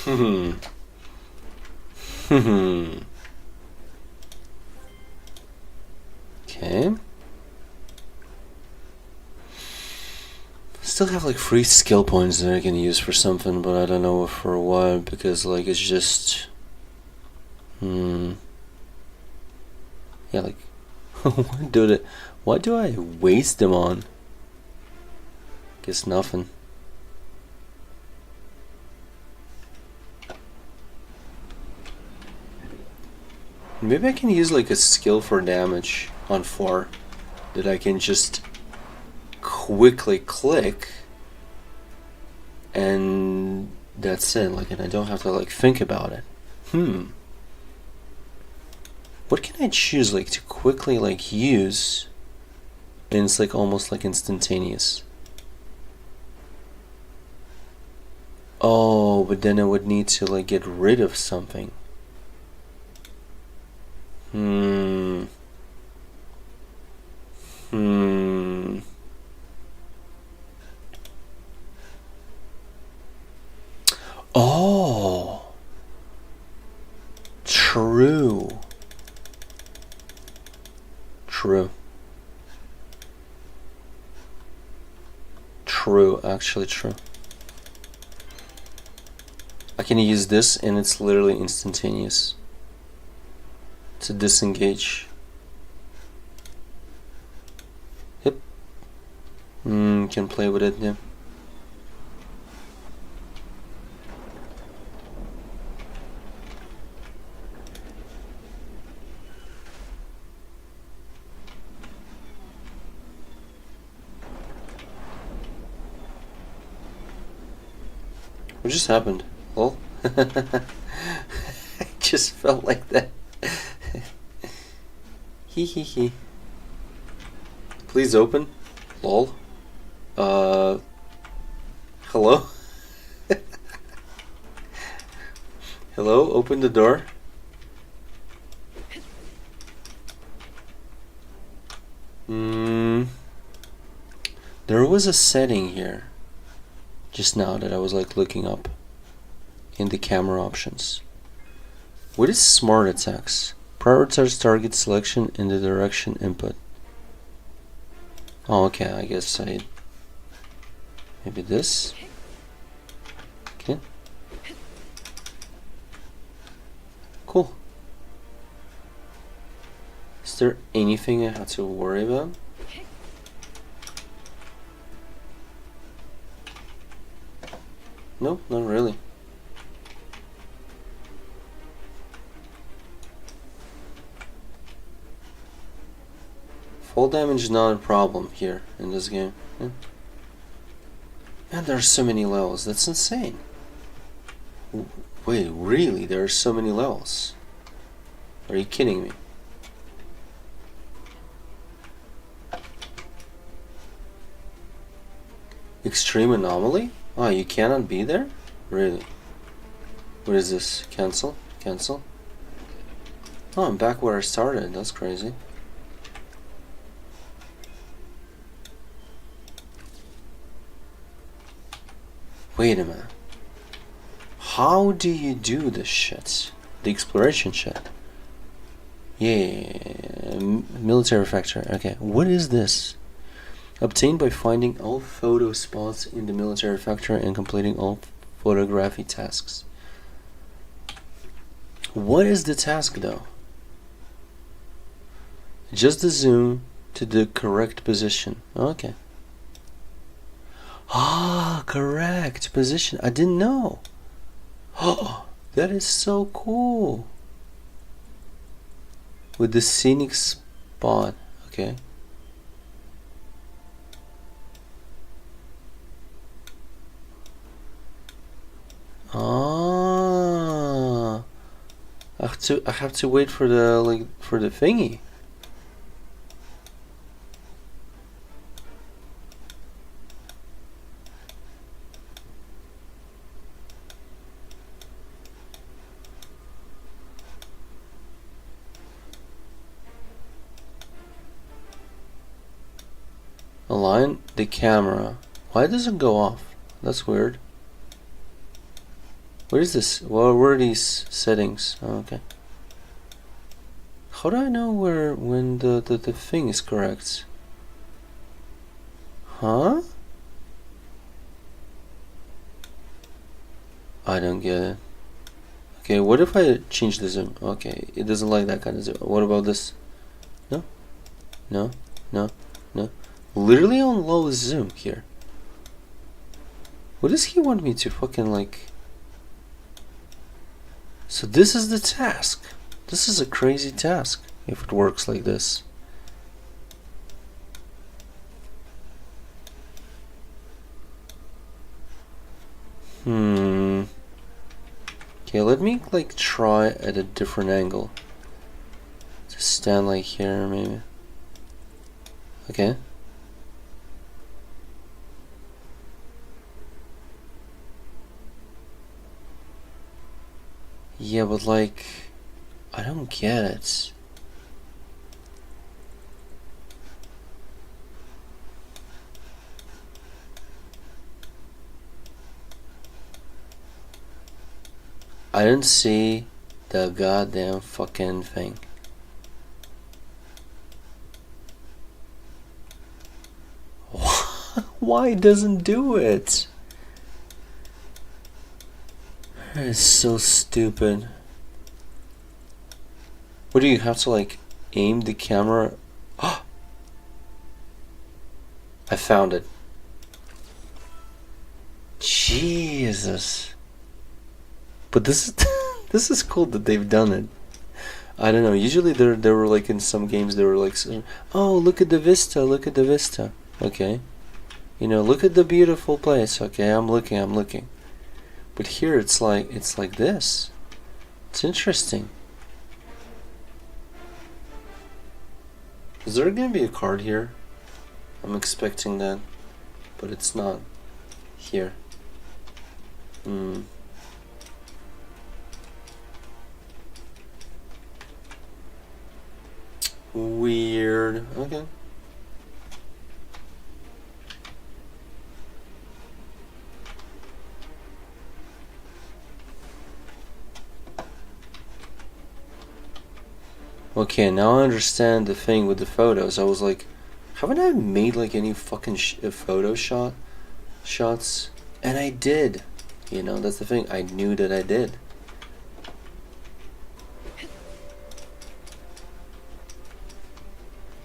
Hmm. Hmm. Okay. Still have like 3 skill points that I can use for something, but I don't know for what, because like it's just yeah, like what do I waste them on? Guess nothing. Maybe I can use like a skill for damage on 4 that I can just quickly click and that's it, like, and I don't have to like think about it. What can I choose like to quickly like use and it's like almost like instantaneous? Oh, but then I would need to like get rid of something. Oh, true. True, actually true. I can use this and it's literally instantaneous to disengage. Yep. Can play with it, yeah. What just happened? Lol. I just felt like that. Hee hee hee. Please open. Lol. Hello? Hello? Open the door. There was a setting here just now that I was like looking up in the camera options. What is smart attacks? Prioritize target selection in the direction input. Oh, okay, I guess maybe this. Okay. Cool. Is there anything I have to worry about? Nope, not really. Fall damage is not a problem here in this game. Yeah. Man, there are so many levels. That's insane. Wait, really? There are so many levels? Are you kidding me? Extreme anomaly? Oh, you cannot be there? Really? What is this? Cancel? Cancel? Oh, I'm back where I started. That's crazy. Wait a minute. How do you do this shit? The exploration shit. Yeah, military factor. Okay, what is this? Obtained by finding all photo spots in the military factor and completing all photography tasks. What is the task though? Just the zoom to the correct position. Okay. Ah, correct position. I didn't know. Oh, that is so cool. With the scenic spot. Okay. Ah, I have to wait for the thingy. Align the camera. Why does it go off? That's weird. What is this? Well, where are these settings? Oh, okay. How do I know when the thing is correct? Huh? I don't get it. Okay, what if I change the zoom? Okay, it doesn't like that kind of zoom. What about this? No? No? No? No? Literally on low zoom here. What does he want me to fucking like... So this is the task. This is a crazy task if it works like this. Okay, let me like try at a different angle. Just stand like here maybe. Okay. Yeah, but like, I don't get it. I didn't see the goddamn fucking thing. Why it doesn't do it? It's so stupid. What do you have to like aim the camera? I found it. Jesus. But this is this is cool that they've done it. I don't know. Usually there were like in some games they were like, oh, look at the vista, look at the vista. Okay. You know, look at the beautiful place. Okay, I'm looking. But here it's like this. It's interesting. Is there gonna be a card here? I'm expecting that, but it's not here. Weird. Okay. Okay, now I understand the thing with the photos. I was like, haven't I made like any fucking photo shots? And I did. You know, that's the thing. I knew that I did.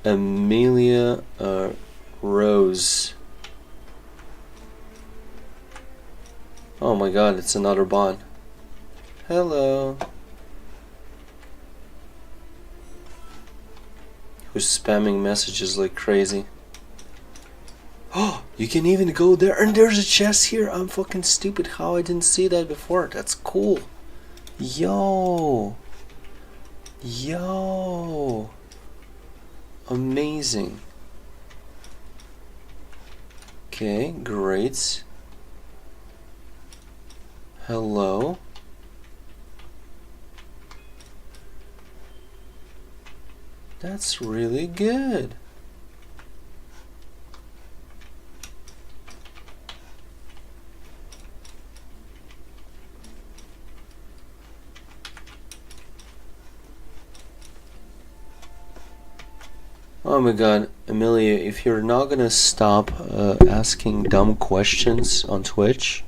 Amelia Rose. Oh my god, it's another bot. Hello. Who's spamming messages like crazy. Oh, you can even go there, and there's a chest here. I'm fucking stupid how I didn't see that before. That's cool. Yo. Amazing. Okay, great. Hello. That's really good. Oh my god, Amelia, if you're not gonna stop asking dumb questions on Twitch,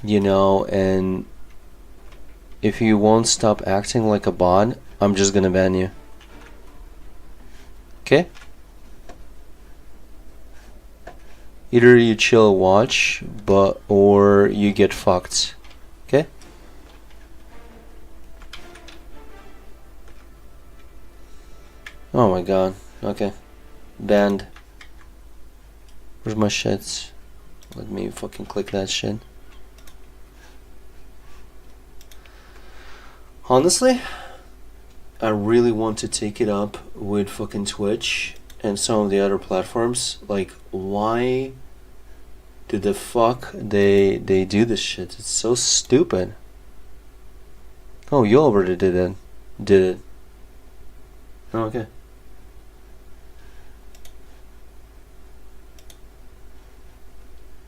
you know, and if you won't stop acting like a bot, I'm just gonna ban you. Okay? Either you chill watch, or you get fucked. Okay? Oh my god. Okay. Banned. Where's my shits? Let me fucking click that shit. Honestly, I really want to take it up with fucking Twitch and some of the other platforms. Like, why did the fuck they do this shit? It's so stupid. Oh, you already did it. Oh, okay.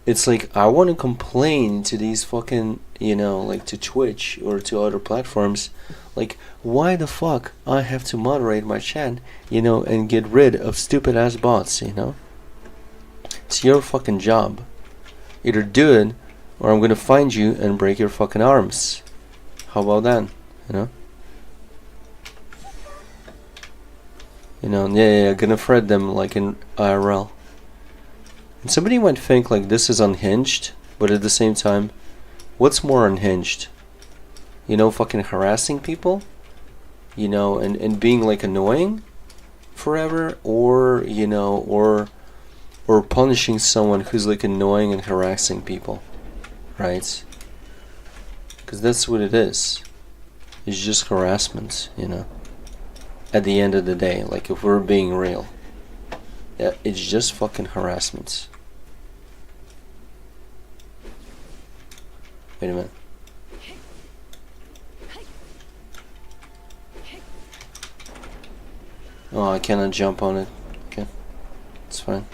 it's like I want to complain to these fucking, you know, like to Twitch or to other platforms, like why the fuck I have to moderate my chat, you know, and get rid of stupid ass bots, you know? It's your fucking job. Either do it, or I'm gonna find you and break your fucking arms. How about that? You know? You know, yeah, gonna thread them like in IRL. And somebody might think like this is unhinged, but at the same time, what's more unhinged? You know, fucking harassing people? You know, and being like annoying forever, or, you know, or punishing someone who's like annoying and harassing people, right? Because that's what it is. It's just harassment, you know. At the end of the day, like if we're being real, yeah, it's just fucking harassment. Wait a minute. Oh, I cannot jump on it. Okay, it's fine.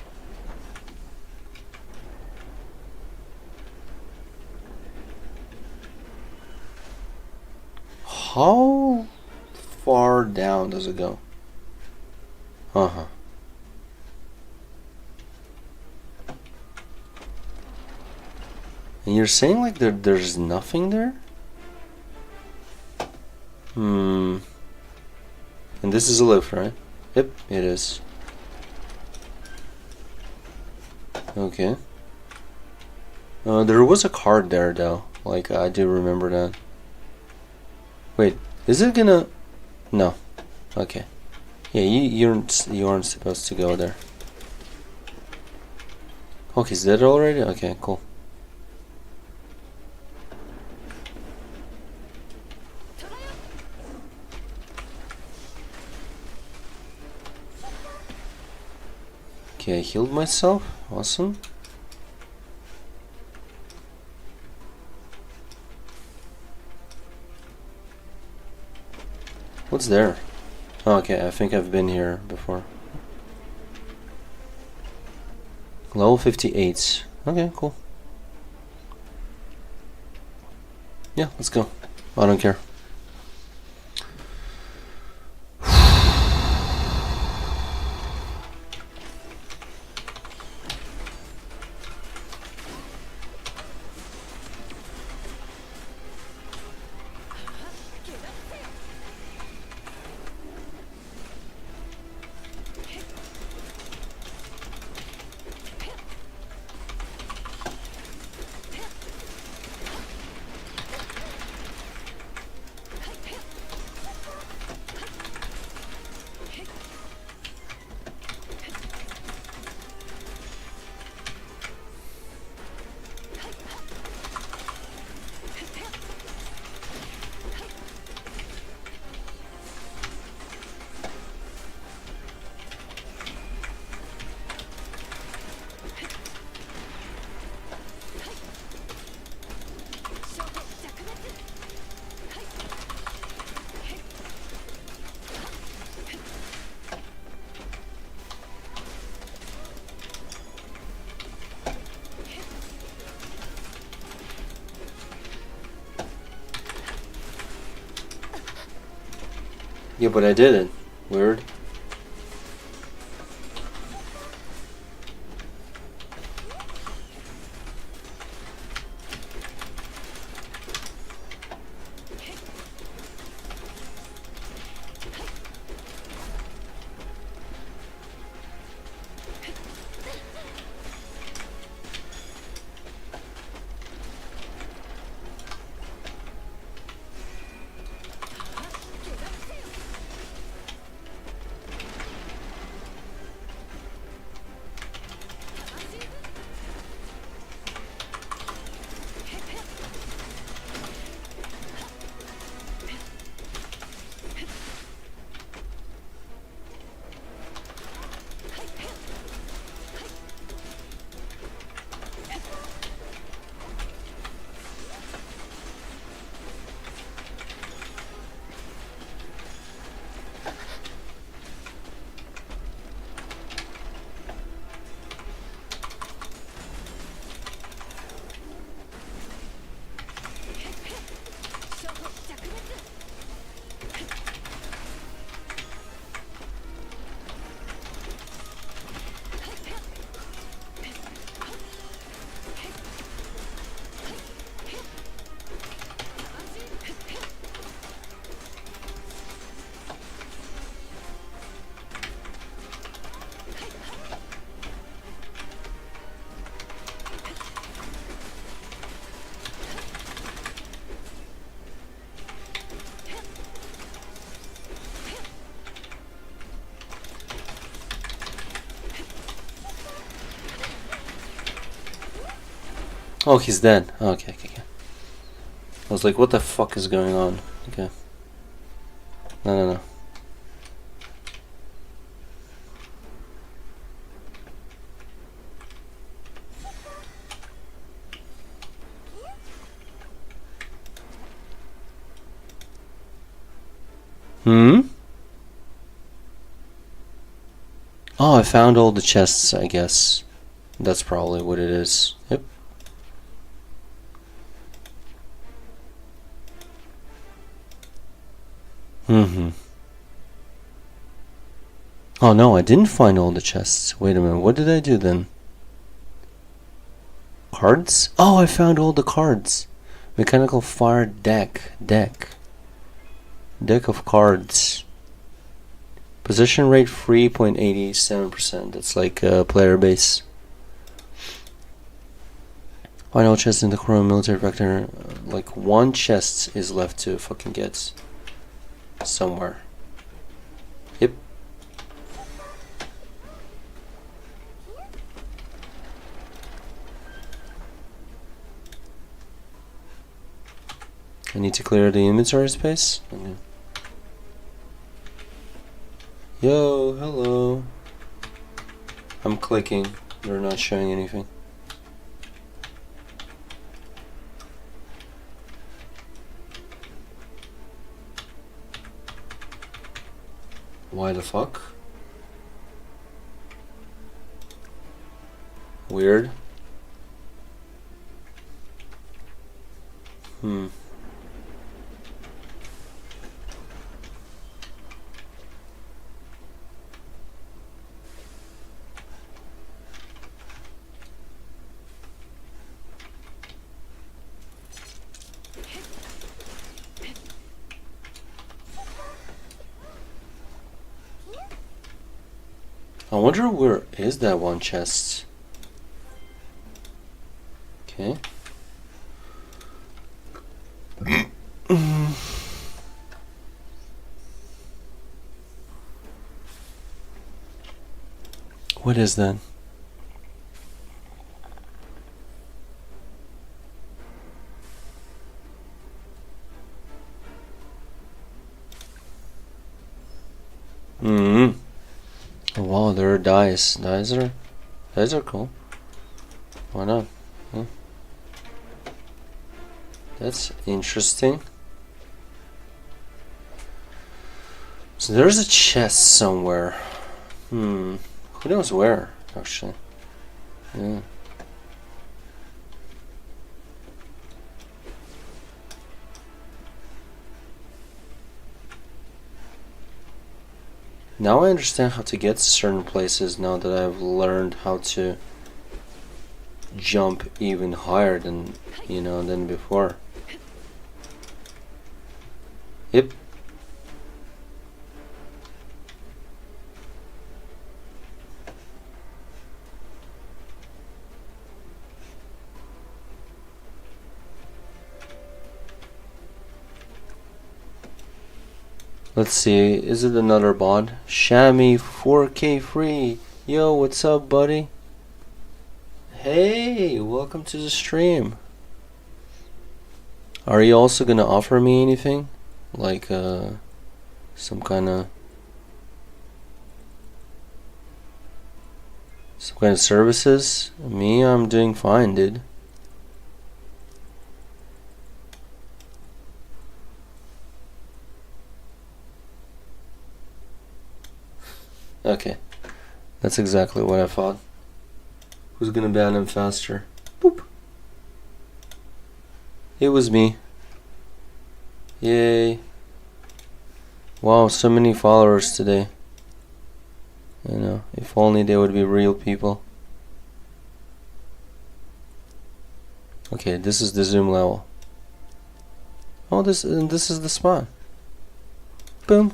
How far down does it go? Uh-huh. And you're saying like there's nothing there? And this is a lift, right? Yep, it is. Okay. There was a card there though. Like I do remember that. Wait, is it gonna? No. Okay. Yeah, you aren't supposed to go there. Okay, is that already? Okay, cool. Okay, I healed myself. Awesome. What's there? Oh, okay, I think I've been here before. Level 58. Okay, cool. Yeah, let's go. I don't care. Yeah, but I didn't. Weird. Oh, he's dead. Oh, okay. I was like, what the fuck is going on? Okay. No. Hmm? Oh, I found all the chests, I guess. That's probably what it is. Yep. Oh no, I didn't find all the chests. Wait a minute, what did I do then? Cards? Oh, I found all the cards. Mechanical fire deck. Deck of cards. Possession rate 3.87%. That's like player base. Final chest in the Chrome military factor. Like one chest is left to fucking get somewhere. Yep. I need to clear the inventory space. Okay. Yo, hello. I'm clicking. You're not showing anything. Why the fuck? Weird. I wonder where is that one chest? Okay. What is that? Oh, wow, there are dice. Dice are cool. Why not? Huh? That's interesting. So there's a chest somewhere. Who knows where, actually? Yeah. Now I understand how to get to certain places now that I've learned how to jump even higher than, than before. Yep. Let's see, is it another bot? Shammy 4K free. Yo, what's up, buddy? Hey, welcome to the stream. Are you also gonna offer me anything? Like some kind of services? Me, I'm doing fine, dude. Okay, that's exactly what I thought. Who's gonna ban him faster? Boop. It was me. Yay. Wow, so many followers today. If only they would be real people. Okay, this is the zoom level. Oh, this is the spot. Boom.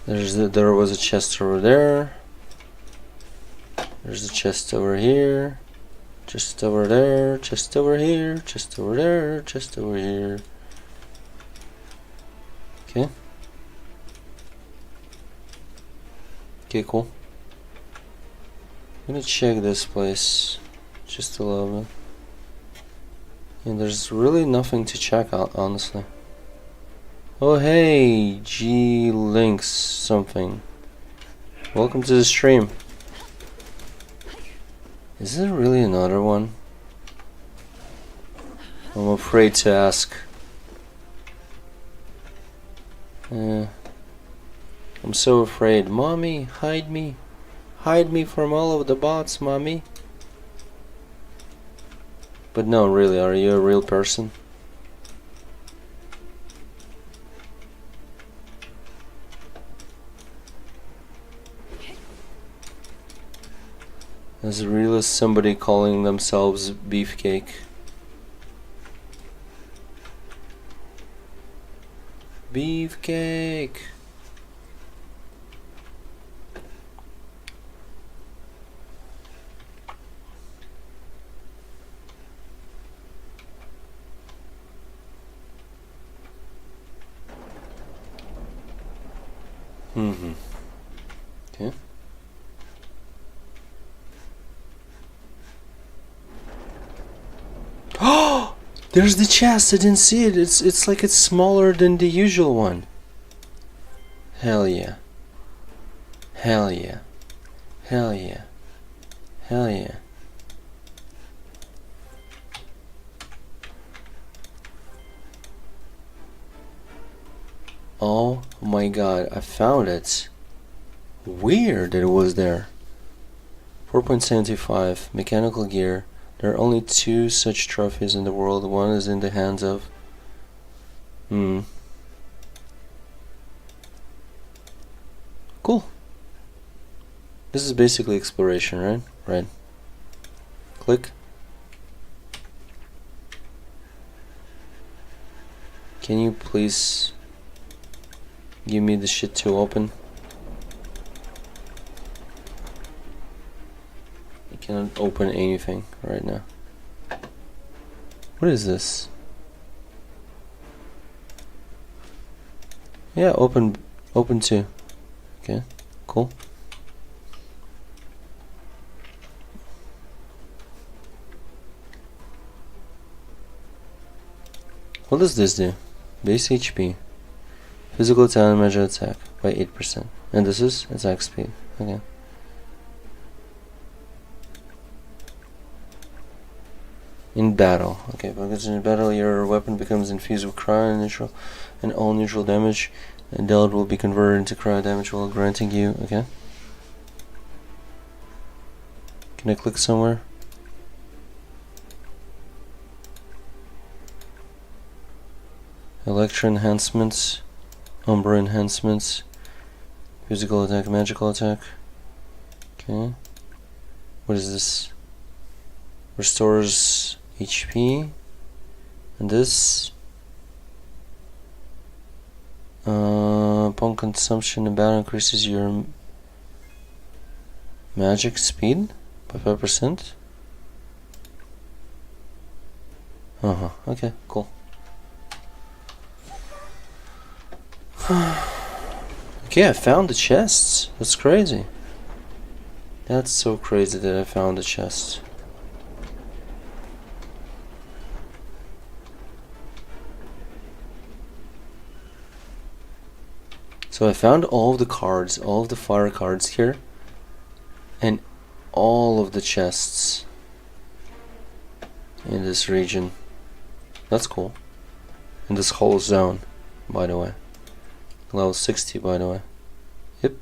There was a chest over there. There's a chest over here. Chest over there. Chest over here. Chest over there. Chest over here. Okay. Okay, cool. I'm gonna check this place just a little bit. And there's really nothing to check out, honestly. Oh hey, G Links something. Welcome to the stream. Is there really another one? I'm afraid to ask. I'm so afraid. Mommy, hide me. Hide me from all of the bots, mommy. But no, really, are you a real person? As real as somebody calling themselves Beefcake. Beefcake! Okay. Oh, there's the chest. I didn't see it. It's like it's smaller than the usual one. Hell yeah. Hell yeah. Hell yeah. Hell yeah. Oh my god, I found it. Weird that it was there. 4.75 mechanical gear. There are only 2 such trophies in the world. One is in the hands of Cool. This is basically exploration, right? Right. Click. Can you please give me the shit to open? I cannot open anything right now. What is this? Yeah, open too. Okay, cool. What does this do? Base HP. Physical attack and measure attack by 8%. And this is attack speed. Okay. In battle. Okay, because in battle your weapon becomes infused with cryo neutral and all neutral damage dealt will be converted into cryo damage while granting you. Okay. Can I click somewhere? Electro enhancements, Umbra enhancements, physical attack, magical attack. Okay. What is this? Restores HP. And this upon consumption in battle increases your magic speed by 5%. Okay, cool. Okay, I found the chests. That's crazy. That's so crazy that I found the chest. So I found all of the cards, all of the fire cards here, and all of the chests in this region. That's cool. In this whole zone, by the way. Level 60, by the way. Yep.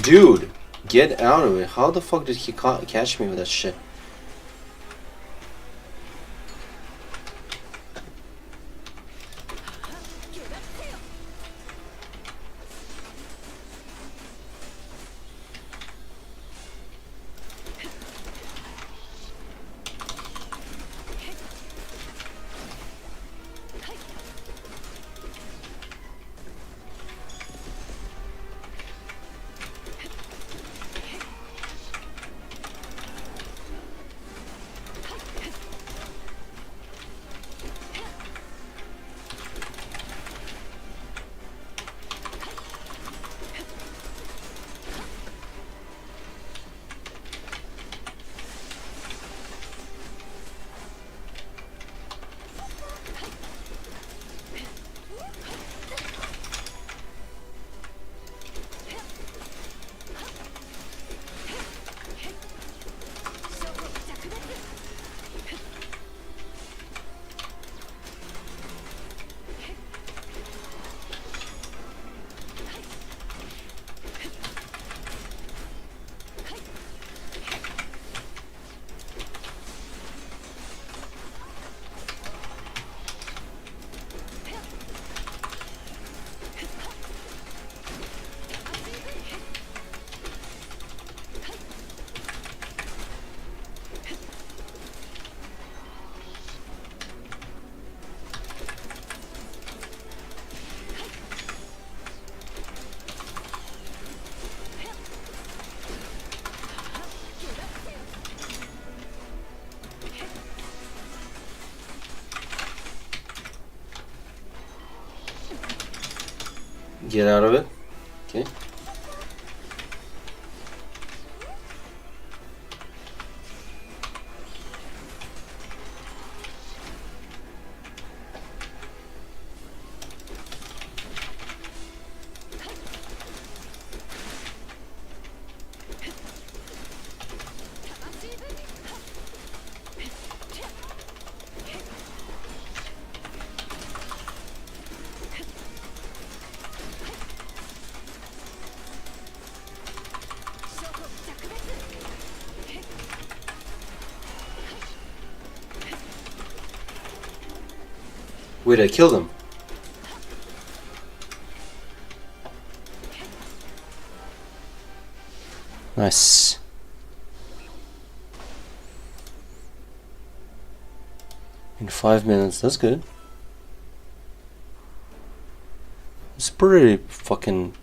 Dude, get out of it. How the fuck did he catch me with that shit? Get out of it. Okay. Wait, I killed him. Nice. In 5 minutes, that's good. It's pretty fucking...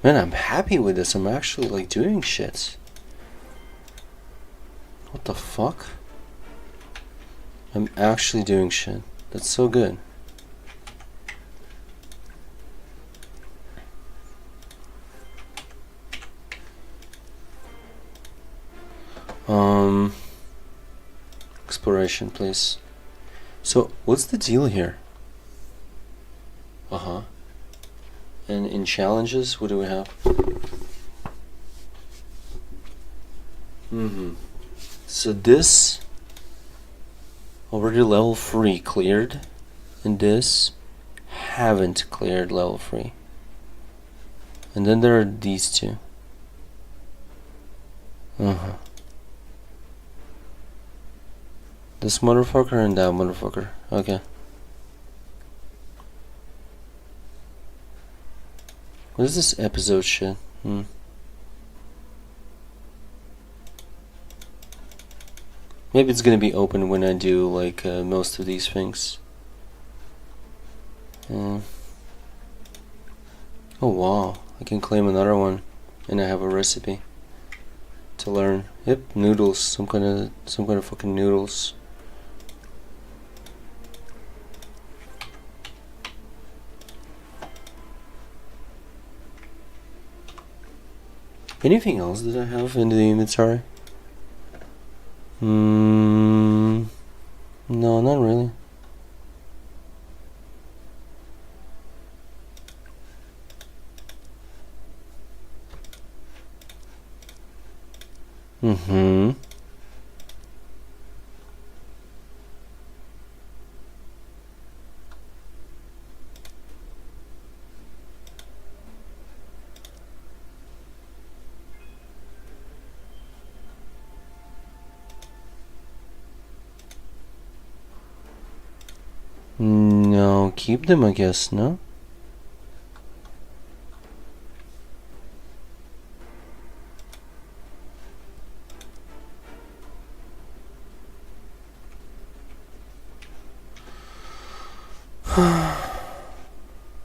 Man, I'm happy with this. I'm actually like doing shit. What the fuck? I'm actually doing shit. That's so good. Exploration, please. So, what's the deal here? Uh-huh. And in challenges, what do we have? So this already level 3 cleared, and this haven't cleared level 3. And then there are these two. This motherfucker and that motherfucker. Okay. What is this episode shit? Maybe it's gonna be open when I do like most of these things. Oh wow, I can claim another one, and I have a recipe to learn. Yep, noodles, some kind of fucking noodles. Anything else that I have in the inventory? No, not really. No, keep them, I guess, no?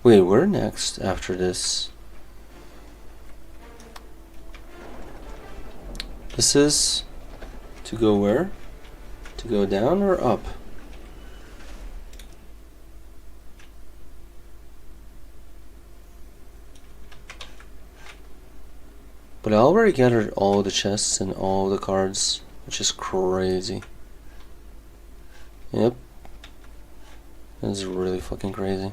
Wait, where next after this? This is to go where? To go down or up? But I already gathered all the chests and all the cards, which is crazy. Yep. This is really fucking crazy.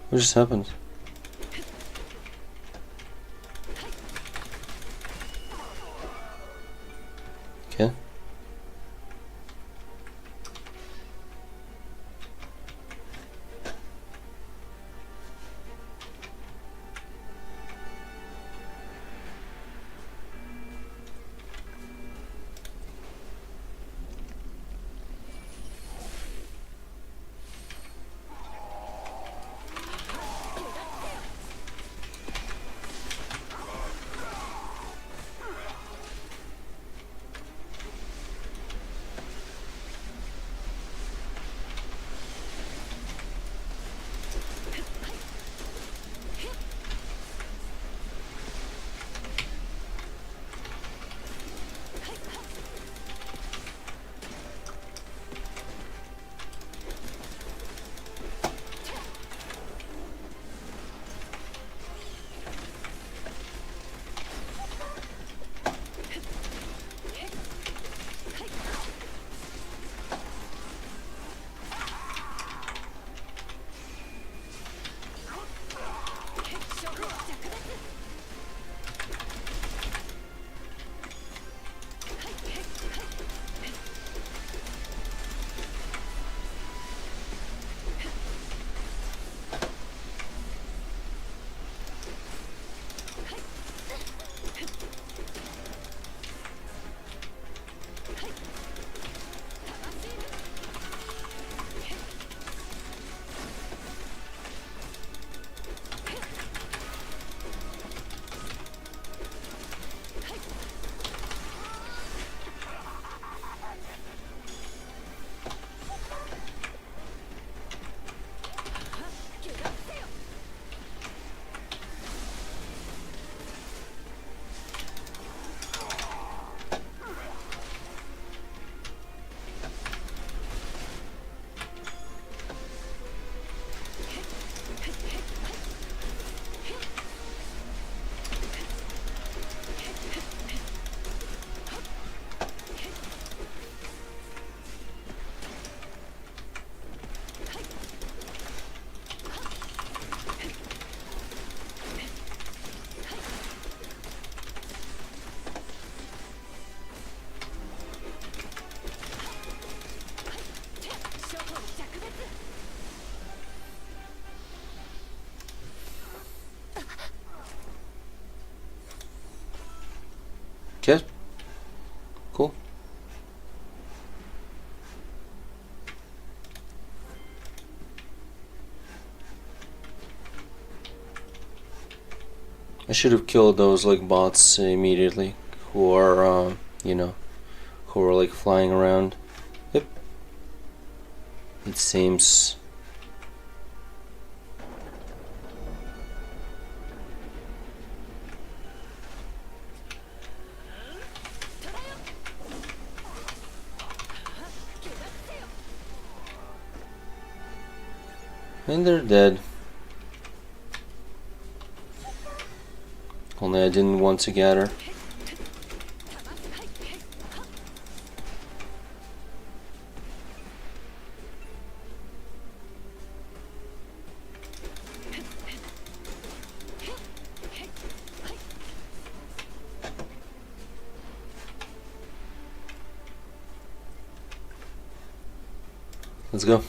What just happened? Okay. Okay. Cool. I should have killed those like bots immediately who are you know, who are like flying around. Yep. It seems. And they're dead. Only I didn't want to gather. Let's go.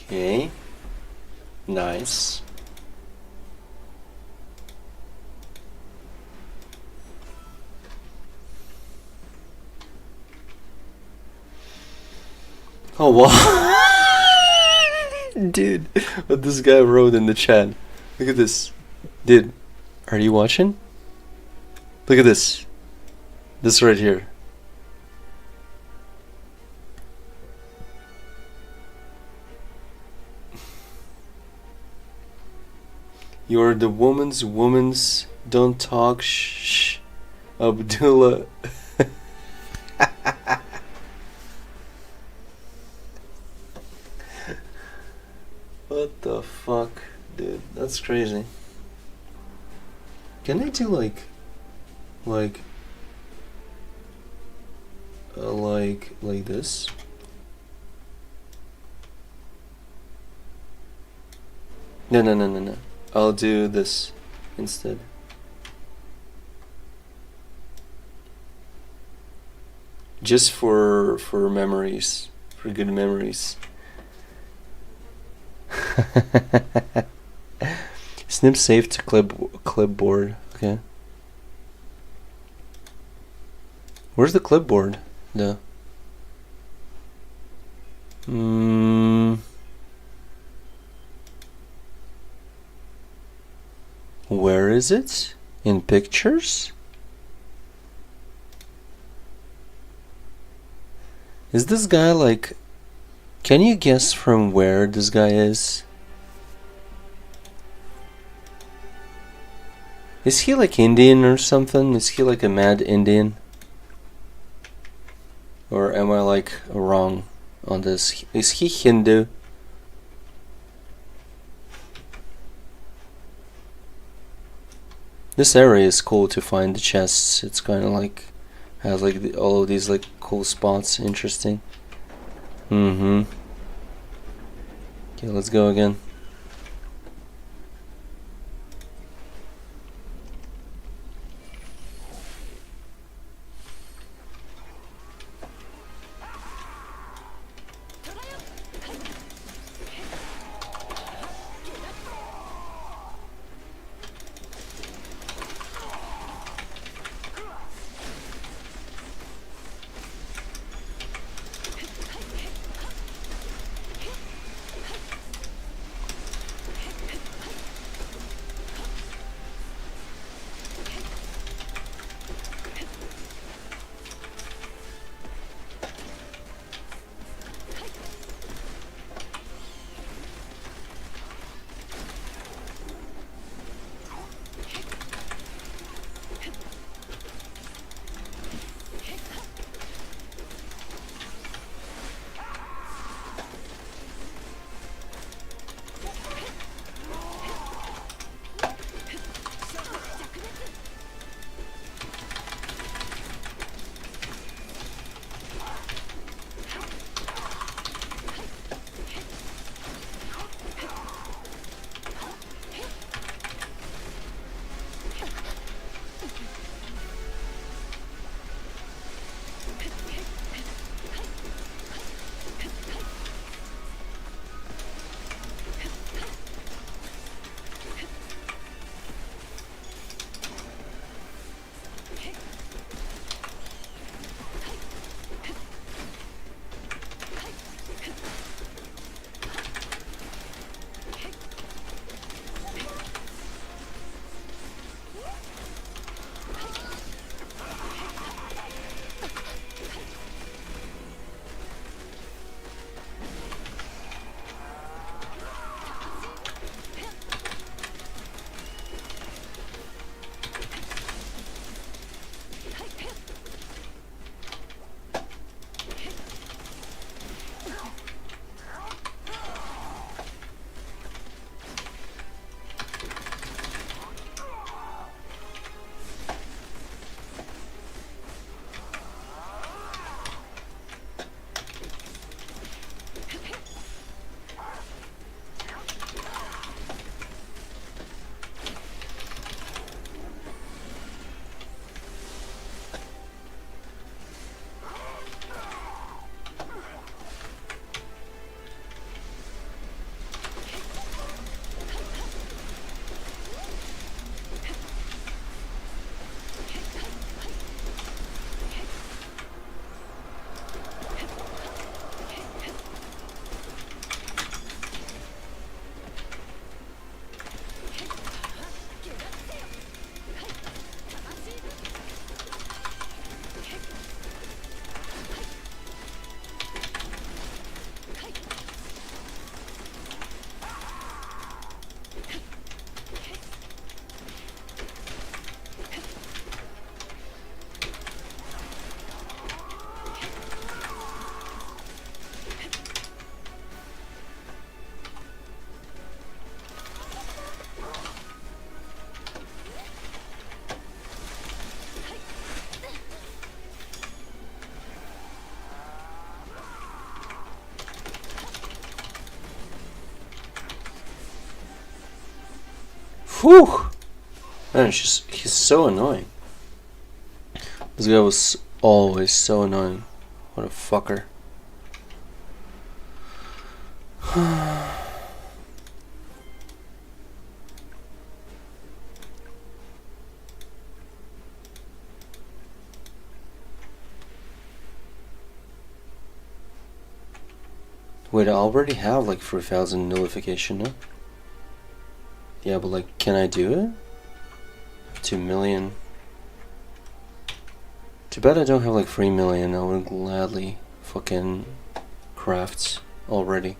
Okay. Nice. Oh wow. Dude, what this guy wrote in the chat. Look at this. Dude, are you watching? Look at this. This right here. You're the woman's don't talk shh. Abdullah. What the fuck, dude? That's crazy. Can I do like this? No. I'll do this instead. Just for memories, for good memories. Snip save to clipboard. Okay. Where's the clipboard? No. Where is it? In pictures? Is this guy like... Can you guess from where this guy is? Is he like Indian or something? Is he like a mad Indian? Or am I like wrong on this? Is he Hindu? This area is cool to find the chests. It's kind of like has like all of these like cool spots. Interesting. Okay, let's go again. Whew! Man, he's so annoying. This guy was always so annoying. What a fucker. Wait, I already have like 3,000 nullification, no? Yeah, but like, can I do it? 2 million. Too bad I don't have like 3 million. I would gladly fucking crafts already.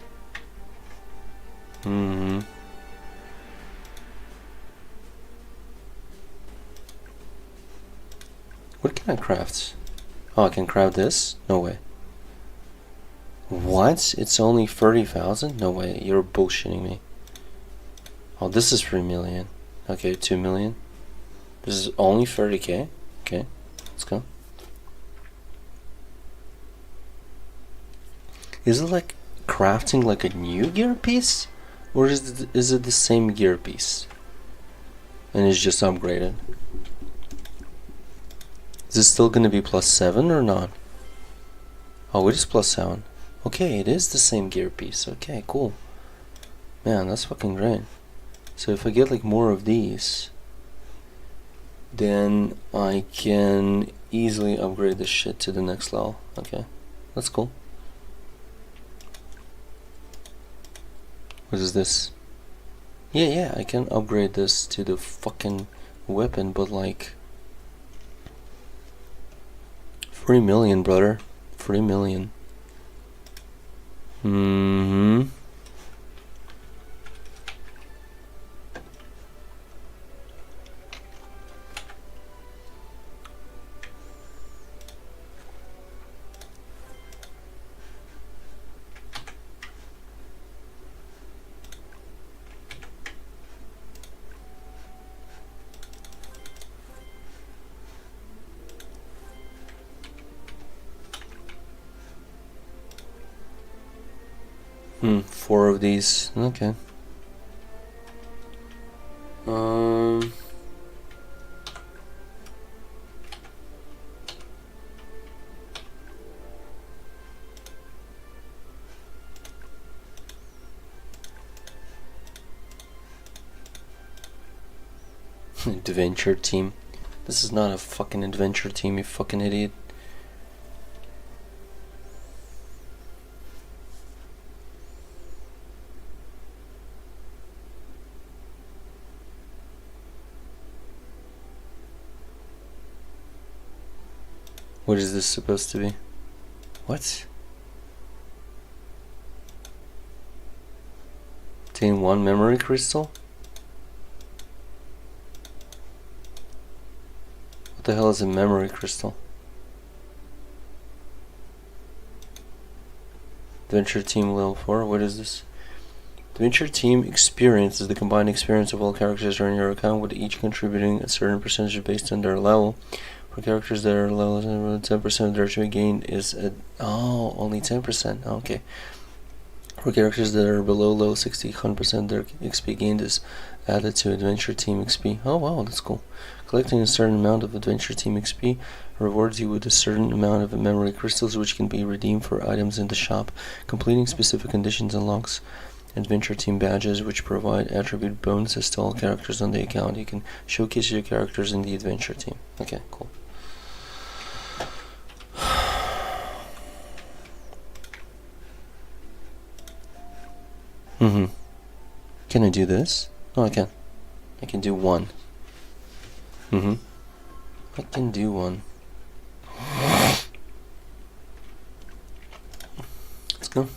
What can I craft? Oh, I can craft this? No way. What? It's only 30,000? No way, you're bullshitting me. Oh, this is 3 million. Okay, 2 million. This is only 30k. Okay, let's go. Is it like crafting like a new gear piece? Or is it the same gear piece? And it's just upgraded? Is this still gonna be +7 or not? Oh, it is +7. Okay, it is the same gear piece. Okay, cool. Man, that's fucking great. So if I get like more of these, then I can easily upgrade this shit to the next level. Okay, that's cool. What is this? Yeah, I can upgrade this to the fucking weapon, but like 3 million, brother. 3 million. Four of these. Okay. Adventure team. This is not a fucking adventure team, you fucking idiot. What is this supposed to be? What? Obtain 1 memory crystal? What the hell is a memory crystal? Adventure team level 4, what is this? Adventure team experience is the combined experience of all characters in your account, with each contributing a certain percentage based on their level. For characters that are level 10% of their XP gain is only 10%. Okay. For characters that are below level 60, 100% their XP gained is added to Adventure Team XP. Oh wow, that's cool. Collecting a certain amount of Adventure Team XP rewards you with a certain amount of memory crystals, which can be redeemed for items in the shop. Completing specific conditions unlocks Adventure Team badges, which provide attribute bonuses to all characters on the account. You can showcase your characters in the Adventure Team. Okay, cool. Can I do this? Oh, I can. I can do 1. I can do 1. Let's go.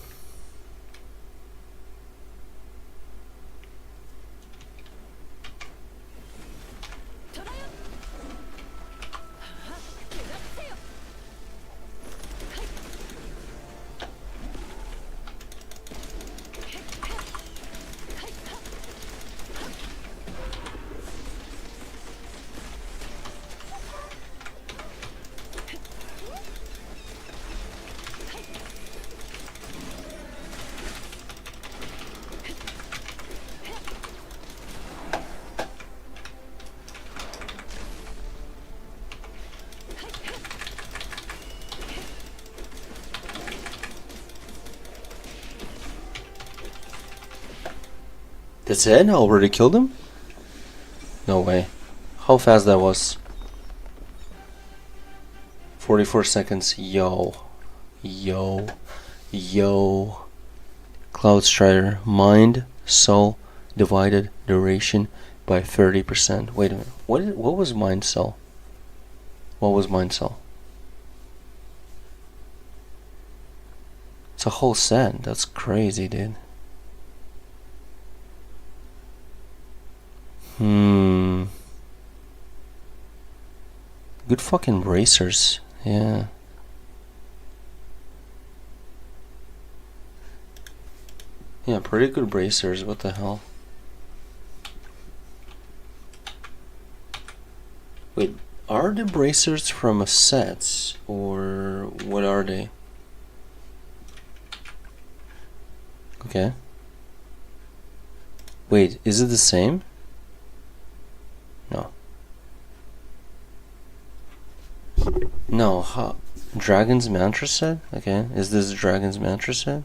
That's it? I already killed him? No way. How fast that was. 44 seconds. Yo. Yo. Yo. Cloud Strider. Mind, soul, divided duration by 30%. Wait a minute. What was mind soul? What was mind soul? It's a whole set. That's crazy, dude. Good fucking bracers. Yeah. Yeah, pretty good bracers. What the hell? Wait, are the bracers from a set or what are they? Okay. Wait, is it the same? No. No, how? Dragon's Mantra set? Okay, is this Dragon's Mantra set?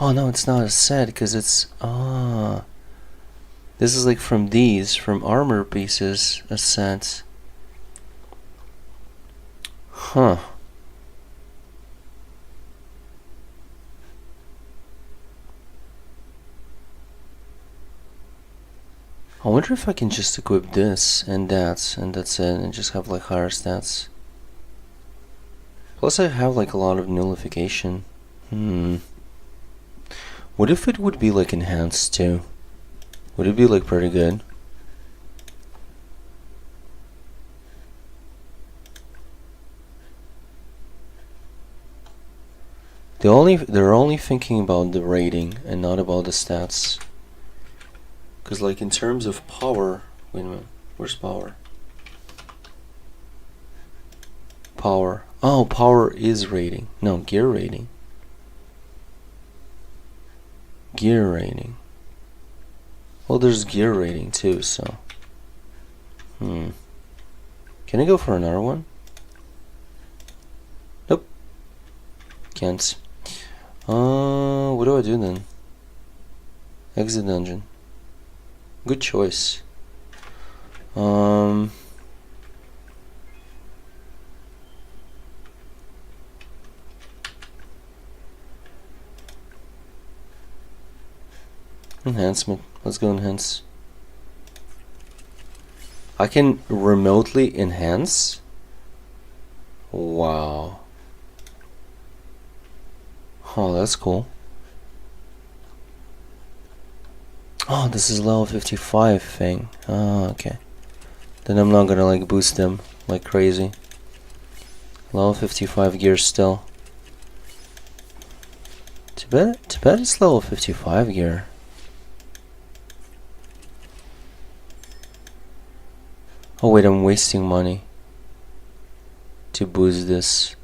Oh no, it's not a set because it's this is like from armor pieces, a set. Huh. I wonder if I can just equip this and that's it and just have like higher stats. Plus I have like a lot of nullification. What if it would be like enhanced too? Would it be like pretty good? They're only thinking about the rating and not about the stats. Cause like in terms of power, wait a minute, where's power? Power. Oh, power is rating. No, gear rating. Gear rating. Well, there's gear rating too, so. Can I go for another one? Nope. Can't. What do I do then? Exit dungeon. Good choice. Enhancement. Let's go enhance. I can remotely enhance? Wow. Oh, that's cool. Oh, this is level 55 thing. Oh, okay. Then I'm not gonna like boost them like crazy. Level 55 gear still. Too bad it's level 55 gear. Oh wait, I'm wasting money to boost this.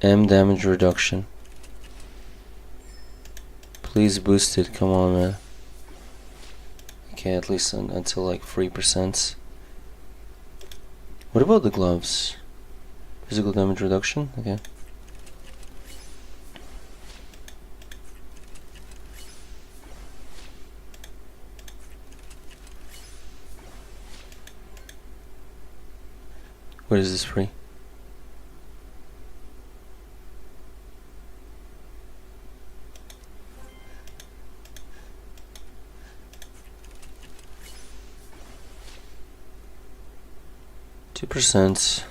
M damage reduction. Please boost it, come on man. Okay, at least until like 3%. What about the gloves? Physical damage reduction? Okay. What is this free? %.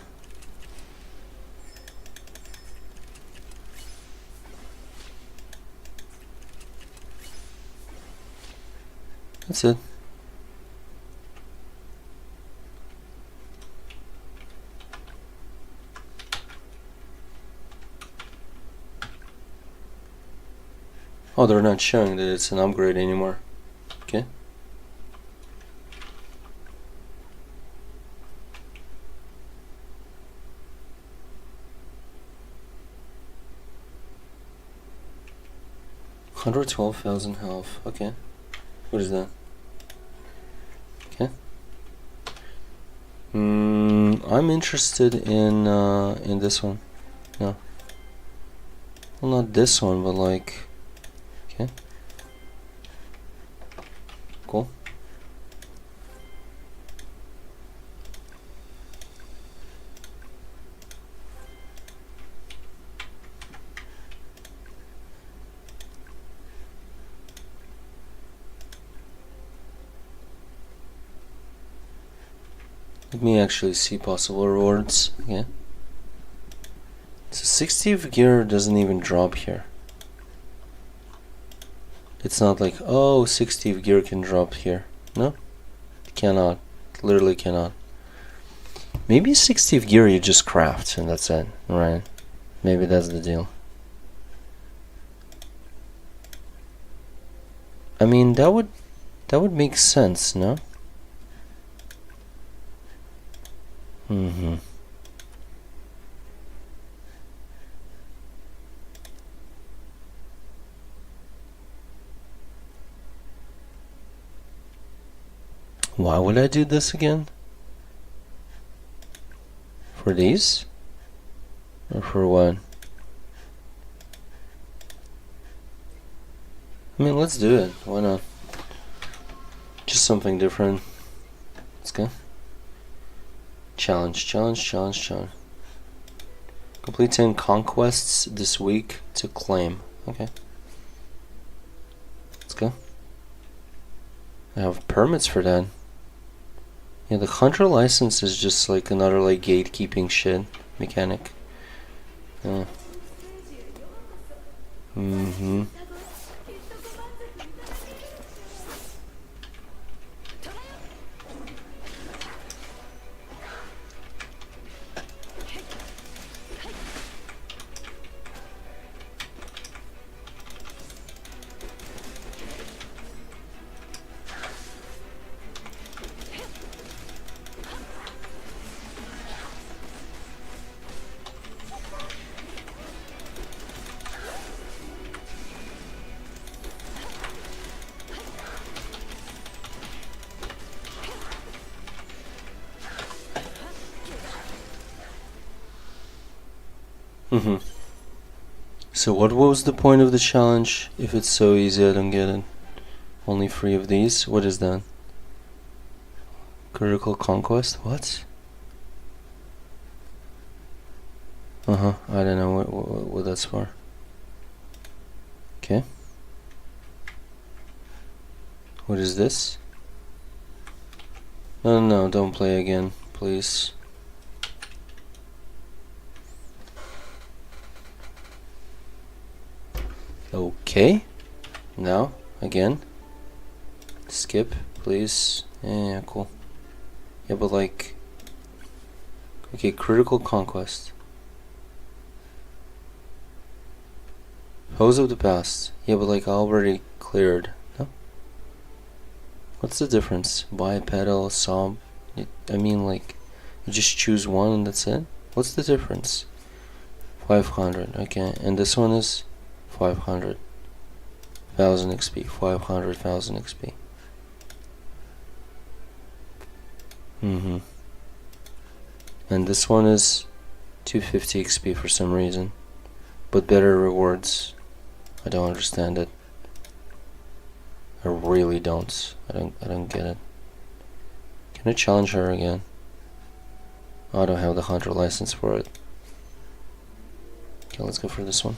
That's it. Oh, they're not showing that it's an upgrade anymore. Okay. $112,000 health. Okay. What is that? Okay. I'm interested in this one. No. Well, not this one, but like. Okay. Let me actually see possible rewards. Yeah. So 60th gear doesn't even drop here. It's not like, oh, 60th gear can drop here. No, it cannot. Literally cannot. Maybe 60th gear you just craft and that's it, right? Maybe that's the deal. I mean, that would make sense, no? Mm-hmm. Why would I do this again? For these? Or for what? I mean, let's do it. Why not? Just something different. Let's go. Challenge, challenge, challenge, challenge. Complete 10 conquests this week to claim. Okay. Let's go. I have permits for that. Yeah, the hunter license is just like another like gatekeeping shit mechanic. Yeah. Mm-hmm. Mm-hmm. So what was the point of the challenge? If it's so easy, I don't get it. Only 3 of these? What is that? Critical conquest? What? Uh-huh. I don't know what that's for. Okay. What is this? No, don't play again, please. Okay. Now, again. Skip, please. Yeah, cool. Yeah, but like... Okay, critical conquest. Hose of the past. Yeah, but like I already cleared. No? What's the difference? Bipedal, sob? I mean like... You just choose one and that's it? What's the difference? 500, okay. And this one is... 500,000 XP, 500,000 XP. Mm-hmm. And this one is 250 XP for some reason, but better rewards. I don't understand it. I really don't. I don't get it. Can I challenge her again? I don't have the hunter license for it. Okay, let's go for this one.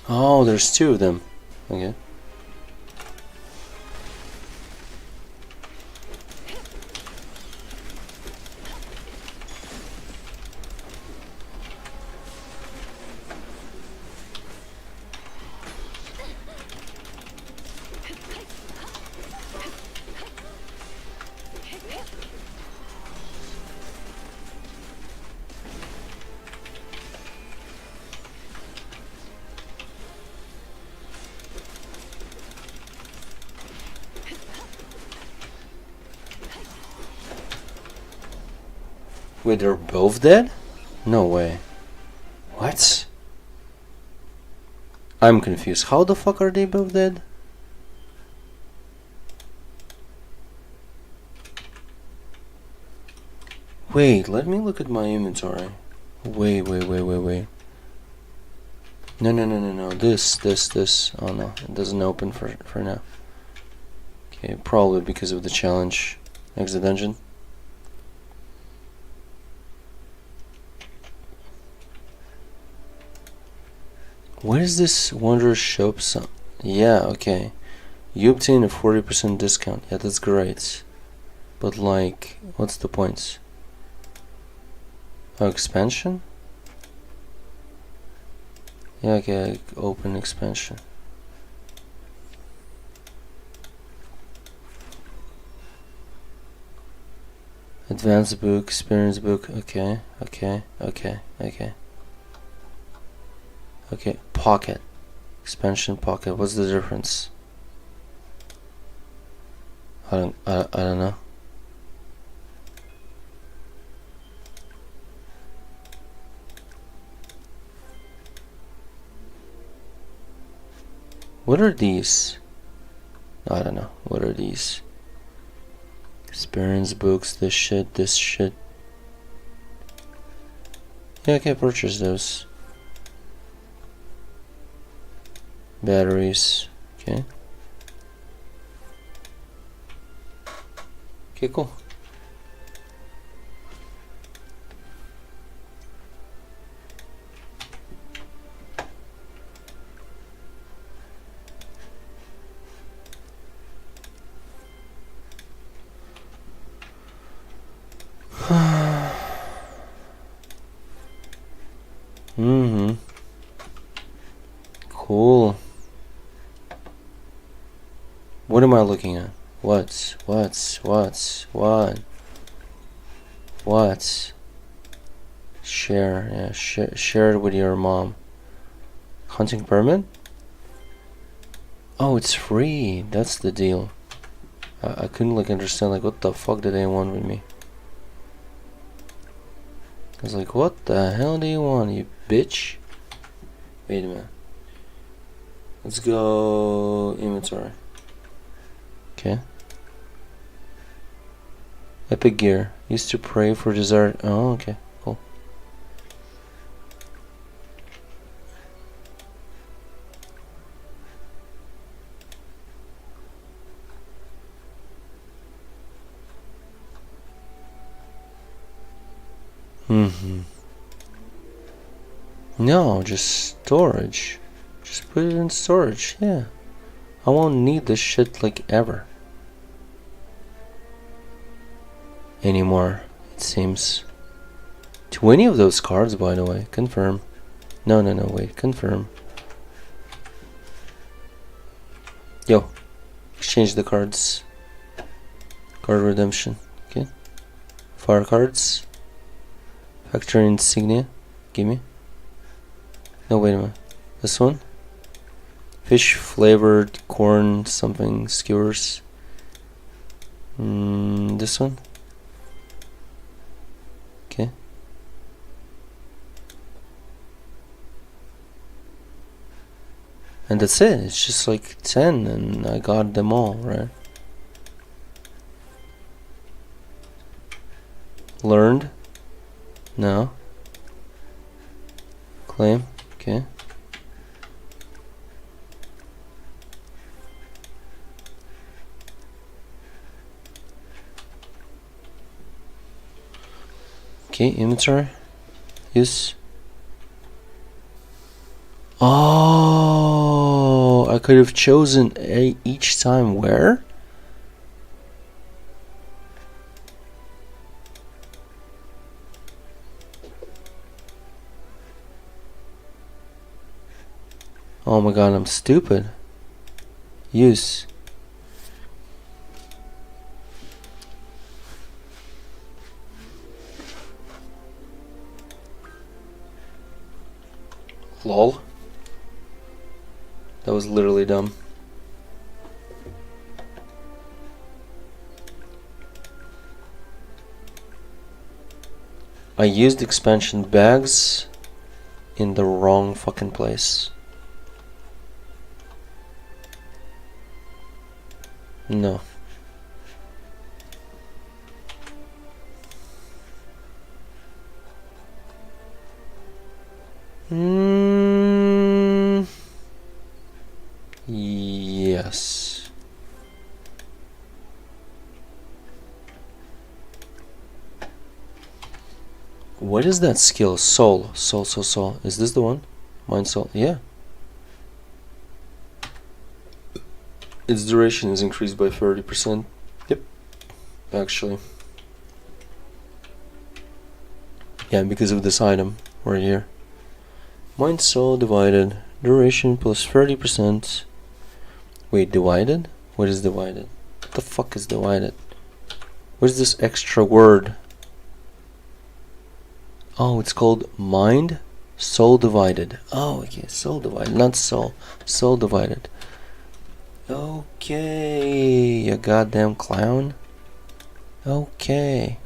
Oh, there's 2 of them. Okay. Wait, they're both dead? No way. What? I'm confused. How the fuck are they both dead? Wait, let me look at my inventory. Wait. No. This. Oh no, it doesn't open for now. Okay, probably because of the challenge. Exit dungeon. What is this Wanderer's Shop? Yeah, okay. You obtain a 40% discount. Yeah, that's great. But like, what's the point? Oh, expansion? Yeah, okay, open expansion. Advanced book, experience book, okay. Okay, pocket. Expansion pocket, what's the difference? I don't know. What are these? I don't know. What are these? Experience books, this shit. Yeah, I can purchase those. Batteries. Okay. Okay, cool. Cool. What am I looking at? What? Share, yeah, share it with your mom. Hunting permit? Oh, it's free. That's the deal. I couldn't like understand like what the fuck did they want with me. I was like, what the hell do you want, you bitch? Wait a minute. Let's go inventory. Okay. Epic gear. Used to pray for dessert. Oh, okay. Cool. No, just storage. Just put it in storage, yeah. I won't need this shit like ever. Anymore, it seems. 20 of those cards, by the way. Confirm. No, wait. Confirm. Yo. Exchange the cards. Card redemption. Okay. Fire cards. Factory insignia. Gimme. No, wait a minute. This one? Fish flavored corn something skewers. This one? Okay. And that's it. It's just like 10 and I got them all, right? Learned? No. Claim? Okay. Okay, inventory. Use. Oh, I could have chosen each time where? Oh my god, I'm stupid. Use. Lol. That was literally dumb. I used expansion bags in the wrong fucking place. No. Yes. What is that skill? Soul. Soul. Is this the one? Mind soul. Yeah. Its duration is increased by 30%. Yep. Actually. Yeah, because of this item right here. Mind soul divided. Duration plus 30%. Wait, divided? What is divided? What the fuck is divided? Where's this extra word? Oh, it's called mind soul divided. Oh, okay, soul divided, not soul. Soul divided. Okay, you goddamn clown. Okay.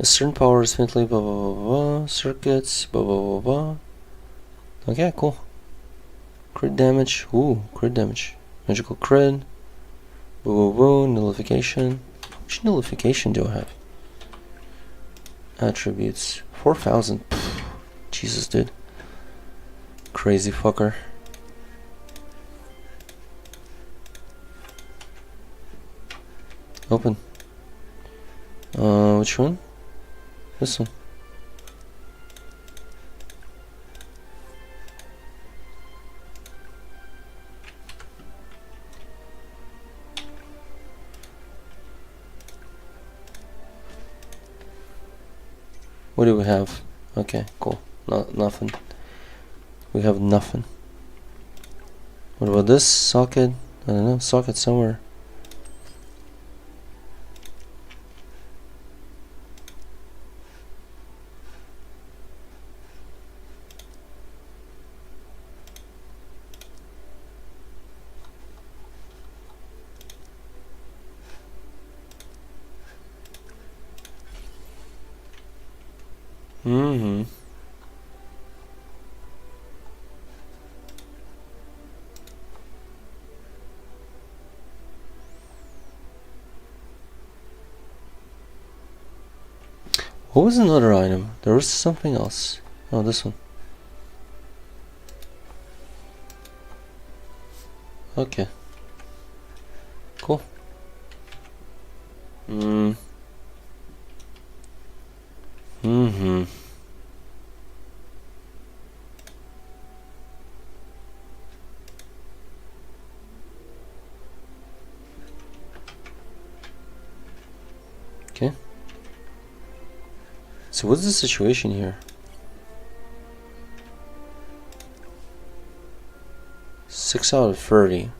A certain power is faintly blah blah blah blah. Circuits blah blah blah blah. Okay, cool. Crit damage. Ooh, crit damage. Magical crit. Boo boo boo. Nullification. Which nullification do I have? Attributes. 4,000. Jesus, dude. Crazy fucker. Open. Which one? This one. What do we have? Okay, cool. Nothing. We have nothing. What about this socket? I don't know. Socket somewhere. Mm-hmm. What was another item? There was something else. Oh, this one. Okay. Cool. Mm-hmm. Okay. So what's the situation here? 6 out of 30.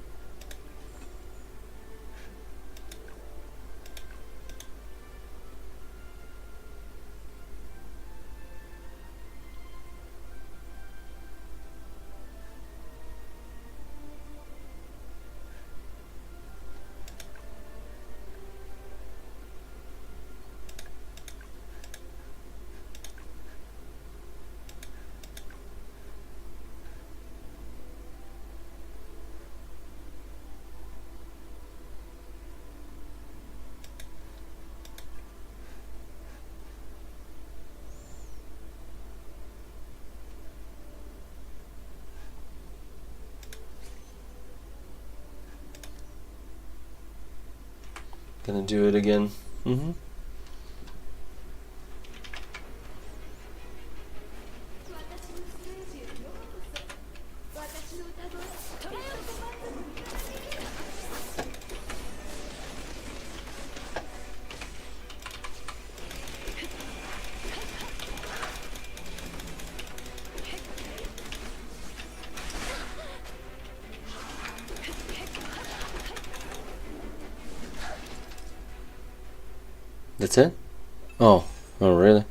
Gonna do it again. Mm-hmm. That's it? Oh really?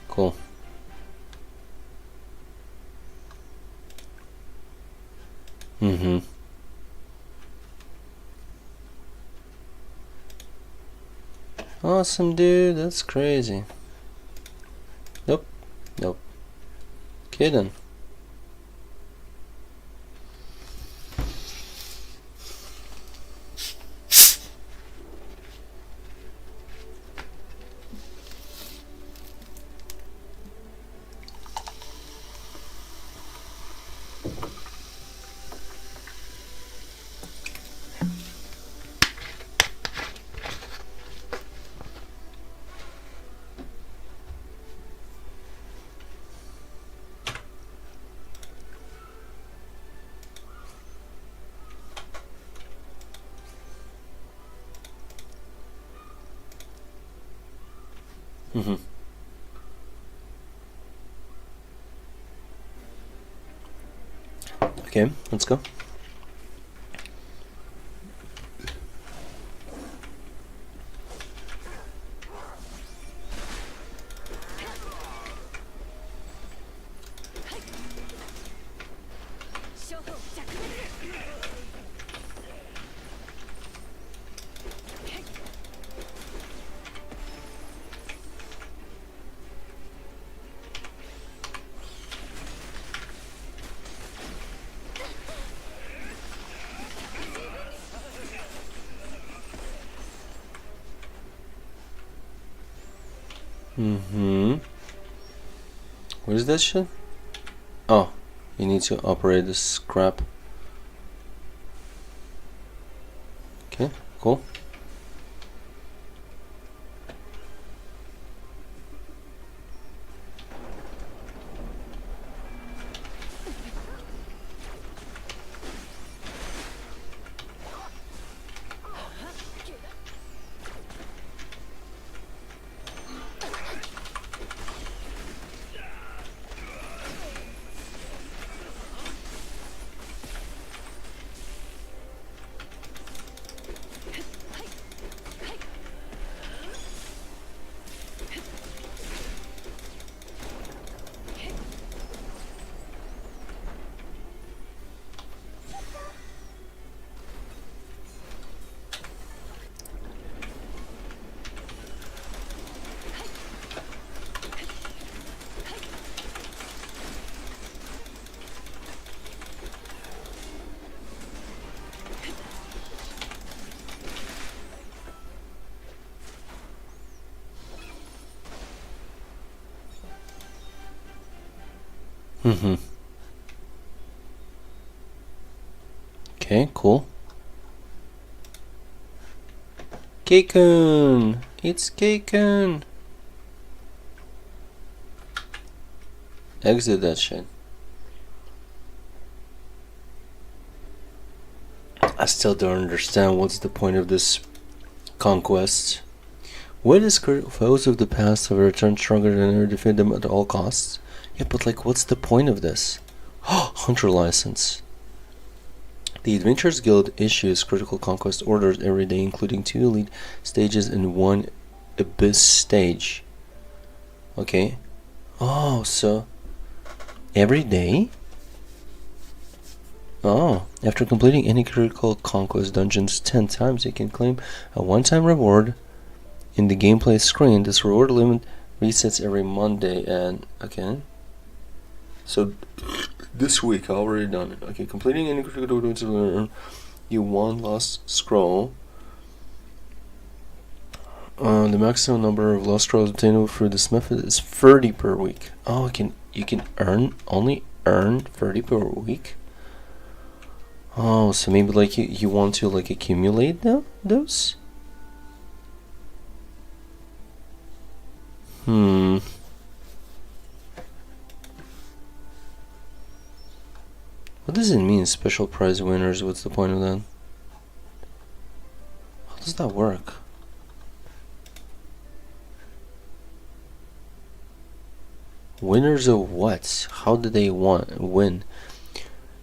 Cool. Mm-hmm. awesome, dude. That's crazy. Nope. Nope. Kidding. Mm-hmm. Okay, let's go. Mm-hmm. What is that shit? Oh, you need to operate the scrap. Okay, cool. Mm-hmm. Okay, cool. Keikun! It's Keikun! Exit that shit. I still don't understand what's the point of this conquest. What is foes of the past have returned stronger than ever, defeat them at all costs? Yeah, but like, what's the point of this? Hunter license. The Adventurers Guild issues critical conquest orders every day, including 2 elite stages and 1 abyss stage. Okay. Oh, so every day? Oh, after completing any critical conquest dungeons 10 times, you can claim a one-time reward in the gameplay screen. This reward limit resets every Monday and okay. So this week I already done it. Okay, completing any critical dungeons, you won lost scroll. The maximum number of lost scrolls obtainable through this method is 30 per week. Oh, you can only earn 30 per week. Oh, so maybe like you want to like accumulate those? What does it mean, special prize winners? What's the point of that? How does that work? Winners of what? How do they win?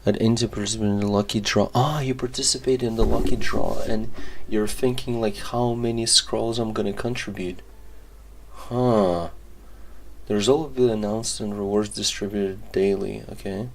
At end you participate in the lucky draw. Ah, you participate in the lucky draw and you're thinking like how many scrolls I'm gonna contribute. Huh. The result will be announced and rewards distributed daily. Okay.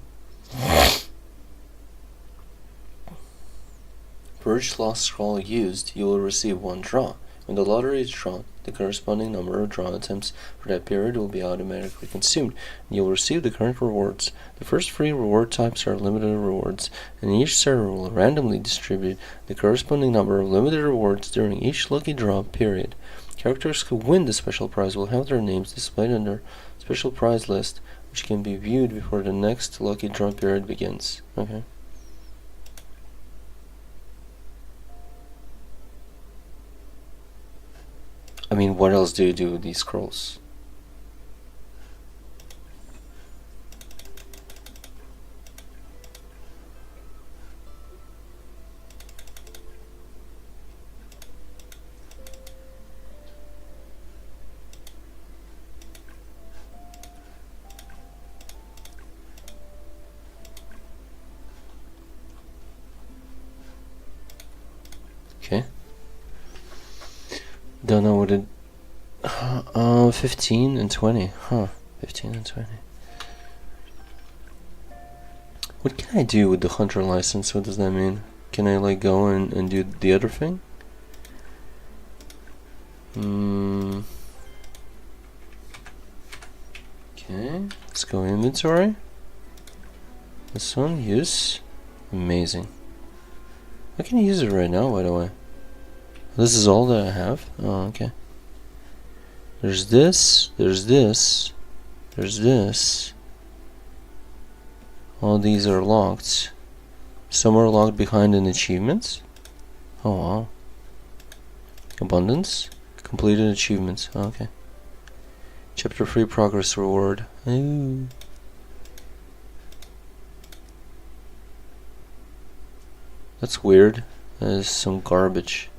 For each lost scroll used, you will receive 1 draw. When the lottery is drawn, the corresponding number of draw attempts for that period will be automatically consumed, and you'll receive the current rewards. The first 3 reward types are limited rewards, and each server will randomly distribute the corresponding number of limited rewards during each lucky draw period. Characters who win the special prize will have their names displayed on their special prize list, which can be viewed before the next lucky draw period begins. Okay. I mean, what else do you do with these scrolls? Okay. Don't know what it... 15 and 20. Huh. 15 and 20. What can I do with the hunter license? What does that mean? Can I like go and do the other thing? Okay. Let's go inventory. This one, use. Amazing. I can use it right now, by the way. This is all that I have? Oh, okay. There's this, there's this, there's this. All these are locked. Some are locked behind in achievements. Oh wow. Abundance. Completed achievements. Oh, okay. Chapter 3 progress reward. Ooh. That's weird. That is some garbage.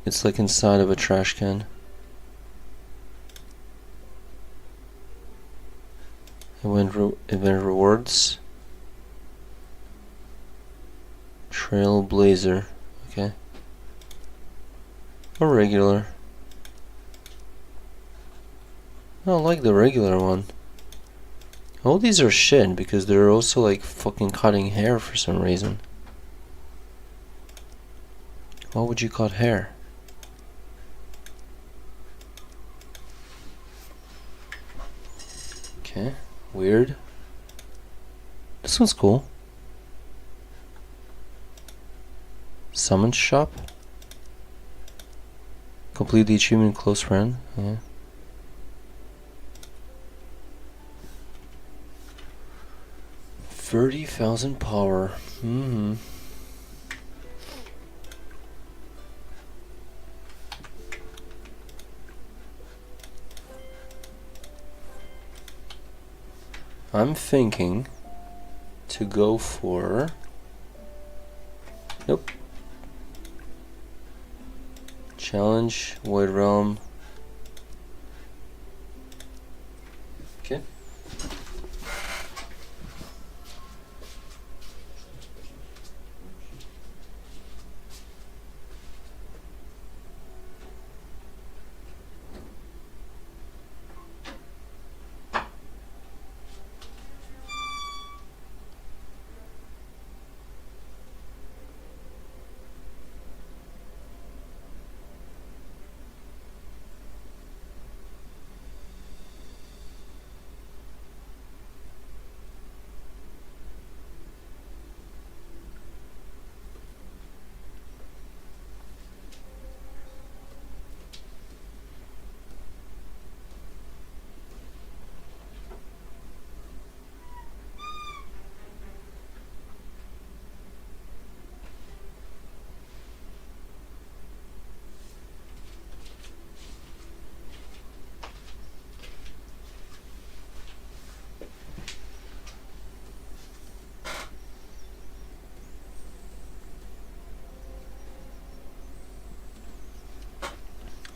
It's like inside of a trash can. Event rewards. Trailblazer. Okay. Or regular. I don't like the regular one. All these are shit because they're also like fucking cutting hair for some reason. Why would you cut hair? Okay, weird. This one's cool. Summon shop. Complete the achievement close friend. Yeah. $30,000 power. I'm thinking to go for... Nope. Challenge, Void Realm. Okay.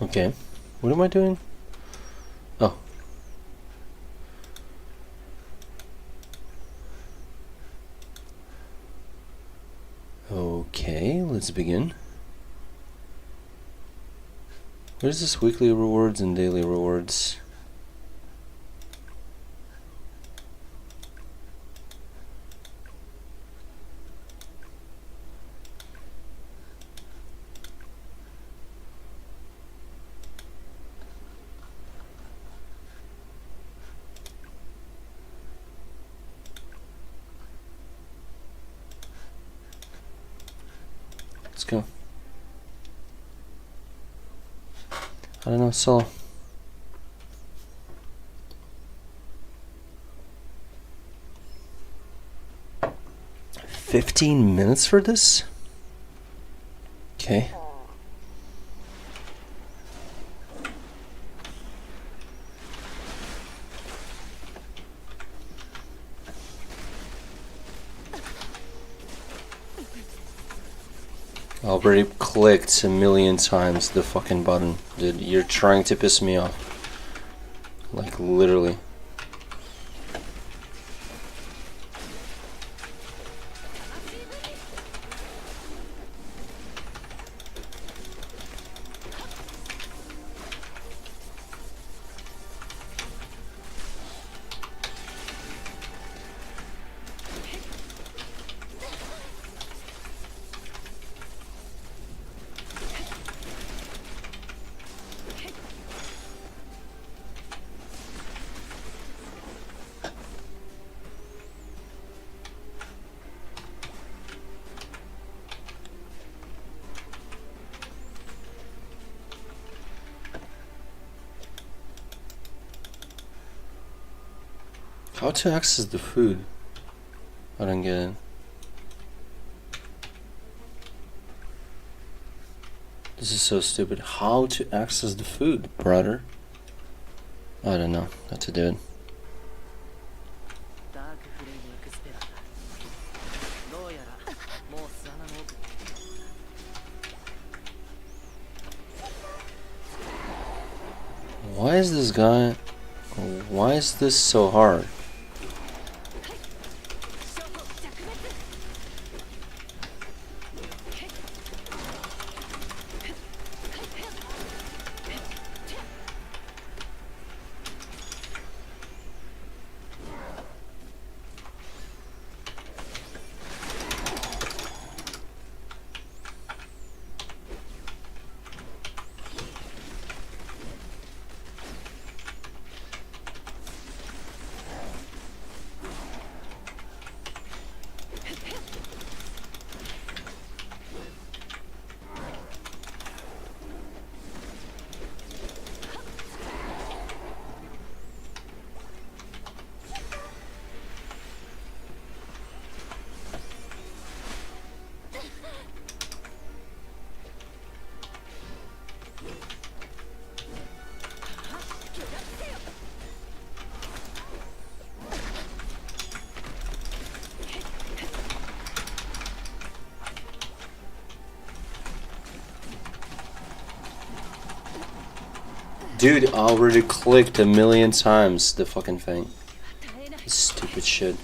Okay, what am I doing? Oh. Okay, let's begin. Where's this weekly rewards and daily rewards? Let's go. I don't know, solo. $15 for this? Okay. I already clicked a million times the fucking button. Dude, you're trying to piss me off. Like, literally. How to access the food? I don't get it. This is so stupid. How to access the food, brother? I don't know how to do it. Why is this guy... Why is this so hard? Dude, I already clicked a million times the fucking thing. This stupid shit.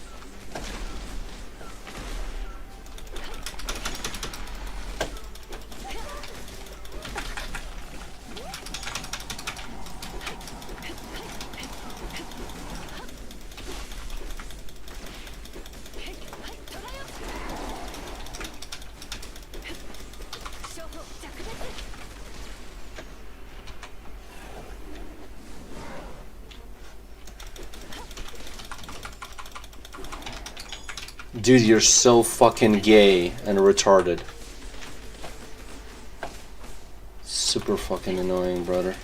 Dude, you're so fucking gay and retarded. Super fucking annoying, brother.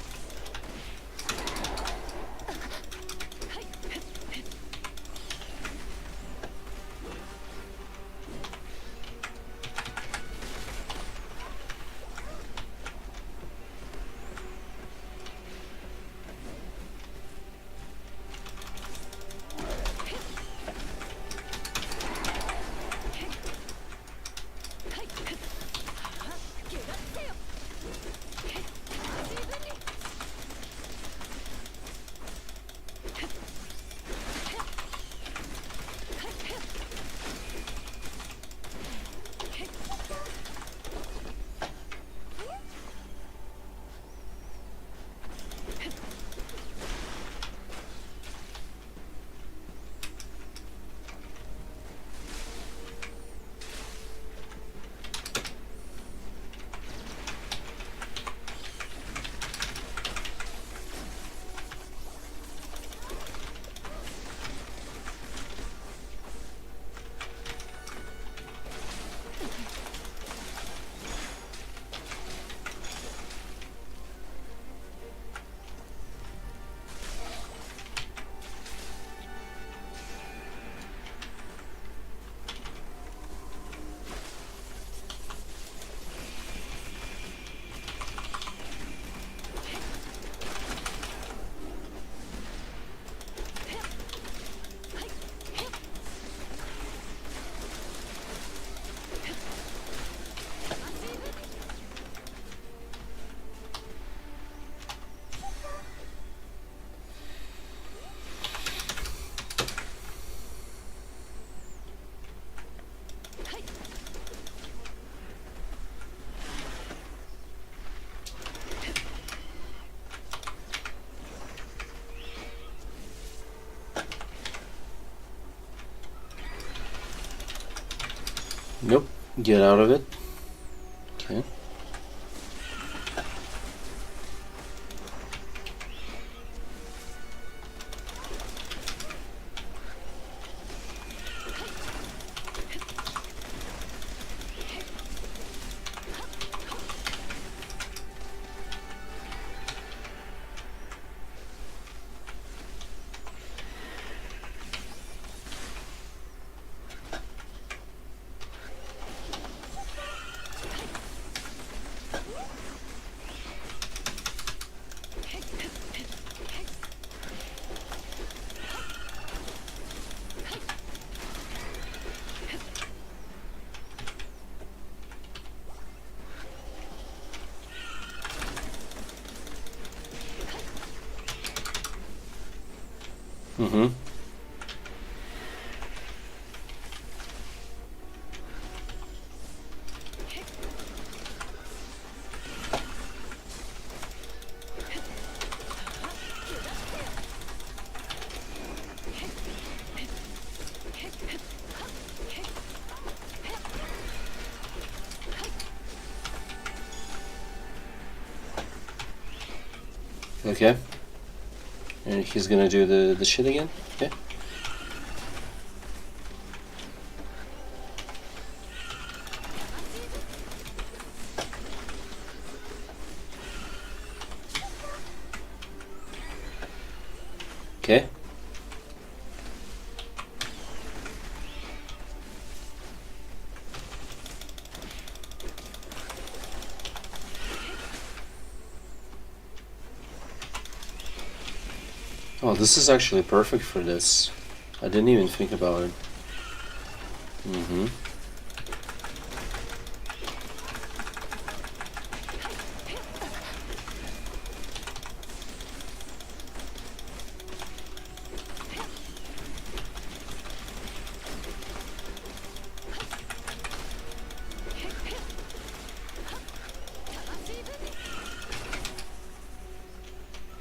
Yep. Get out of it. Okay. Mm-hmm. Okay. And he's gonna do the shit again? Okay. Okay. Oh, this is actually perfect for this. I didn't even think about it. Mm-hmm.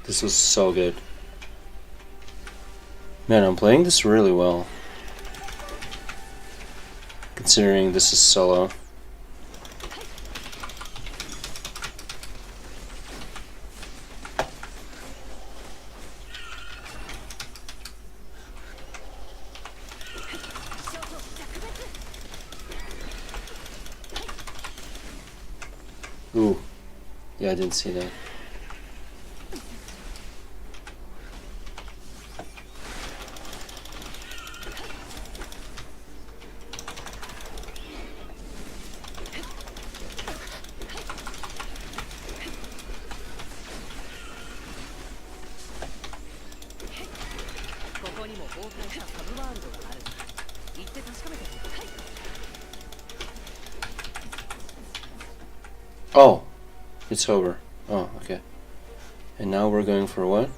This was so good. Man, I'm playing this really well. Considering this is solo. Ooh. Yeah, I didn't see that. Oh, it's over. Oh, okay. And now we're going for what?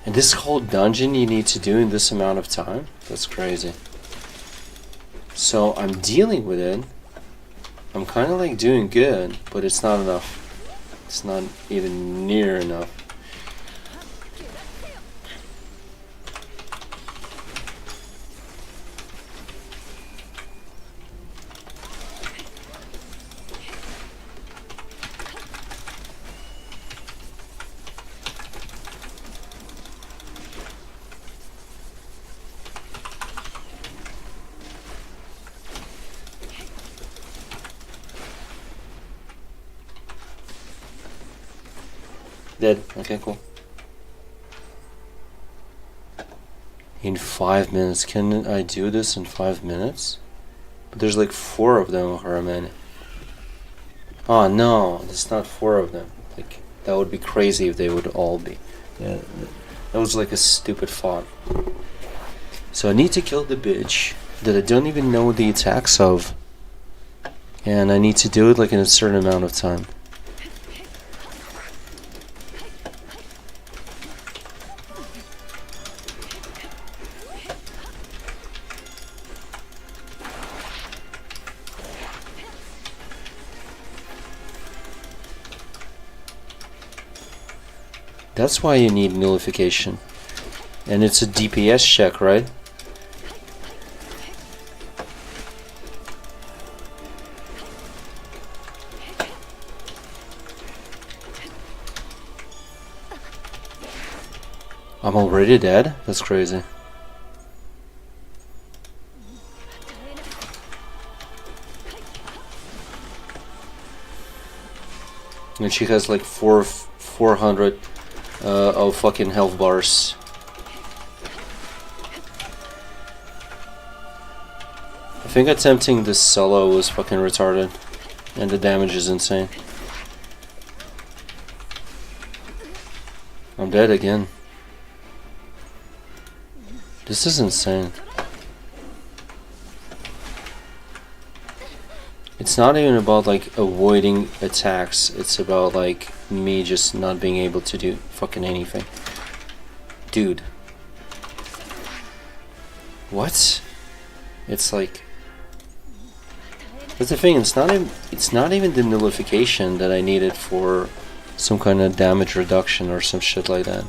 And this whole dungeon you need to do in this amount of time? That's crazy. So I'm dealing with it. I'm kind of like doing good, but it's not enough. It's not even near enough. Dead. Okay, cool. In 5 minutes. Can I do this in 5 minutes? But there's like 4 of them, or a minute. Oh no, there's not 4 of them. Like, that would be crazy if they would all be. Yeah, that was like a stupid thought. So I need to kill the bitch that I don't even know the attacks of. And I need to do it like in a certain amount of time. That's why you need nullification. And it's a DPS check, right? I'm already dead? That's crazy. And she has like 400 of fucking health bars. I think attempting this solo was fucking retarded. And the damage is insane. I'm dead again. This is insane. It's not even about like avoiding attacks, it's about like me just not being able to do fucking anything. Dude. What? It's like, that's the thing, it's not even the nullification that I needed for some kind of damage reduction or some shit like that.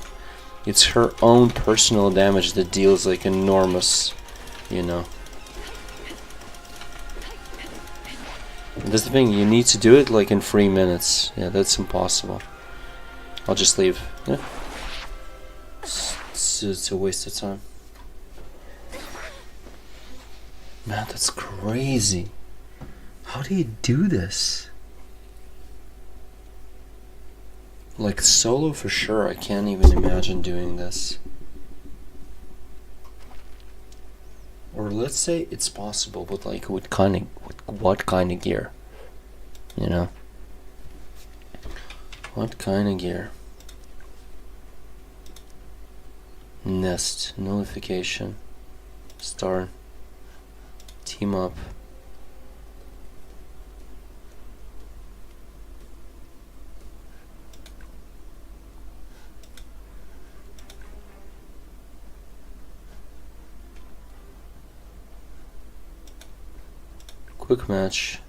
It's her own personal damage that deals like enormous, you know. And that's the thing, you need to do it like in 3 minutes. Yeah, that's impossible. I'll just leave. Yeah. It's a waste of time. Man, that's crazy. How do you do this? Like solo for sure, I can't even imagine doing this. Or let's say it's possible, but like what kind of gear? You know? What kind of gear? Nest, nullification, start, team up. Quick match.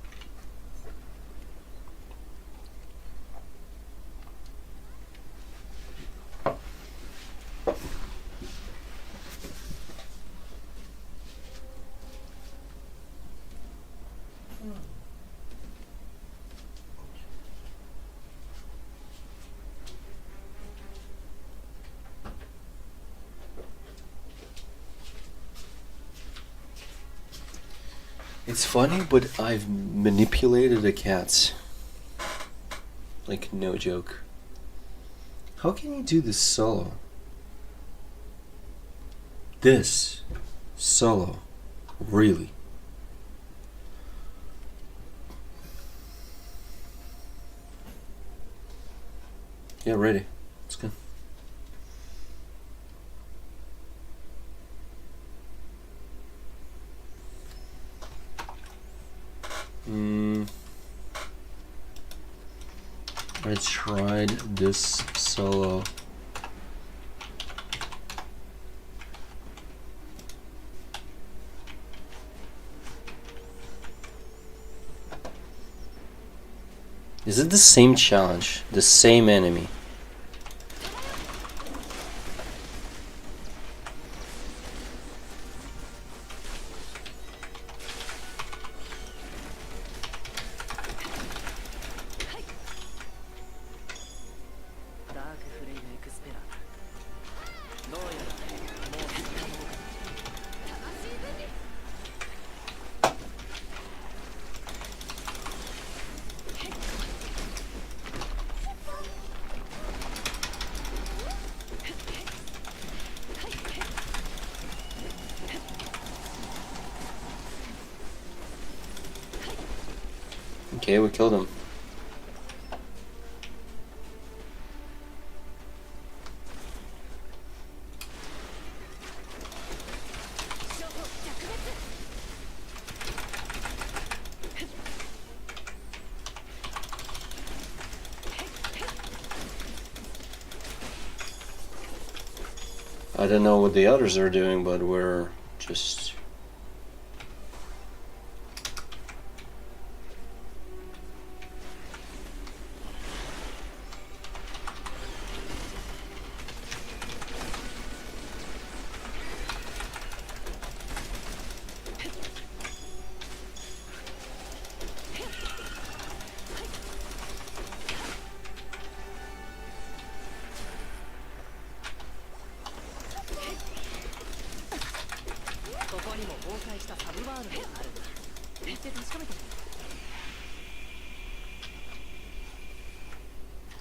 It's funny, but I've manipulated a cat. Like, no joke. How can you do this solo? This solo? Really? Yeah, ready. Let's go. I tried this solo. Is it the same challenge? The same enemy? Okay, we killed him. I don't know what the others are doing, but we're just...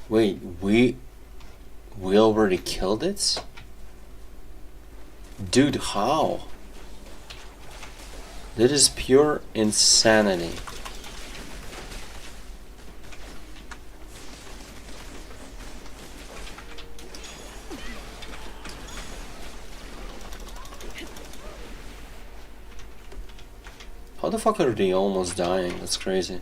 Wait, we already killed it? Dude, how? That is pure insanity. How the fuck are they almost dying? That's crazy.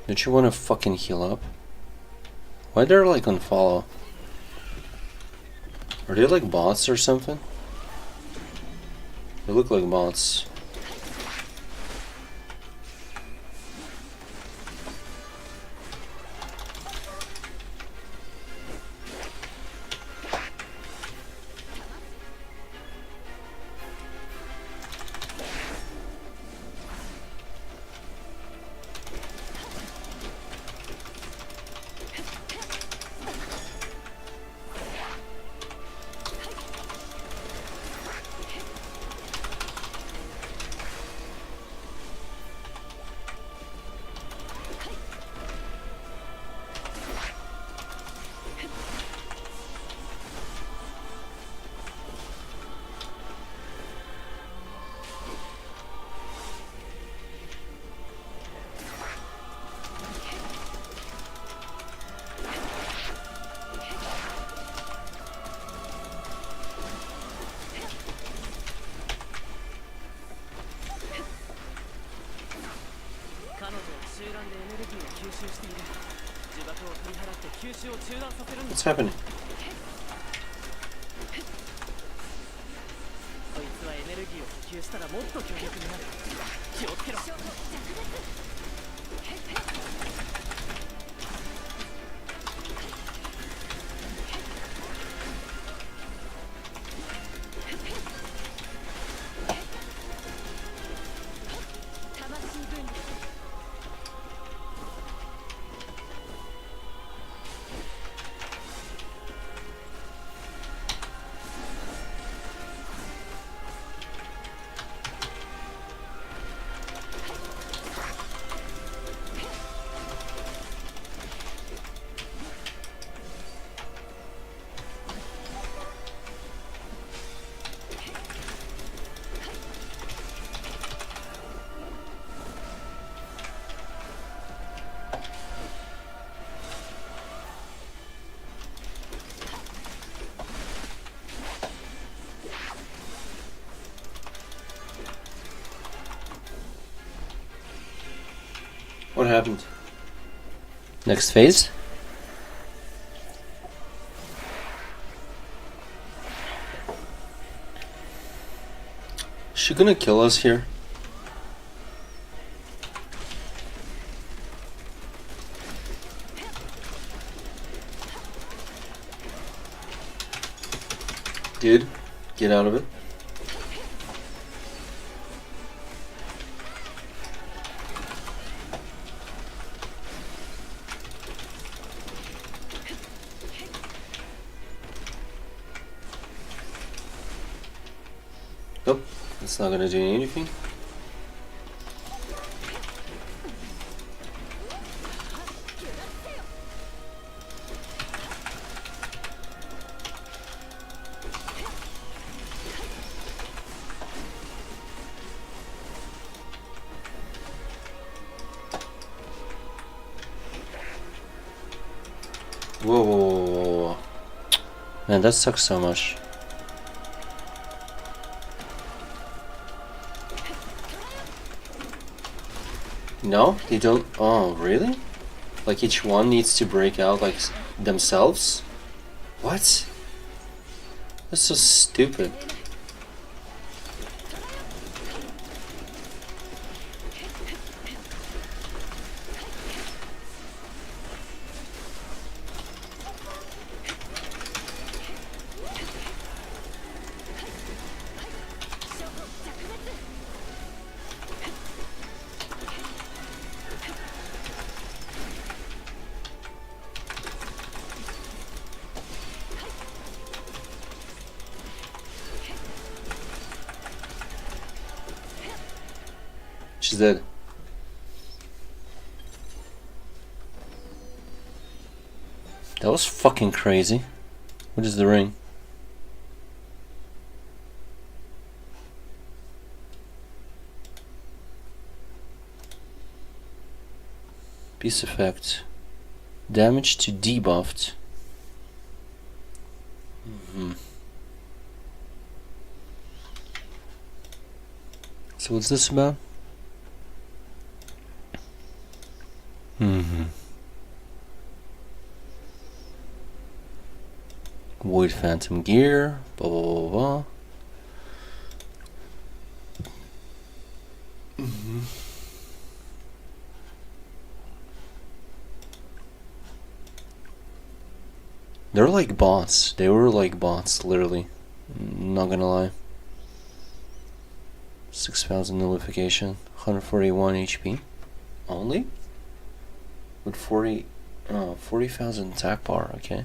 Don't you want to fucking heal up? Why they're like on follow? Are they like bots or something? They look like bots. What's happening? What happened? Next phase? Is she gonna kill us here? Dude, get out of it. Nope, that's not gonna do anything. Whoa, whoa, whoa, whoa, whoa. Man, that sucks so much. No, they don't. Oh, really? Like each one needs to break out like themselves? What? That's so stupid. She's dead. That was fucking crazy. What is the ring? Piece effect. Damage to debuffed. So what's this about? Void Phantom Gear. Blah blah blah blah. They're like bots. They were like bots, literally. Not gonna lie. 6,000 nullification, 141 HP. Only? With 40,000 attack power, okay.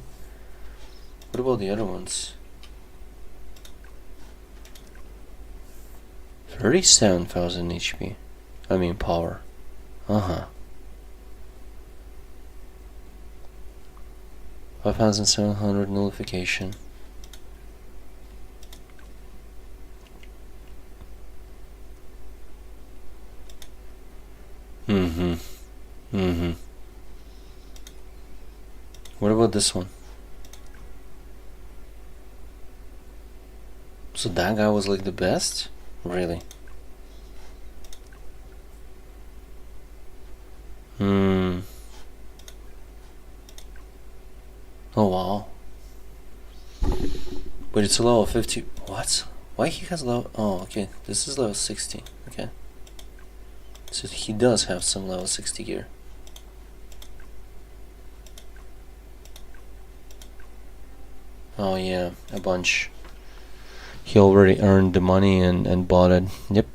What about the other ones? 37,000 HP. I mean power. Uh-huh. 5,700 nullification. What about this one? So that guy was like the best? Really? Oh wow. But it's a level 50. What? Why he has level? Oh, okay. This is level 60. Okay. So he does have some level 60 gear. Oh yeah, a bunch. He already earned the money and bought it. Yep.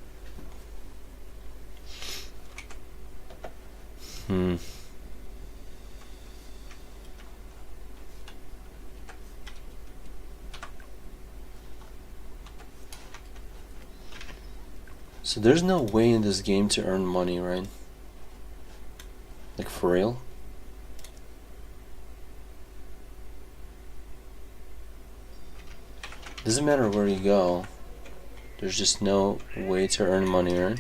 So there's no way in this game to earn money, right? Like for real? Doesn't matter where you go. There's just no way to earn money, right?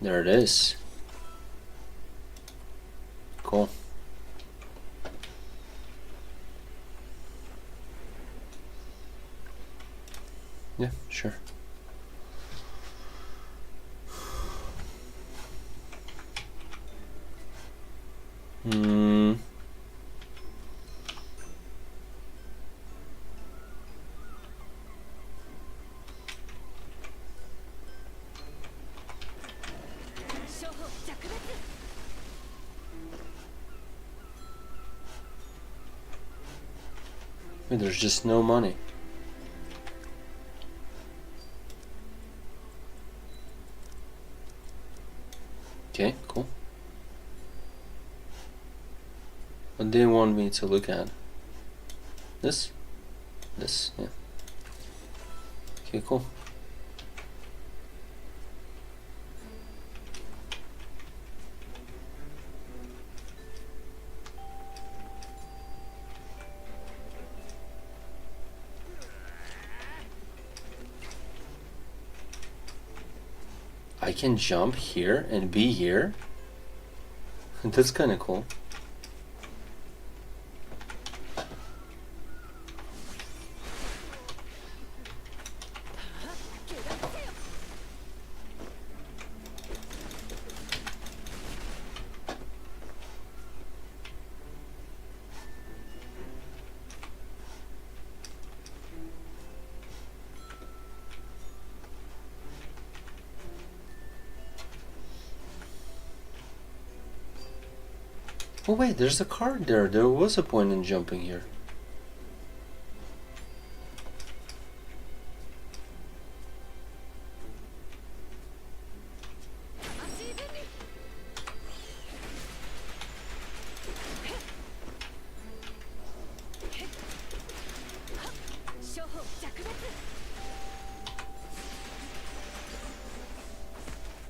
There it is. Cool. Yeah, sure. There's just no money. Okay, cool. What do you want me to look at? This? This, yeah. Okay, cool. I can jump here and be here? That's kinda cool. Oh wait, there's a card there. There was a point in jumping here.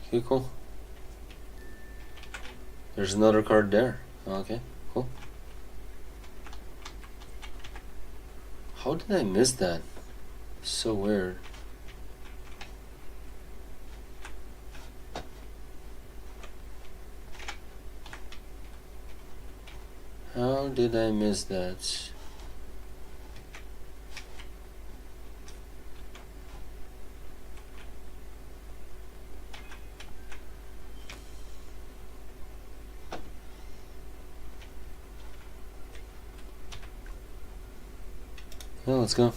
Okay, cool. There's another card there. Okay, cool. How did I miss that? So weird. How did I miss that? Well, let's go.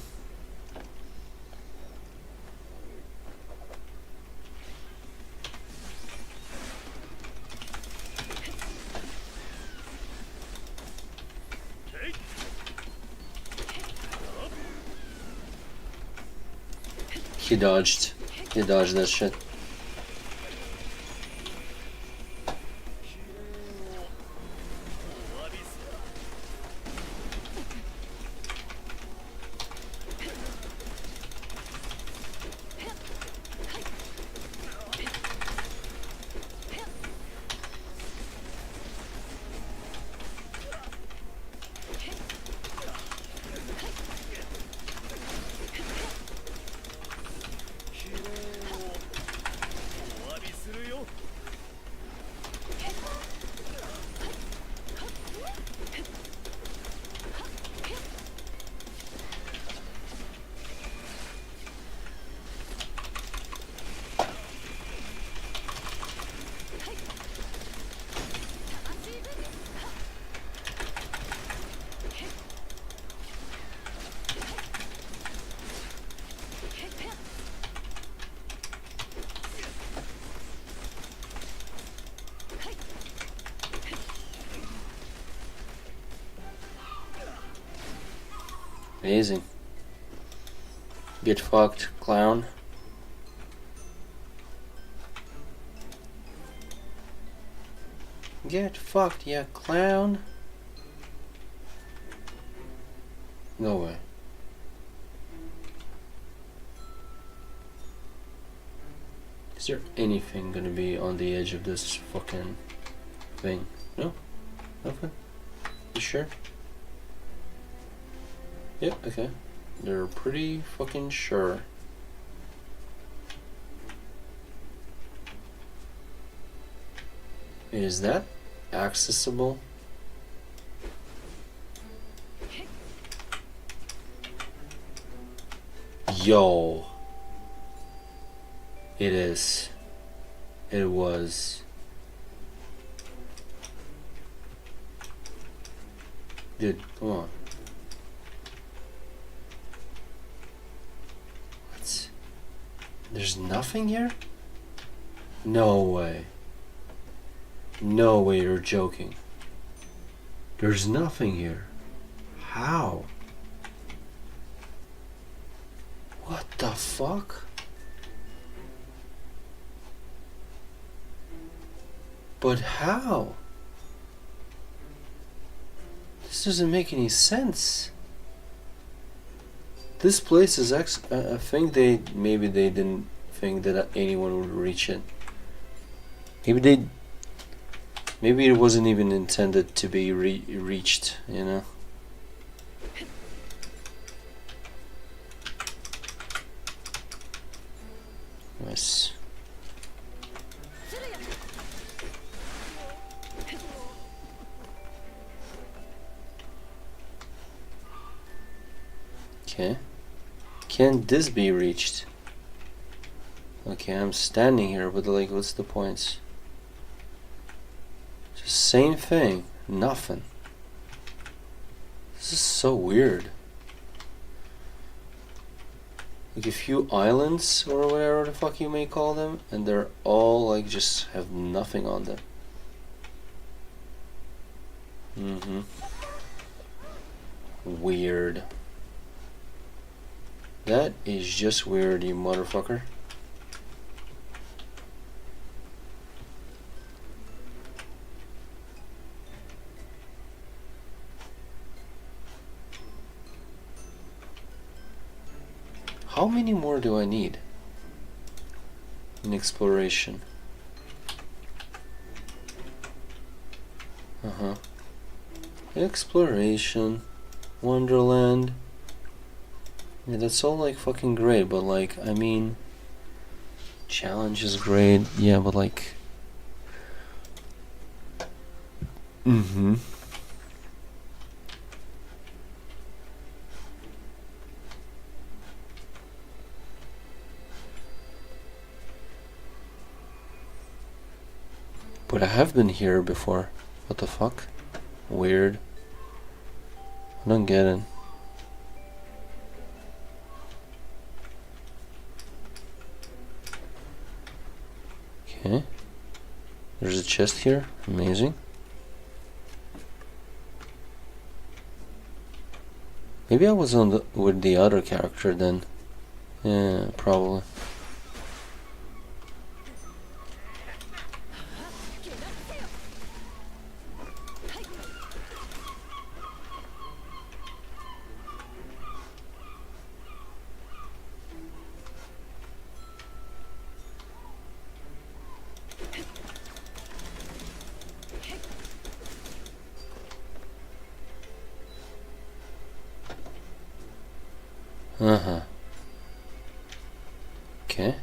He dodged. He dodged that shit. Amazing. Get fucked, clown. Get fucked, yeah, clown. No way. Is there anything gonna be on the edge of this fucking thing? No? Nothing? You sure? Yeah, okay. They're pretty fucking sure. Is that accessible? Yo. It is. It was. Dude, come on. What? There's nothing here? No way. No way you're joking. There's nothing here. How? What the fuck? But how? This doesn't make any sense. This place is I think maybe they didn't think that anyone would reach it. Maybe it wasn't even intended to be reached, you know? Nice. Okay. Can this be reached? Okay, I'm standing here, but like, what's the points? Just same thing. Nothing. This is so weird. Like a few islands or whatever the fuck you may call them, and they're all like just have nothing on them. Mm-hmm. Weird. That is just weird, you motherfucker. How many more do I need in exploration? Exploration, Wonderland. Yeah, that's all like fucking great, but like, I mean, challenge is great, yeah, but like, But I have been here before. What the fuck? Weird. I don't get it. Okay. There's a chest here. Amazing. Maybe I was on with the other character then. Yeah, probably. Okay.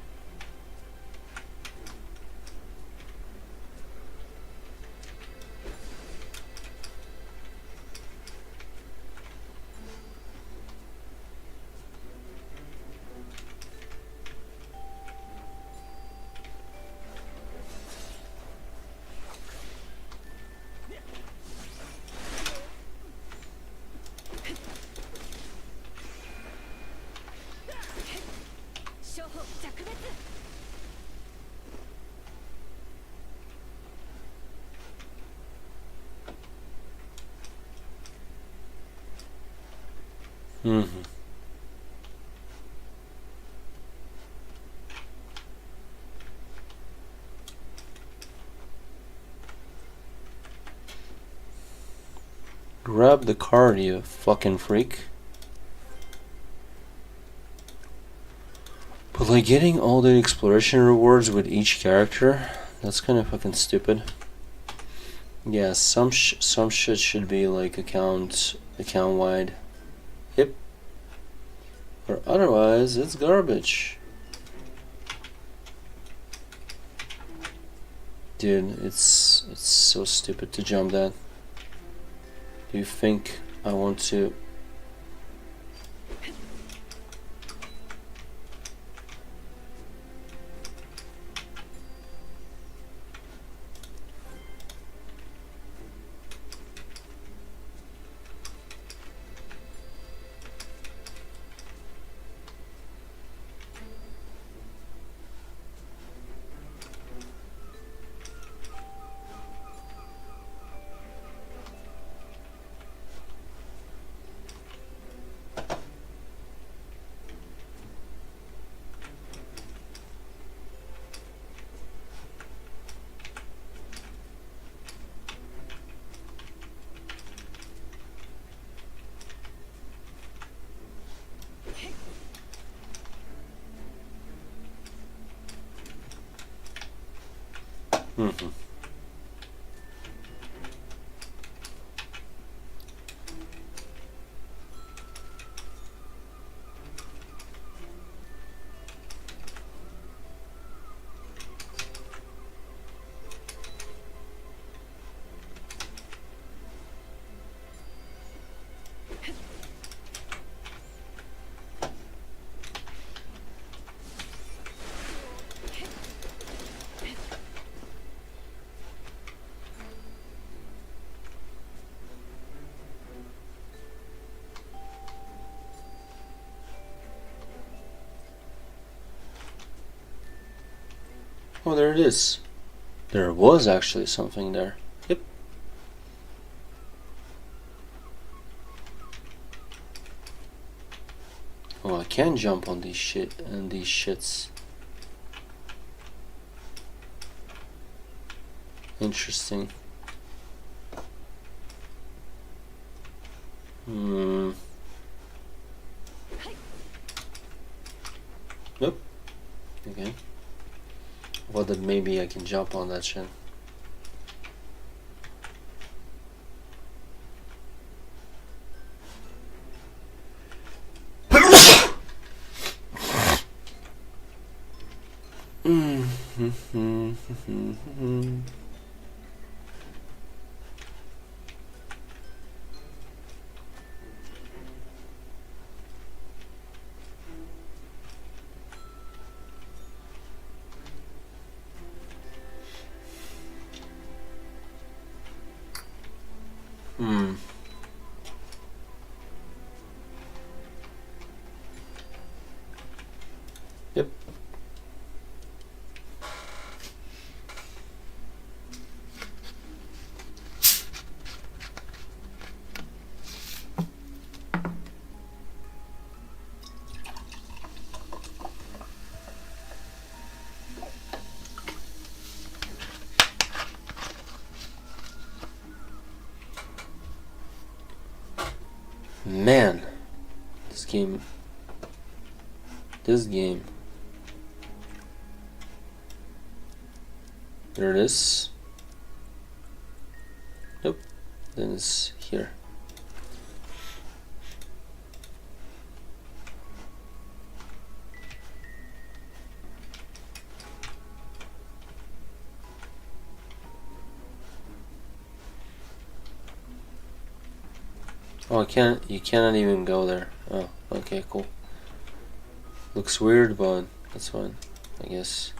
Grab the card, you fucking freak. But like getting all the exploration rewards with each character, that's kind of fucking stupid. Yeah, some shit should be like account wide. Yep. Or otherwise, it's garbage. Dude, it's so stupid to jump that. Do you think I want to? Oh, there it is. There was actually something there. Yep. Oh, I can jump on these shits. Interesting. Nope. Okay. Well, then maybe I can jump on that shit. Yep. Man, this game. There it is. Nope. Then it's here. Oh, you cannot even go there. Oh, okay, cool. Looks weird, but that's fine, I guess.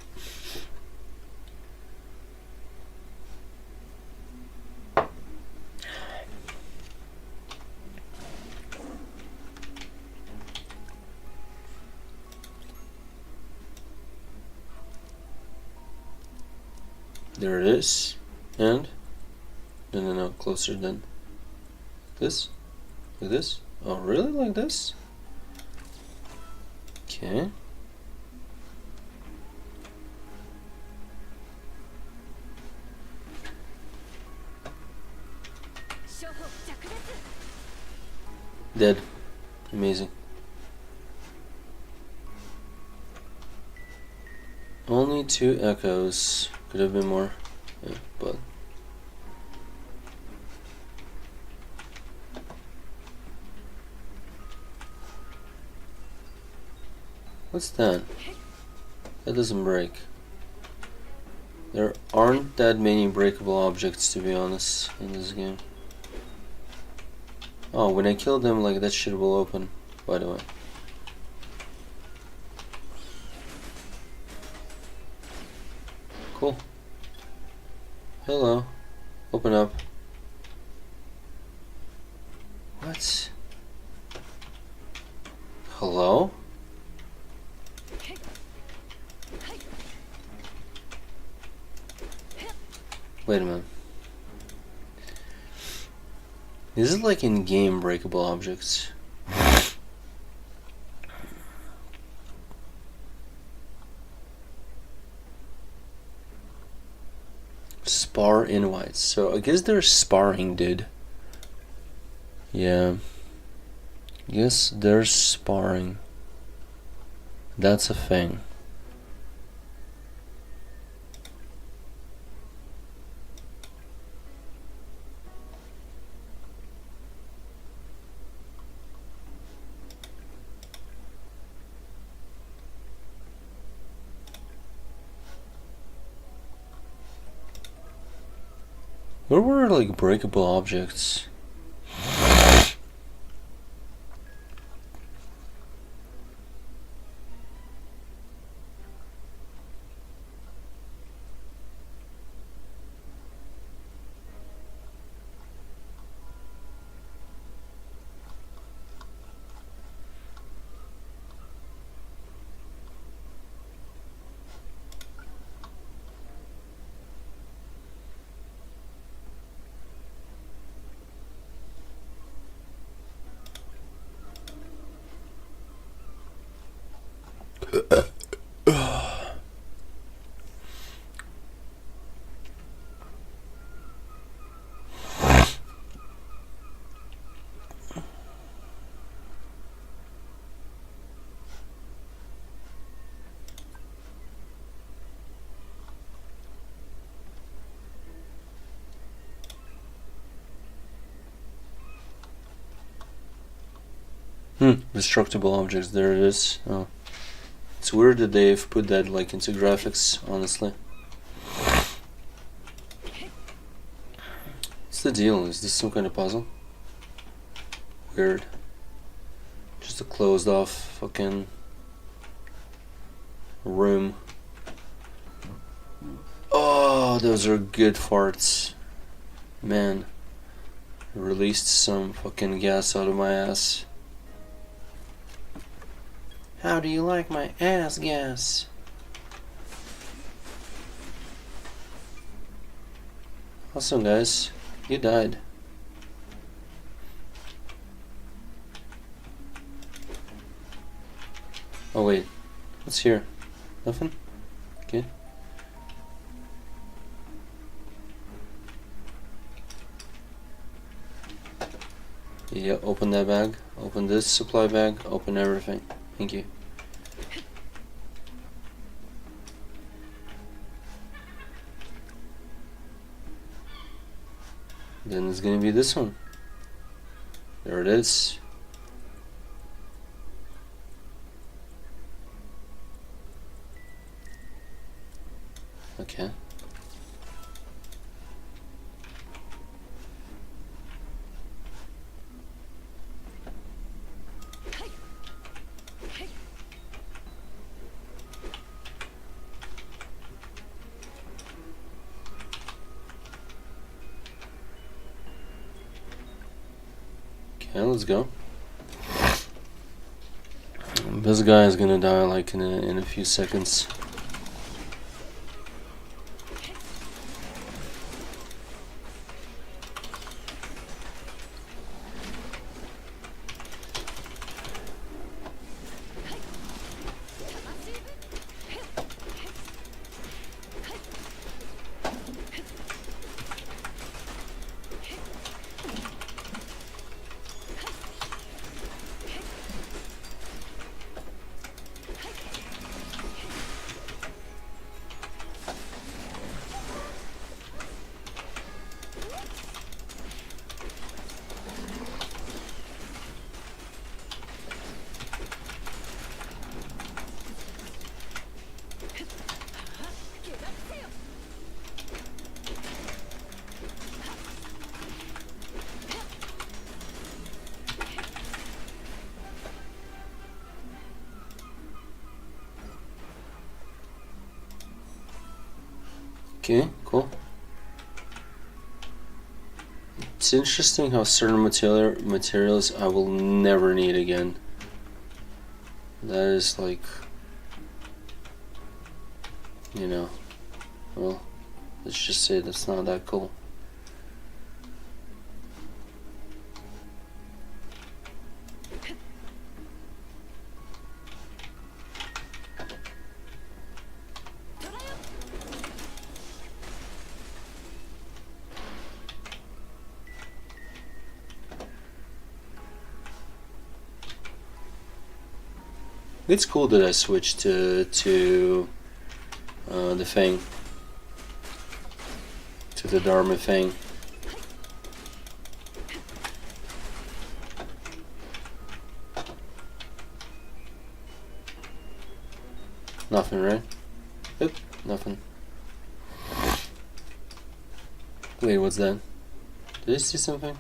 There it is. And? No, closer than this? Like this? Oh, really? Like this? Okay. Dead. Amazing. Only 2 echoes. Could have been more. Yeah, but... What's that? That doesn't break. There aren't that many breakable objects, to be honest, in this game. Oh, when I kill them, like, that shit will open, by the way. Cool. Hello. Open up. What? Hello? Wait a minute. This is like in-game breakable objects. Spar invites. So I guess they're sparring, dude. Yeah. Yes, they're sparring. That's a thing. Where were like breakable objects? Destructible objects, there it is. Oh. It's weird that they've put that like into graphics, honestly. What's the deal? Is this some kind of puzzle? Weird. Just a closed off fucking room. Oh, those are good farts. Man. Released some fucking gas out of my ass. How do you like my ass gas? Awesome, guys. You died. Oh wait, what's here? Nothing? Okay. Yeah, open that bag. Open this supply bag. Open everything. Thank you. Then it's gonna be this one. There it is. Okay. Okay, let's go. This guy is gonna die like in a few seconds. Okay, cool. It's interesting how certain materials I will never need again. That is like, you know, well, let's just say that's not that cool. It's cool that I switched to the thing, to the Dharma thing. Nothing, right? Yep, nothing. Wait, what's that? Did I see something?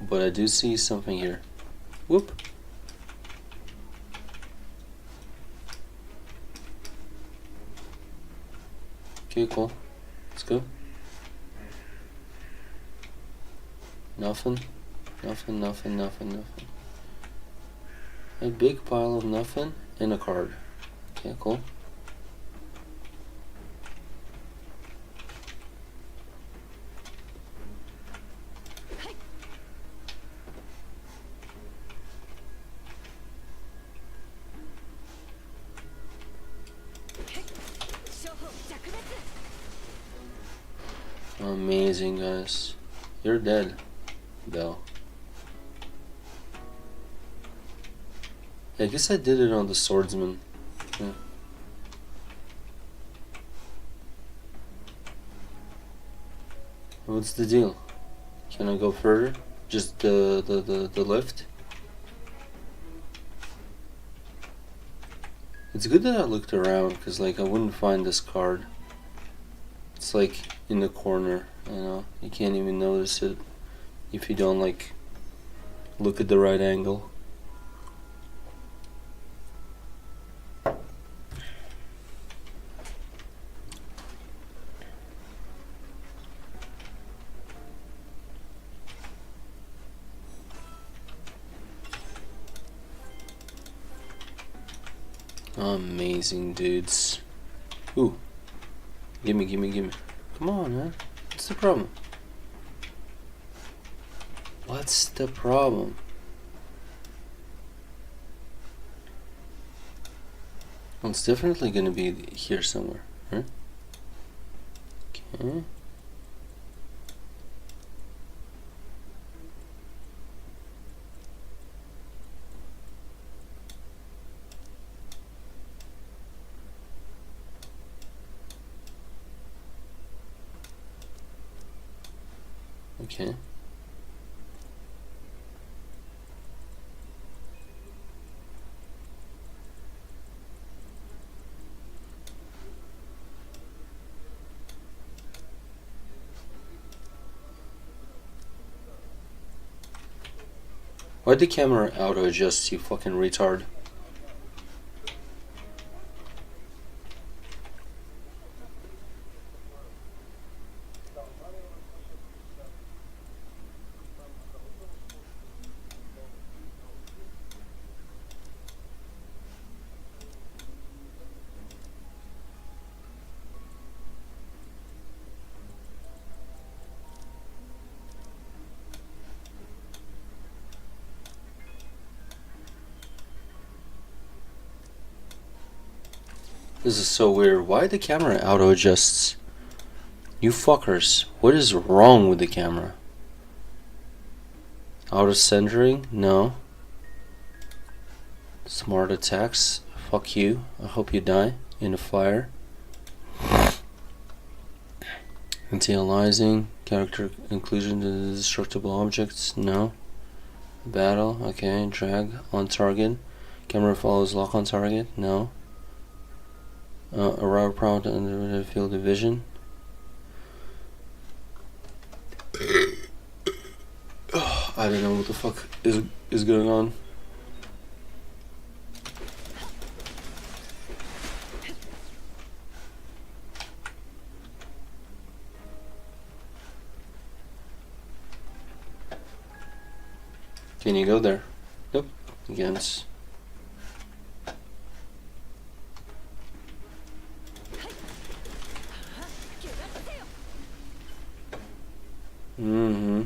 But I do see something here. Whoop. Okay, cool. Let's go. Nothing. Nothing, nothing, nothing, nothing. A big pile of nothing and a card. Okay, cool. Amazing, guys. You're dead, though. I guess I did it on the swordsman. Yeah. What's the deal? Can I go further? Just the lift? It's good that I looked around, because like I wouldn't find this card. It's like in the corner, you know. You can't even notice it if you don't like look at the right angle. Amazing, dudes. Ooh. Gimme. Come on, man. What's the problem? What's the problem? Well, it's definitely gonna be here somewhere, right? Okay. Okay. Why'd the camera auto adjust, you fucking retard? This is so weird. Why the camera auto adjusts? You fuckers. What is wrong with the camera? Auto centering? No. Smart attacks? Fuck you. I hope you die in a fire. Anti-aliasing. Character inclusion to destructible objects? No. Battle? Okay. Drag on target. Camera follows lock on target? No. Arrive prompt under the field of vision. I don't know what the fuck is going on. Can you go there? Nope. Against. Mm-hmm.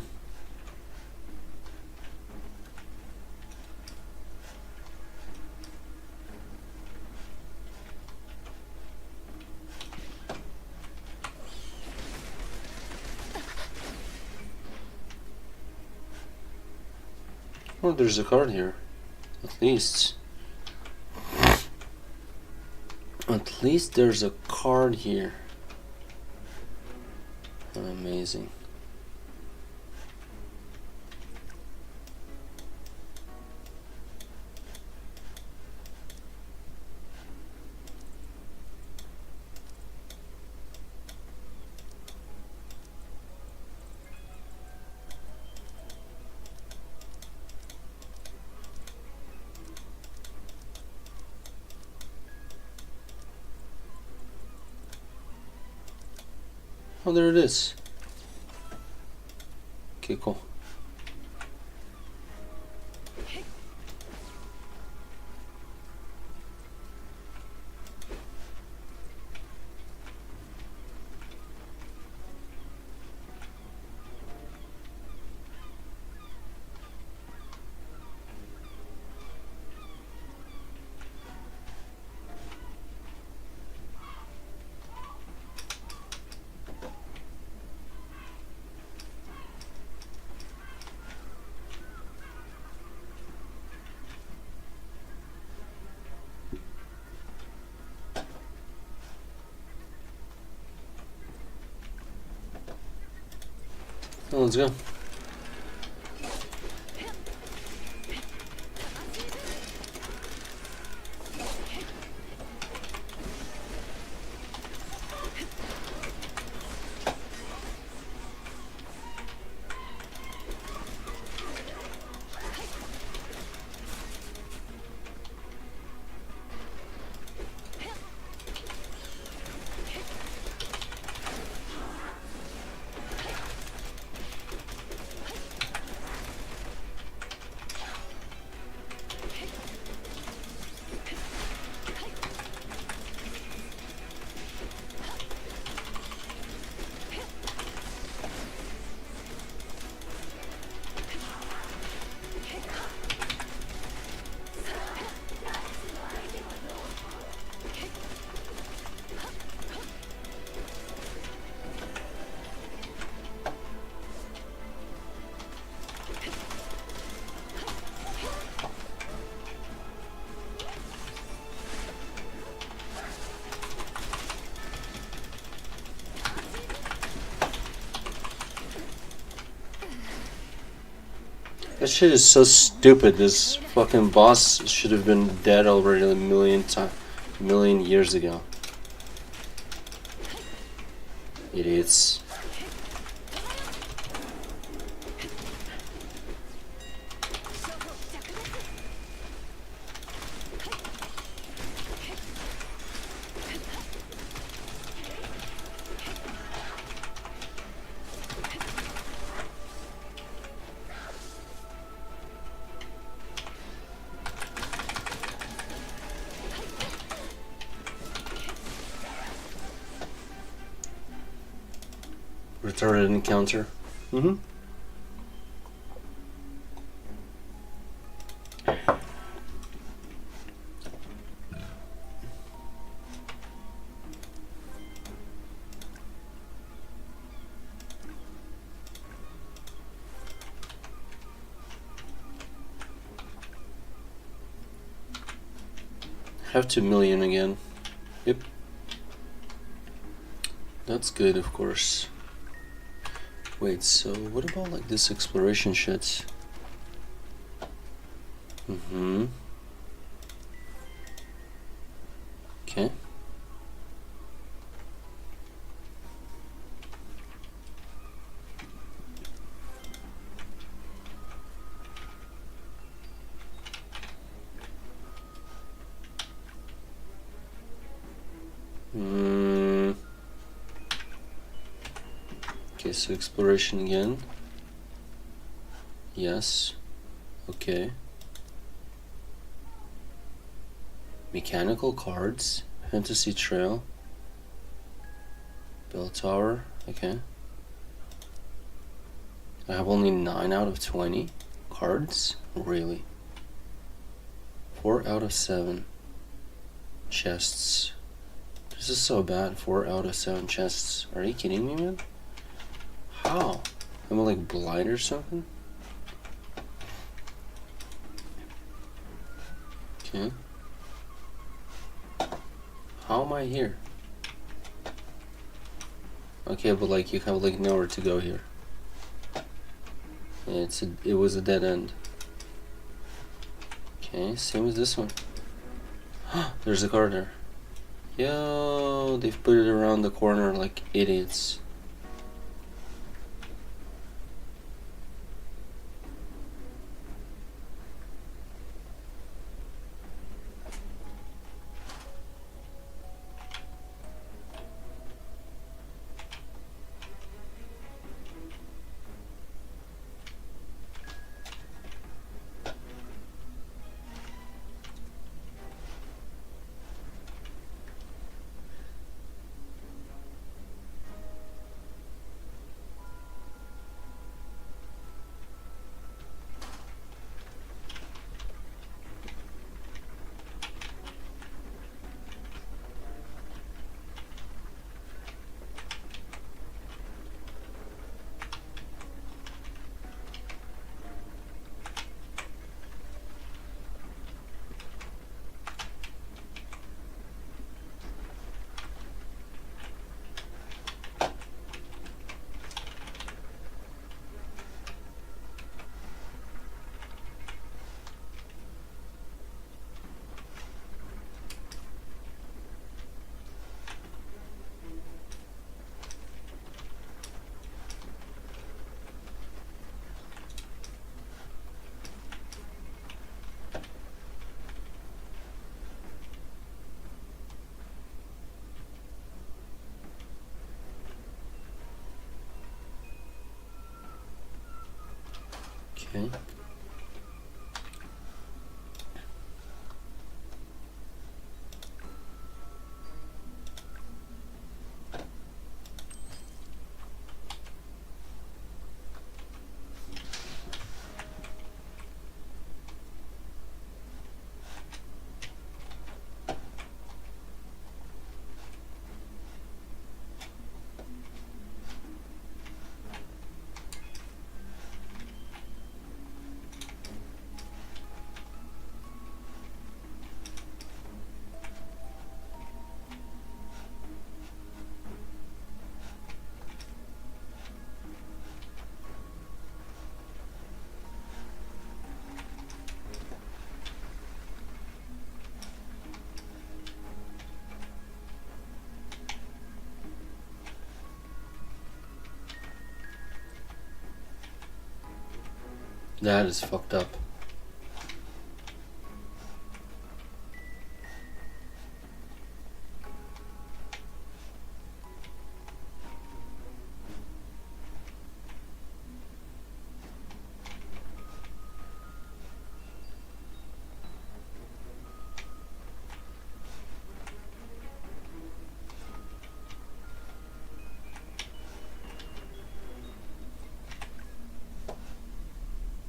Well, there's a card here. At least. At least there's a card here. Amazing. Oh, there it is. Okay, cool. Oh, let's go. That shit is so stupid. This fucking boss should have been dead already a million years ago. Idiots. Retarded encounter. Mm-hmm. Have 2 million again. Yep. That's good, of course. Wait, so what about like this exploration shit? Mm-hmm. Okay. Okay, so exploration again. Yes. Okay. Mechanical cards. Fantasy Trail. Bell Tower. Okay. I have only 9 out of 20 cards? Really? 4 out of 7 chests. This is so bad. 4 out of 7 chests. Are you kidding me, man? How? Am I like blind or something? Okay. How am I here? Okay, but like you have like nowhere to go here. Yeah, it was a dead end. Okay, same as this one. There's a car there. Yo, they've put it around the corner like idiots. Okay. That is fucked up.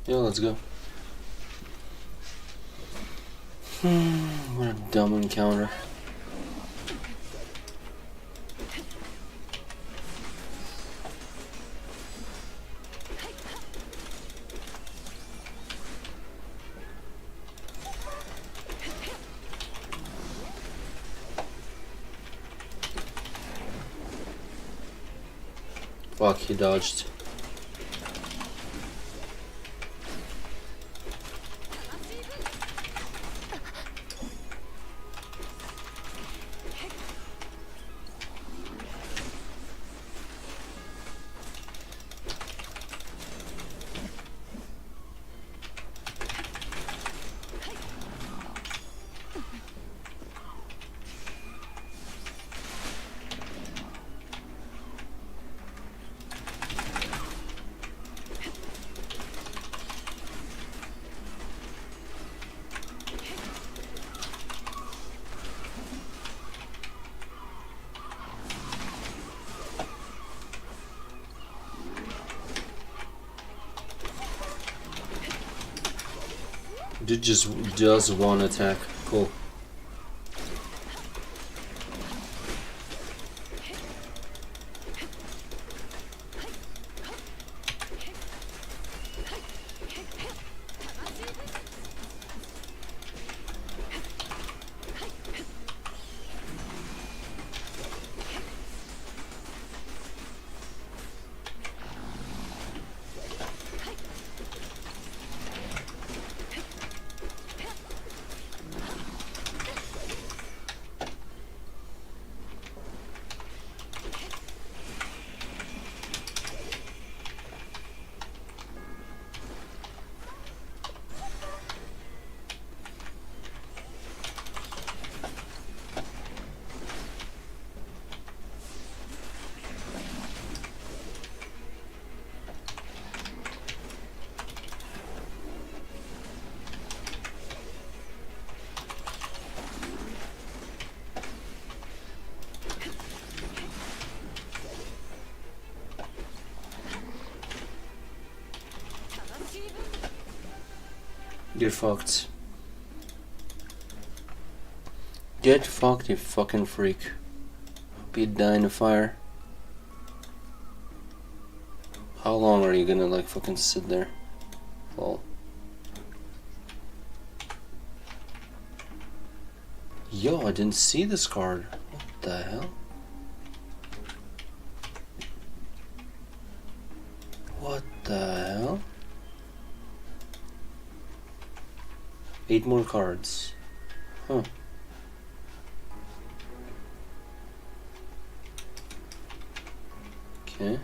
Yeah, let's go. What a dumb encounter. Fuck, he dodged. Dude just does one attack. Cool. Get fucked. Get fucked, you fucking freak. Hope you die in the fire. How long are you gonna like fucking sit there? Lol. Yo, I didn't see this card. What the hell? What the hell? 8 more cards. Huh. Okay.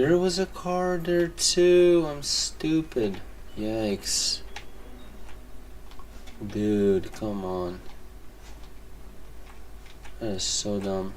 There was a card there too. I'm stupid. Yikes. Dude, come on. That is so dumb.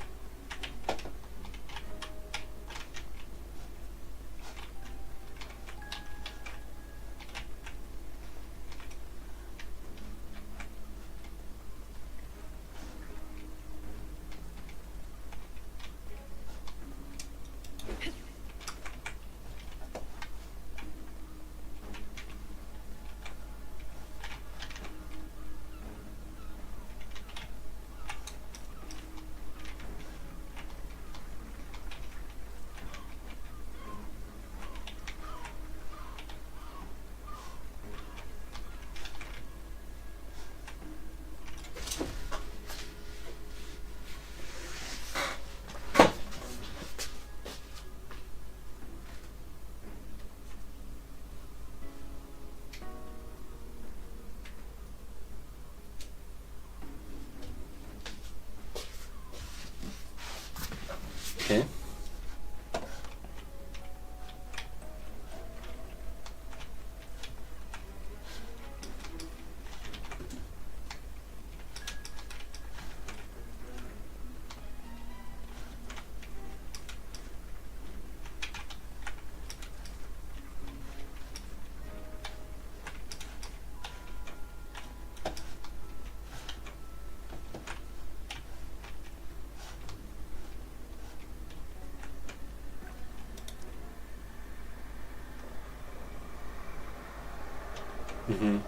Okay. Mm-hmm.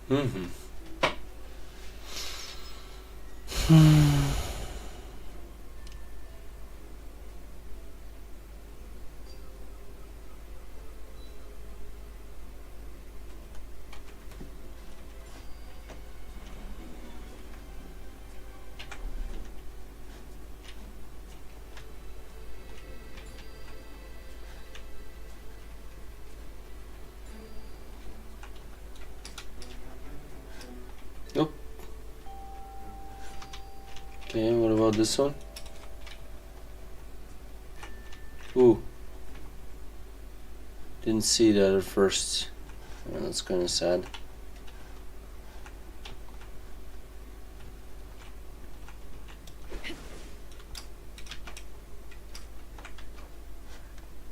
Mm-hmm. Nope. Okay, what about this one? Ooh. Didn't see that at first. Well, that's kind of sad.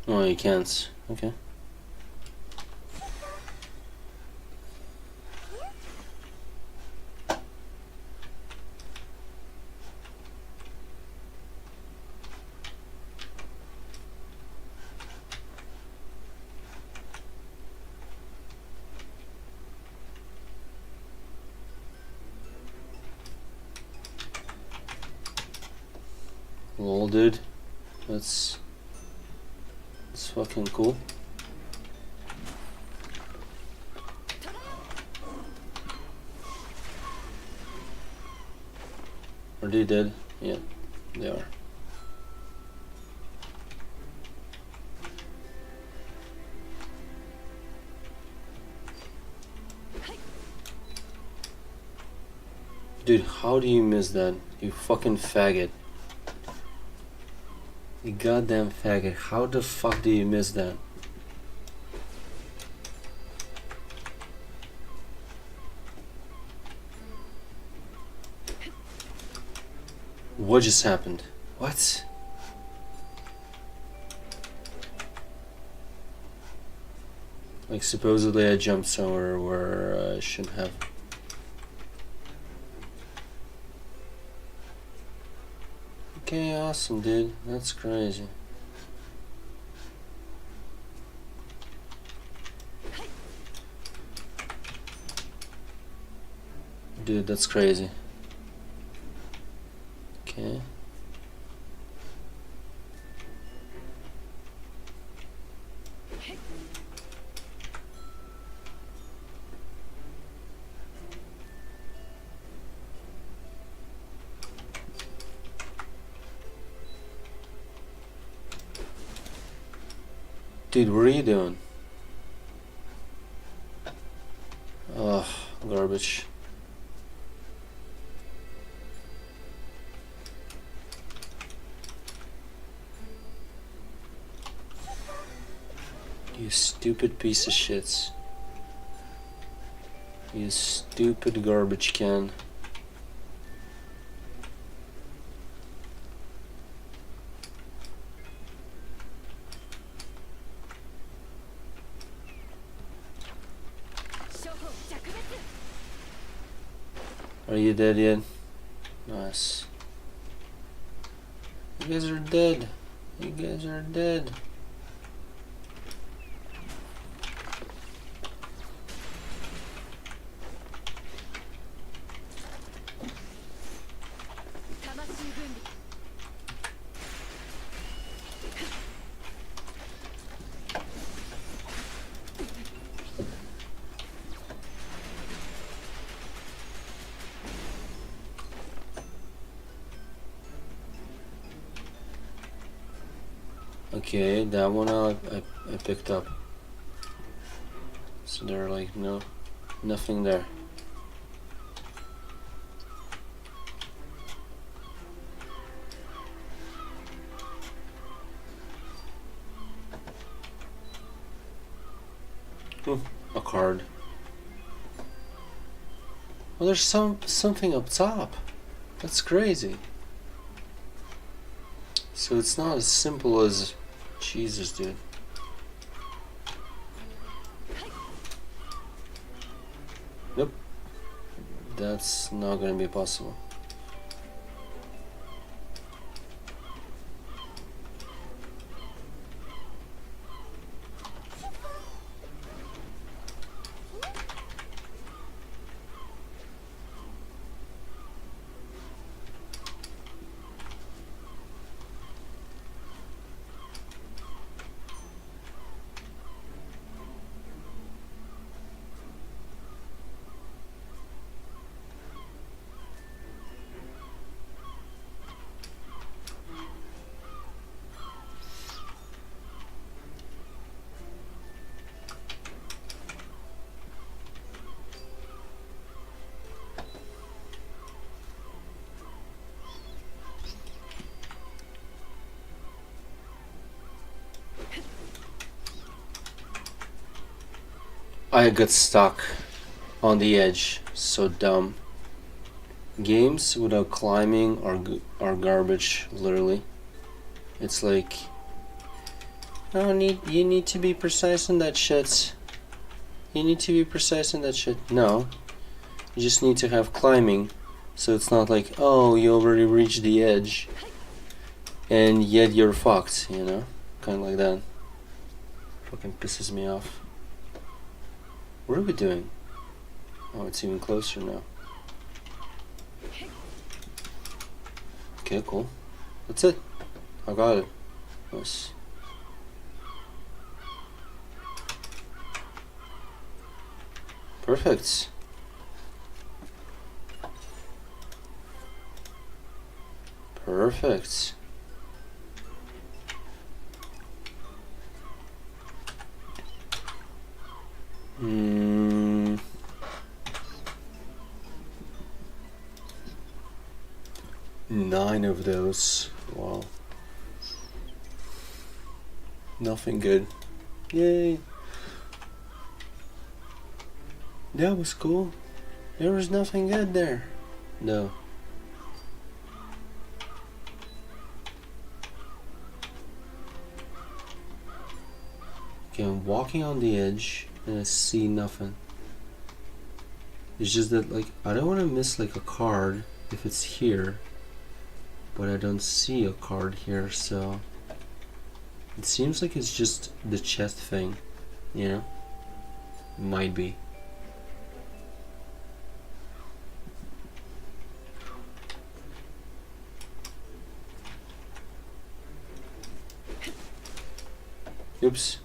Oh, you can't. Okay. Lol, dude. That's fucking cool. Are they dead? Yeah, they are. Dude, how do you miss that? You fucking faggot. You goddamn faggot. How the fuck do you miss that? What just happened? What? Like, supposedly I jumped somewhere where I shouldn't have. Okay, awesome, dude. That's crazy. Dude, that's crazy. Okay. Dude, what are you doing? Ugh, garbage. You stupid piece of shits. You stupid garbage can. Are you dead yet? Nice. You guys are dead. You guys are dead. Okay, that one I picked up. So there are like nothing there. A card. Well, there's something up top. That's crazy. So it's not as simple as Jesus, dude. Nope. That's not gonna be possible. I got stuck on the edge. So dumb. Games without climbing are garbage, literally. It's like You need to be precise in that shit. You need to be precise in that shit. No. You just need to have climbing. So it's not like, oh, you already reached the edge. And yet you're fucked, you know? Kind of like that. Fucking pisses me off. What are we doing? Oh, it's even closer now. Okay, cool. That's it. I got it. Nice. Perfect. Perfect. Hmm. 9 of those. Wow. Nothing good. Yay. That was cool. There was nothing good there. No. Okay, I'm walking on the edge and I see nothing. It's just that, like, I don't want to miss like a card if it's here, but I don't see a card here, so it seems like it's just the chest thing, you know? Might be. Oops.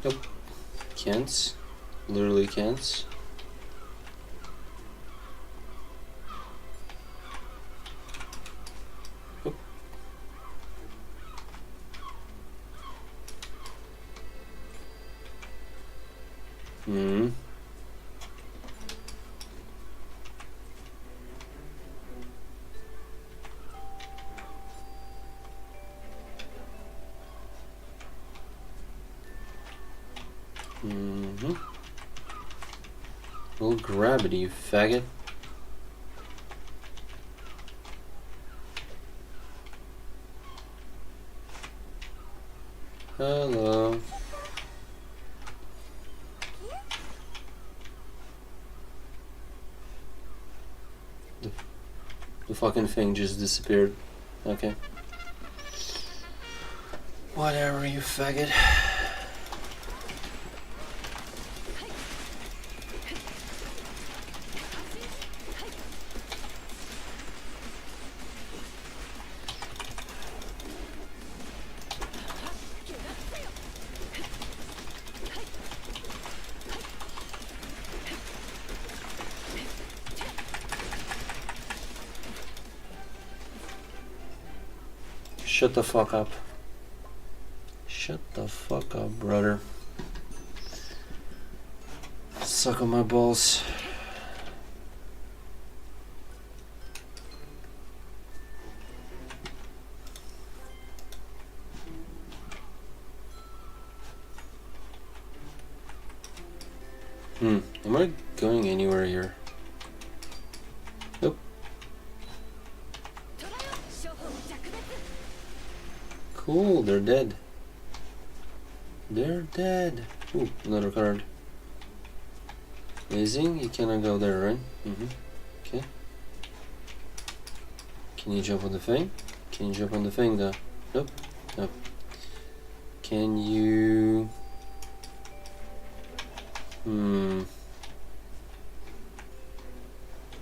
Nope. Can't. Literally can't. Oop. Hmm. Mm-hmm. Well, grab it, you faggot. Hello. The fucking thing just disappeared. Okay. Whatever, you faggot. Shut the fuck up. Shut the fuck up, brother. Suck on my balls. Am I going anywhere here? Nope. Cool, they're dead. They're dead. Ooh, another card. Amazing, you cannot go there, right? Okay. Can you jump on the thing? Can you jump on the thing though? Nope. Nope. Can you...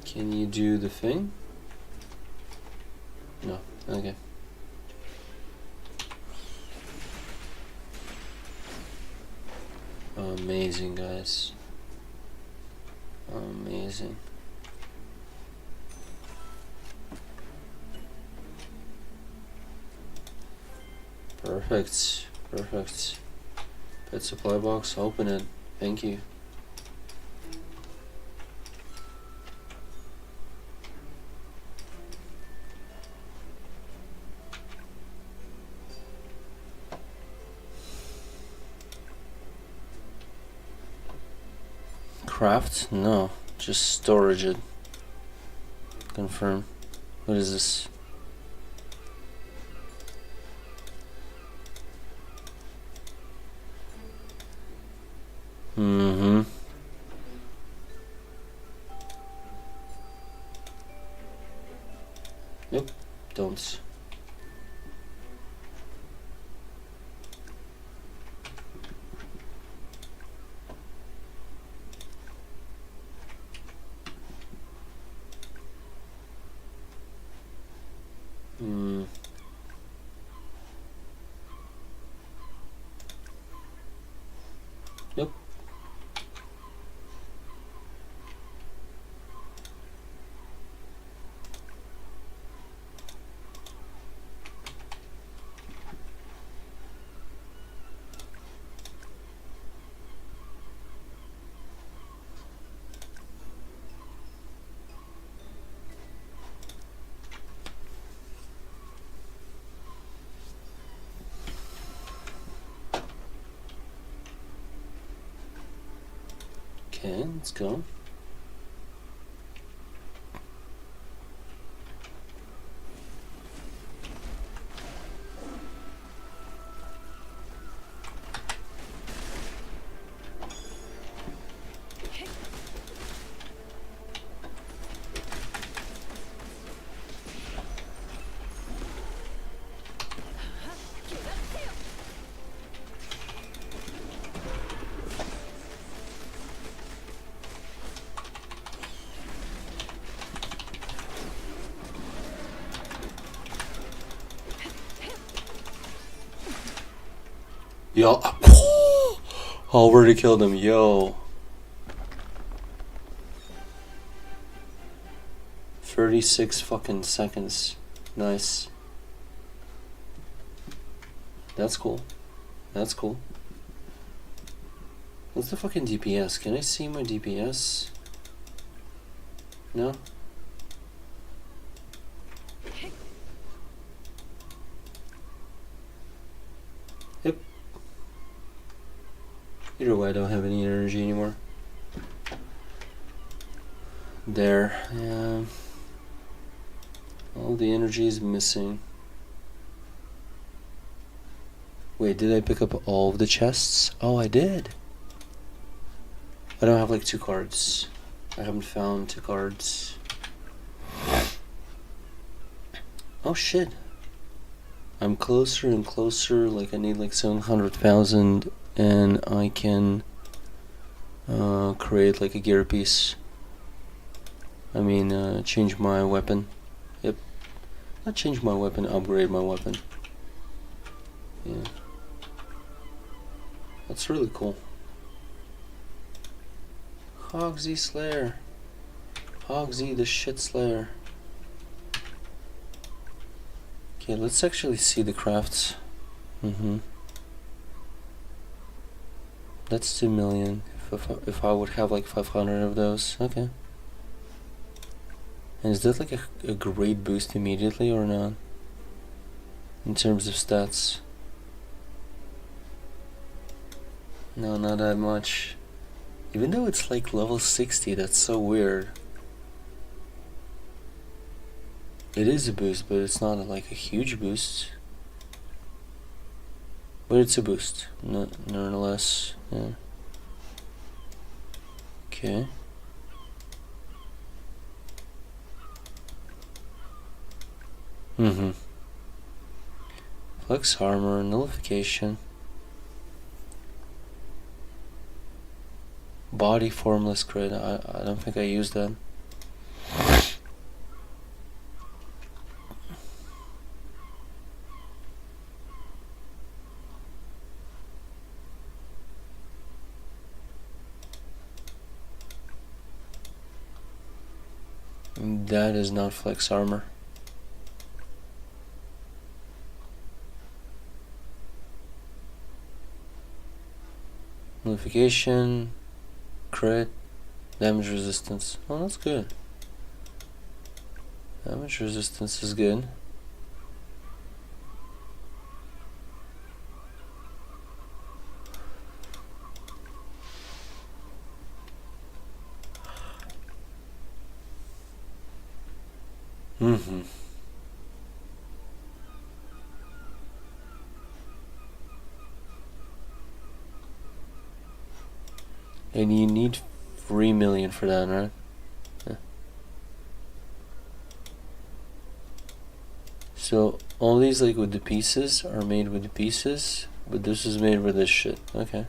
Can you do the thing? No. Okay. Amazing, guys. Amazing. Perfect. Perfect. Pet supply box, open it. Thank you. Craft? No, just storage it. Confirm. What is this? Mm-hmm. Nope, don't. Hmm. Nope. Okay, let's go. Yo, already killed him, yo. 36 fucking seconds. Nice. That's cool. That's cool. What's the fucking DPS? Can I see my DPS? No? Yep. Either way, I don't have any energy anymore. There. Yeah. All the energy is missing. Wait, did I pick up all of the chests? Oh, I did. I don't have like 2 cards. I haven't found 2 cards. Oh shit. I'm closer and closer, like I need like 700,000 and I can create like a gear piece. I mean, change my weapon. Yep. Not change my weapon, upgrade my weapon. Yeah. That's really cool. Hogsy Slayer. Hogsy the Shit Slayer. Okay, let's actually see the crafts. That's 2 million. If I would have like 500 of those, okay. And is that like a great boost immediately or not? In terms of stats? No, not that much. Even though it's like level 60, that's so weird. It is a boost, but it's not like a huge boost. But it's a boost, nonetheless. Yeah. Okay. Flex armor, nullification. Body formless crit. I don't think I used that. That is not flex armor. Nullification, crit, damage resistance. Oh, that's good. Damage resistance is good. Mm-hmm. And you need 3 million for that, right? Yeah. So all these, like with the pieces, are made with the pieces, but this is made with this shit. Okay.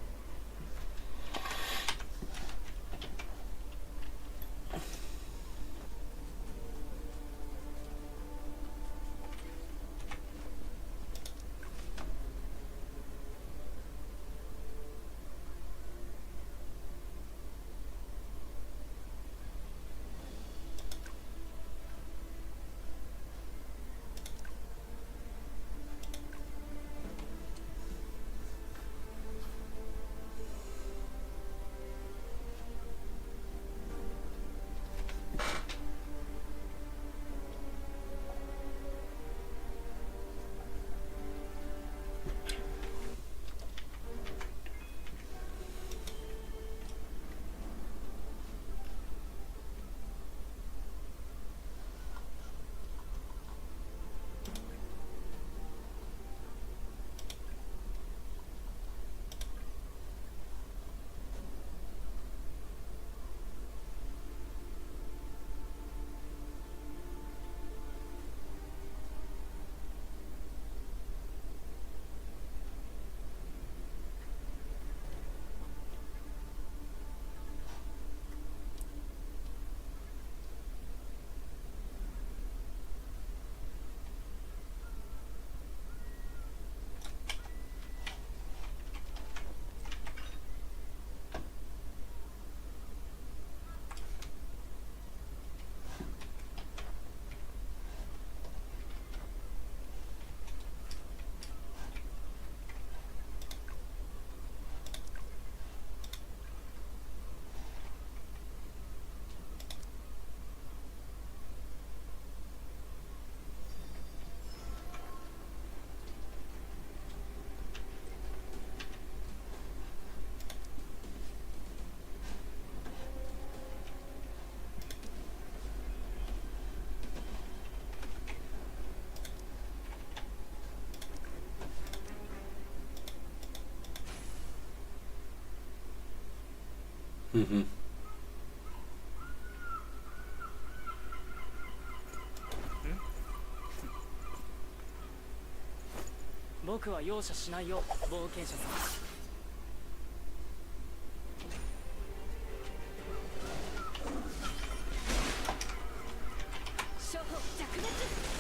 Mm-hmm. 僕は容赦しないよ、冒険者さん。初歩着滅。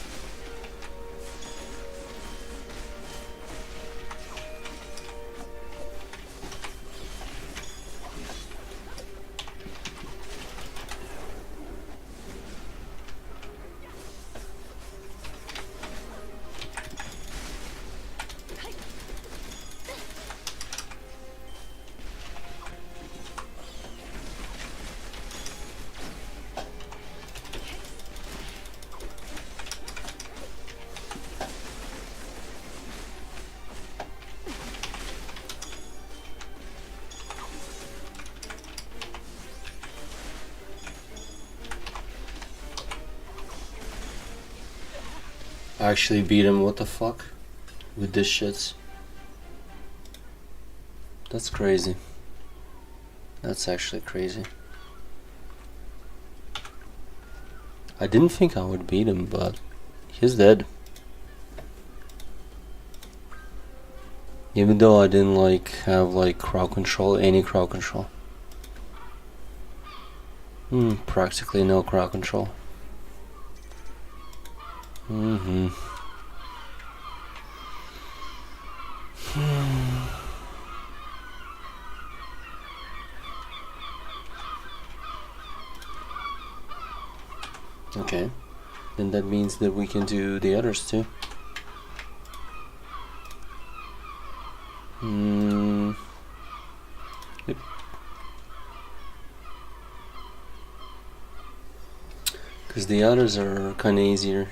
I actually beat him, what the fuck? With this shits. That's crazy. That's actually crazy. I didn't think I would beat him, but he's dead. Even though I didn't have crowd control, any crowd control. Practically no crowd control. Mm-hmm. Okay, then that means that we can do the others too. Because the others are kind of easier.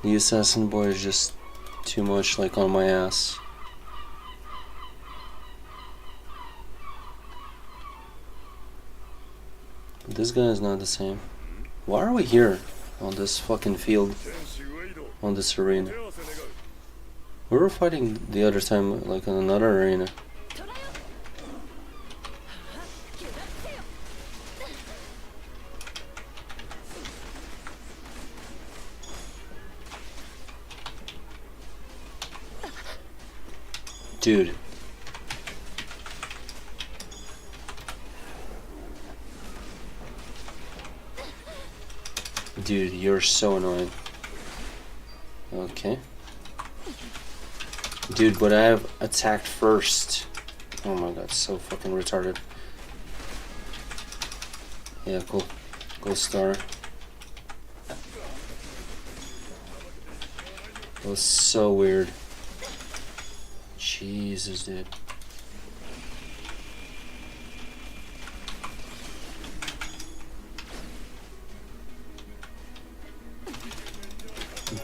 The assassin boy is just too much like on my ass. But this guy is not the same. Why are we here on this fucking field? On this arena? We were fighting the other time like in another arena. Dude. Dude, you're so annoying. Okay. Dude, but I have attacked first. Oh my god, so fucking retarded. Yeah, cool. Go star. That was so weird. Jesus, dude.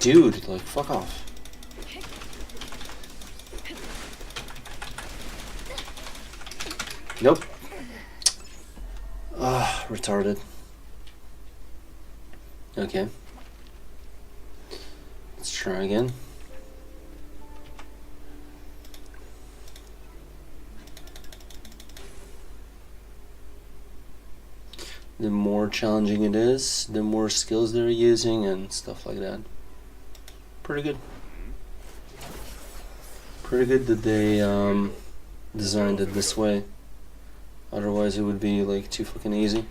Dude, like, fuck off. Nope. Ah, retarded. Okay. Let's try again. The more challenging it is, the more skills they're using and stuff like that. Pretty good. Pretty good that they designed it this way. Otherwise it would be like too fucking easy.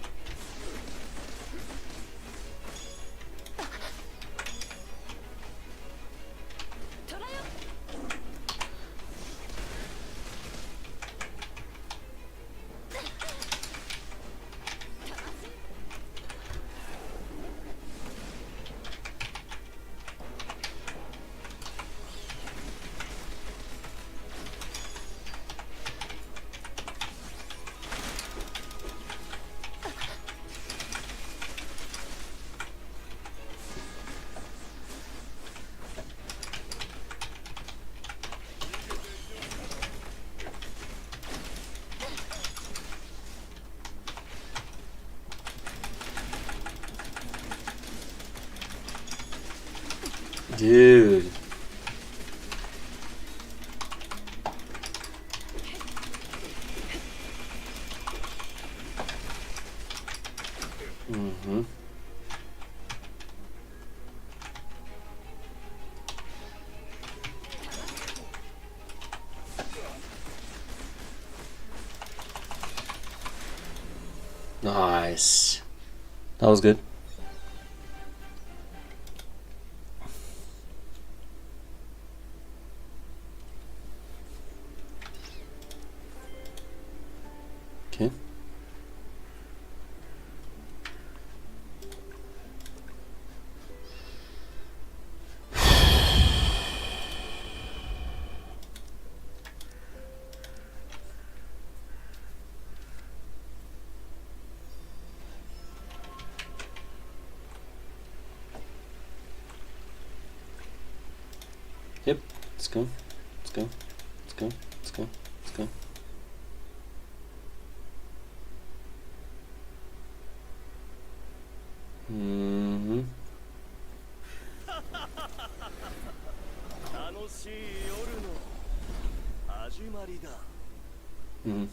Dude. Mm-hmm. Nice. That was good. Okay. Yep, let's go. Let's go. Let's go. Let's go. Let's go. Mm-hmm. 楽しい夜の始まりだ。Mm-hmm.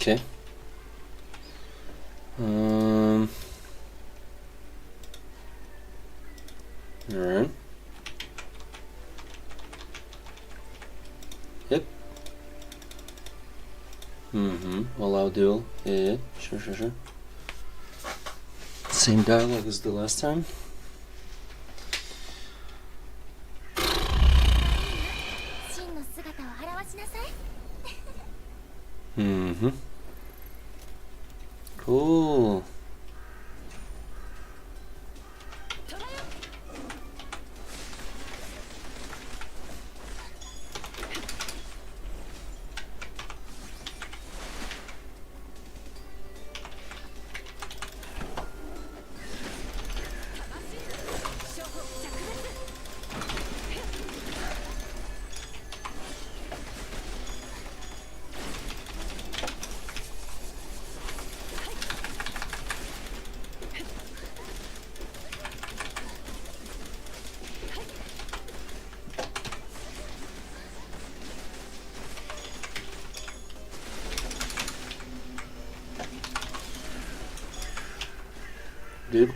Okay. Allow duel. Yeah. Sure. Same dialogue as the last time. Cool. Dude.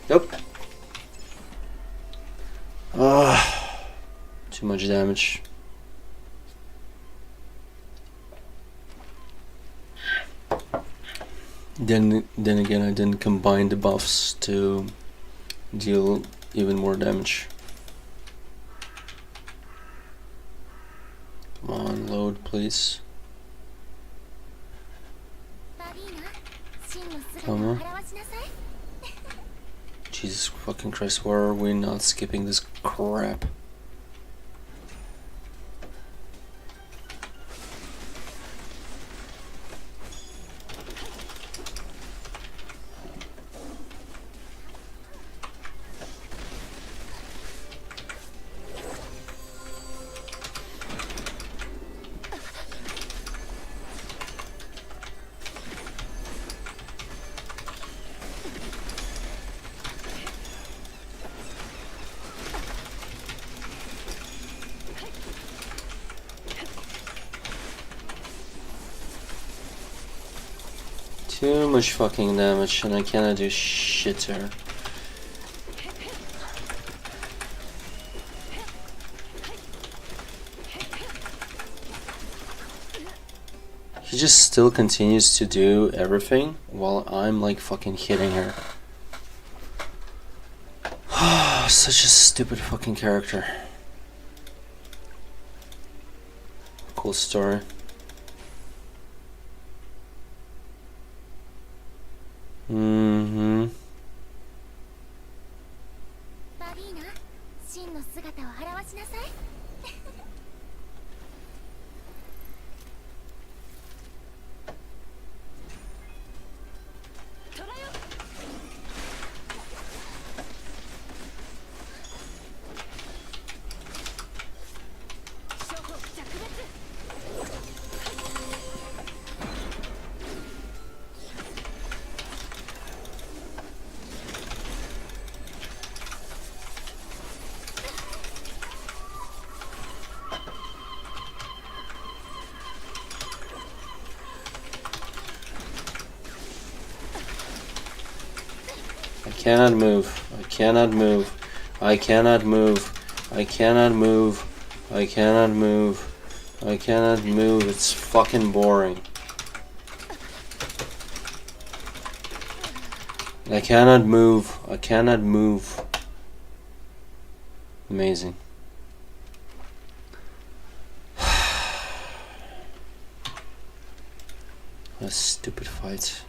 Yep. Too much damage. Then again, I didn't combine the buffs to deal even more damage. Come on, load, please. Come on. Jesus fucking Christ, why are we not skipping this crap? Too much fucking damage and I cannot do shit to her. He just still continues to do everything while I'm like fucking hitting her. Such a stupid fucking character. Cool story. I cannot move. I cannot move. I cannot move. I cannot move. I cannot move. I cannot move. It's fucking boring. I cannot move. I cannot move. Amazing. What a stupid fight.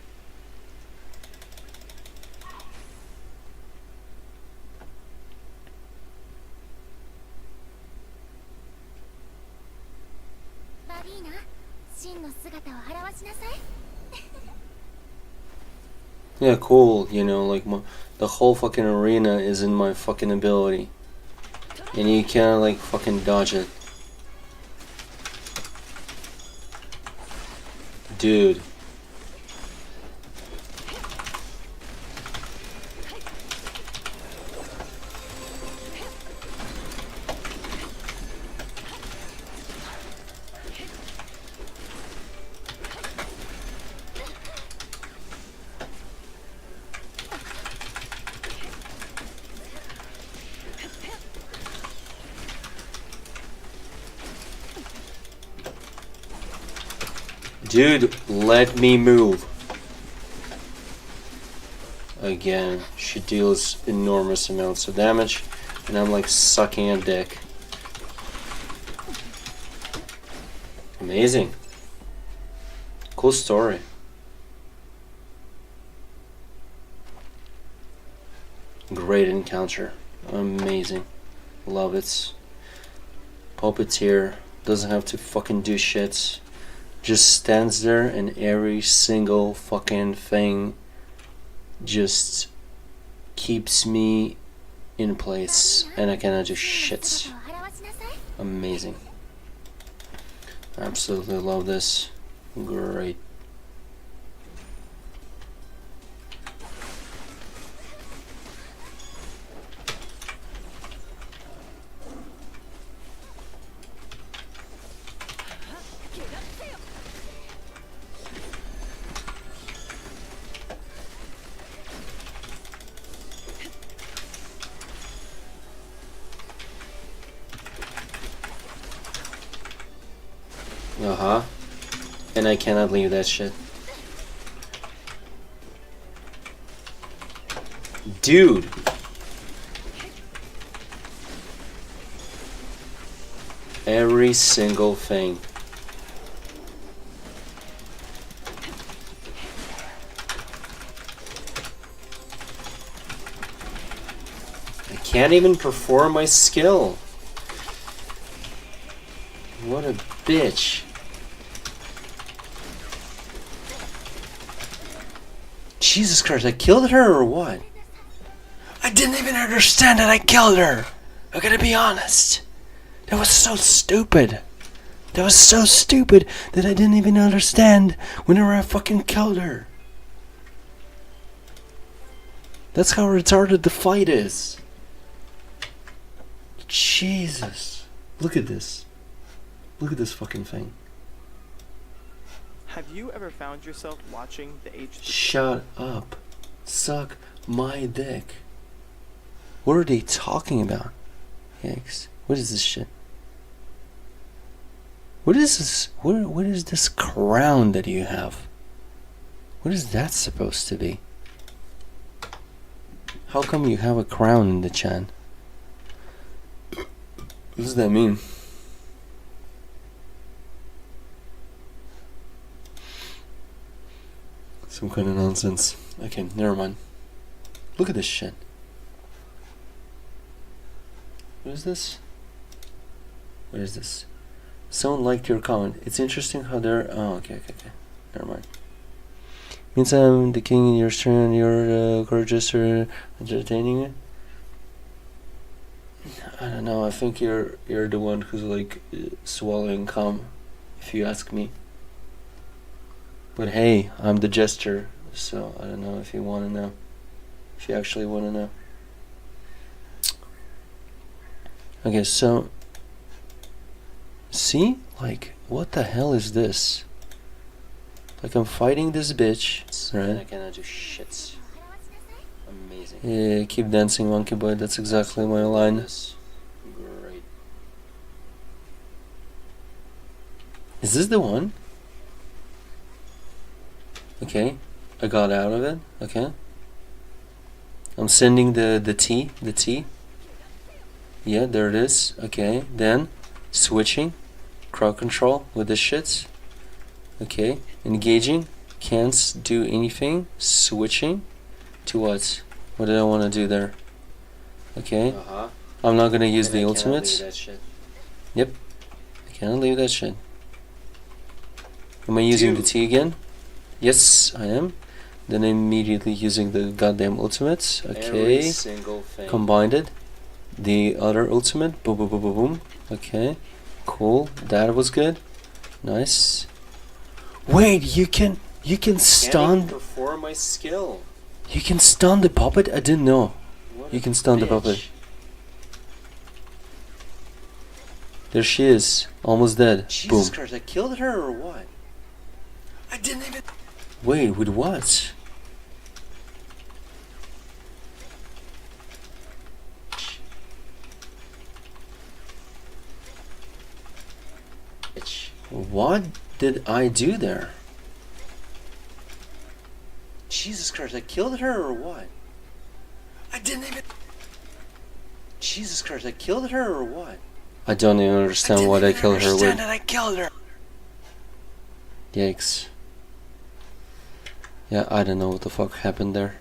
Yeah, cool, you know, like the whole fucking arena is in my fucking ability. And you can't like fucking dodge it. Dude. Dude, let me move. Again, she deals enormous amounts of damage, and I'm like sucking a dick. Amazing. Cool story. Great encounter. Amazing. Love it. Puppeteer doesn't have to fucking do shit. Just stands there and every single fucking thing just keeps me in place and I cannot do shit. Amazing. Absolutely love this. Great. Uh-huh. And I cannot leave that shit. Dude! Every single thing. I can't even perform my skill. What a bitch. Jesus Christ, I killed her or what? I didn't even understand that I killed her. I gotta be honest. That was so stupid. That was so stupid that I didn't even understand whenever I fucking killed her. That's how retarded the fight is. Jesus. Look at this. Look at this fucking thing. Have you ever found yourself watching the H3? Shut up. Suck my dick. What are they talking about? Yikes. What is this shit? What is this? What is this crown that you have? What is that supposed to be? How come you have a crown in the chan? What does that mean? Some kind of nonsense. Okay, never mind. Look at this shit. What is this? What is this? Someone liked your comment. It's interesting how they're... Oh, okay. Never mind. Means I'm the king in your turn, you're gorgeous or entertaining. I don't know, I think you're the one who's like swallowing cum, if you ask me. But hey, I'm the jester, so I don't know if you want to know. If you actually want to know. Okay, so... See? Like, what the hell is this? Like, I'm fighting this bitch, right? I cannot do shit. Amazing. Yeah, keep dancing, monkey boy. That's exactly my line. Great. Is this the one? Okay, I got out of it. Okay. I'm sending the T. Yeah, there it is. Okay, then switching, crowd control with the shits. Okay, engaging, can't do anything. Switching to what? What did I want to do there? Okay, I'm not gonna use the ultimate. Yep, I cannot leave that shit. Am I using the T again? Yes, I am. Then I'm immediately using the goddamn ultimate. Okay, combined it. The other ultimate. Boom, boom, boom, boom, boom. Okay, cool. That was good. Nice. Wait, you can stun. Perform my skill. You can stun the puppet. I didn't know. You can stun the puppet. There she is, almost dead. Jesus Christ, I killed her or what? I didn't even. Wait, with what? What did I do there? Jesus Christ, I killed her or what? I didn't even... Jesus Christ, I killed her or what? I don't even understand what I killed her with. I killed her. Yikes. Yeah, I don't know what the fuck happened there.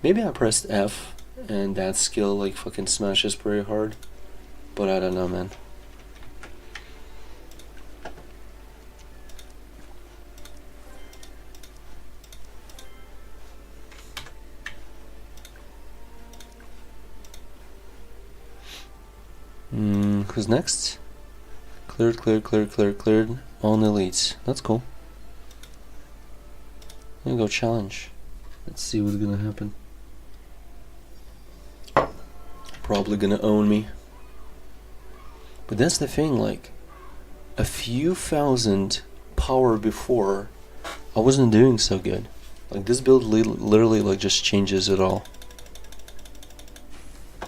Maybe I pressed F and that skill like fucking smashes pretty hard. But I don't know, man. Who's next? Cleared, cleared, cleared, cleared, cleared. On elites. That's cool. I'm gonna go challenge. Let's see what's gonna happen. Probably gonna own me. But that's the thing, like, a few thousand power before, I wasn't doing so good. Like, this build literally, like, just changes it all.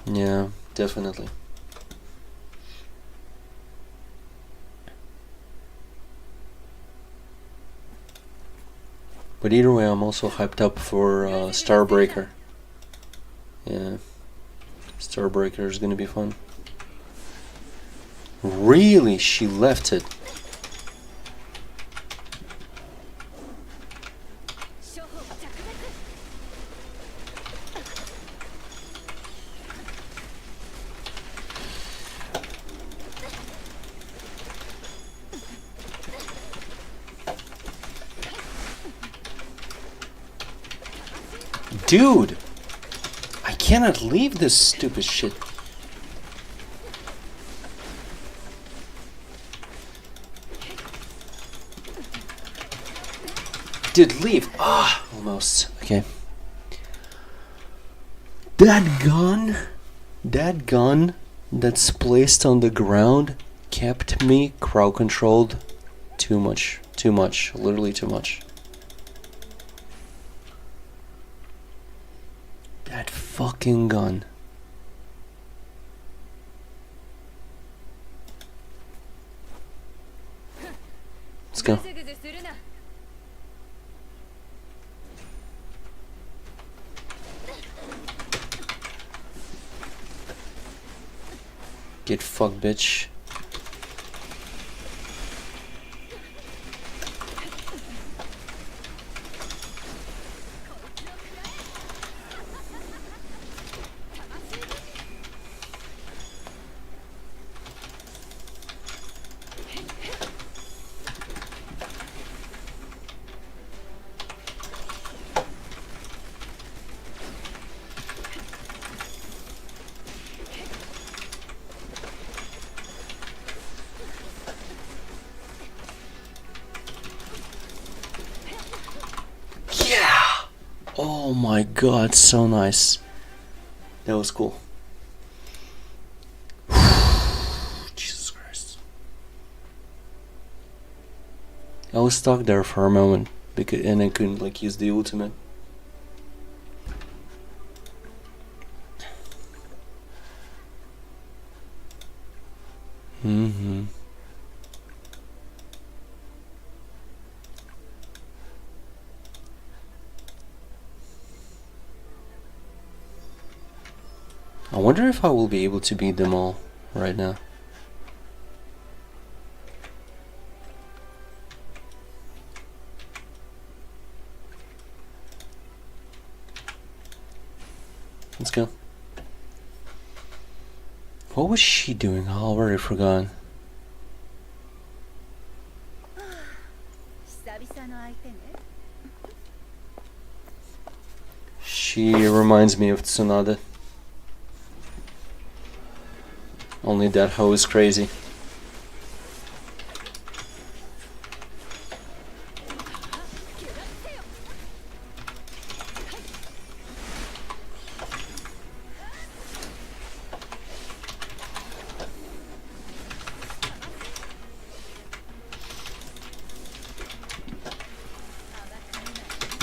Yeah, definitely. But either way, I'm also hyped up for Starbreaker. Yeah, Starbreaker is gonna be fun. Really? She left it. Dude! I cannot leave this stupid shit. Dude, leave! Ah, almost. Okay. That gun that's placed on the ground kept me crowd controlled too much. Too much. Literally too much. That fucking gun. Let's go. Get fucked, bitch. Oh my god, so nice. That was cool. Jesus Christ. I was stuck there for a moment and I couldn't like use the ultimate. I wonder if I will be able to beat them all right now. Let's go. What was she doing? I already forgot. She reminds me of Tsunade. Only that hoe is crazy.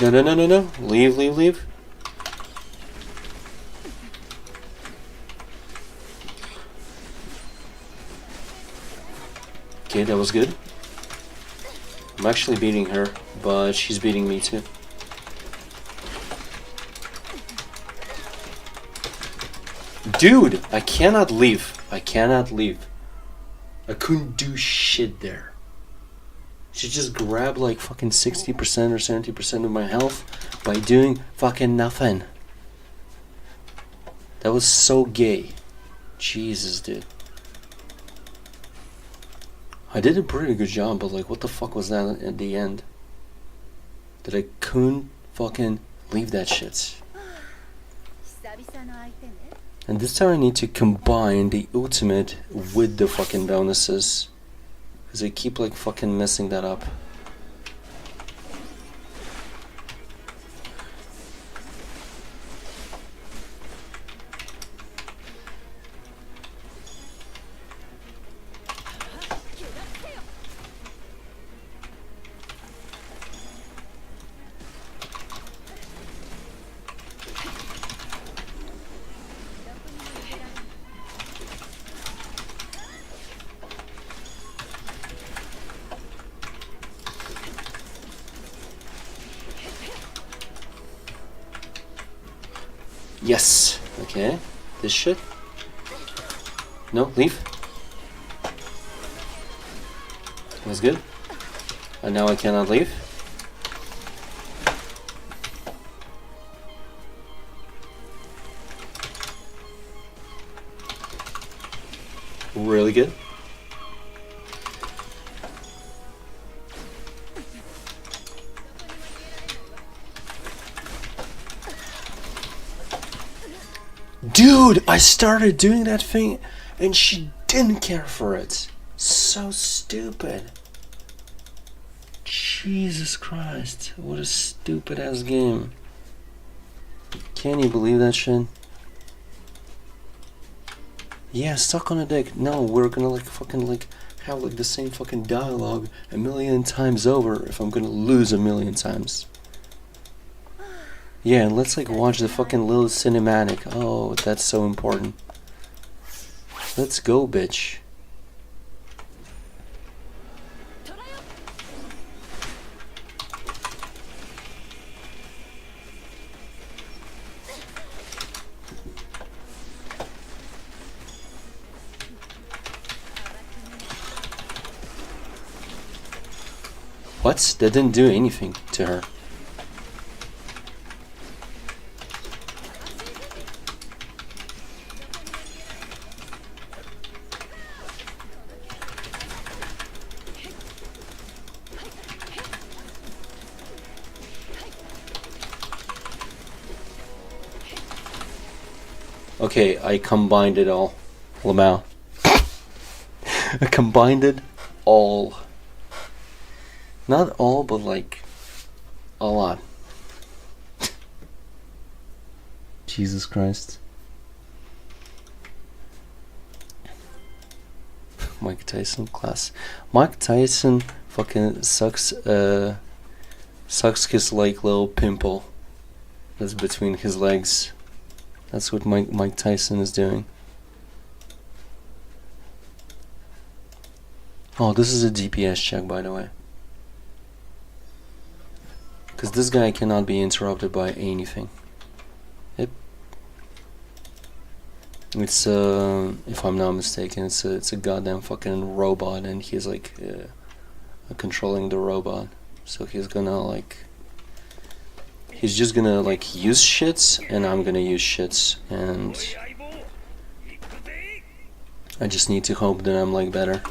No, no, no, no, no. Leave, leave, leave. Okay, that was good. I'm actually beating her, but she's beating me too. Dude, I cannot leave. I cannot leave. I couldn't do shit there. She just grabbed like fucking 60% or 70% of my health by doing fucking nothing. That was so gay. Jesus, dude. I did a pretty good job, but like, what the fuck was that at the end? That I couldn't fucking leave that shit. And this time I need to combine the ultimate with the fucking bonuses. Because I keep like fucking messing that up. Yes. Okay. This shit. No, leave. That's good. And now I cannot leave. Really good. Dude, I started doing that thing and she didn't care for it. So stupid. Jesus Christ. What a stupid ass game. Can you believe that shit? Yeah, stuck on a dick. No, we're gonna like fucking like have like the same fucking dialogue a million times over if I'm gonna lose a million times. Yeah, and let's like watch the fucking little cinematic. Oh, that's so important. Let's go, bitch. What? That didn't do anything to her. Okay, I combined it all. Lamau. I combined it all. Not all, but like a lot. Jesus Christ. Mike Tyson class. Mike Tyson fucking sucks his like little pimple that's between his legs. That's what Mike Tyson is doing. Oh, this is a DPS check, by the way. Because this guy cannot be interrupted by anything. Yep. It's if I'm not mistaken, it's a goddamn fucking robot, and he's like controlling the robot. So he's gonna like, he's just gonna like use shits, and I'm gonna use shits, and I just need to hope that I'm like better.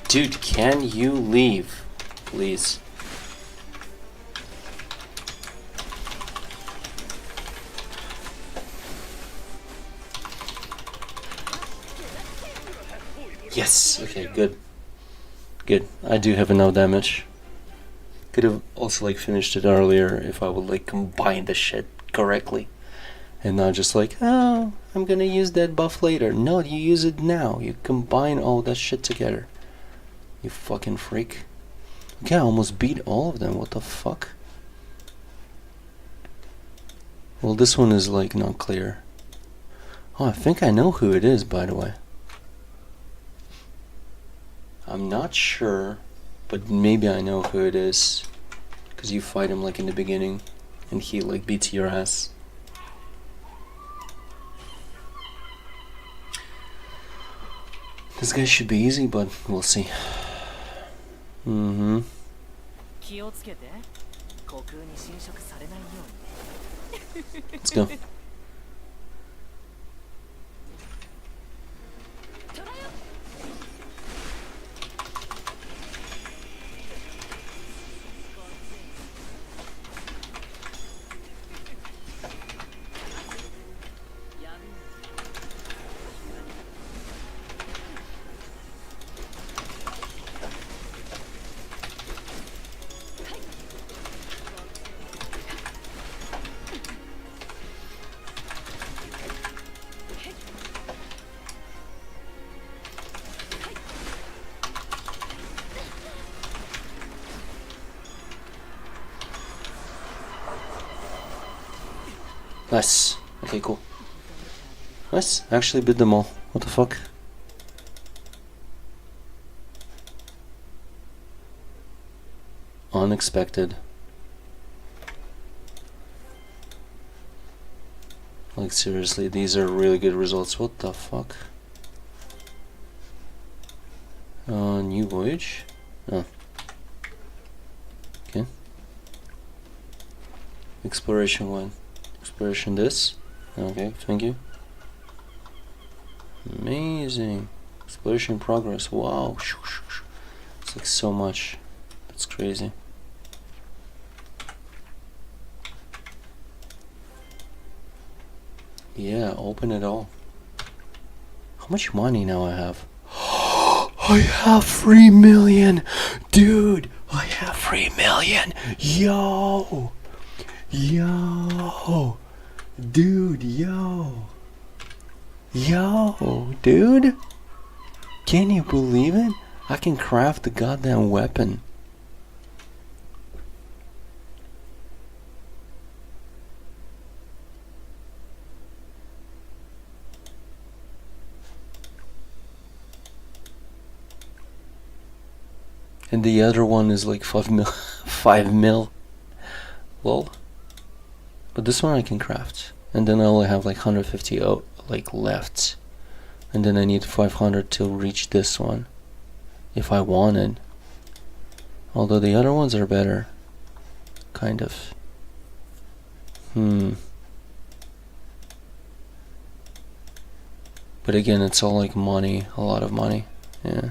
Dude, can you leave, please? Yes, okay, good. Good, I do have enough damage. Could have also like finished it earlier if I would like combine the shit. correctly. And not just like, oh, I'm gonna use that buff later. No, you use it now. You combine all that shit together. You fucking freak. Okay, I almost beat all of them. What the fuck? Well, this one is like not clear. Oh, I think I know who it is, by the way. I'm not sure, but maybe I know who it is. Because you fight him like in the beginning, and he like beats your ass. This guy should be easy, but we'll see. 気をつけて虚空に侵食されないように Let's go. Nice. Okay, cool. Nice. I actually beat them all. What the fuck? Unexpected. Like seriously, these are really good results. What the fuck? New voyage? Oh. Okay. Exploration 1. Exploration this. Okay, thank you. Amazing. Exploration progress. Wow. It's like so much. That's crazy. Yeah, open it all. How much money now I have? I have 3 million! Dude! I have 3 million! Yo! Yo! Dude, yo! Yo! Dude! Can you believe it? I can craft the goddamn weapon. And the other one is like 5 mil. 5 mil. Lol. But this one I can craft. And then I only have like 150 like left. And then I need 500 to reach this one. If I wanted. Although the other ones are better. Kind of. But again, it's all like money. A lot of money. Yeah.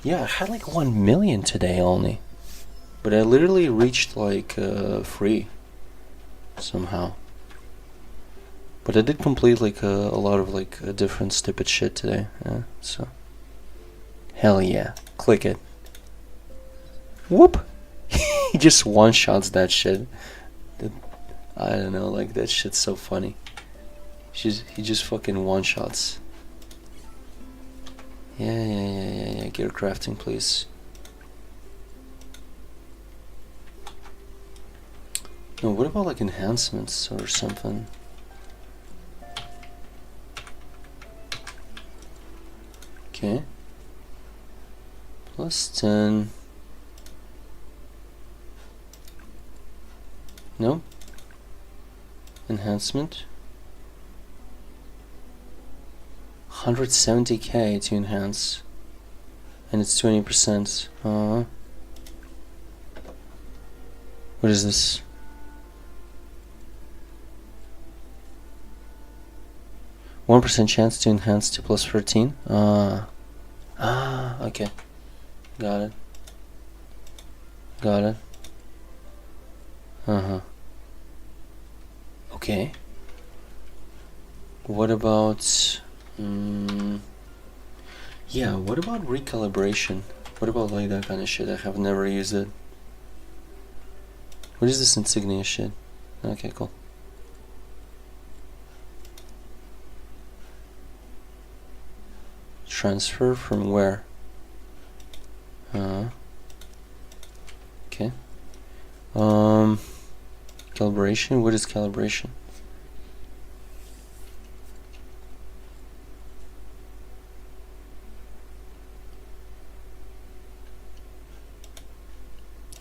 Yeah, I had like 1 million today only. But I literally reached like free. Somehow. But I did complete like a lot of like different stupid shit today. Yeah, so. Hell yeah. Click it. Whoop! He just one-shots that shit. I don't know, like that shit's so funny. He just fucking one-shots. Yeah. Gear crafting, please. No, what about like enhancements or something? Okay. Plus 10. No. Enhancement. 170k to enhance. And it's 20%. What is this? %1 chance to enhance to plus 13. Okay. Got it. Okay. What about yeah, what about recalibration? What about like that kind of shit? I have never used it. What is this insignia shit? Okay, cool. Transfer from where? Okay. Calibration? What is calibration?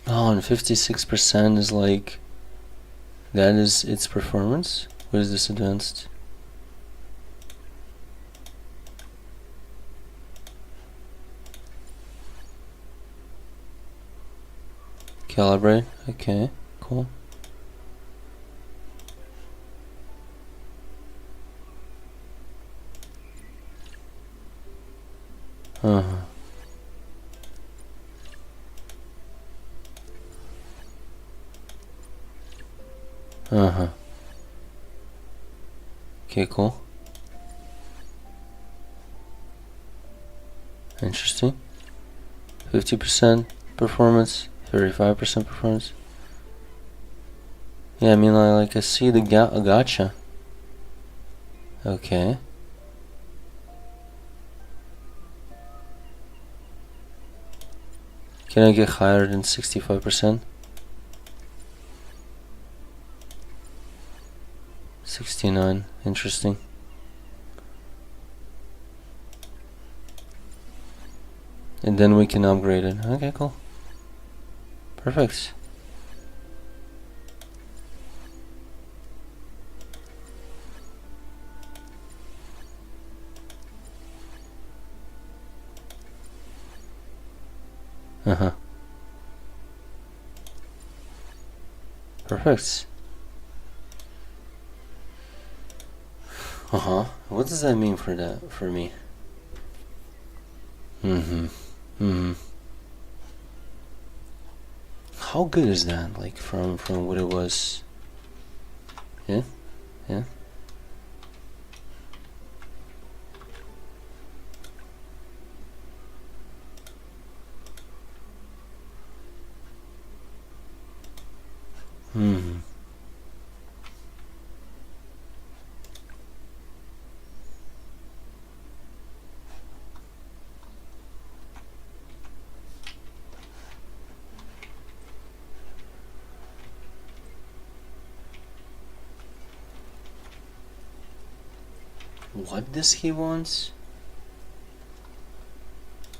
Oh, and 56% is like, that is its performance? What is this advanced? Calibrate, okay, cool. Uh-huh. Uh-huh. Okay, cool. Interesting. 50% performance, 35% performance. Yeah, I mean, like I see the gotcha. Okay. Can I get higher than 65%? 69. Interesting. And then we can upgrade it. Okay, cool. Perfect. Uh-huh. Perfect. Uh-huh. What does that mean for me? Mm-hmm. Mm-hmm. How good is that? Like from what it was? Yeah? Yeah? Mm-hmm. What does he want?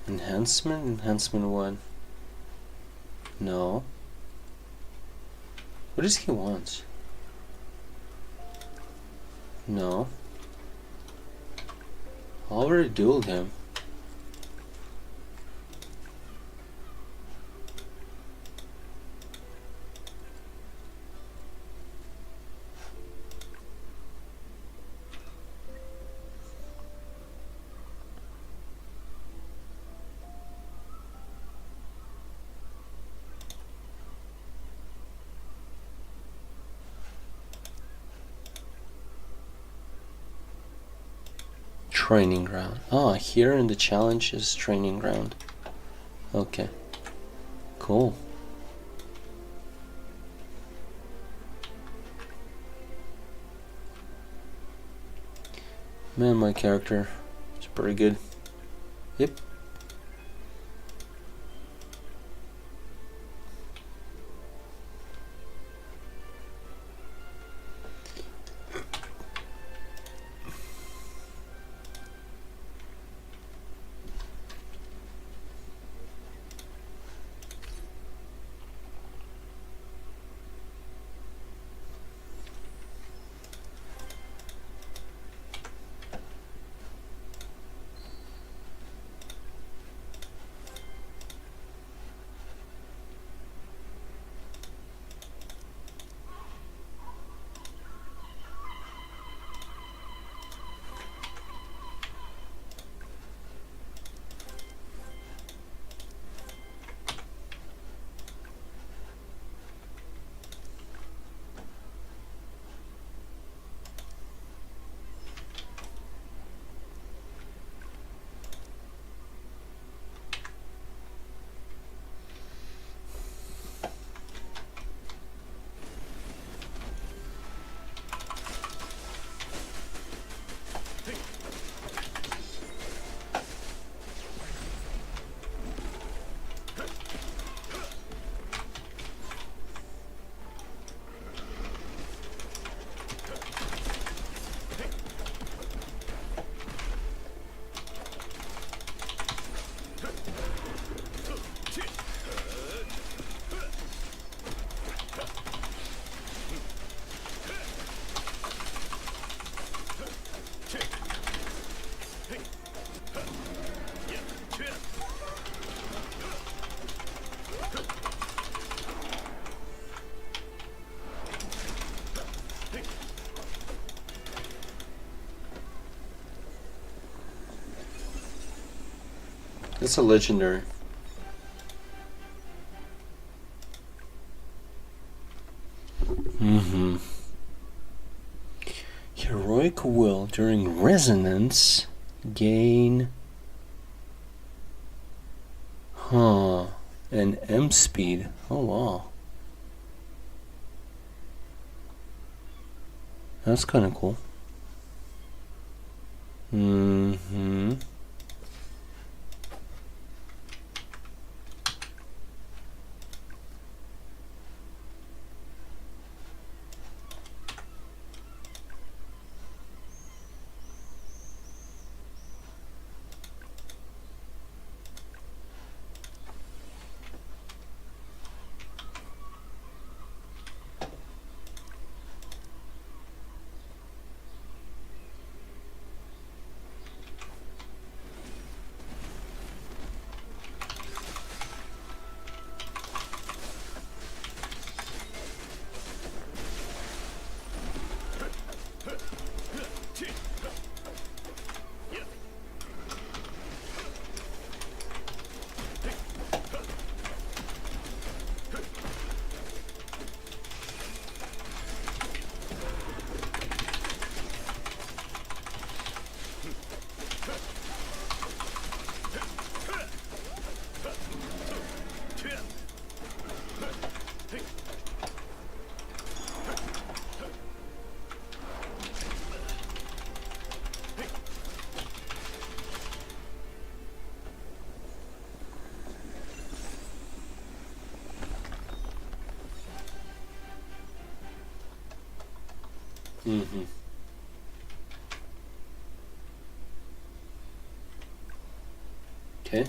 Enhancement? Enhancement what? No. What does he want? No. I already dueled him. Training ground. Oh, here in the challenge is training ground. Okay. Cool. Man, my character is pretty good. Yep. That's a legendary. Mm-hmm. Heroic will during resonance gain and M speed. Oh wow. That's kinda cool. Mm-hmm. Mm-hmm. Okay.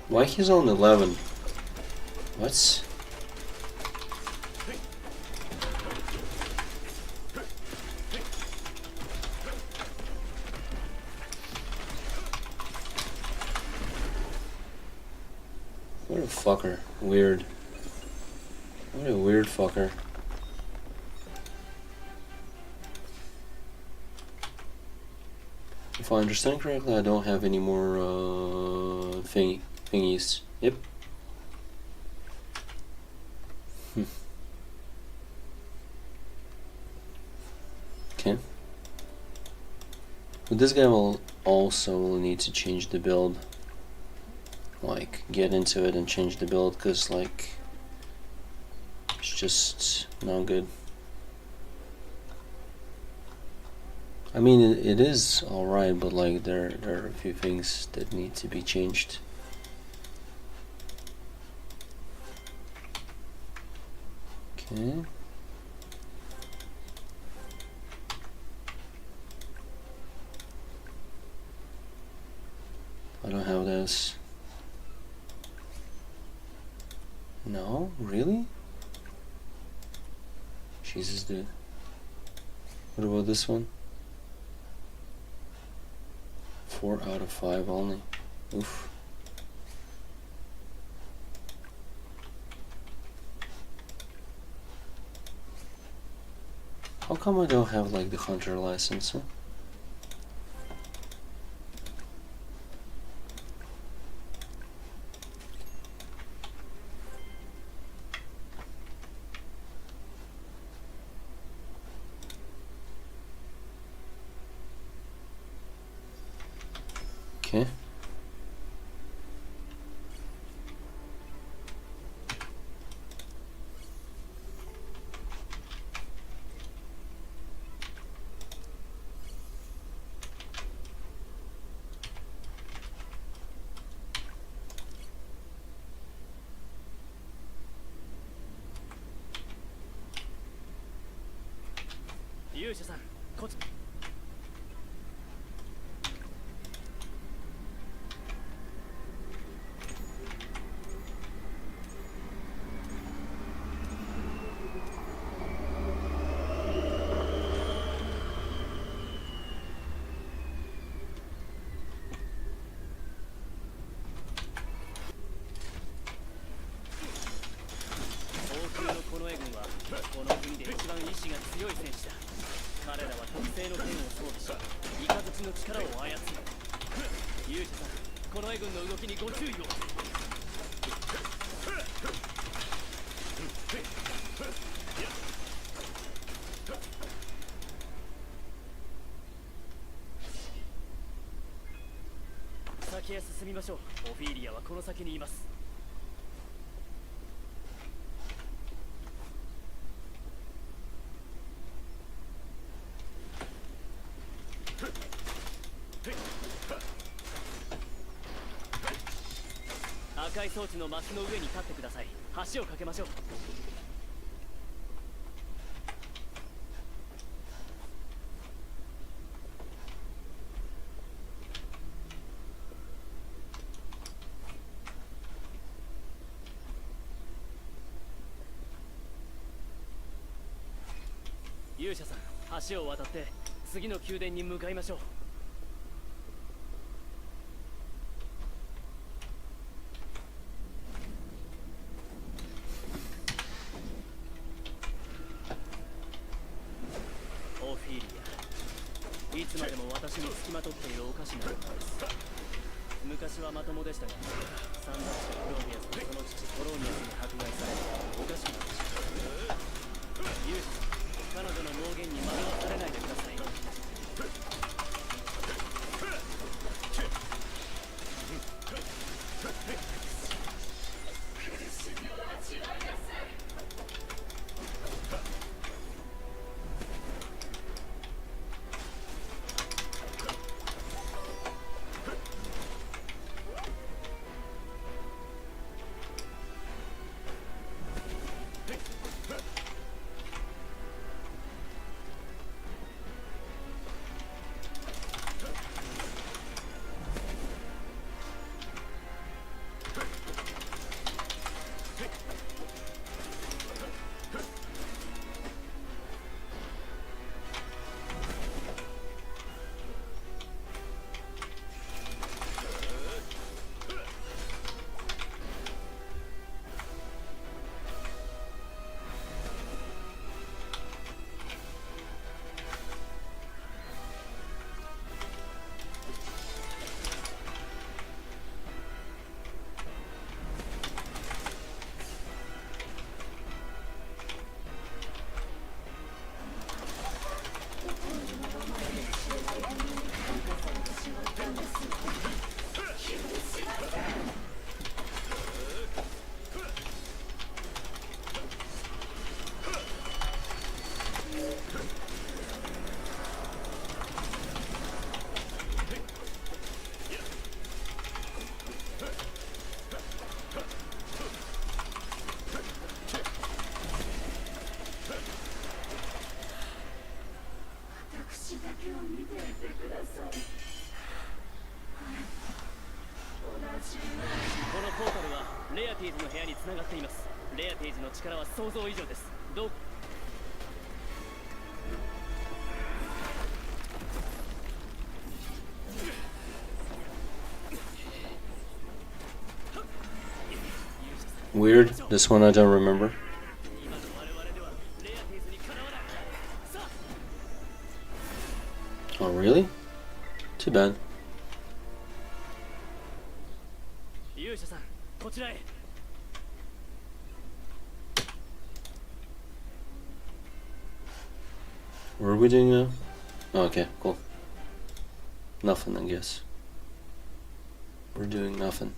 Why he's on 11? What? What a fucker. Weird. What a weird fucker. If I understand correctly, I don't have any more thingies. Yep. Okay. But this guy will also need to change the build. Like, get into it and change the build, because, like, it's just not good. I mean, it is alright, but, like, there are a few things that need to be changed. Okay. I don't have this. No? Really? Jesus, dude. What about this one? 4 out of 5 only. Oof. How come I don't have, like, the hunter license, huh? Okay. 勇者さん、こっち。この絵軍はこの国で一番意志が強い戦士だ。彼らは特製の剣を装備し、雷の力を操る。勇者さん、この絵軍の動きにご注意を。先へ進みましょう。オフィーリアはこの先にいます。赤い装置のマスの上に立ってください。橋を架けましょう。勇者さん、橋を渡って次の宮殿に向かいましょう。オフィーリア、いつまでも私に付きまとっているおかしなものです。昔はまともでしたが、サンダーシャ・クローニアスとその父コローニアスに迫害されおかしくなってしまう。勇者さん、彼女の妄言に惑わされないでください。このポータルはレアティーズの部屋に繋がっています。レアティーズの力は想像以上です。どうWeird. This one I don't remember. Oh, really? Too bad. 勇者さん、こちらへ。What are we doing now? Oh, okay, cool. Nothing, I guess. We're doing nothing.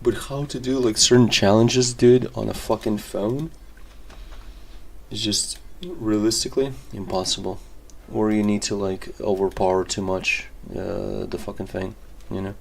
But how to do like certain challenges, dude, on a fucking phone is just realistically impossible. Or you need to like overpower too much the fucking thing, you know?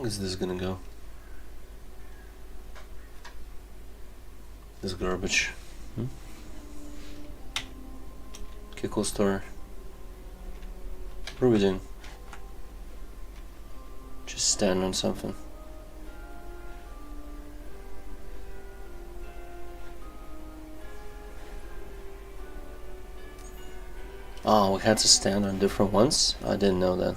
is this gonna go? This garbage. Kickle store. What are we doing? Just stand on something. Oh, we had to stand on different ones? I didn't know that.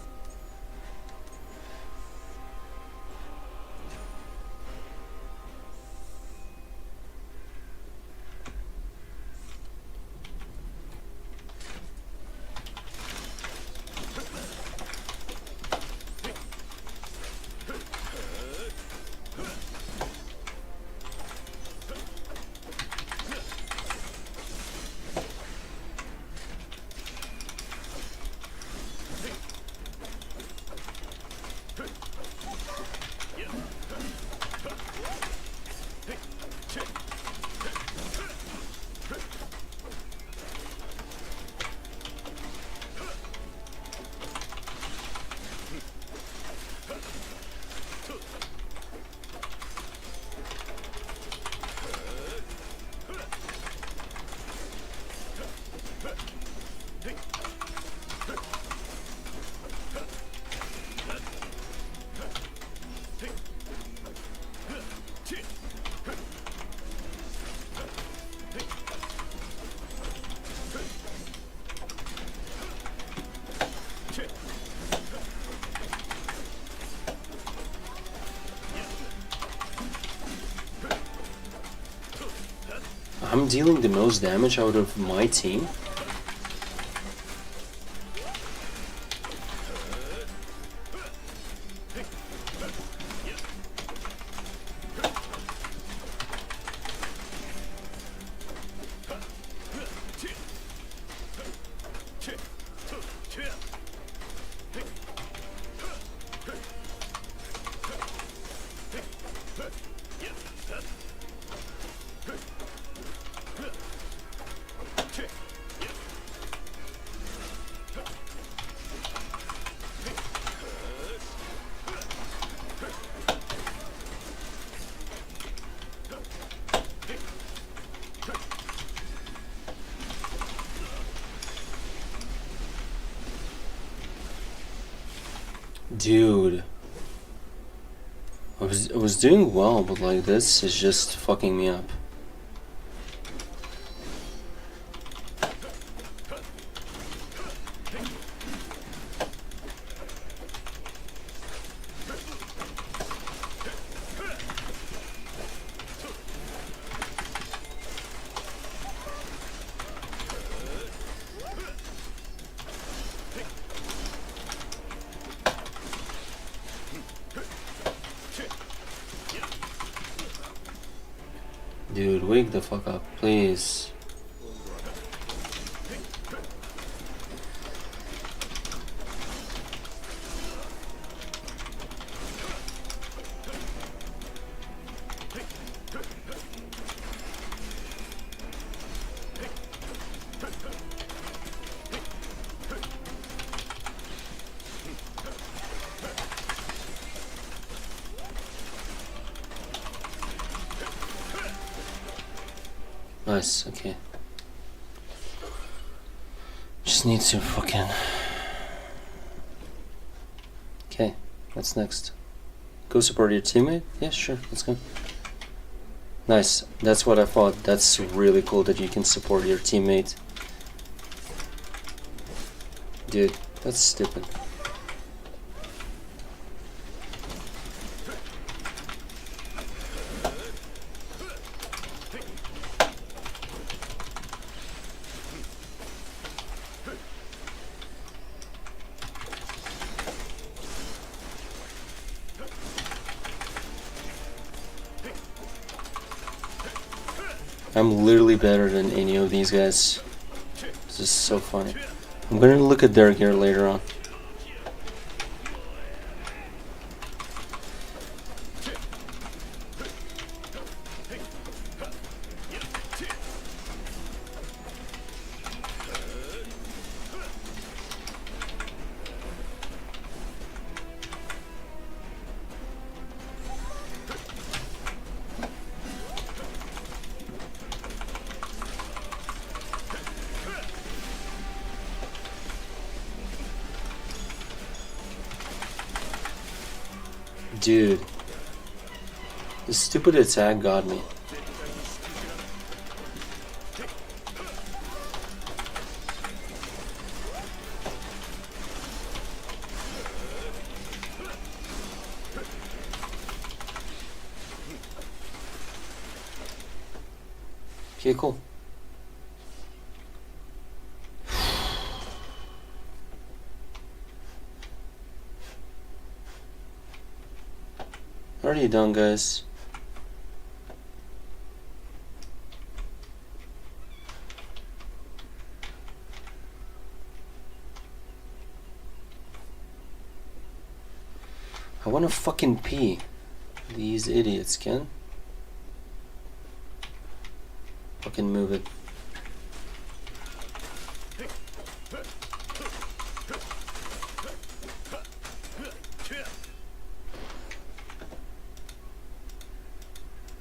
I'm dealing the most damage out of my team. Dude, I was doing well, but like this is just fucking me up. Dude, wake the fuck up, please. Nice, okay. Just need to fucking... Okay, what's next? Go support your teammate? Yeah, sure, let's go. Nice, that's what I thought. That's really cool that you can support your teammate. Dude, that's stupid. I'm literally better than any of these guys. This is so funny. I'm gonna look at their gear later on. Dude. This stupid attack got me. Okay, cool. Already done, guys. I wanna fucking pee. These idiots can. Fucking move it.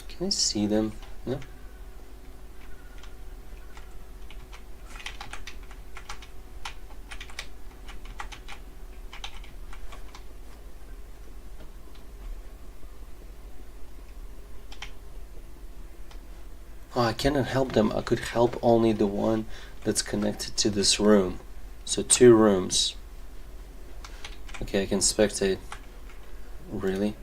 Can I see them? No? Oh, I cannot help them. I could help only the one that's connected to this room. So 2 rooms. Okay, I can spectate. Really?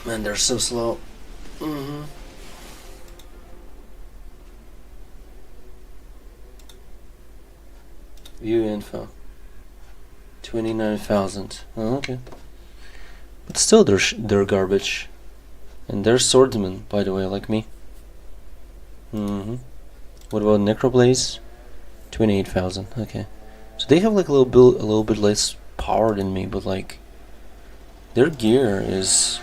Man, they're so slow. View info. 29,000. Oh, okay. But still, they're garbage. And they're swordsmen, by the way, like me. What about Necroblaze? 28,000. Okay. So they have like a little bit less power than me, but like their gear is.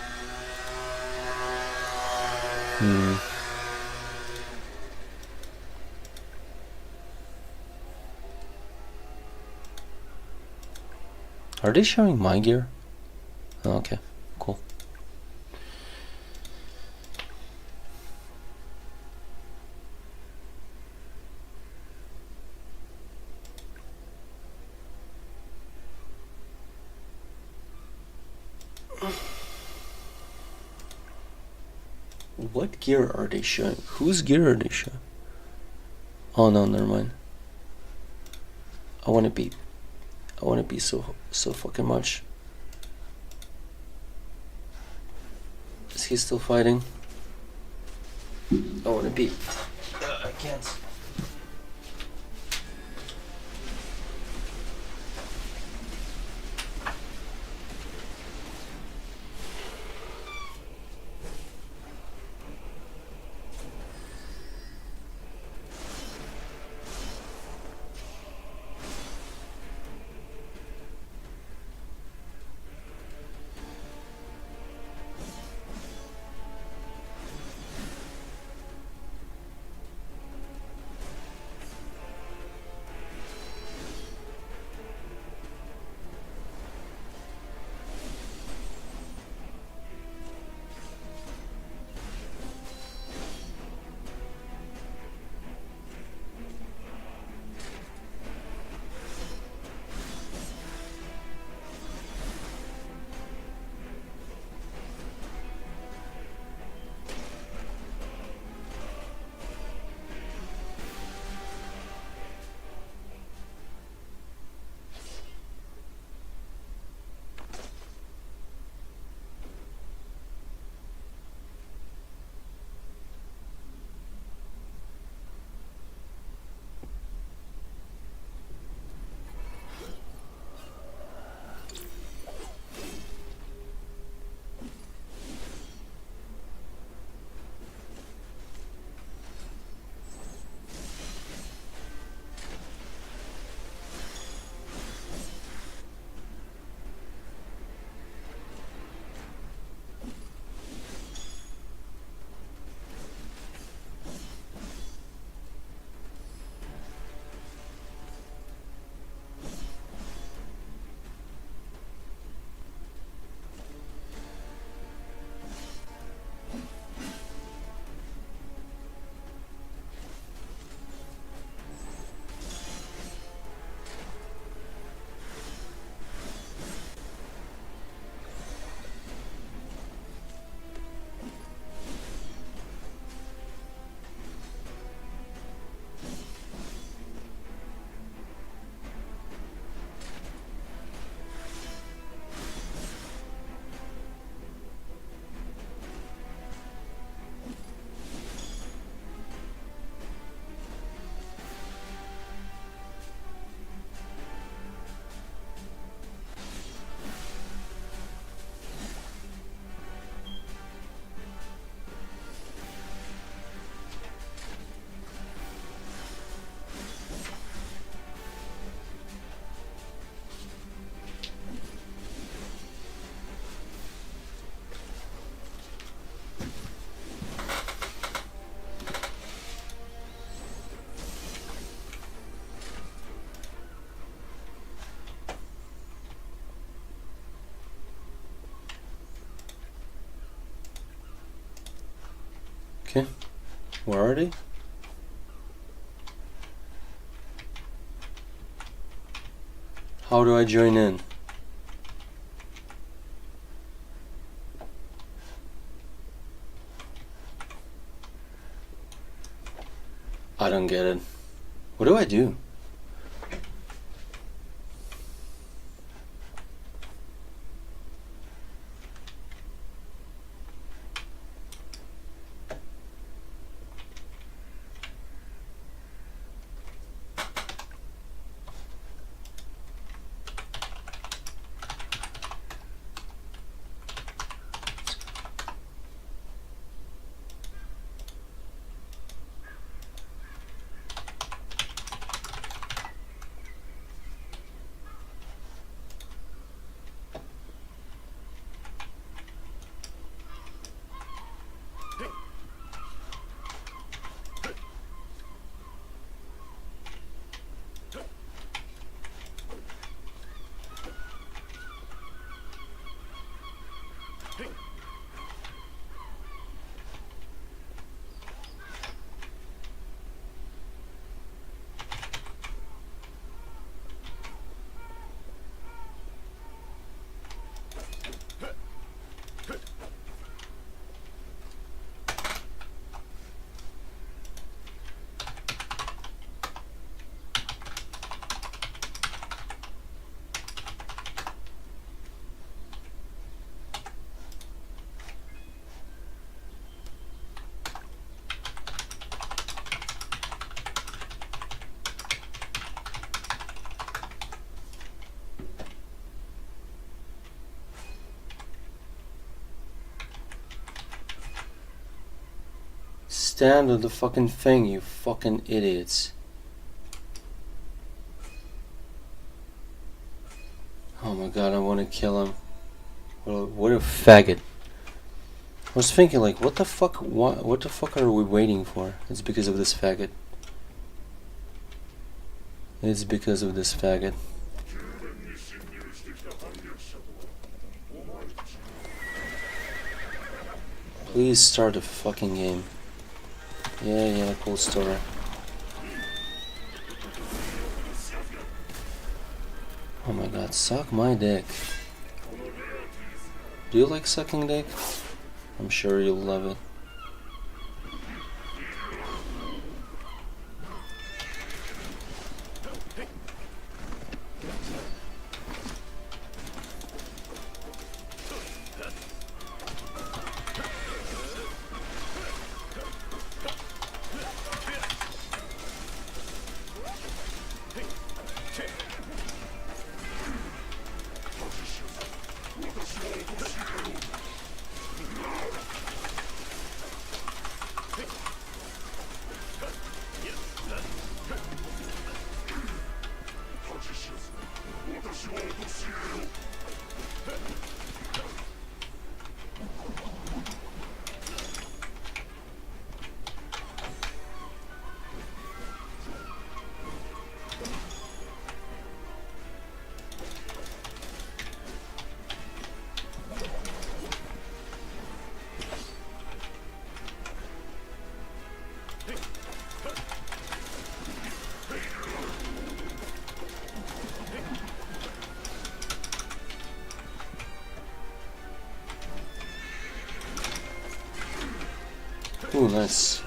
Are they showing my gear? Oh, okay, cool. What gear are they showing? Whose gear are they showing? Oh no, never mind. I wanna be so fucking much. Is he still fighting? I wanna be. I can't. Where are they? How do I join in? I don't get it. What do I do? Stand on the fucking thing, you fucking idiots. Oh my god, I want to kill him. What a faggot. I was thinking, like, what the fuck? What the fuck are we waiting for? It's because of this faggot. It's because of this faggot. Please start the fucking game. Yeah, cool story. Oh my god, suck my dick. Do you like sucking dick? I'm sure you'll love it. Ooh, nice.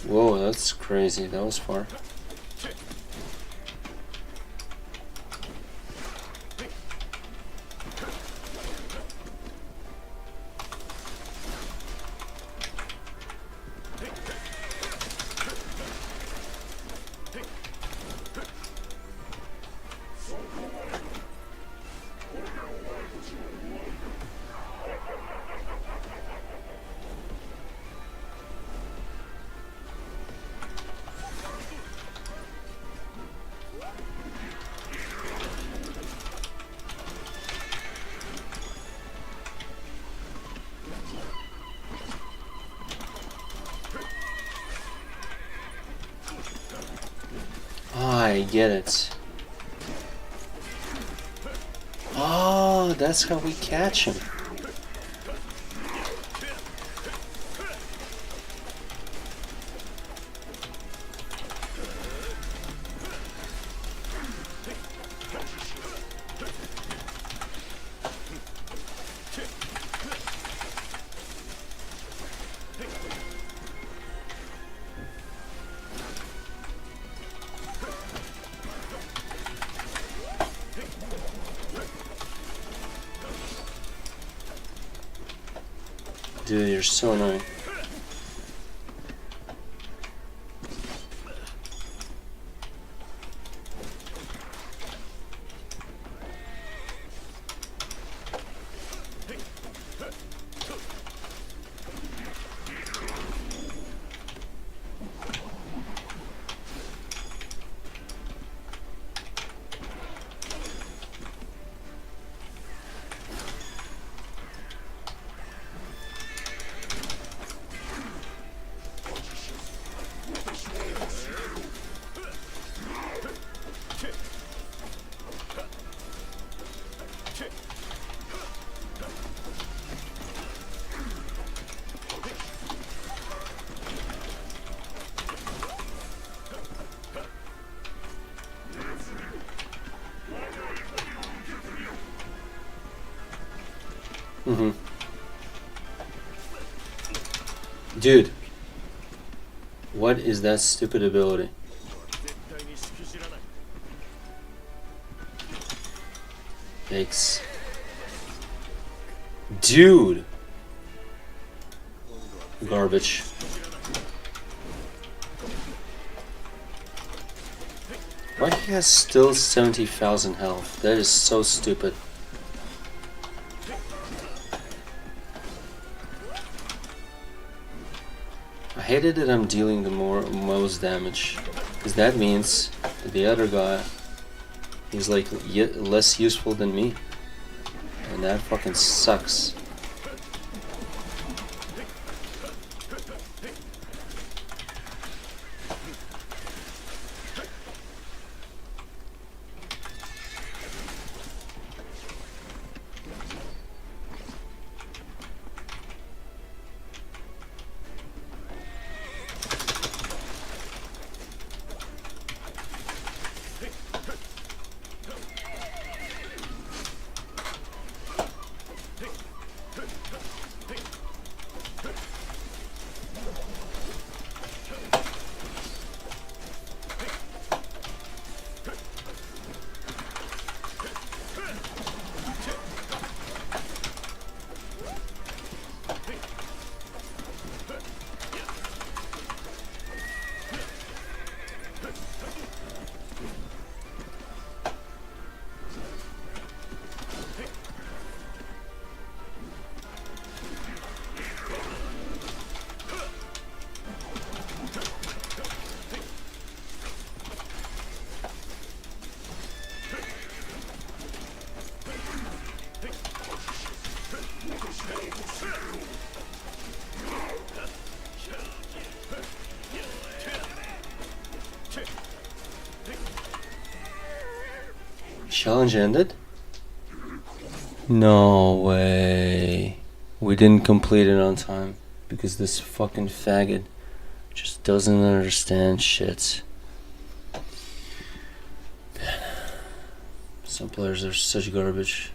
Whoa, that's crazy. That was far. I get it. Oh, that's how we catch him. Dude, you're so annoying. Dude, what is that stupid ability? Yikes. Dude! Garbage. Why he has still 70,000 health? That is so stupid. I hated that I'm dealing the most damage, because that means that the other guy is like less useful than me, and that fucking sucks. Challenge ended? No way. We didn't complete it on time because this fucking faggot just doesn't understand shit. Some players are such garbage.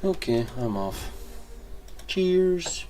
Okay, I'm off. Cheers.